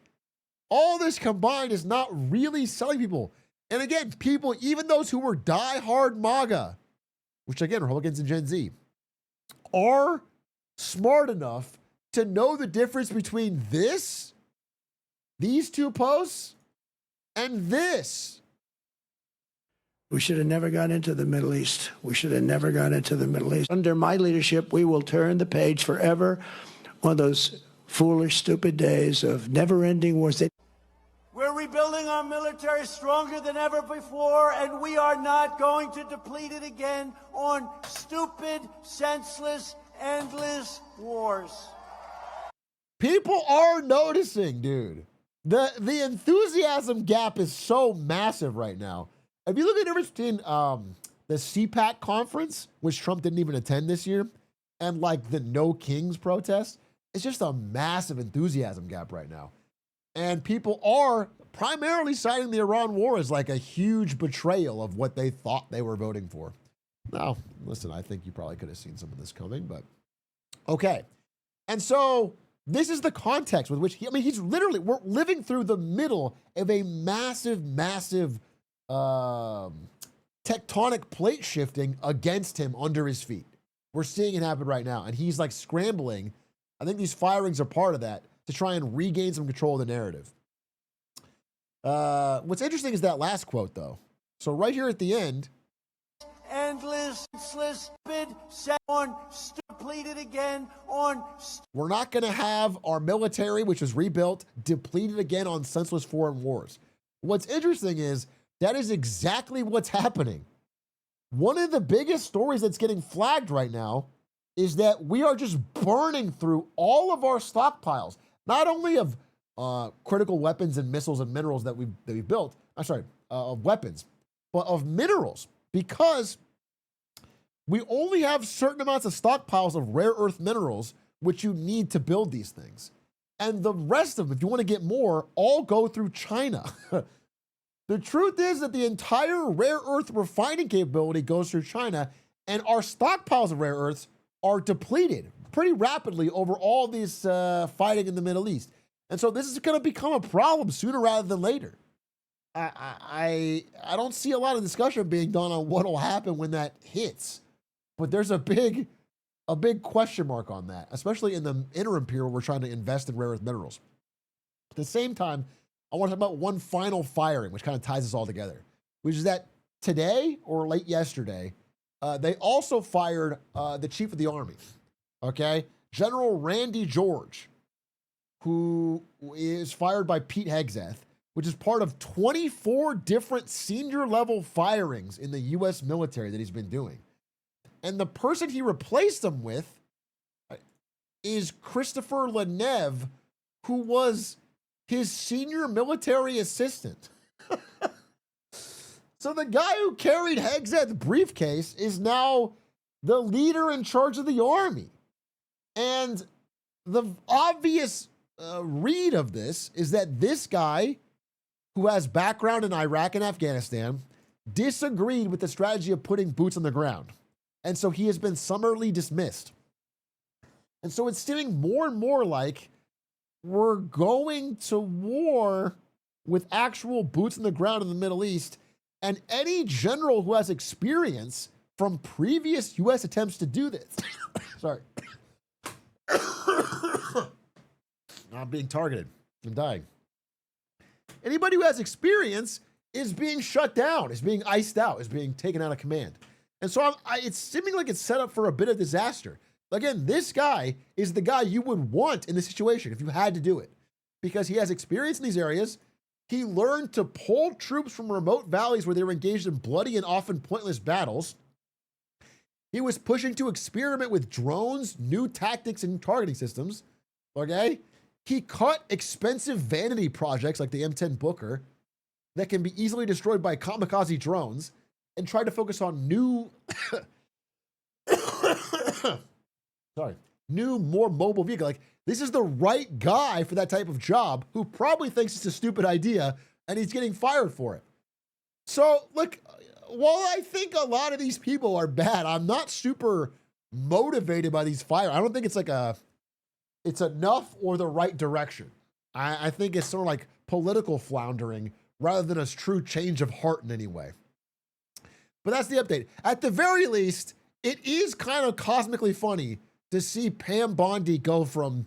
All this combined is not really selling people. And again, people, even those who were die-hard MAGA, which again, Republicans and Gen Z, are smart enough to know the difference between this, these two posts, and this. We should have never gone into the Middle East. We should have never gone into the Middle East. Under my leadership, we will turn the page forever on those foolish, stupid days of never-ending wars. We're rebuilding our military stronger than ever before, and we are not going to deplete it again on stupid, senseless, endless wars. People are noticing, dude. The enthusiasm gap is so massive right now. If you look at the difference between the CPAC conference, which Trump didn't even attend this year, and like the No Kings protest, it's just a massive enthusiasm gap right now. And people are primarily citing the Iran war as like a huge betrayal of what they thought they were voting for. Now, listen, I think you probably could have seen some of this coming, but okay. And so this is the context with which he's literally, we're living through the middle of a massive, massive tectonic plate shifting against him under his feet. We're seeing it happen right now. And he's like scrambling. I think these firings are part of that to try and regain some control of the narrative. What's interesting is that last quote, though. So right here at the end, Endless, stupid, depleted again on. We're not going to have our military, which was rebuilt, depleted again on senseless foreign wars. What's interesting is that is exactly what's happening. One of the biggest stories that's getting flagged right now is that we are just burning through all of our stockpiles, not only of critical weapons and missiles and minerals that we've built. Of weapons, but of minerals, because we only have certain amounts of stockpiles of rare earth minerals, which you need to build these things. And the rest of them, if you want to get more, all go through China. The truth is that the entire rare earth refining capability goes through China, and our stockpiles of rare earths are depleted pretty rapidly over all these fighting in the Middle East. And so this is going to become a problem sooner rather than later. I don't see a lot of discussion being done on what will happen when that hits, but there's a big question mark on that, especially in the interim period where we're trying to invest in rare earth minerals. At the same time, I want to talk about one final firing, which kind of ties this all together, which is that today or late yesterday, They also fired the chief of the army, okay? General Randy George, who is fired by Pete Hegseth, which is part of 24 different senior level firings in the U.S. military that he's been doing. And the person he replaced him with is Christopher Leneve, who was his senior military assistant. So the guy who carried Hegseth's briefcase is now the leader in charge of the army. And the obvious read of this is that this guy, who has background in Iraq and Afghanistan, disagreed with the strategy of putting boots on the ground. And so he has been summarily dismissed. And so it's seeming more and more like we're going to war with actual boots on the ground in the Middle East. And any general who has experience from previous U.S. attempts to do this, sorry, I'm being targeted. I'm dying. Anybody who has experience is being shut down, is being iced out, is being taken out of command. And so it's seeming like it's set up for a bit of disaster. Again, this guy is the guy you would want in this situation if you had to do it, because he has experience in these areas. He learned to pull troops from remote valleys where they were engaged in bloody and often pointless battles. He was pushing to experiment with drones, new tactics, and targeting systems. Okay? He cut expensive vanity projects like the M10 Booker that can be easily destroyed by kamikaze drones and tried to focus on new, more mobile vehicle. Like, this is the right guy for that type of job, who probably thinks it's a stupid idea and he's getting fired for it. So, look, while I think a lot of these people are bad, I'm not super motivated by these fire. I don't think it's like it's enough or the right direction. I think it's sort of like political floundering rather than a true change of heart in any way. But that's the update. At the very least, it is kind of cosmically funny to see Pam Bondi go from,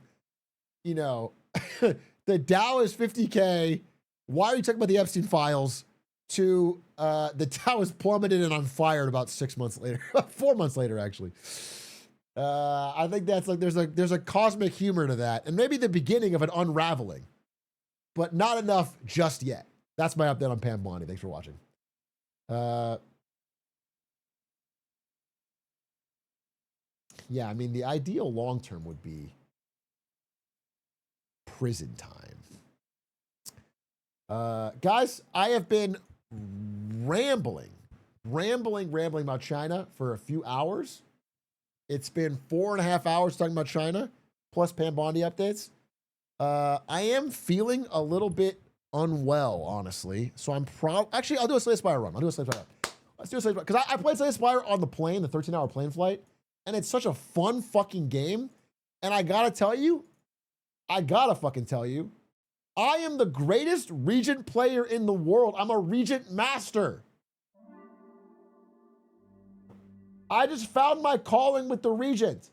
the Dow is 50K. Why are you talking about the Epstein files? To the Dow is plummeted and I'm fired about 6 months later, 4 months later, actually. I think that's like, there's a cosmic humor to that, and maybe the beginning of an unraveling, but not enough just yet. That's my update on Pam Bondi. Thanks for watching. Yeah, I mean, the ideal long-term would be prison time. Guys, I have been rambling about China for a few hours. It's been 4.5 hours talking about China, plus Pam Bondi updates. I am feeling a little bit unwell, honestly. So I'm actually, I'll do a Slay the Spire run. Let's do a Slay the Spire. Because I played Slay the Spire on the plane, the 13-hour plane flight. And it's such a fun fucking game. And I gotta fucking tell you, I am the greatest Regent player in the world. I'm a Regent master. I just found my calling with the Regent.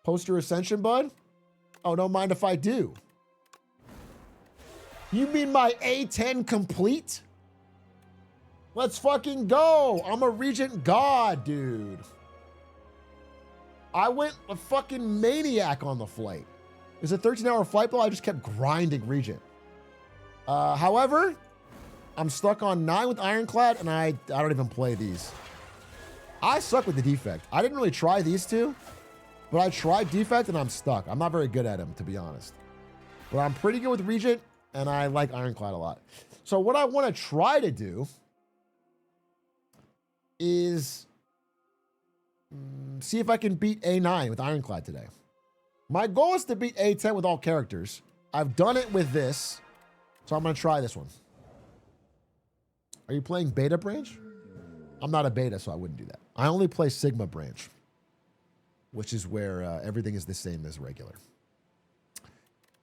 Post your ascension, bud? Oh, don't mind if I do. You mean my A10 complete? Let's fucking go. I'm a Regent god, dude. I went a fucking maniac on the flight. It was a 13-hour flight, but I just kept grinding Regent. However, I'm stuck on 9 with Ironclad, and I don't even play these. I suck with the Defect. I didn't really try these two, but I tried Defect, and I'm stuck. I'm not very good at them, to be honest. But I'm pretty good with Regent, and I like Ironclad a lot. So what I want to try to do is see if I can beat A9 with Ironclad today. My goal is to beat A10 with all characters. I've done it with this, so I'm going to try this one. Are you playing Beta Branch? I'm not a Beta, so I wouldn't do that. I only play Sigma Branch, which is where everything is the same as regular.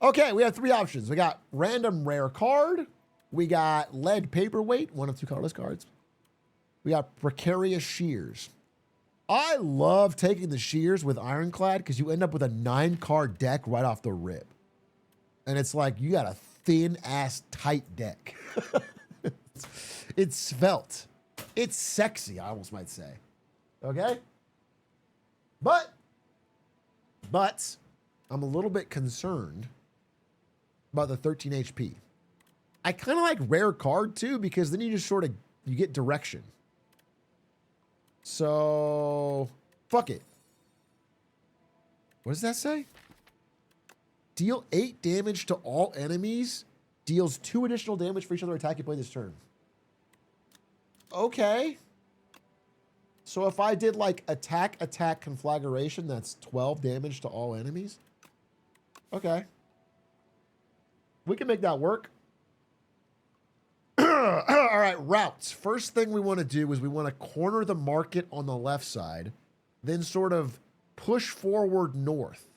Okay, we have 3 options. We got random rare card. We got lead paperweight, 1 of 2 colorless cards. We got precarious shears. I love taking the shears with Ironclad because you end up with a 9-card deck right off the rip. And it's like, you got a thin-ass tight deck. It's svelte. It's sexy, I almost might say. Okay? But I'm a little bit concerned about the 13 HP. I kind of like rare card too, because then you just sort of, you get direction. So, fuck it. What does that say? Deal 8 damage to all enemies. Deals 2 additional damage for each other attack you play this turn. Okay. So if I did like attack, conflagration, that's 12 damage to all enemies. Okay. We can make that work. All right, routes. First thing we want to do is we want to corner the market on the left side, then sort of push forward north.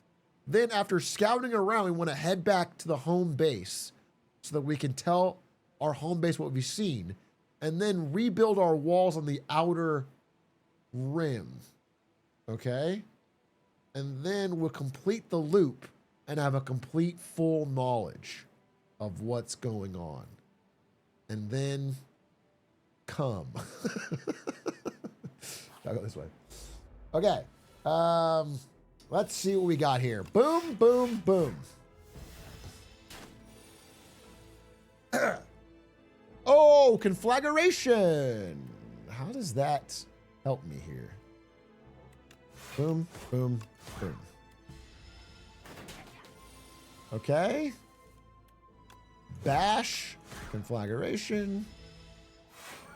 Then after scouting around, we want to head back to the home base so that we can tell our home base what we've seen, and then rebuild our walls on the outer rim. Okay? And then we'll complete the loop and have a complete full knowledge of what's going on. And then come. I'll go this way. Okay. Let's see what we got here. Boom, boom, boom. Oh, conflagration. How does that help me here? Boom, boom, boom. Okay. Bash, conflagration.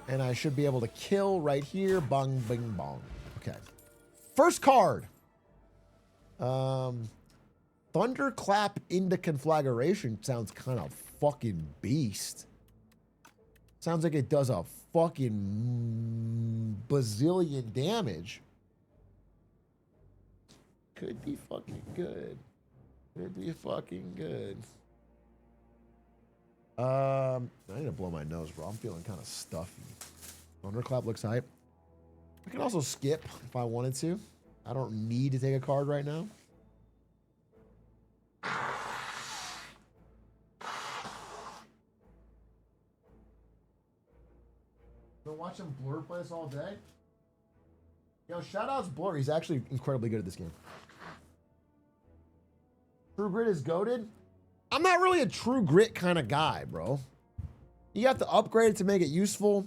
And I should be able to kill right here. Bong, bing, bong. Okay. First card. Thunderclap into conflagration sounds kind of fucking beast. Sounds like it does a fucking bazillion damage. Could be fucking good. Could be fucking good. I need to blow my nose, bro. I'm feeling kind of stuffy. Thunderclap looks hype. I can also skip if I wanted to. I don't need to take a card right now. Been watching Blur play this all day. Yo, shout outs Blur. He's actually incredibly good at this game. True Grit is goated. I'm not really a True Grit kind of guy, bro. You have to upgrade it to make it useful.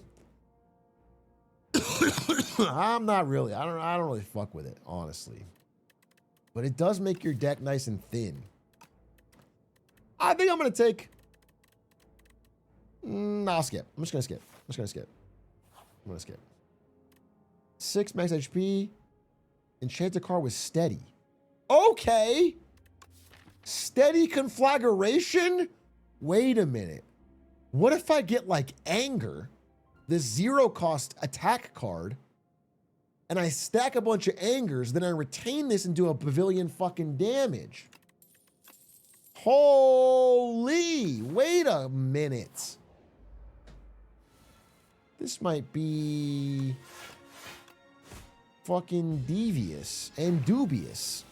I'm not really. I don't really fuck with it, honestly. But it does make your deck nice and thin. I think I'm gonna take. I'll skip. I'm just gonna skip. I'm gonna skip. 6 max HP. Enchanted card with steady. Okay. Steady conflagration? Wait a minute. What if I get like anger, the 0 cost attack card, and I stack a bunch of angers, then I retain this and do a pavilion fucking damage? Holy, wait a minute. This might be fucking devious and dubious.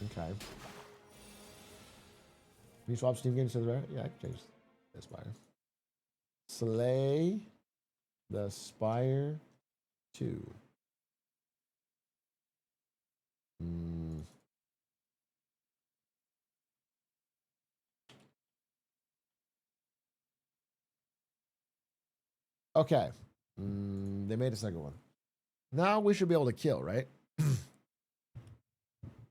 Okay. Can you swap Steam games to the right? Yeah, I can change the Spire. Slay the Spire 2. Okay. They made a second one. Now we should be able to kill, right?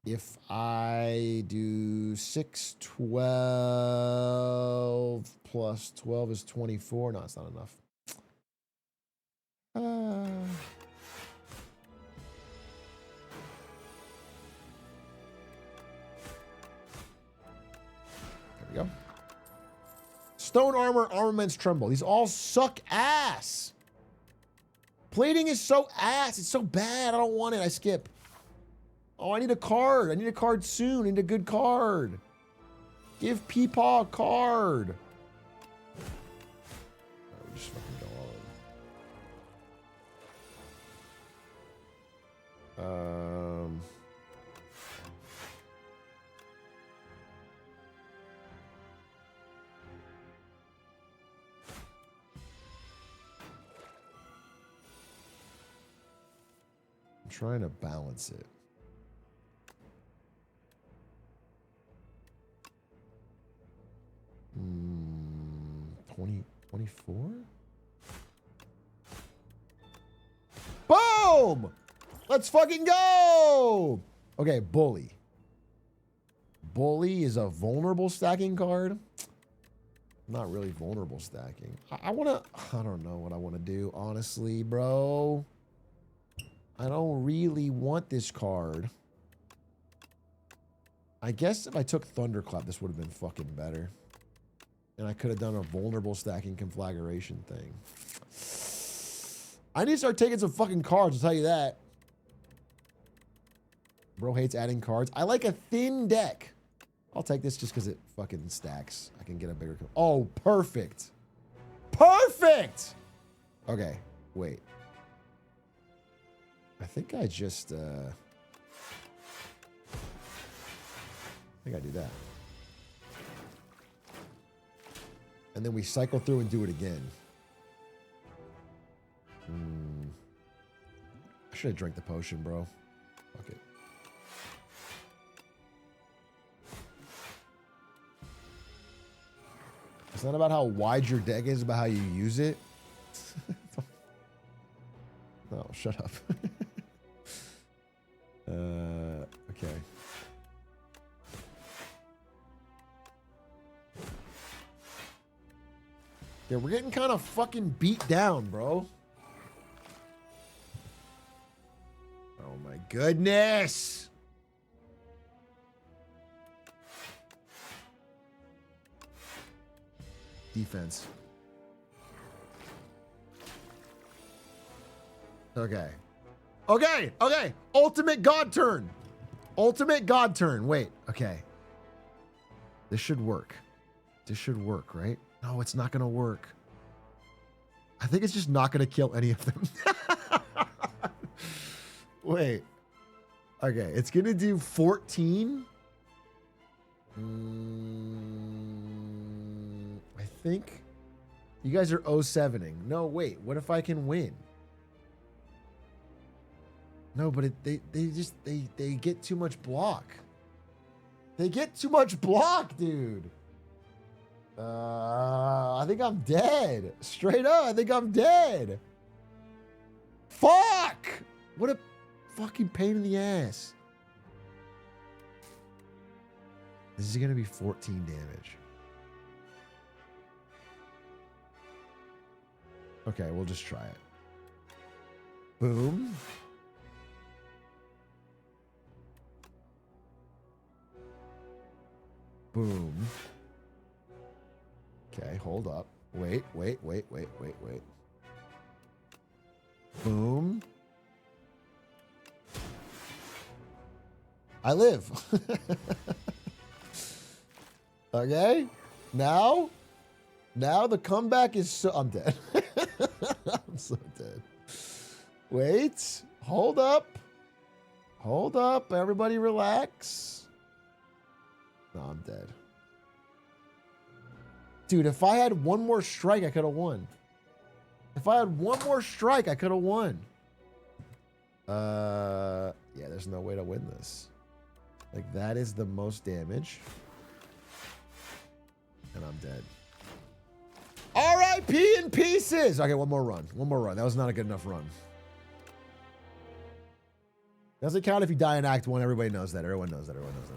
If I do 6, 12 plus 12 is 24. No, it's not enough. There we go. Stone armor, armaments tremble. These all suck ass. Plating is so ass. It's so bad. I don't want it. I skip. Oh, I need a card. I need a card soon. I need a good card. Give Peepaw a card. Right, we just fucking go all in. trying to balance it. Hmm, 24? Boom! Let's fucking go! Okay, Bully. Bully is a vulnerable stacking card. Not really vulnerable stacking. I don't know what I want to do, honestly, bro. I don't really want this card. I guess if I took Thunderclap, this would have been fucking better. And I could have done a vulnerable stacking conflagration thing. I need to start taking some fucking cards, I'll tell you that. Bro hates adding cards. I like a thin deck. I'll take this just because it fucking stacks. I can get a bigger... Oh, perfect. Perfect! Okay, wait. I think I just... I think I do that. And then we cycle through and do it again. I should have drank the potion, bro. Fuck it. It's not about how wide your deck is, it's about how you use it. No, shut up. Okay. Yeah, we're getting kind of fucking beat down, bro. Oh my goodness. Defense. Okay. Okay, okay. Ultimate God turn. Ultimate God turn. Wait, okay. This should work. This should work, right? No, it's not going to work. I think it's just not going to kill any of them. Wait. Okay, it's going to do 14. I think you guys are 0-7ing. No, wait. What if I can win? No, but they get too much block. They get too much block, dude. I think I'm dead. Straight up, I think I'm dead. Fuck! What a fucking pain in the ass. This is gonna be 14 damage. Okay, we'll just try it. Boom. Boom. Okay, hold up. Wait. Boom. I live. Okay. Now the comeback is so... I'm dead. I'm so dead. Wait. Hold up. Hold up. Everybody relax. No, I'm dead. Dude, if I had one more strike, I could have won. If I had one more strike, I could have won. Yeah, there's no way to win this. Like, that is the most damage. And I'm dead. R.I.P. in pieces. Okay, one more run. One more run. That was not a good enough run. Doesn't count if you die in Act 1. Everybody knows that. Everyone knows that. Everyone knows that.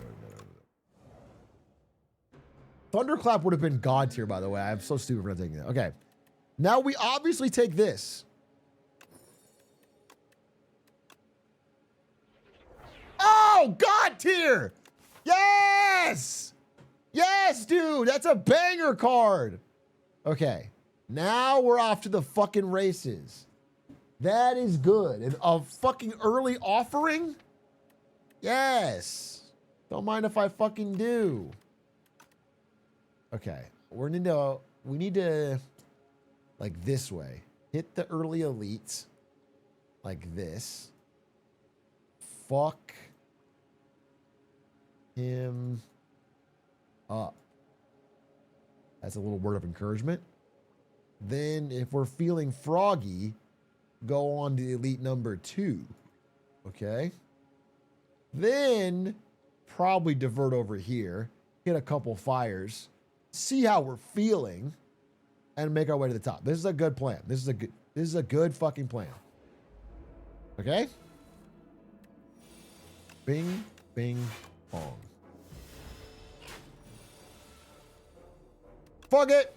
Thunderclap would have been God tier, by the way. I'm so stupid for not taking that. Okay. Now we obviously take this. Oh, God tier! Yes! Yes, dude! That's a banger card! Okay. Now we're off to the fucking races. That is good. And a fucking early offering? Yes. Don't mind if I fucking do. Okay, we need to, like this way, hit the early elites, like this. Fuck him up. That's a little word of encouragement. Then if we're feeling froggy, go on to elite number 2. Okay. Then probably divert over here, hit a couple fires, see how we're feeling, and make our way to the top. This is a good plan. This is a good fucking plan. Okay? Bing, bing, bong. Fuck it.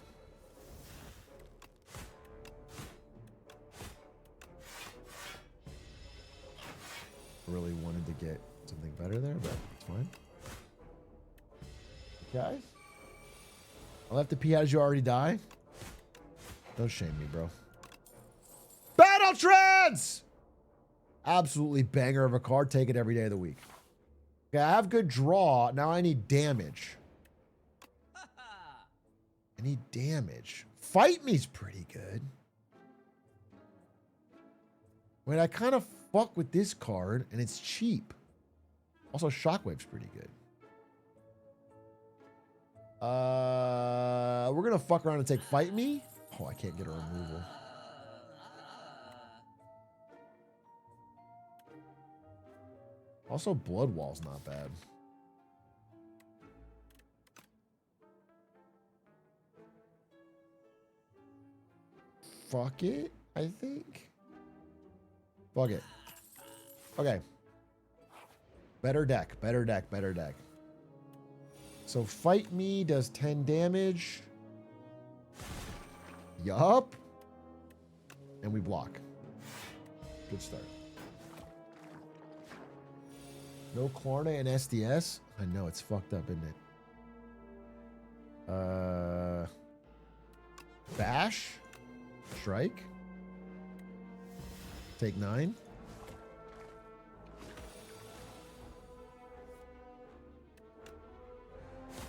Really wanted to get something better there, but it's fine. Okay. I'll have to pee. How did you already die? Don't shame me, bro. Battle Trance! Absolutely banger of a card. Take it every day of the week. Okay, I have good draw. Now I need damage. I need damage. Fight Me's pretty good. Wait, I kind of fuck with this card, and it's cheap. Also, Shockwave's pretty good. We're gonna fuck around and take Fight Me. Oh, I can't get a removal. Also, Blood Wall's not bad. Fuck it, I think. Fuck it. Okay. Better deck, better deck, better deck. So Fight Me does 10 damage. Yup. And we block. Good start. No Klarna and SDS? I know, it's fucked up, isn't it? Bash? Strike? Take 9.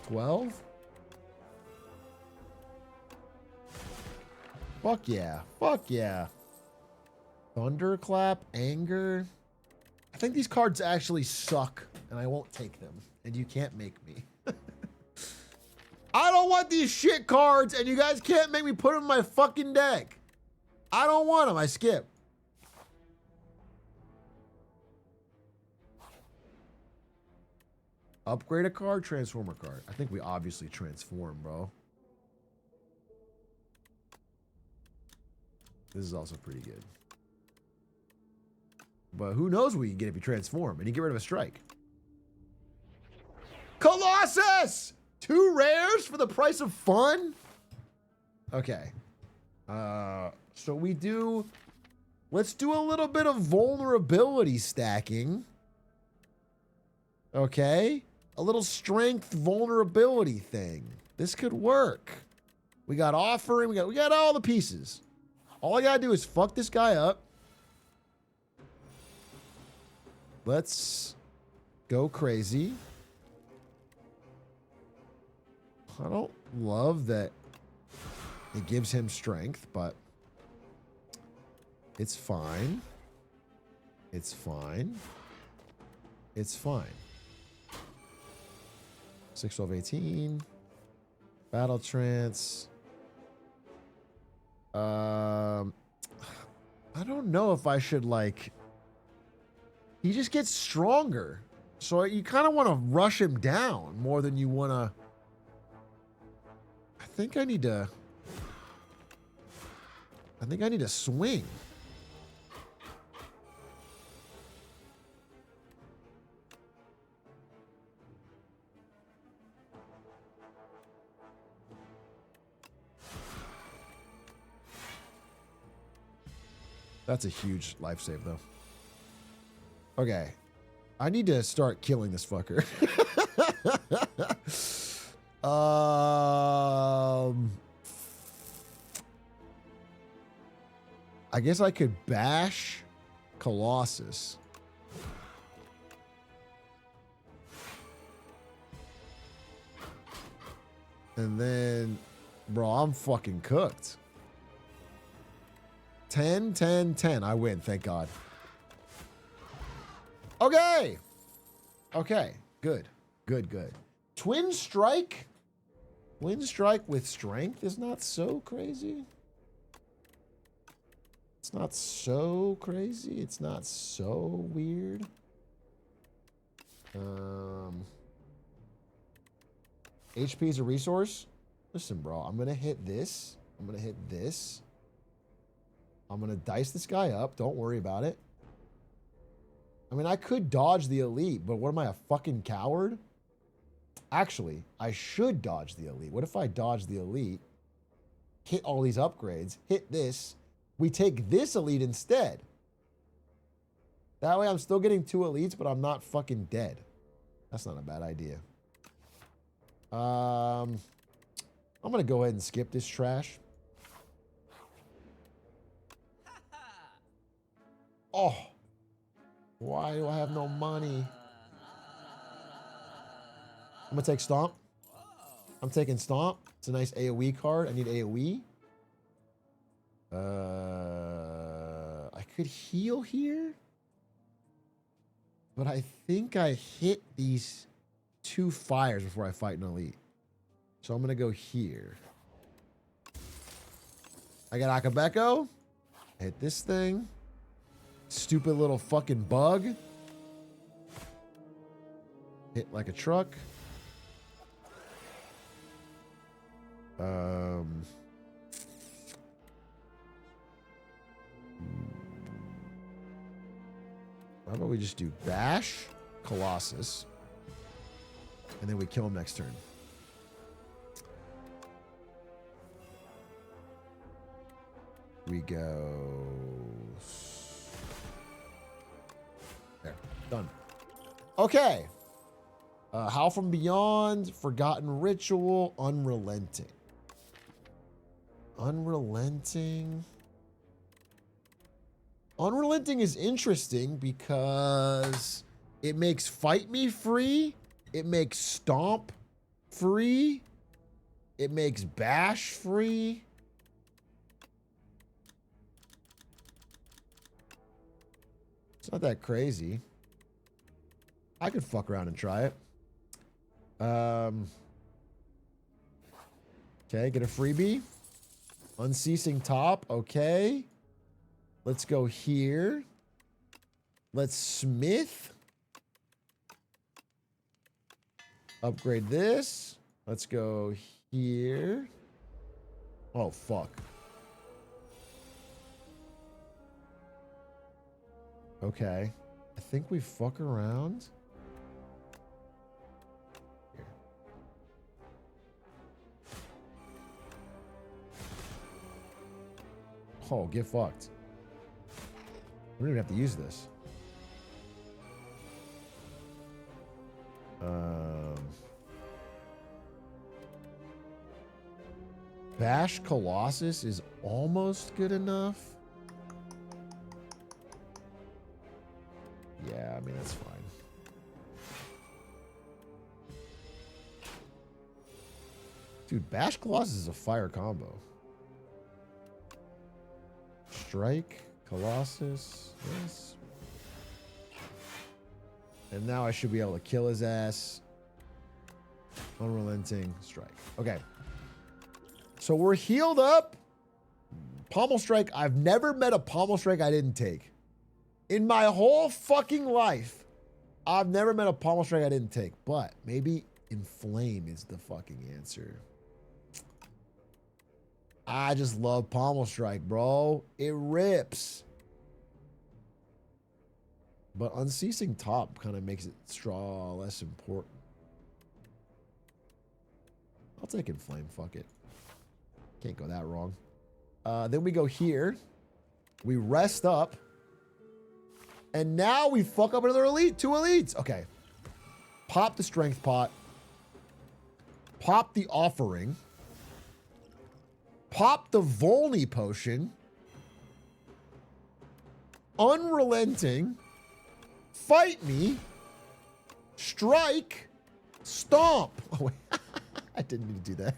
$12. Fuck yeah. Fuck yeah. Thunderclap, Anger. I think these cards actually suck, and I won't take them, and you can't make me. I don't want these shit cards, and you guys can't make me put them in my fucking deck. I don't want them. I skip. Upgrade a card, transform a card. I think we obviously transform, bro. This is also pretty good. But who knows what you get if you transform and you get rid of a strike. Colossus! 2 rares for the price of fun? Okay. So we do... Let's do a little bit of vulnerability stacking. Okay. A little strength vulnerability thing. This could work. We got offering. We got all the pieces. All I gotta do is fuck this guy up. Let's go crazy. I don't love that it gives him strength, but it's fine. It's fine. It's fine. 6, 12, 18. Battle Trance. I don't know if I should, like... He just gets stronger. So you kind of want to rush him down more than you want to... I think I need to swing. That's a huge life save, though. Okay. I need to start killing this fucker. I guess I could bash Colossus. And then, bro, I'm fucking cooked. 10, 10, 10. I win, thank God. Okay. Okay, good. Good, good. Twin Strike? Twin Strike with strength is not so crazy. It's not so crazy. It's not so weird. HP is a resource. Listen, bro, I'm going to hit this. I'm going to hit this. I'm going to dice this guy up. Don't worry about it. I mean, I could dodge the elite, but what am I, a fucking coward? Actually, I should dodge the elite. What if I dodge the elite, hit all these upgrades, hit this, we take this elite instead? That way I'm still getting 2 elites, but I'm not fucking dead. That's not a bad idea. I'm going to go ahead and skip this trash. Oh. Why do I have no money? I'm going to take Stomp. I'm taking Stomp. It's a nice AoE card. I need AoE. I could heal here. But I think I hit these 2 fires before I fight an elite. So I'm going to go here. I got Akabeko. Hit this thing. Stupid little fucking bug. Hit like a truck. How about we just do Bash, Colossus, and then we kill him next turn. We go... There. Done. Okay. Howl from Beyond, Forgotten Ritual, Unrelenting. Unrelenting. Unrelenting is interesting because it makes Fight Me free. It makes Stomp free. It makes Bash free. It's not that crazy. I could fuck around and try it. Okay, get a freebie. Unceasing Top. Okay. Let's go here. Let's Smith. Upgrade this. Let's go here. Oh, fuck. Okay. I think we fuck around. Here. Oh, get fucked. We don't even have to use this. Bash Colossus is almost good enough. Yeah, I mean, that's fine. Dude, Bash Colossus is a fire combo. Strike, Colossus, yes. And now I should be able to kill his ass. Unrelenting, strike. Okay. So we're healed up. Pommel Strike. I've never met a Pommel Strike I didn't take. In my whole fucking life, I've never met a Pommel Strike I didn't take. But maybe Inflame is the fucking answer. I just love Pommel Strike, bro. It rips. But Unceasing Top kind of makes it less important. I'll take Inflame. Fuck it. Can't go that wrong. Then we go here. We rest up. And now we fuck up another elite. 2 elites. Okay. Pop the Strength Pot. Pop the Offering. Pop the Volney Potion. Unrelenting. Fight Me. Strike. Stomp. Oh, wait. I didn't need to do that.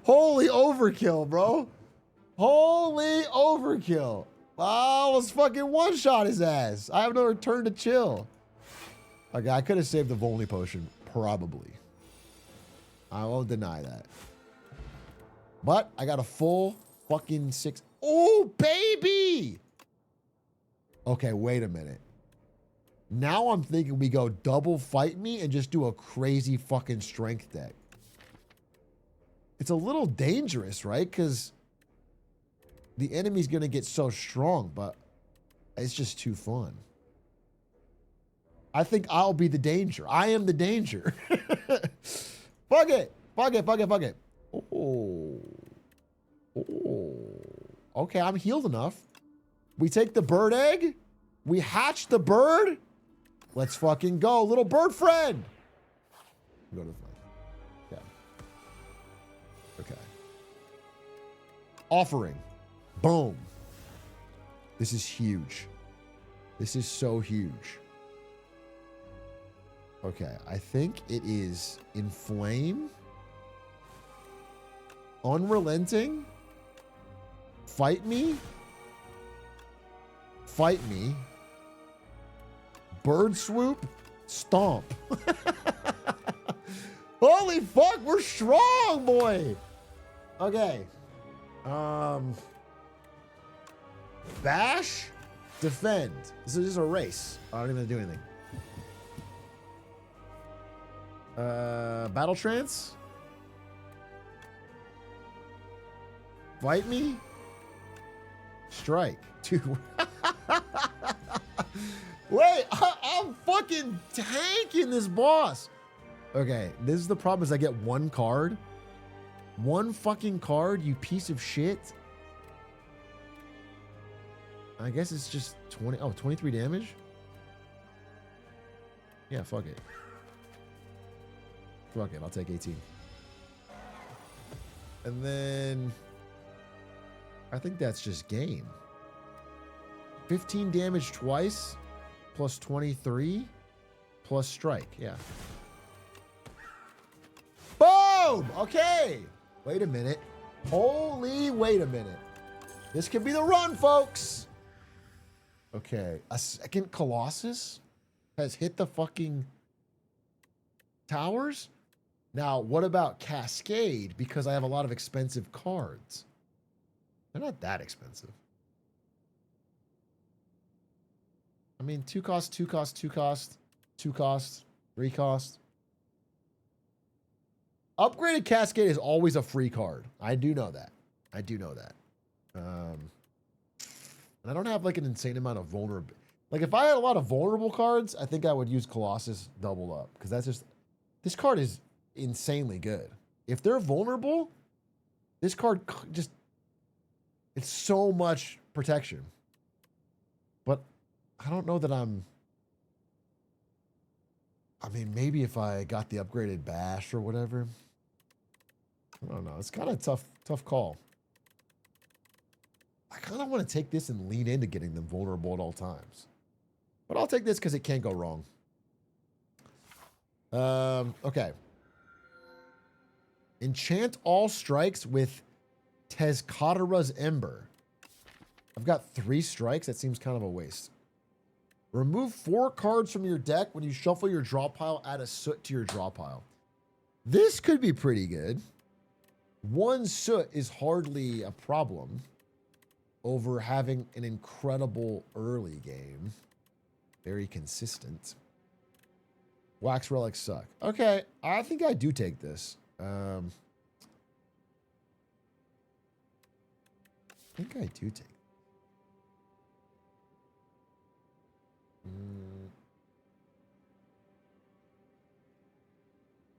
Holy overkill, bro. Holy overkill. I was fucking one-shot his ass. I have no return to chill. Okay, I could have saved the Volney Potion. Probably. I won't deny that. But I got a full fucking 6. Oh, baby. Okay, wait a minute. Now I'm thinking we go double fight me and just do a crazy fucking strength deck. It's a little dangerous, right? Because the enemy's going to get so strong, but it's just too fun. I think I'll be the danger. I am the danger. Fuck it. Fuck it, fuck it, fuck it. Oh. Oh. Okay, I'm healed enough. We take the bird egg. We hatch the bird. Let's fucking go, little bird friend. Go to the flag. Okay. Okay. Offering. Boom. This is huge. This is so huge. Okay, I think it is Inflame, Unrelenting, Fight Me, Bird Swoop, Stomp. Holy fuck, we're strong, boy. Okay. Bash, Defend. This is just a race. I don't even have to do anything. Battle Trance. Fight Me. Strike. Dude. Wait, I'm fucking tanking this boss. Okay, this is the problem is I get one card. One fucking card, you piece of shit. I guess it's just 23 damage. Yeah, fuck it. Fuck it, I'll take 18. And then I think that's just game. 15 damage twice, plus 23, plus strike, yeah. Boom! Okay. Wait a minute. Holy, wait a minute. This could be the run, folks. Okay, a second Colossus has hit the fucking towers? Now, what about Cascade? Because I have a lot of expensive cards. They're not that expensive. I mean, 2 cost, 2 cost, 2 cost, 2 cost, 3 cost. Upgraded Cascade is always a free card. I do know that. I do know that. And I don't have like an insane amount of vulnerable. Like if I had a lot of vulnerable cards, I think I would use Colossus double up. Because that's just, this card is insanely good. If they're vulnerable, this card just, it's so much protection. But I don't know that I mean, maybe if I got the upgraded Bash or whatever. I don't know. It's kind of a tough call. I kind of want to take this and lean into getting them vulnerable at all times. But I'll take this because it can't go wrong. Okay. Enchant all strikes with Tezcatara's Ember. I've got 3 strikes. That seems kind of a waste. Remove 4 cards from your deck. When you shuffle your draw pile, add a soot to your draw pile. This could be pretty good. 1 soot is hardly a problem over having an incredible early game. Very consistent. Wax relics suck. Okay, I think I do take this. I think I do take.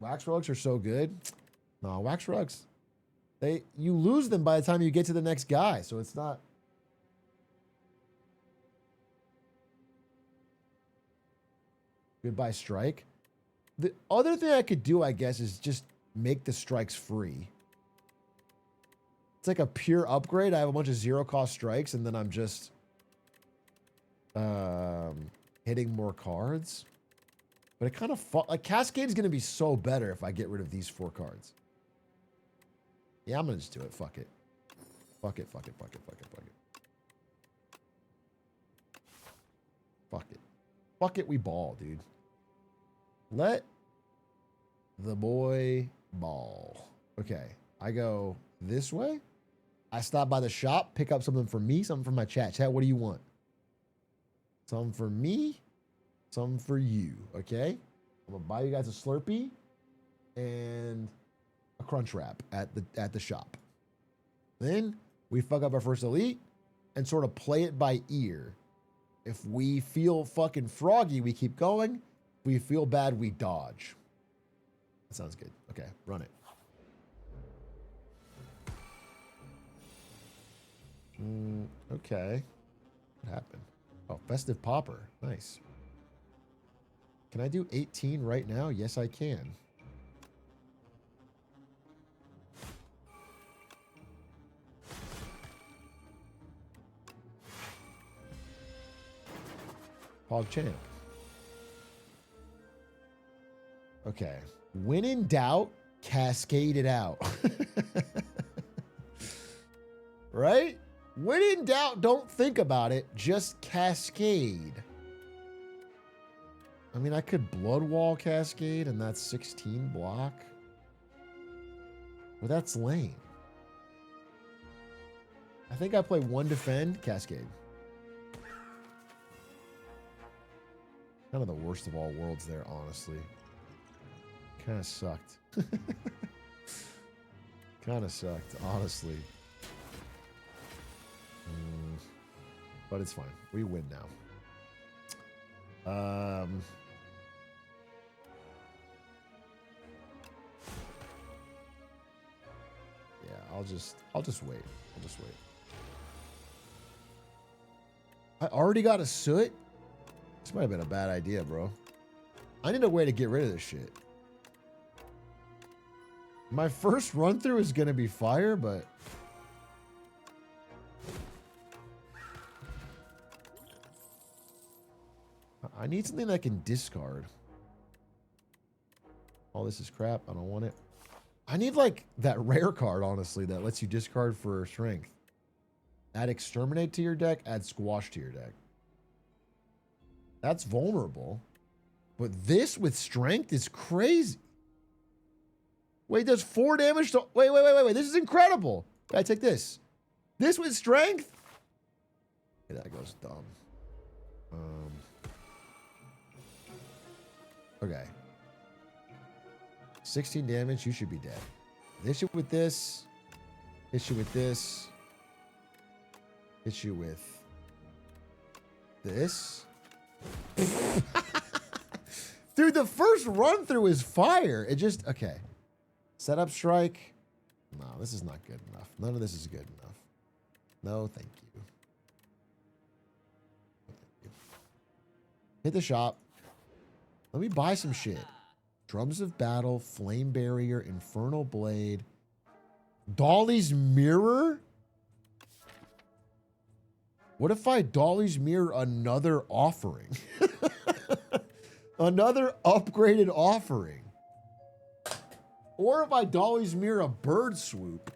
Wax relics are so good. No, wax relics. You lose them by the time you get to the next guy, so it's not. Goodbye strike. The other thing I could do, I guess, is just make the strikes free. It's like a pure upgrade. I have a bunch of 0-cost strikes, and then I'm just hitting more cards. But it kind of like Cascade is going to be so better if I get rid of these 4 cards. Yeah, I'm going to just do it. Fuck it. Fuck it, fuck it, fuck it, fuck it, fuck it. Fuck it. Fuck it, we ball, dude. Let the boy ball. Okay, I go this way. I stop by the shop, pick up something for me, something for my chat. Chat, what do you want? Something for me, something for you, okay? I'm gonna buy you guys a Slurpee and a Crunch Wrap at the shop. Then we fuck up our first elite and sort of play it by ear. If we feel fucking froggy, we keep going. If we feel bad, we dodge. That sounds good. Okay, run it. Okay. What happened? Oh, Festive Popper. Nice. Can I do 18 right now? Yes, I can. PogChamp. Okay. When in doubt, cascade it out. Right? When in doubt, don't think about it. Just cascade. I mean, I could Blood Wall cascade, and that's 16 block. But that's lame. I think I play 1 defend, cascade. Kind of the worst of all worlds there, honestly. Kind of sucked. Kind of sucked, honestly. But it's fine. We win now. Yeah, I'll just wait. I'll just wait. I already got a soot? This might have been a bad idea, bro. I need a way to get rid of this shit. My first run through is gonna be fire, but I need something that I can discard. All this is crap. I don't want it. I need like that rare card, honestly, that lets you discard for strength. Add Exterminate to your deck, add Squash to your deck. That's vulnerable. But this with strength is crazy. Wait, does 4 damage to... Wait. This is incredible. I take this. This with strength? Okay, that goes dumb. Okay. 16 damage, you should be dead. Hit you with this. Hit you with this. Hit you with this. Dude, the first run through is fire. It just, okay. Set up strike. No, this is not good enough. None of this is good enough. No, thank you. No, thank you. Hit the shop. Let me buy some shit. Drums of Battle, Flame Barrier, Infernal Blade, Dolly's Mirror? What if I Dolly's Mirror another offering? Another upgraded offering. Or if I Dolly's Mirror a Bird Swoop.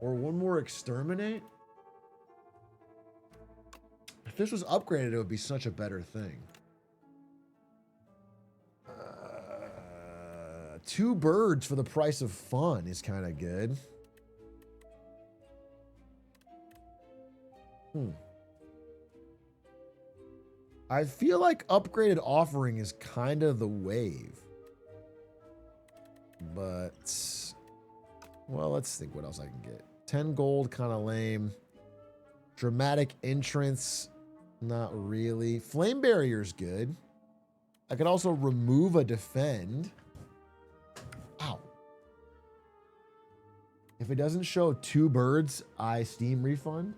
Or one more Exterminate. If this was upgraded, it would be such a better thing. 2 birds for the price of fun is kind of good. I feel like upgraded offering is kind of the wave. But, well, let's think what else I can get. 10 gold, kind of lame. Dramatic Entrance, not really. Flame Barrier's good. I could also remove a defend. Ow. If it doesn't show 2 birds, I Steam refund.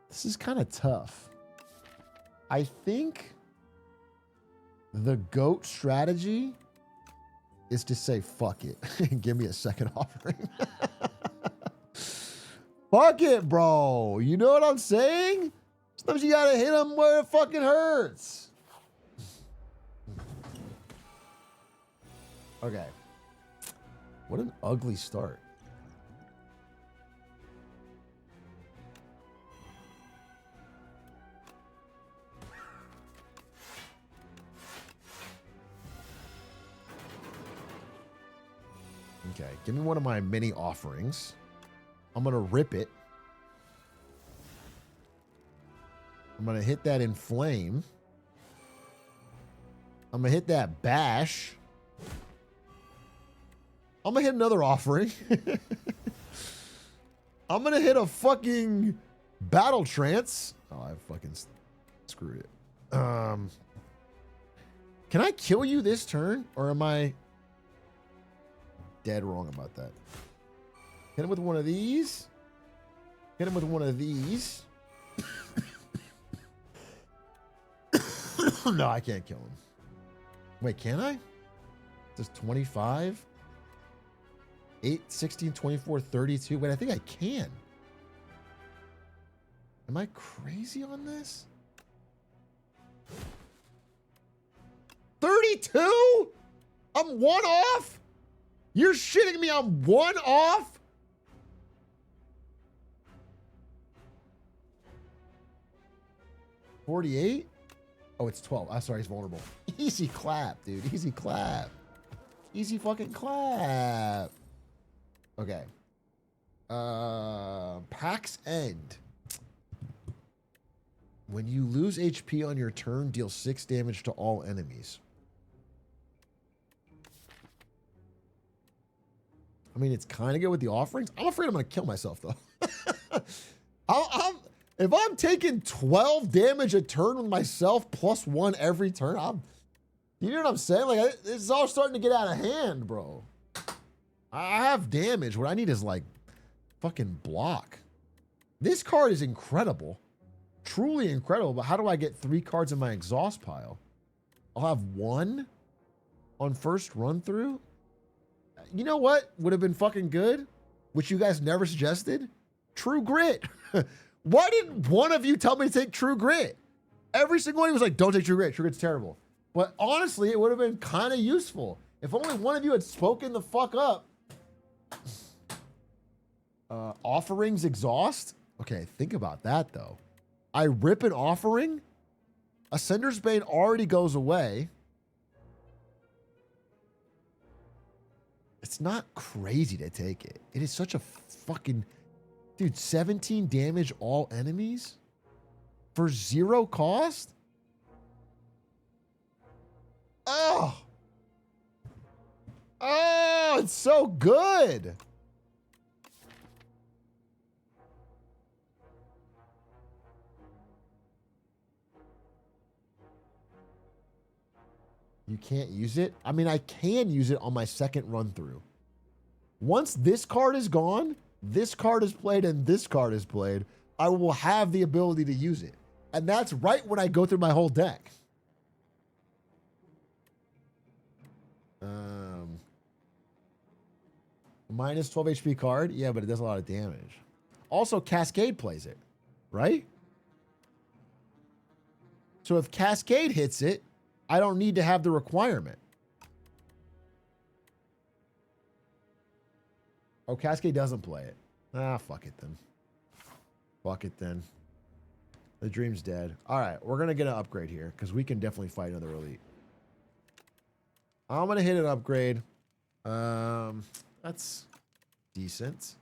This is kind of tough. I think the GOAT strategy is to say, fuck it, and give me a second offering. Fuck it, bro. You know what I'm saying? Sometimes you gotta hit them where it fucking hurts. Okay. What an ugly start. Okay, give me one of my mini offerings. I'm gonna rip it. I'm gonna hit that inflame. I'm gonna hit that bash. I'm gonna hit another offering. I'm gonna hit a fucking battle trance. Oh, I fucking screwed it. Can I kill you this turn, or am I dead wrong about that? Hit him with one of these. Hit him with one of these. No, I can't kill him. Wait, can I? Does 25? 8, 16, 24, 32. Wait, I think I can. Am I crazy on this? 32? I'm one off? You're shitting me, I'm one off? $48? Oh, it's 12. I'm sorry, he's vulnerable. Easy clap, dude. Easy clap. Easy fucking clap. Okay. Pack's End. When you lose HP on your turn, deal 6 damage to all enemies. I mean, it's kind of good with the offerings. I'm afraid I'm going to kill myself, though. If I'm taking 12 damage a turn with myself plus 1 every turn, you know what I'm saying? Like, it's all starting to get out of hand, bro. I have damage. What I need is, like, fucking block. This card is incredible. Truly incredible. But how do I get 3 cards in my exhaust pile? I'll have 1 on first run through. You know what would have been fucking good? Which you guys never suggested? True Grit. Why didn't one of you tell me to take True Grit? Every single one was like, don't take True Grit. True Grit's terrible. But honestly, it would have been kind of useful. If only one of you had spoken the fuck up. Offerings exhaust? Okay, think about that, though. I rip an offering. Ascender's Bane already goes away. It's not crazy to take it. It is such a fucking... Dude, 17 damage all enemies? For 0 cost? Oh! Oh, it's so good! You can't use it? I mean, I can use it on my second run through. Once this card is gone, this card is played, and this card is played, I will have the ability to use it. And that's right when I go through my whole deck. Minus 12 HP card? Yeah, but it does a lot of damage. Also, Cascade plays it, right? So if Cascade hits it, I don't need to have the requirement. Oh, Cascade doesn't play it. Ah, fuck it then. Fuck it then. The dream's dead. All right, we're going to get an upgrade here because we can definitely fight another elite. I'm going to hit an upgrade. That's decent.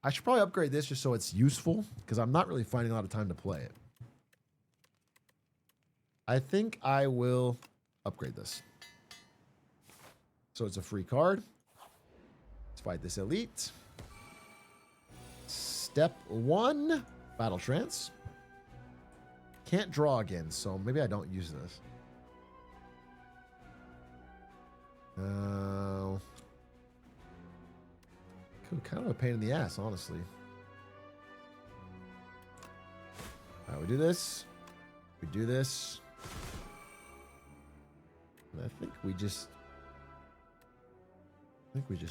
I should probably upgrade this just so it's useful because I'm not really finding a lot of time to play it. I think I will upgrade this. So it's a free card. Let's fight this elite. Step 1, battle trance. Can't draw again, so maybe I don't use this. Kind of a pain in the ass, honestly. All right, we do this. We do this. And I think we just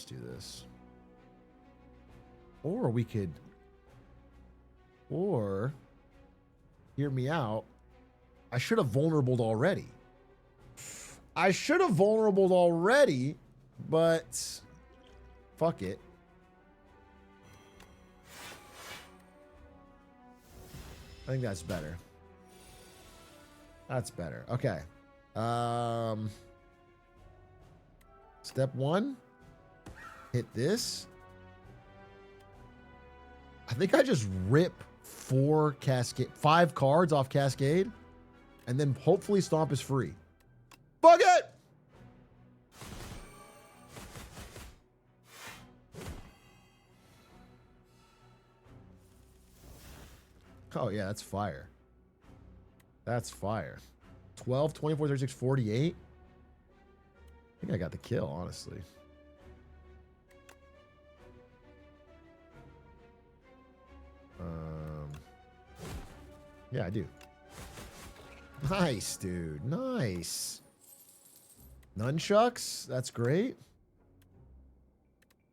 do this. Or we could, or hear me out. I should have vulnerabled already. But fuck it. I think that's better. That's better. Okay. Step 1. Hit this. I think I just rip 5 cards off Cascade, and then hopefully Stomp is free. Fuck it! Oh yeah, that's fire. That's fire. 12, 24, 36, 48. I think I got the kill, honestly. Yeah, I do. Nice, dude. Nice. Nunchucks. That's great.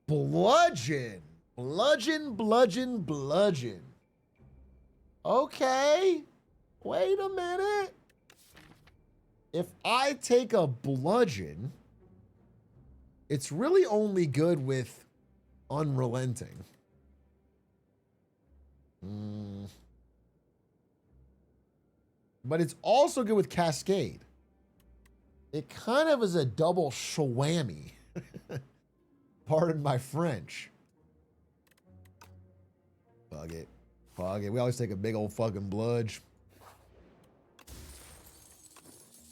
Bludgeon. Bludgeon, bludgeon, bludgeon. Okay. Wait a minute. If I take a bludgeon, it's really only good with unrelenting. But it's also good with Cascade. It kind of is a double shawammy. Pardon my French. Fuck it. Fuck it. We always take a big old fucking bludge.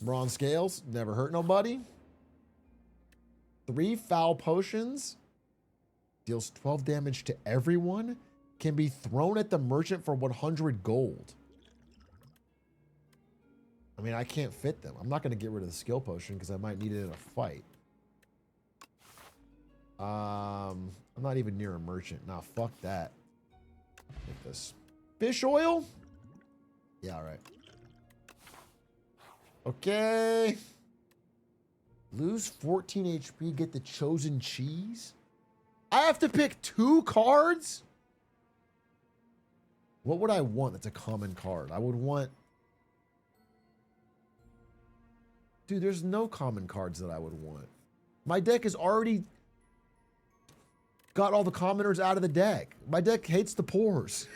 Bronze scales. Never hurt nobody. 3 foul potions. Deals 12 damage to everyone. Can be thrown at the merchant for 100 gold. I mean, I can't fit them. I'm not going to get rid of the skill potion because I might need it in a fight. I'm not even near a merchant. Nah, fuck that. Take this. Fish oil? Yeah, all right. Okay. Lose 14 HP, get the chosen cheese? I have to pick 2 cards? What would I want that's a common card? I would want... Dude, there's no common cards that I would want. My deck has already got all the commoners out of the deck. My deck hates the poors.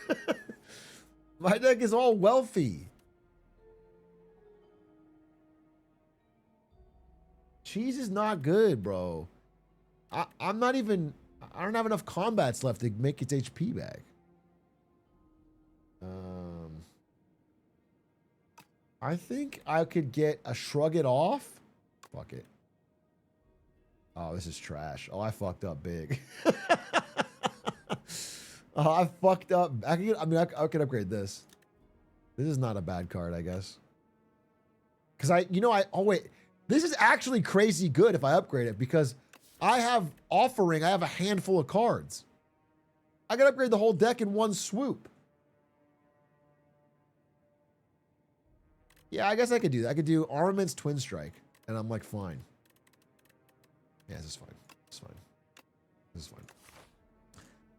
My deck is all wealthy. Cheese is not good, bro. I'm not even... I don't have enough combats left to make its HP back. I think I could get a shrug it off. Fuck it. Oh, this is trash. Oh, I fucked up big. Oh, I fucked up. I could upgrade this. This is not a bad card, I guess. Because oh wait. This is actually crazy good if I upgrade it because I have offering. I have a handful of cards. I can upgrade the whole deck in one swoop. Yeah, I guess I could do that. I could do Armaments Twin Strike, and I'm like, fine. Yeah, this is fine. This is fine. This is fine.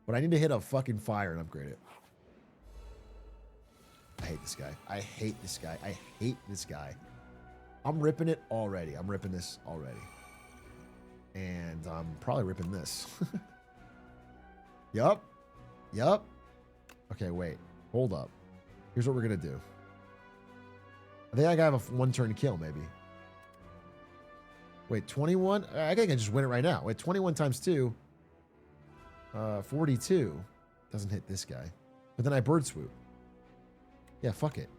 But I need to hit a fucking fire and upgrade it. I hate this guy. I hate this guy. I hate this guy. I'm ripping it already. I'm ripping this already. And I'm probably ripping this. Yup. Yup. Okay, wait. Hold up. Here's what we're going to do. I think I gotta have a 1-turn kill, maybe. Wait, 21? I think I can just win it right now. Wait, 21 times 2. 42. Doesn't hit this guy. But then I bird swoop. Yeah, fuck it.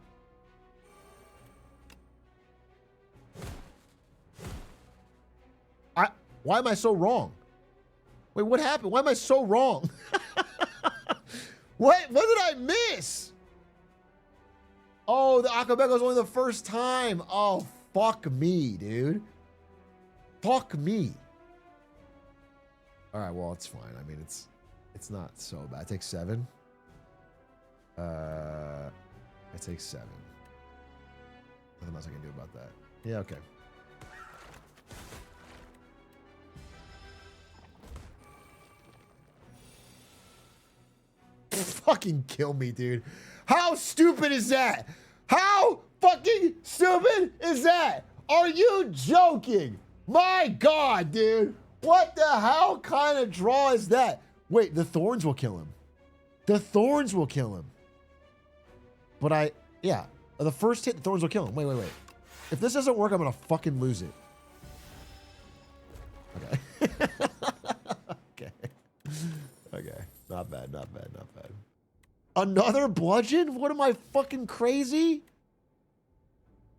Why am I so wrong? Wait, what happened? Why am I so wrong? What did I miss? Oh, the Akabeko was only the first time. Oh, fuck me, dude. Fuck me. All right, well, it's fine. I mean, it's not so bad. I take 7. I take 7. Nothing else I can do about that. Yeah, okay. Fucking kill me, dude. How stupid is that? How fucking stupid is that? Are you joking? My God, dude. What the hell kind of draw is that? Wait, the thorns will kill him. The thorns will kill him. But yeah. The first hit, the thorns will kill him. Wait. If this doesn't work, I'm going to fucking lose it. Okay. Okay. Okay. Not bad, not bad, not bad. Another bludgeon? What am I, fucking crazy?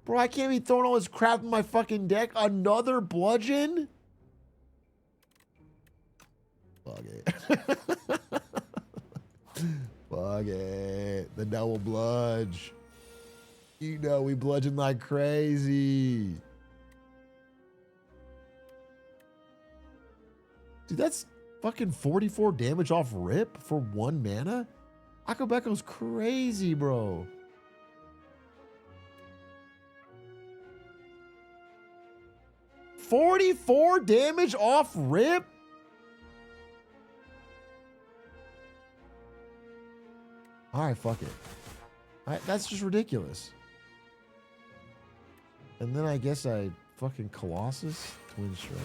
Bro, I can't be throwing all this crap in my fucking deck. Another bludgeon? Fuck it. Fuck it. The double bludge. You know we bludgeon like crazy. Dude, that's fucking 44 damage off rip for 1 mana? Akabeko's crazy, bro. $44 damage off rip? All right, fuck it. All right, that's just ridiculous. And then I guess I fucking Colossus Twin Strike.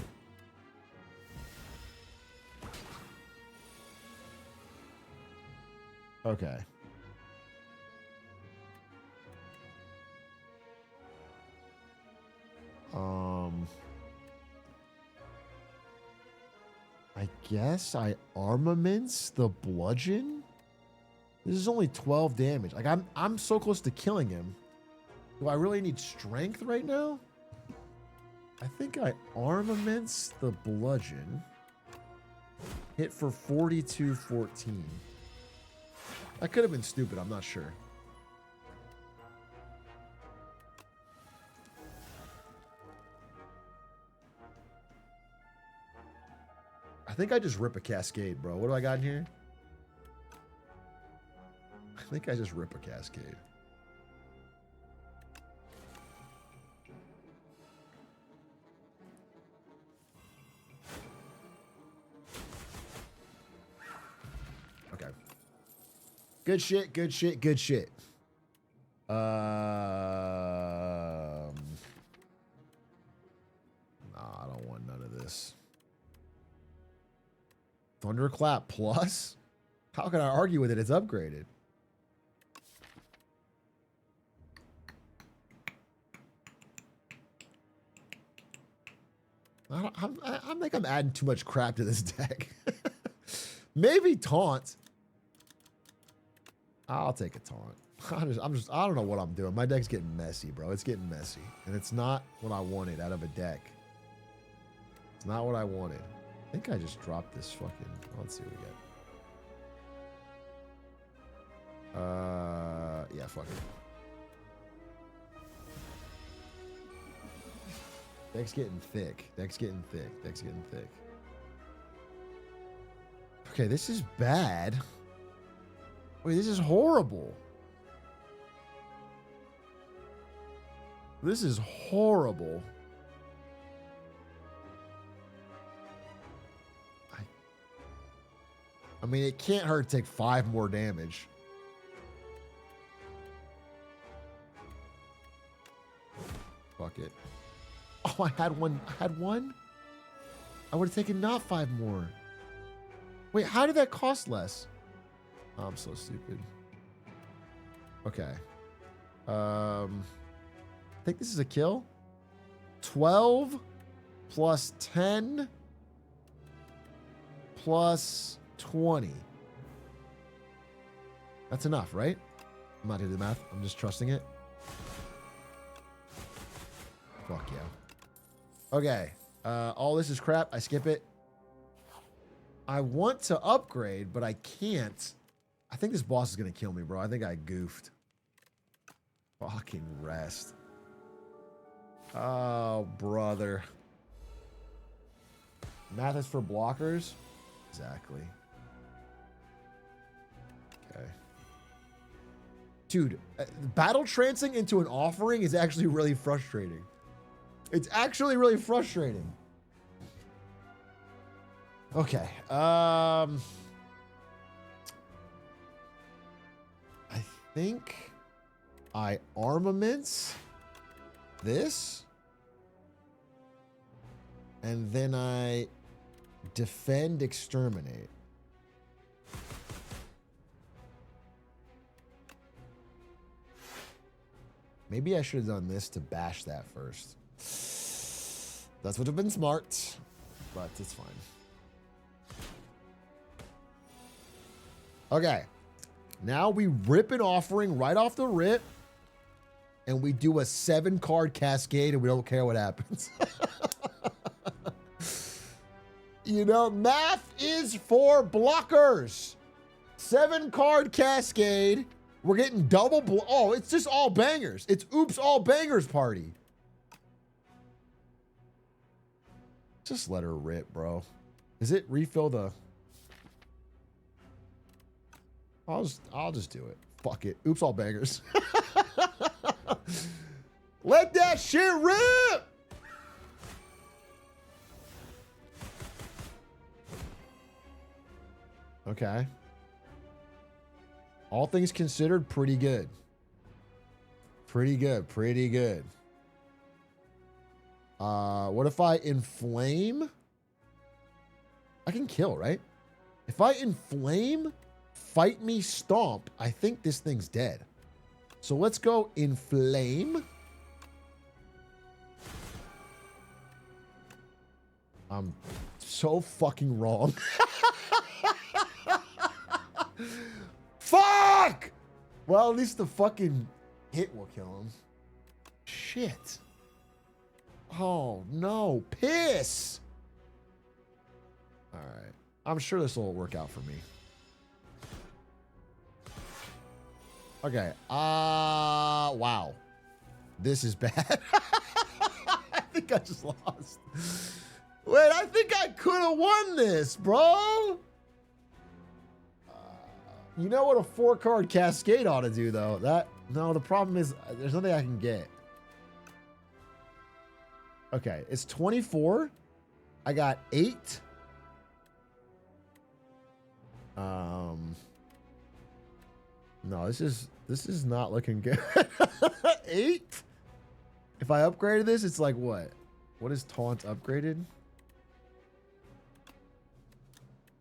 Okay. I guess I armaments the bludgeon. This is only 12 damage. Like I'm so close to killing him. Do I really need strength right now? I think I armaments the bludgeon. Hit for 42-14. That could have been stupid, I'm not sure. I think I just rip a Cascade, bro. What do I got in here? I think I just rip a Cascade. Okay. Good shit, good shit, good shit. Nah, I don't want none of this. Thunderclap plus? How can I argue with it? It's upgraded. I think I'm adding too much crap to this deck. Maybe taunt. I'll take a taunt. I don't know what I'm doing. My deck's getting messy, bro. It's getting messy. And it's not what I wanted out of a deck. It's not what I wanted. I think I just dropped this fucking... Let's see what we get. Yeah, fuck it. Deck's getting thick. Deck's getting thick. Deck's getting thick. Okay, this is bad. Wait, this is horrible. This is horrible. I mean, it can't hurt to take 5 more damage. Fuck it. Oh, I had one. I had one? I would have taken not 5 more. Wait, how did that cost less? Oh, I'm so stupid. Okay. I think this is a kill. 12 plus 10 plus 20. That's enough, right? I'm not gonna do the math. I'm just trusting it. Fuck yeah. Okay. All this is crap. I skip it. I want to upgrade, but I can't. I think this boss is gonna kill me, bro. I think I goofed. Fucking rest. Oh, brother. Math is for blockers? Exactly. Okay. Dude, battle trancing into an offering is actually really frustrating. It's actually really frustrating. Okay. I think I armaments this. And then I defend, exterminate. Maybe I should have done this to bash that first. That would have been smart, but it's fine. Okay. Now we rip an offering right off the rip. And we do a 7-card cascade and we don't care what happens. You know, math is for blockers. 7-card cascade. We're getting double oh, it's just all bangers. It's oops all bangers party. Just let her rip, bro. Is it refill the... I'll just do it. Fuck it. Oops all bangers. Let that shit rip. Okay. All things considered, pretty good. Pretty good. Pretty good. What if I inflame? I can kill, right? If I inflame, fight me, stomp, I think this thing's dead. So let's go inflame. I'm so fucking wrong. Fuck! Well, at least the fucking hit will kill him. Shit. Oh, no. Piss! Alright. I'm sure this will work out for me. Okay. Wow. This is bad. I think I just lost. Wait, I think I could have won this, bro. You know what a 4-card cascade ought to do, though? No, the problem is there's nothing I can get. Okay, it's 24. I got 8. No, this is not looking good. 8? If I upgraded this, it's like what? What is taunt upgraded?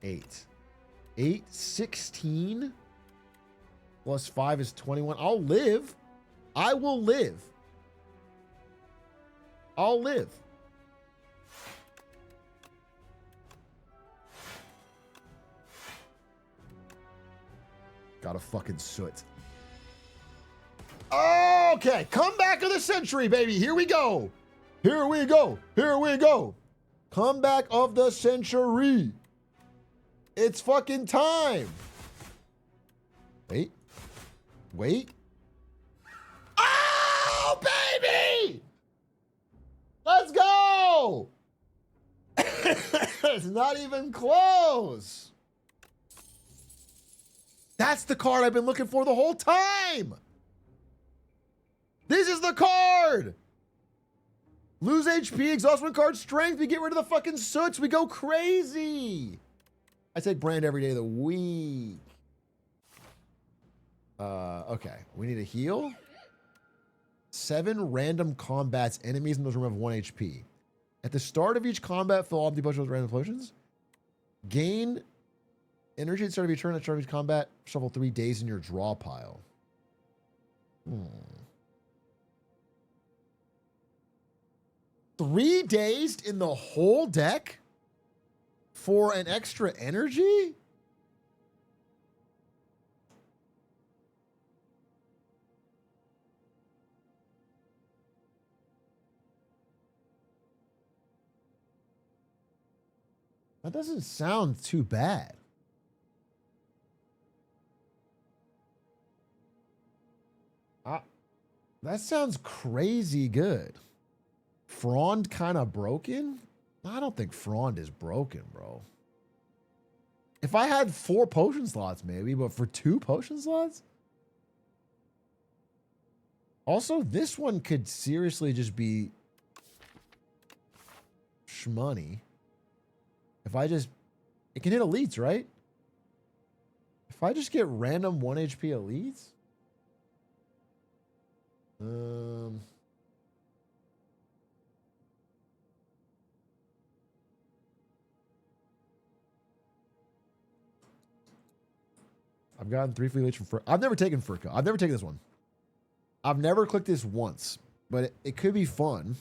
8. 8, 16 plus 5 is 21. I'll live. I will live. I'll live. Got a fucking soot. Okay, comeback of the century, baby. Here we go. Here we go. Here we go. Comeback of the century. It's fucking time. Wait. Wait. Oh, baby! Let's go! It's not even close. That's the card I've been looking for the whole time. This is the card. Lose HP, exhaust one card, strength. We get rid of the fucking soots. We go crazy. I take brand every day of the week. Okay. We need a heal. 7 random combats. Enemies and those remove 1 HP. At the start of each combat, fill all empty potions with random potions. Gain energy at the start of each turn. At the start of each combat, shuffle 3 days in your draw pile. 3 days in the whole deck? For an extra energy? That doesn't sound too bad. That sounds crazy good. Frond kind of broken? I don't think Frond is broken, bro. If I had 4 potion slots, maybe, but for 2 potion slots? Also, this one could seriously just be shmoney. If I just... It can hit elites, right? If I just get random 1 HP elites? I've gotten 3 free elites from I've never taken Furka. I've never taken this one. I've never clicked this once, but it could be fun.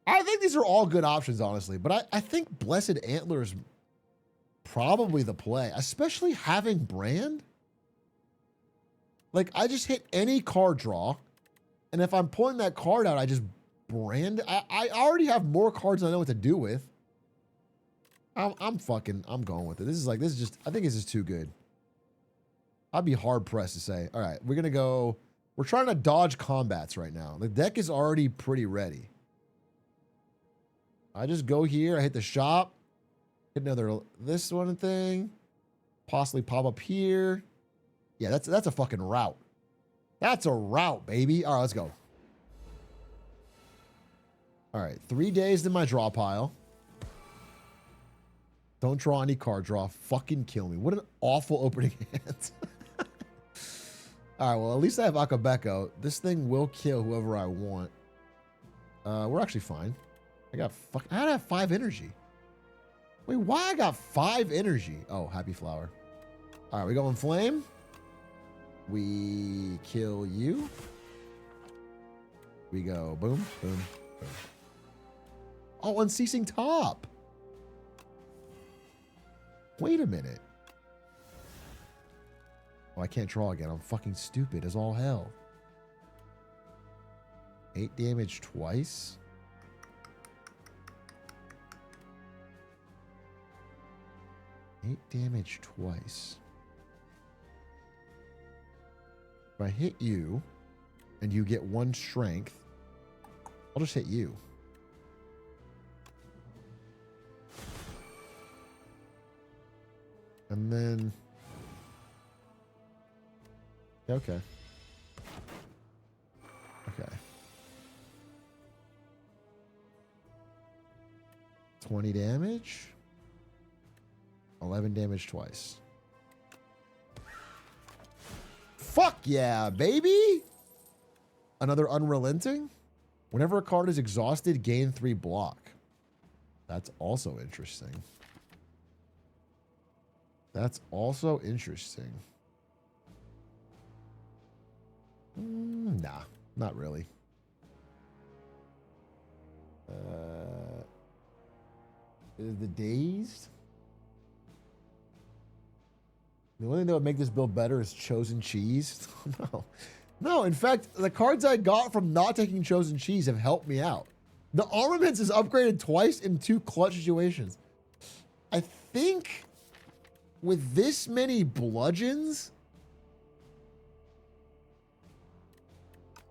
I think these are all good options, honestly. But I think Blessed Antlers probably the play, especially having Brand. Like, I just hit any card draw, and if I'm pulling that card out, I just Brand. I already have more cards than I know what to do with. I'm going with it. This is just, I think this is too good. I'd be hard pressed to say, all right, we're trying to dodge combats right now. The deck is already pretty ready. I just go here, I hit the shop, hit another, this one thing, possibly pop up here. Yeah, that's a fucking route. That's a route, baby. All right, let's go. All right, 3 days in my draw pile. Don't draw any card draw. Fucking kill me. What an awful opening hand. All right, well, at least I have Akabeko. This thing will kill whoever I want. We're actually fine. I had to have 5 energy. Wait, why I got 5 energy? Oh, Happy Flower. All right, we go in Flame. We kill you. We go boom, boom, boom. Oh, Unceasing Top. Wait a minute. Oh, I can't draw again. I'm fucking stupid as all hell. 8 damage twice. Eight damage twice. If I hit you and you get 1 strength, I'll just hit you. And then... Okay. Okay. 20 damage. 11 damage twice. Fuck yeah, baby! Another Unrelenting? Whenever a card is exhausted, gain 3 block. That's also interesting. That's also interesting. Nah, not really. Is the Dazed? The only thing that would make this build better is Chosen Cheese. No. No, in fact, the cards I got from not taking Chosen Cheese have helped me out. The Armaments is upgraded twice in 2 clutch situations. I think with this many bludgeons,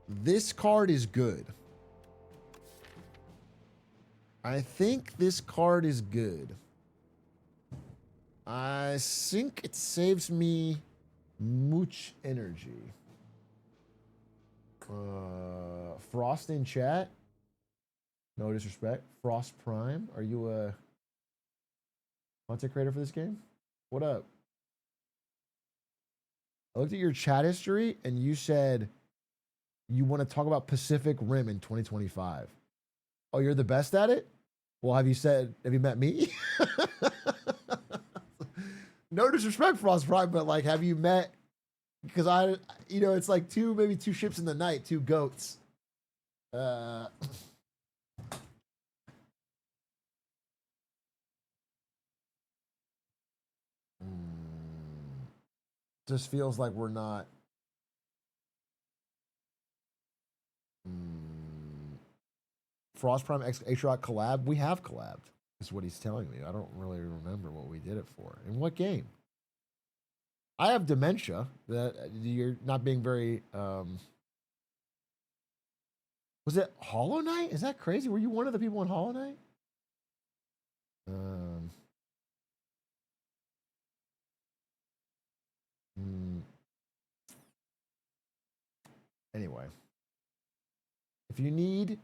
this card is good. I think this card is good. I think it saves me much energy. Frost in chat. No disrespect. Frost Prime. Are you a content creator for this game? What up? I looked at your chat history and you said you want to talk about Pacific Rim in 2025. Oh, you're the best at it? Well, have you met me? No disrespect, Frost Prime, but like, have you met? Because it's like maybe two ships in the night, 2 goats. Just feels like we're not. Frost Prime X Atrioc collab. We have collabed. Is what he's telling me. I don't really remember what we did it for. In what game? I have dementia. That you're not being very. Was it Hollow Knight? Is that crazy? Were you one of the people in Hollow Knight? Anyway, if you need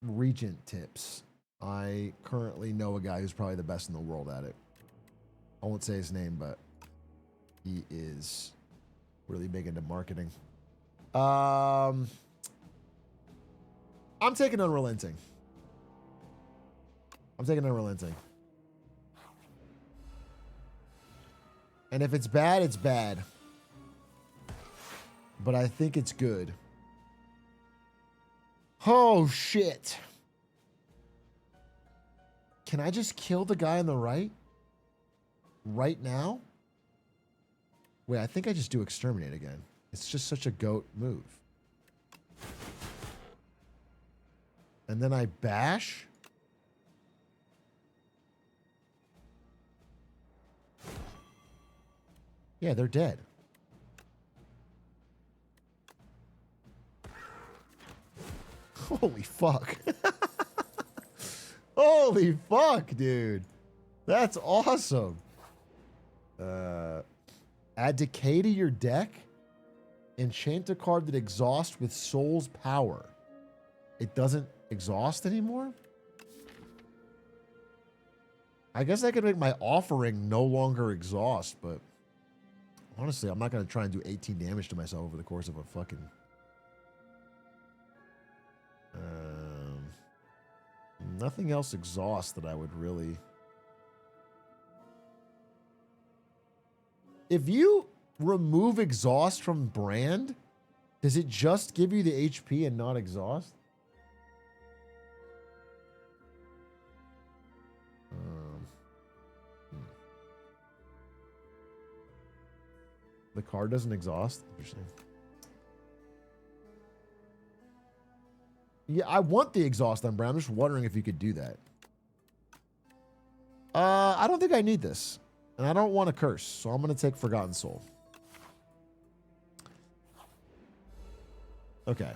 Regent tips, I currently know a guy who's probably the best in the world at it. I won't say his name, but he is really big into marketing. I'm taking Unrelenting. And if it's bad, it's bad. But I think it's good. Oh, shit. Can I just kill the guy on the right? Right now? Wait, I think I just do exterminate again. It's just such a goat move. And then I bash. Yeah, they're dead. Holy fuck. Holy fuck, dude. That's awesome. Add decay to your deck. Enchant a card that exhausts with Soul's Power. It doesn't exhaust anymore? I guess I could make my offering no longer exhaust, but honestly, I'm not going to try and do 18 damage to myself over the course of a fucking... nothing else exhausts that I would really... If you remove exhaust from brand, does it just give you the HP and not exhaust? The card doesn't exhaust? Interesting. Yeah, I want the exhaust on brand. I'm just wondering if you could do that. I don't think I need this. And I don't want to curse, so I'm going to take Forgotten Soul. Okay.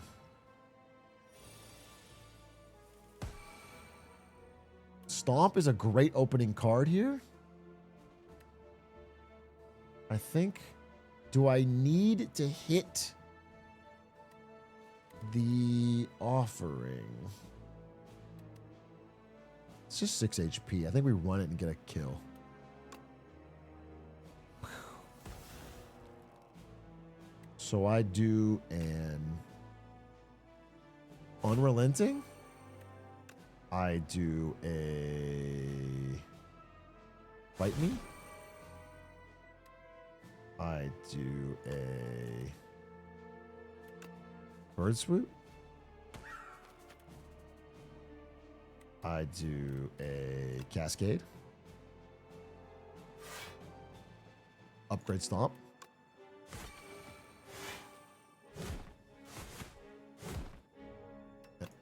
Stomp is a great opening card here. I think... Do I need to hit the offering? It's just 6 HP. I think we run it and get a kill. So I do an Unrelenting. I do a Fight Me. I do a Bird Swoop. I do a Cascade. Upgrade Stomp.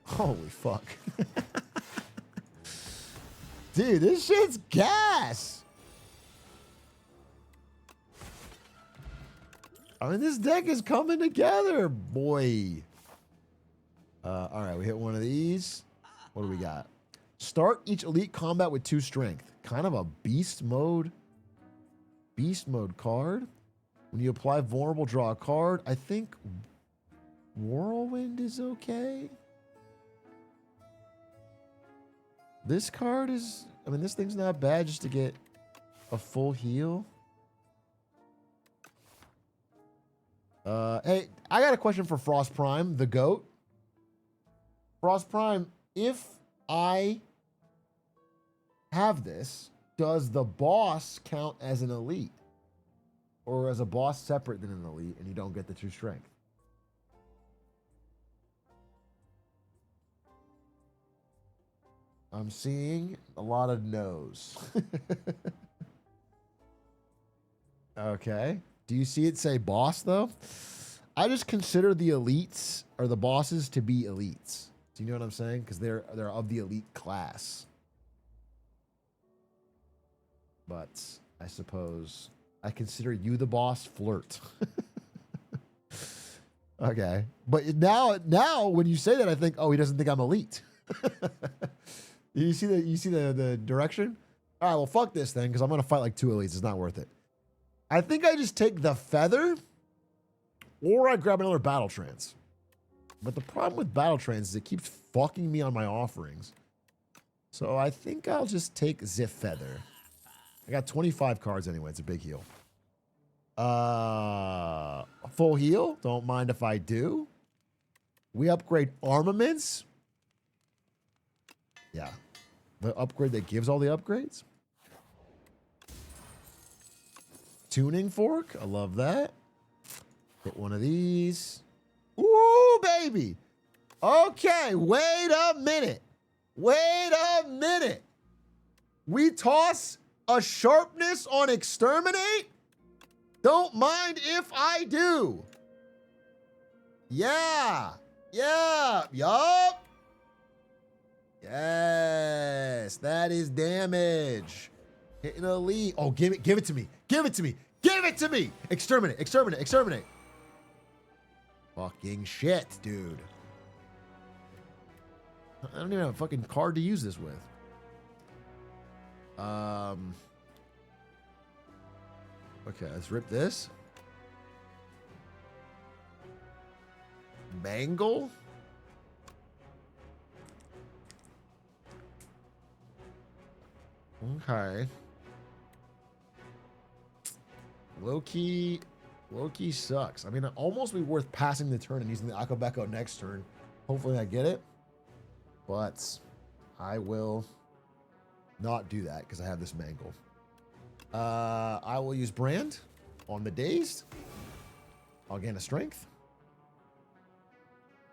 Holy fuck. Dude, this shit's gas. I mean, this deck is coming together, boy. All right, we hit one of these. What do we got? Start each elite combat with 2 strength. Kind of a beast mode card. When you apply vulnerable, draw a card. I think Whirlwind is okay. This card is, I mean, this thing's not bad just to get a full heal. Hey, I got a question for Frost Prime, the GOAT. Frost Prime, if I have this, does the boss count as an elite? Or as a boss separate than an elite and you don't get the 2 strength? I'm seeing a lot of no's. Okay. Do you see it say boss, though? I just consider the elites or the bosses to be elites. Do you know what I'm saying? Because they're of the elite class. But I suppose I consider you the boss, flirt. Okay. But now when you say that, I think, oh, he doesn't think I'm elite. You see the direction? All right, well, fuck this thing, because I'm going to fight like 2 elites. It's not worth it. I think I just take the feather, or I grab another Battle Trance. But the problem with Battle Trance is it keeps fucking me on my offerings. So I think I'll just take the feather. I got 25 cards anyway. It's a big heal. Full heal. Don't mind if I do. We upgrade armaments. Yeah. The upgrade that gives all the upgrades. Tuning Fork. I love that. Hit one of these. Ooh, baby. Okay, wait a minute. Wait a minute. We toss a sharpness on exterminate? Don't mind if I do. Yeah. Yeah. Yup. Yes. That is damage. Hitting a lead. Oh, give it to me. Give it to me. Give it to me. Exterminate. Exterminate. Exterminate. Fucking shit, dude. I don't even have a fucking card to use this with. Okay, let's rip this. Bangle. Okay. Low-key sucks. I mean, it'd almost be worth passing the turn and using the Akabeko next turn. Hopefully I get it. But I will not do that because I have this Mangle. I will use Brand on the Dazed. I'll gain a Strength.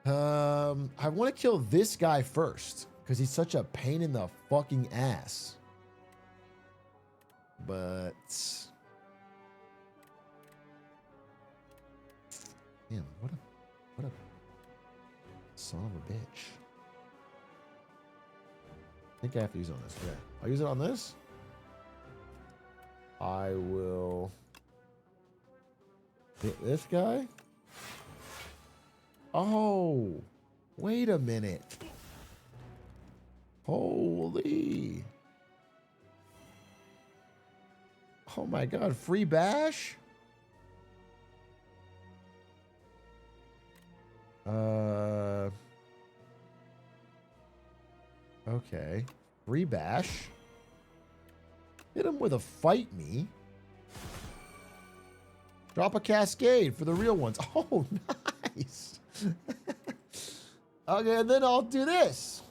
I want to kill this guy first because he's such a pain in the fucking ass. But damn, what a son of a bitch. I think I have to use it on this. Yeah, I'll use it on this. I will hit this guy. Oh, wait a minute. Holy. Oh my God, free bash? Okay. Free bash. Hit him with a fight me. Drop a cascade for the real ones. Oh, nice. Okay, and then I'll do this.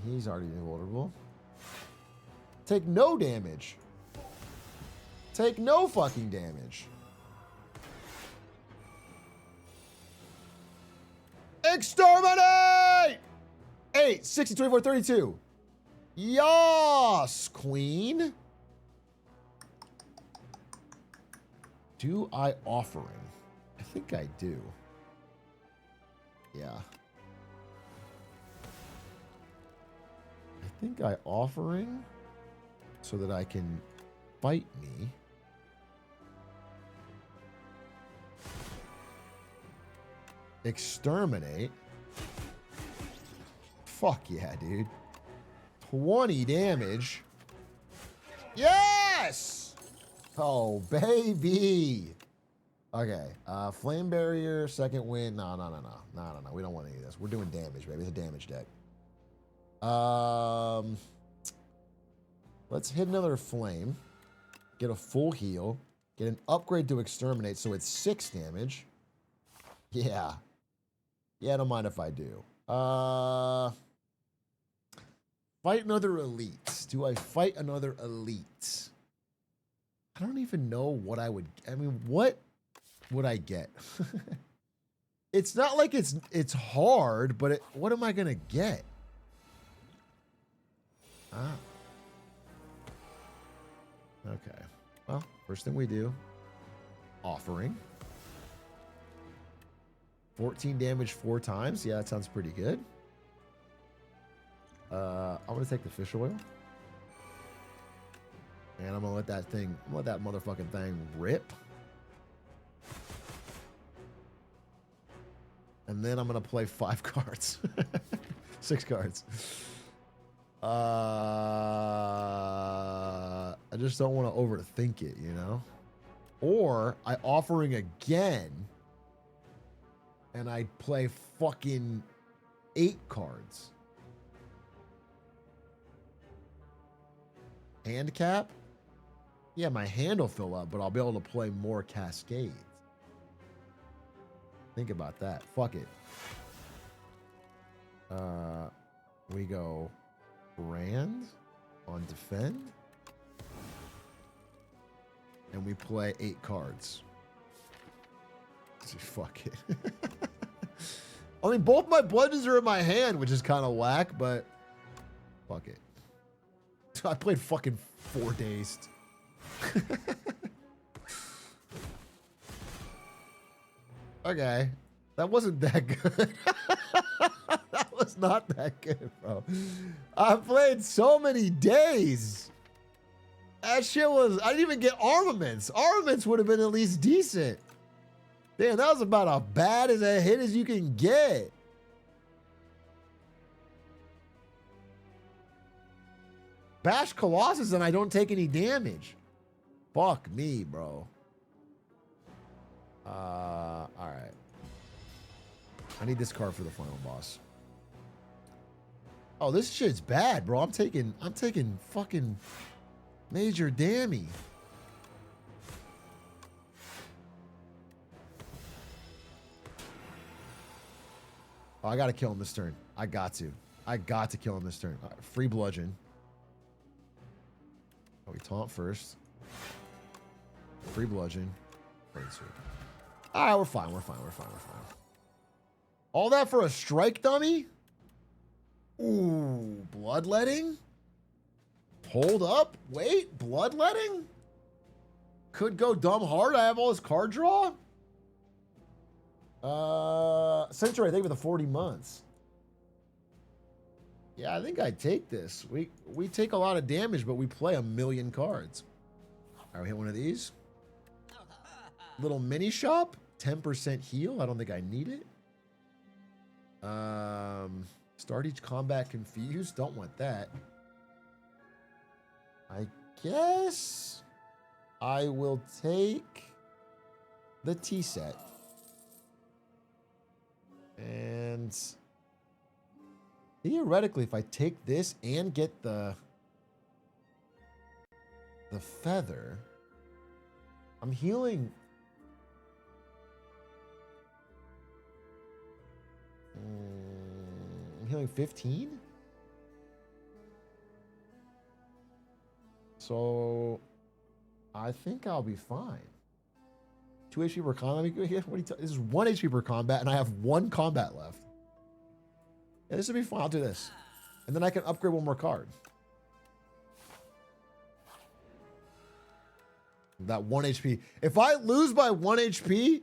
He's already invulnerable. Take no damage. Take no fucking damage. Exterminate! 8, 60, 24, 32. Yas, queen. Do I offering? I think I do. Yeah. I think I offering so that I can fight me. Exterminate. Fuck yeah, dude. 20 damage. Yes! Oh, baby. Okay. Flame barrier, second wind. No. We don't want any of this. We're doing damage, baby. It's a damage deck. Let's hit another flame. Get a full heal. Get an upgrade to exterminate, so it's 6 damage. Yeah. Yeah, I don't mind if I do. Fight another elite. Do I fight another elite? I don't even know what I would... I mean, what would I get? It's not like it's hard, but what am I going to get? Ah. Okay. Well, first thing we do. Offering. 14 damage 4 times. Yeah, that sounds pretty good. I'm going to take the fish oil. And I'm going to let that motherfucking thing rip. And then I'm going to play 5 cards. 6 cards. I just don't want to overthink it, you know? Or I offering again and I play fucking 8 cards. Hand cap? Yeah, my hand will fill up, but I'll be able to play more cascades. Think about that. Fuck it. We go Brand on defend. And we play 8 cards. Fuck it. I mean, both my bludgeons are in my hand, which is kind of whack, but Fuck it. I played fucking 4 days. Okay. That wasn't that good. That was not that good, bro. I played so many days. That shit was, I didn't even get armaments. Armaments would have been at least decent. Damn, that was about as bad as a hit as you can get. Bash Colossus and I don't take any damage. Fuck me, bro. All right. I need this card for the final boss. Oh, this shit's bad, bro. I'm taking fucking major damage. Oh, I gotta kill him this turn. I got to kill him this turn. All right, free bludgeon. Oh, we taunt first. Free bludgeon. Great sweep. All right, we're fine. All that for a strike dummy? Ooh, bloodletting? Hold up. Wait, bloodletting? Could go dumb hard. I have all this card draw? Century, I think, with the 40 months. Yeah, I think I take this. We take a lot of damage, but we play 1,000,000 cards. All right, we hit one of these. Little mini shop. 10% heal. I don't think I need it. Start each combat confused. Don't want that. I guess I will take the tea set. And theoretically, if I take this and get the feather, I'm healing. I'm healing 15. So I think I'll be fine. 2 HP per combat. This is 1 HP per combat, and I have 1 combat left. Yeah, this will be fine. I'll do this. And then I can upgrade 1 more card. That 1 HP. If I lose by 1 HP...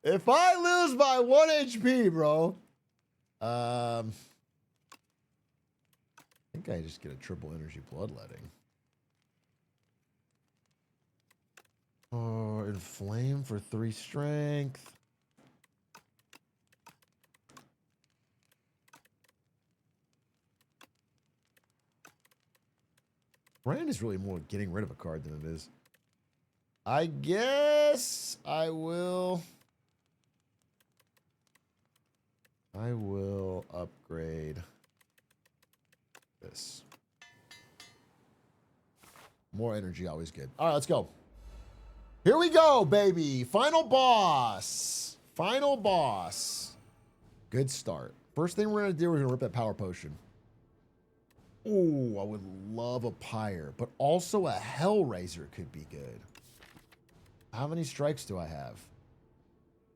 if I lose by 1 HP, bro... I think I just get a triple energy bloodletting. Oh, inflame for 3 strength. Brand is really more getting rid of a card than it is. I guess I will upgrade this. More energy, always good. All right, let's go. Here we go, baby. Final boss. Final boss. Good start. First thing we're going to do, we're going to rip that power potion. Ooh, I would love a pyre, but also a Hellraiser could be good. How many strikes do I have?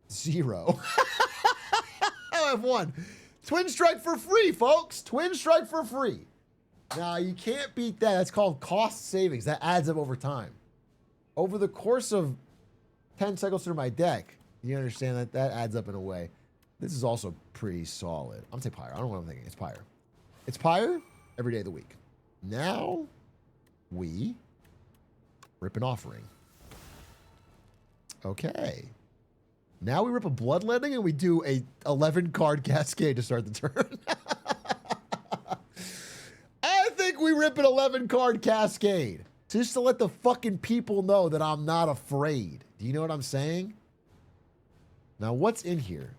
0. I have 1. Twin strike for free, folks. Twin strike for free. Now, you can't beat that. That's called cost savings. That adds up over time. Over the course of 10 cycles through my deck, you understand that that adds up in a way. This is also pretty solid. I'm going to say pyre. I don't know what I'm thinking. It's pyre. It's pyre every day of the week. Now, we rip an offering. Okay. Now we rip a bloodletting and we do a 11 card cascade to start the turn. I think we rip an 11 card cascade just to let the fucking people know that I'm not afraid. Do you know what I'm saying? Now what's in here?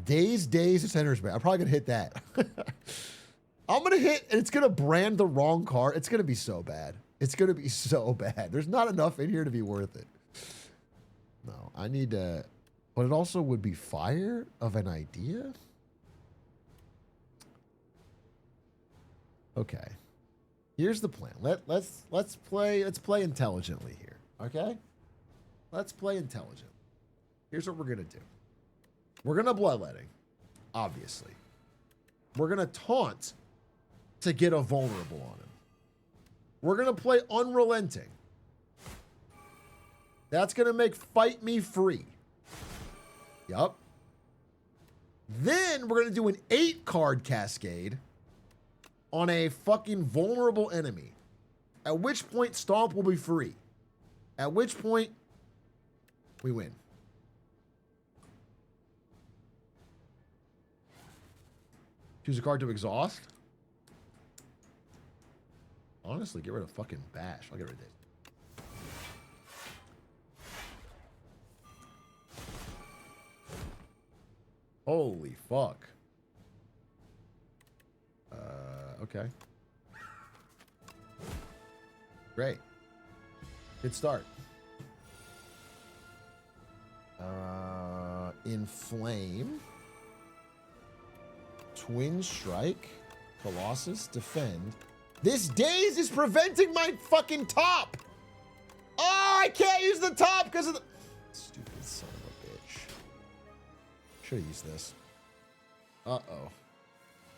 Days of Senator's Bay. I'm probably gonna hit that. I'm gonna hit and it's gonna brand the wrong card. It's gonna be so bad. It's gonna be so bad. There's not enough in here to be worth it. No, I need to, but it also would be fire of an idea. Okay, here's the plan. Let's play intelligently here. Okay, let's play intelligent. Here's what we're gonna do. We're gonna bloodletting, obviously. We're going to taunt to get a vulnerable on him. We're going to play Unrelenting. That's going to make Fight Me free. Yup. Then we're going to do an 8-card Cascade on a fucking vulnerable enemy. At which point, Stomp will be free. At which point, we win. Choose a card to exhaust. Honestly, get rid of fucking Bash. I'll get rid of this. Holy fuck. Okay. Great. Good start. Inflame. Twin Strike. Colossus. Defend. This daze is preventing my fucking top. Oh, I can't use the top because of the... Stupid son of a bitch. Should have used this. Uh-oh.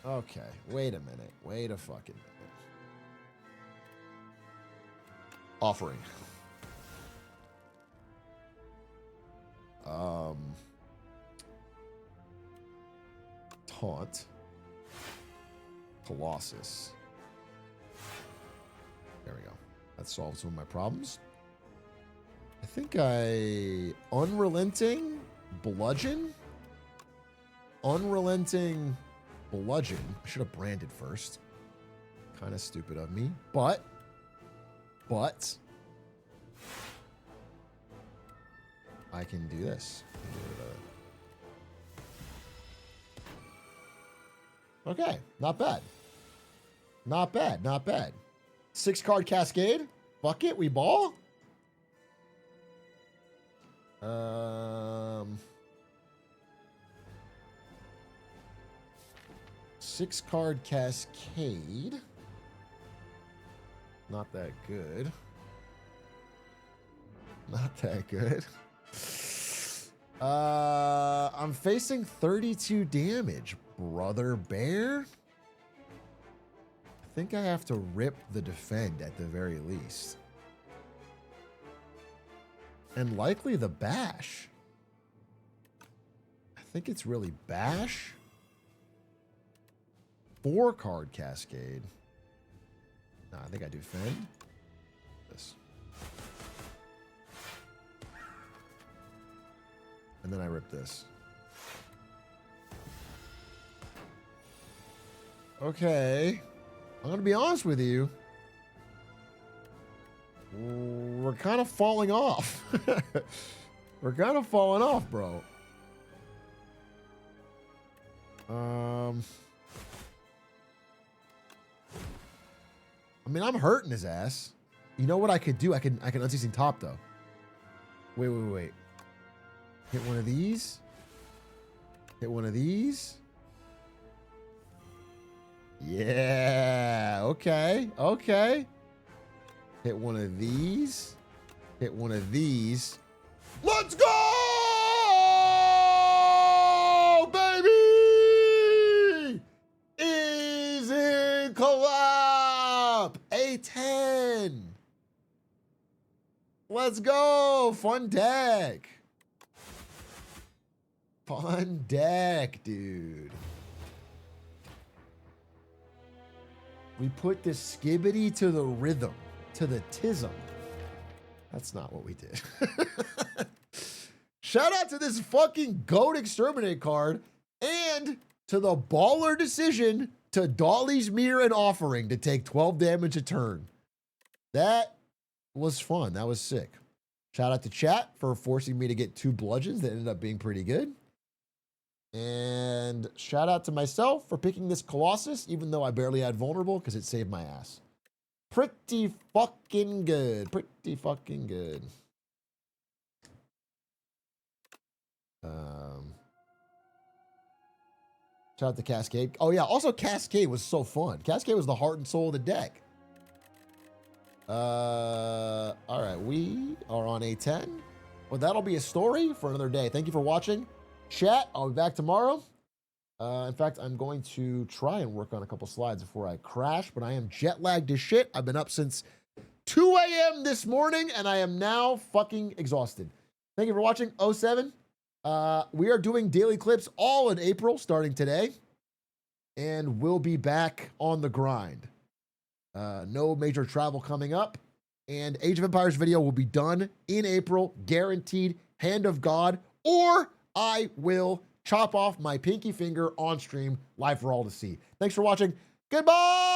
Okay. Wait a minute. Wait a fucking minute. Offering. Taunt. Colossus. There we go. That solves some of my problems. I think Unrelenting Bludgeon? Unrelenting Bludgeon. I should have branded first. Kind of stupid of me. But. I can do this. Okay, not bad. Not bad, not bad. 6-card Cascade. Fuck it, we ball. 6-card Cascade. Not that good. Not that good. I'm facing 32 damage, brother bear. I think I have to rip the defend at the very least. And likely the bash. I think it's really bash. 4-card Cascade. No, I think I do defend. This. And then I rip this. Okay. I'm going to be honest with you. We're kind of falling off. We're kind of falling off, bro. I mean, I'm hurting his ass. You know what I could do? I can unseason top, though. Wait. Hit one of these. Hit one of these. Yeah. Okay. Hit one of these. Hit one of these. Let's go, baby! Easy collab. A10. Let's go. Fun deck. Fun deck, dude. We put the skibbity to the rhythm, to the tism. That's not what we did. Shout out to this fucking GOAT Exterminate card and to the baller decision to Dolly's Mirror and Offering to take 12 damage a turn. That was fun. That was sick. Shout out to chat for forcing me to get 2 bludgeons that ended up being pretty good. And shout out to myself for picking this Colossus, even though I barely had vulnerable because it saved my ass. Pretty fucking good. Pretty fucking good. Shout out to Cascade. Oh yeah, also Cascade was so fun. Cascade was the heart and soul of the deck. All right, we are on A10. Well, that'll be a story for another day. Thank you for watching. Chat, I'll be back tomorrow. In fact, I'm going to try and work on a couple slides before I crash, but I am jet lagged as shit. I've been up since 2 a.m. this morning, and I am now fucking exhausted. Thank you for watching 07. We are doing daily clips all in April, starting today, and we'll be back on the grind. No major travel coming up, and Age of Empires video will be done in April, guaranteed, hand of God, or I will chop off my pinky finger on stream live for all to see. Thanks for watching. Goodbye!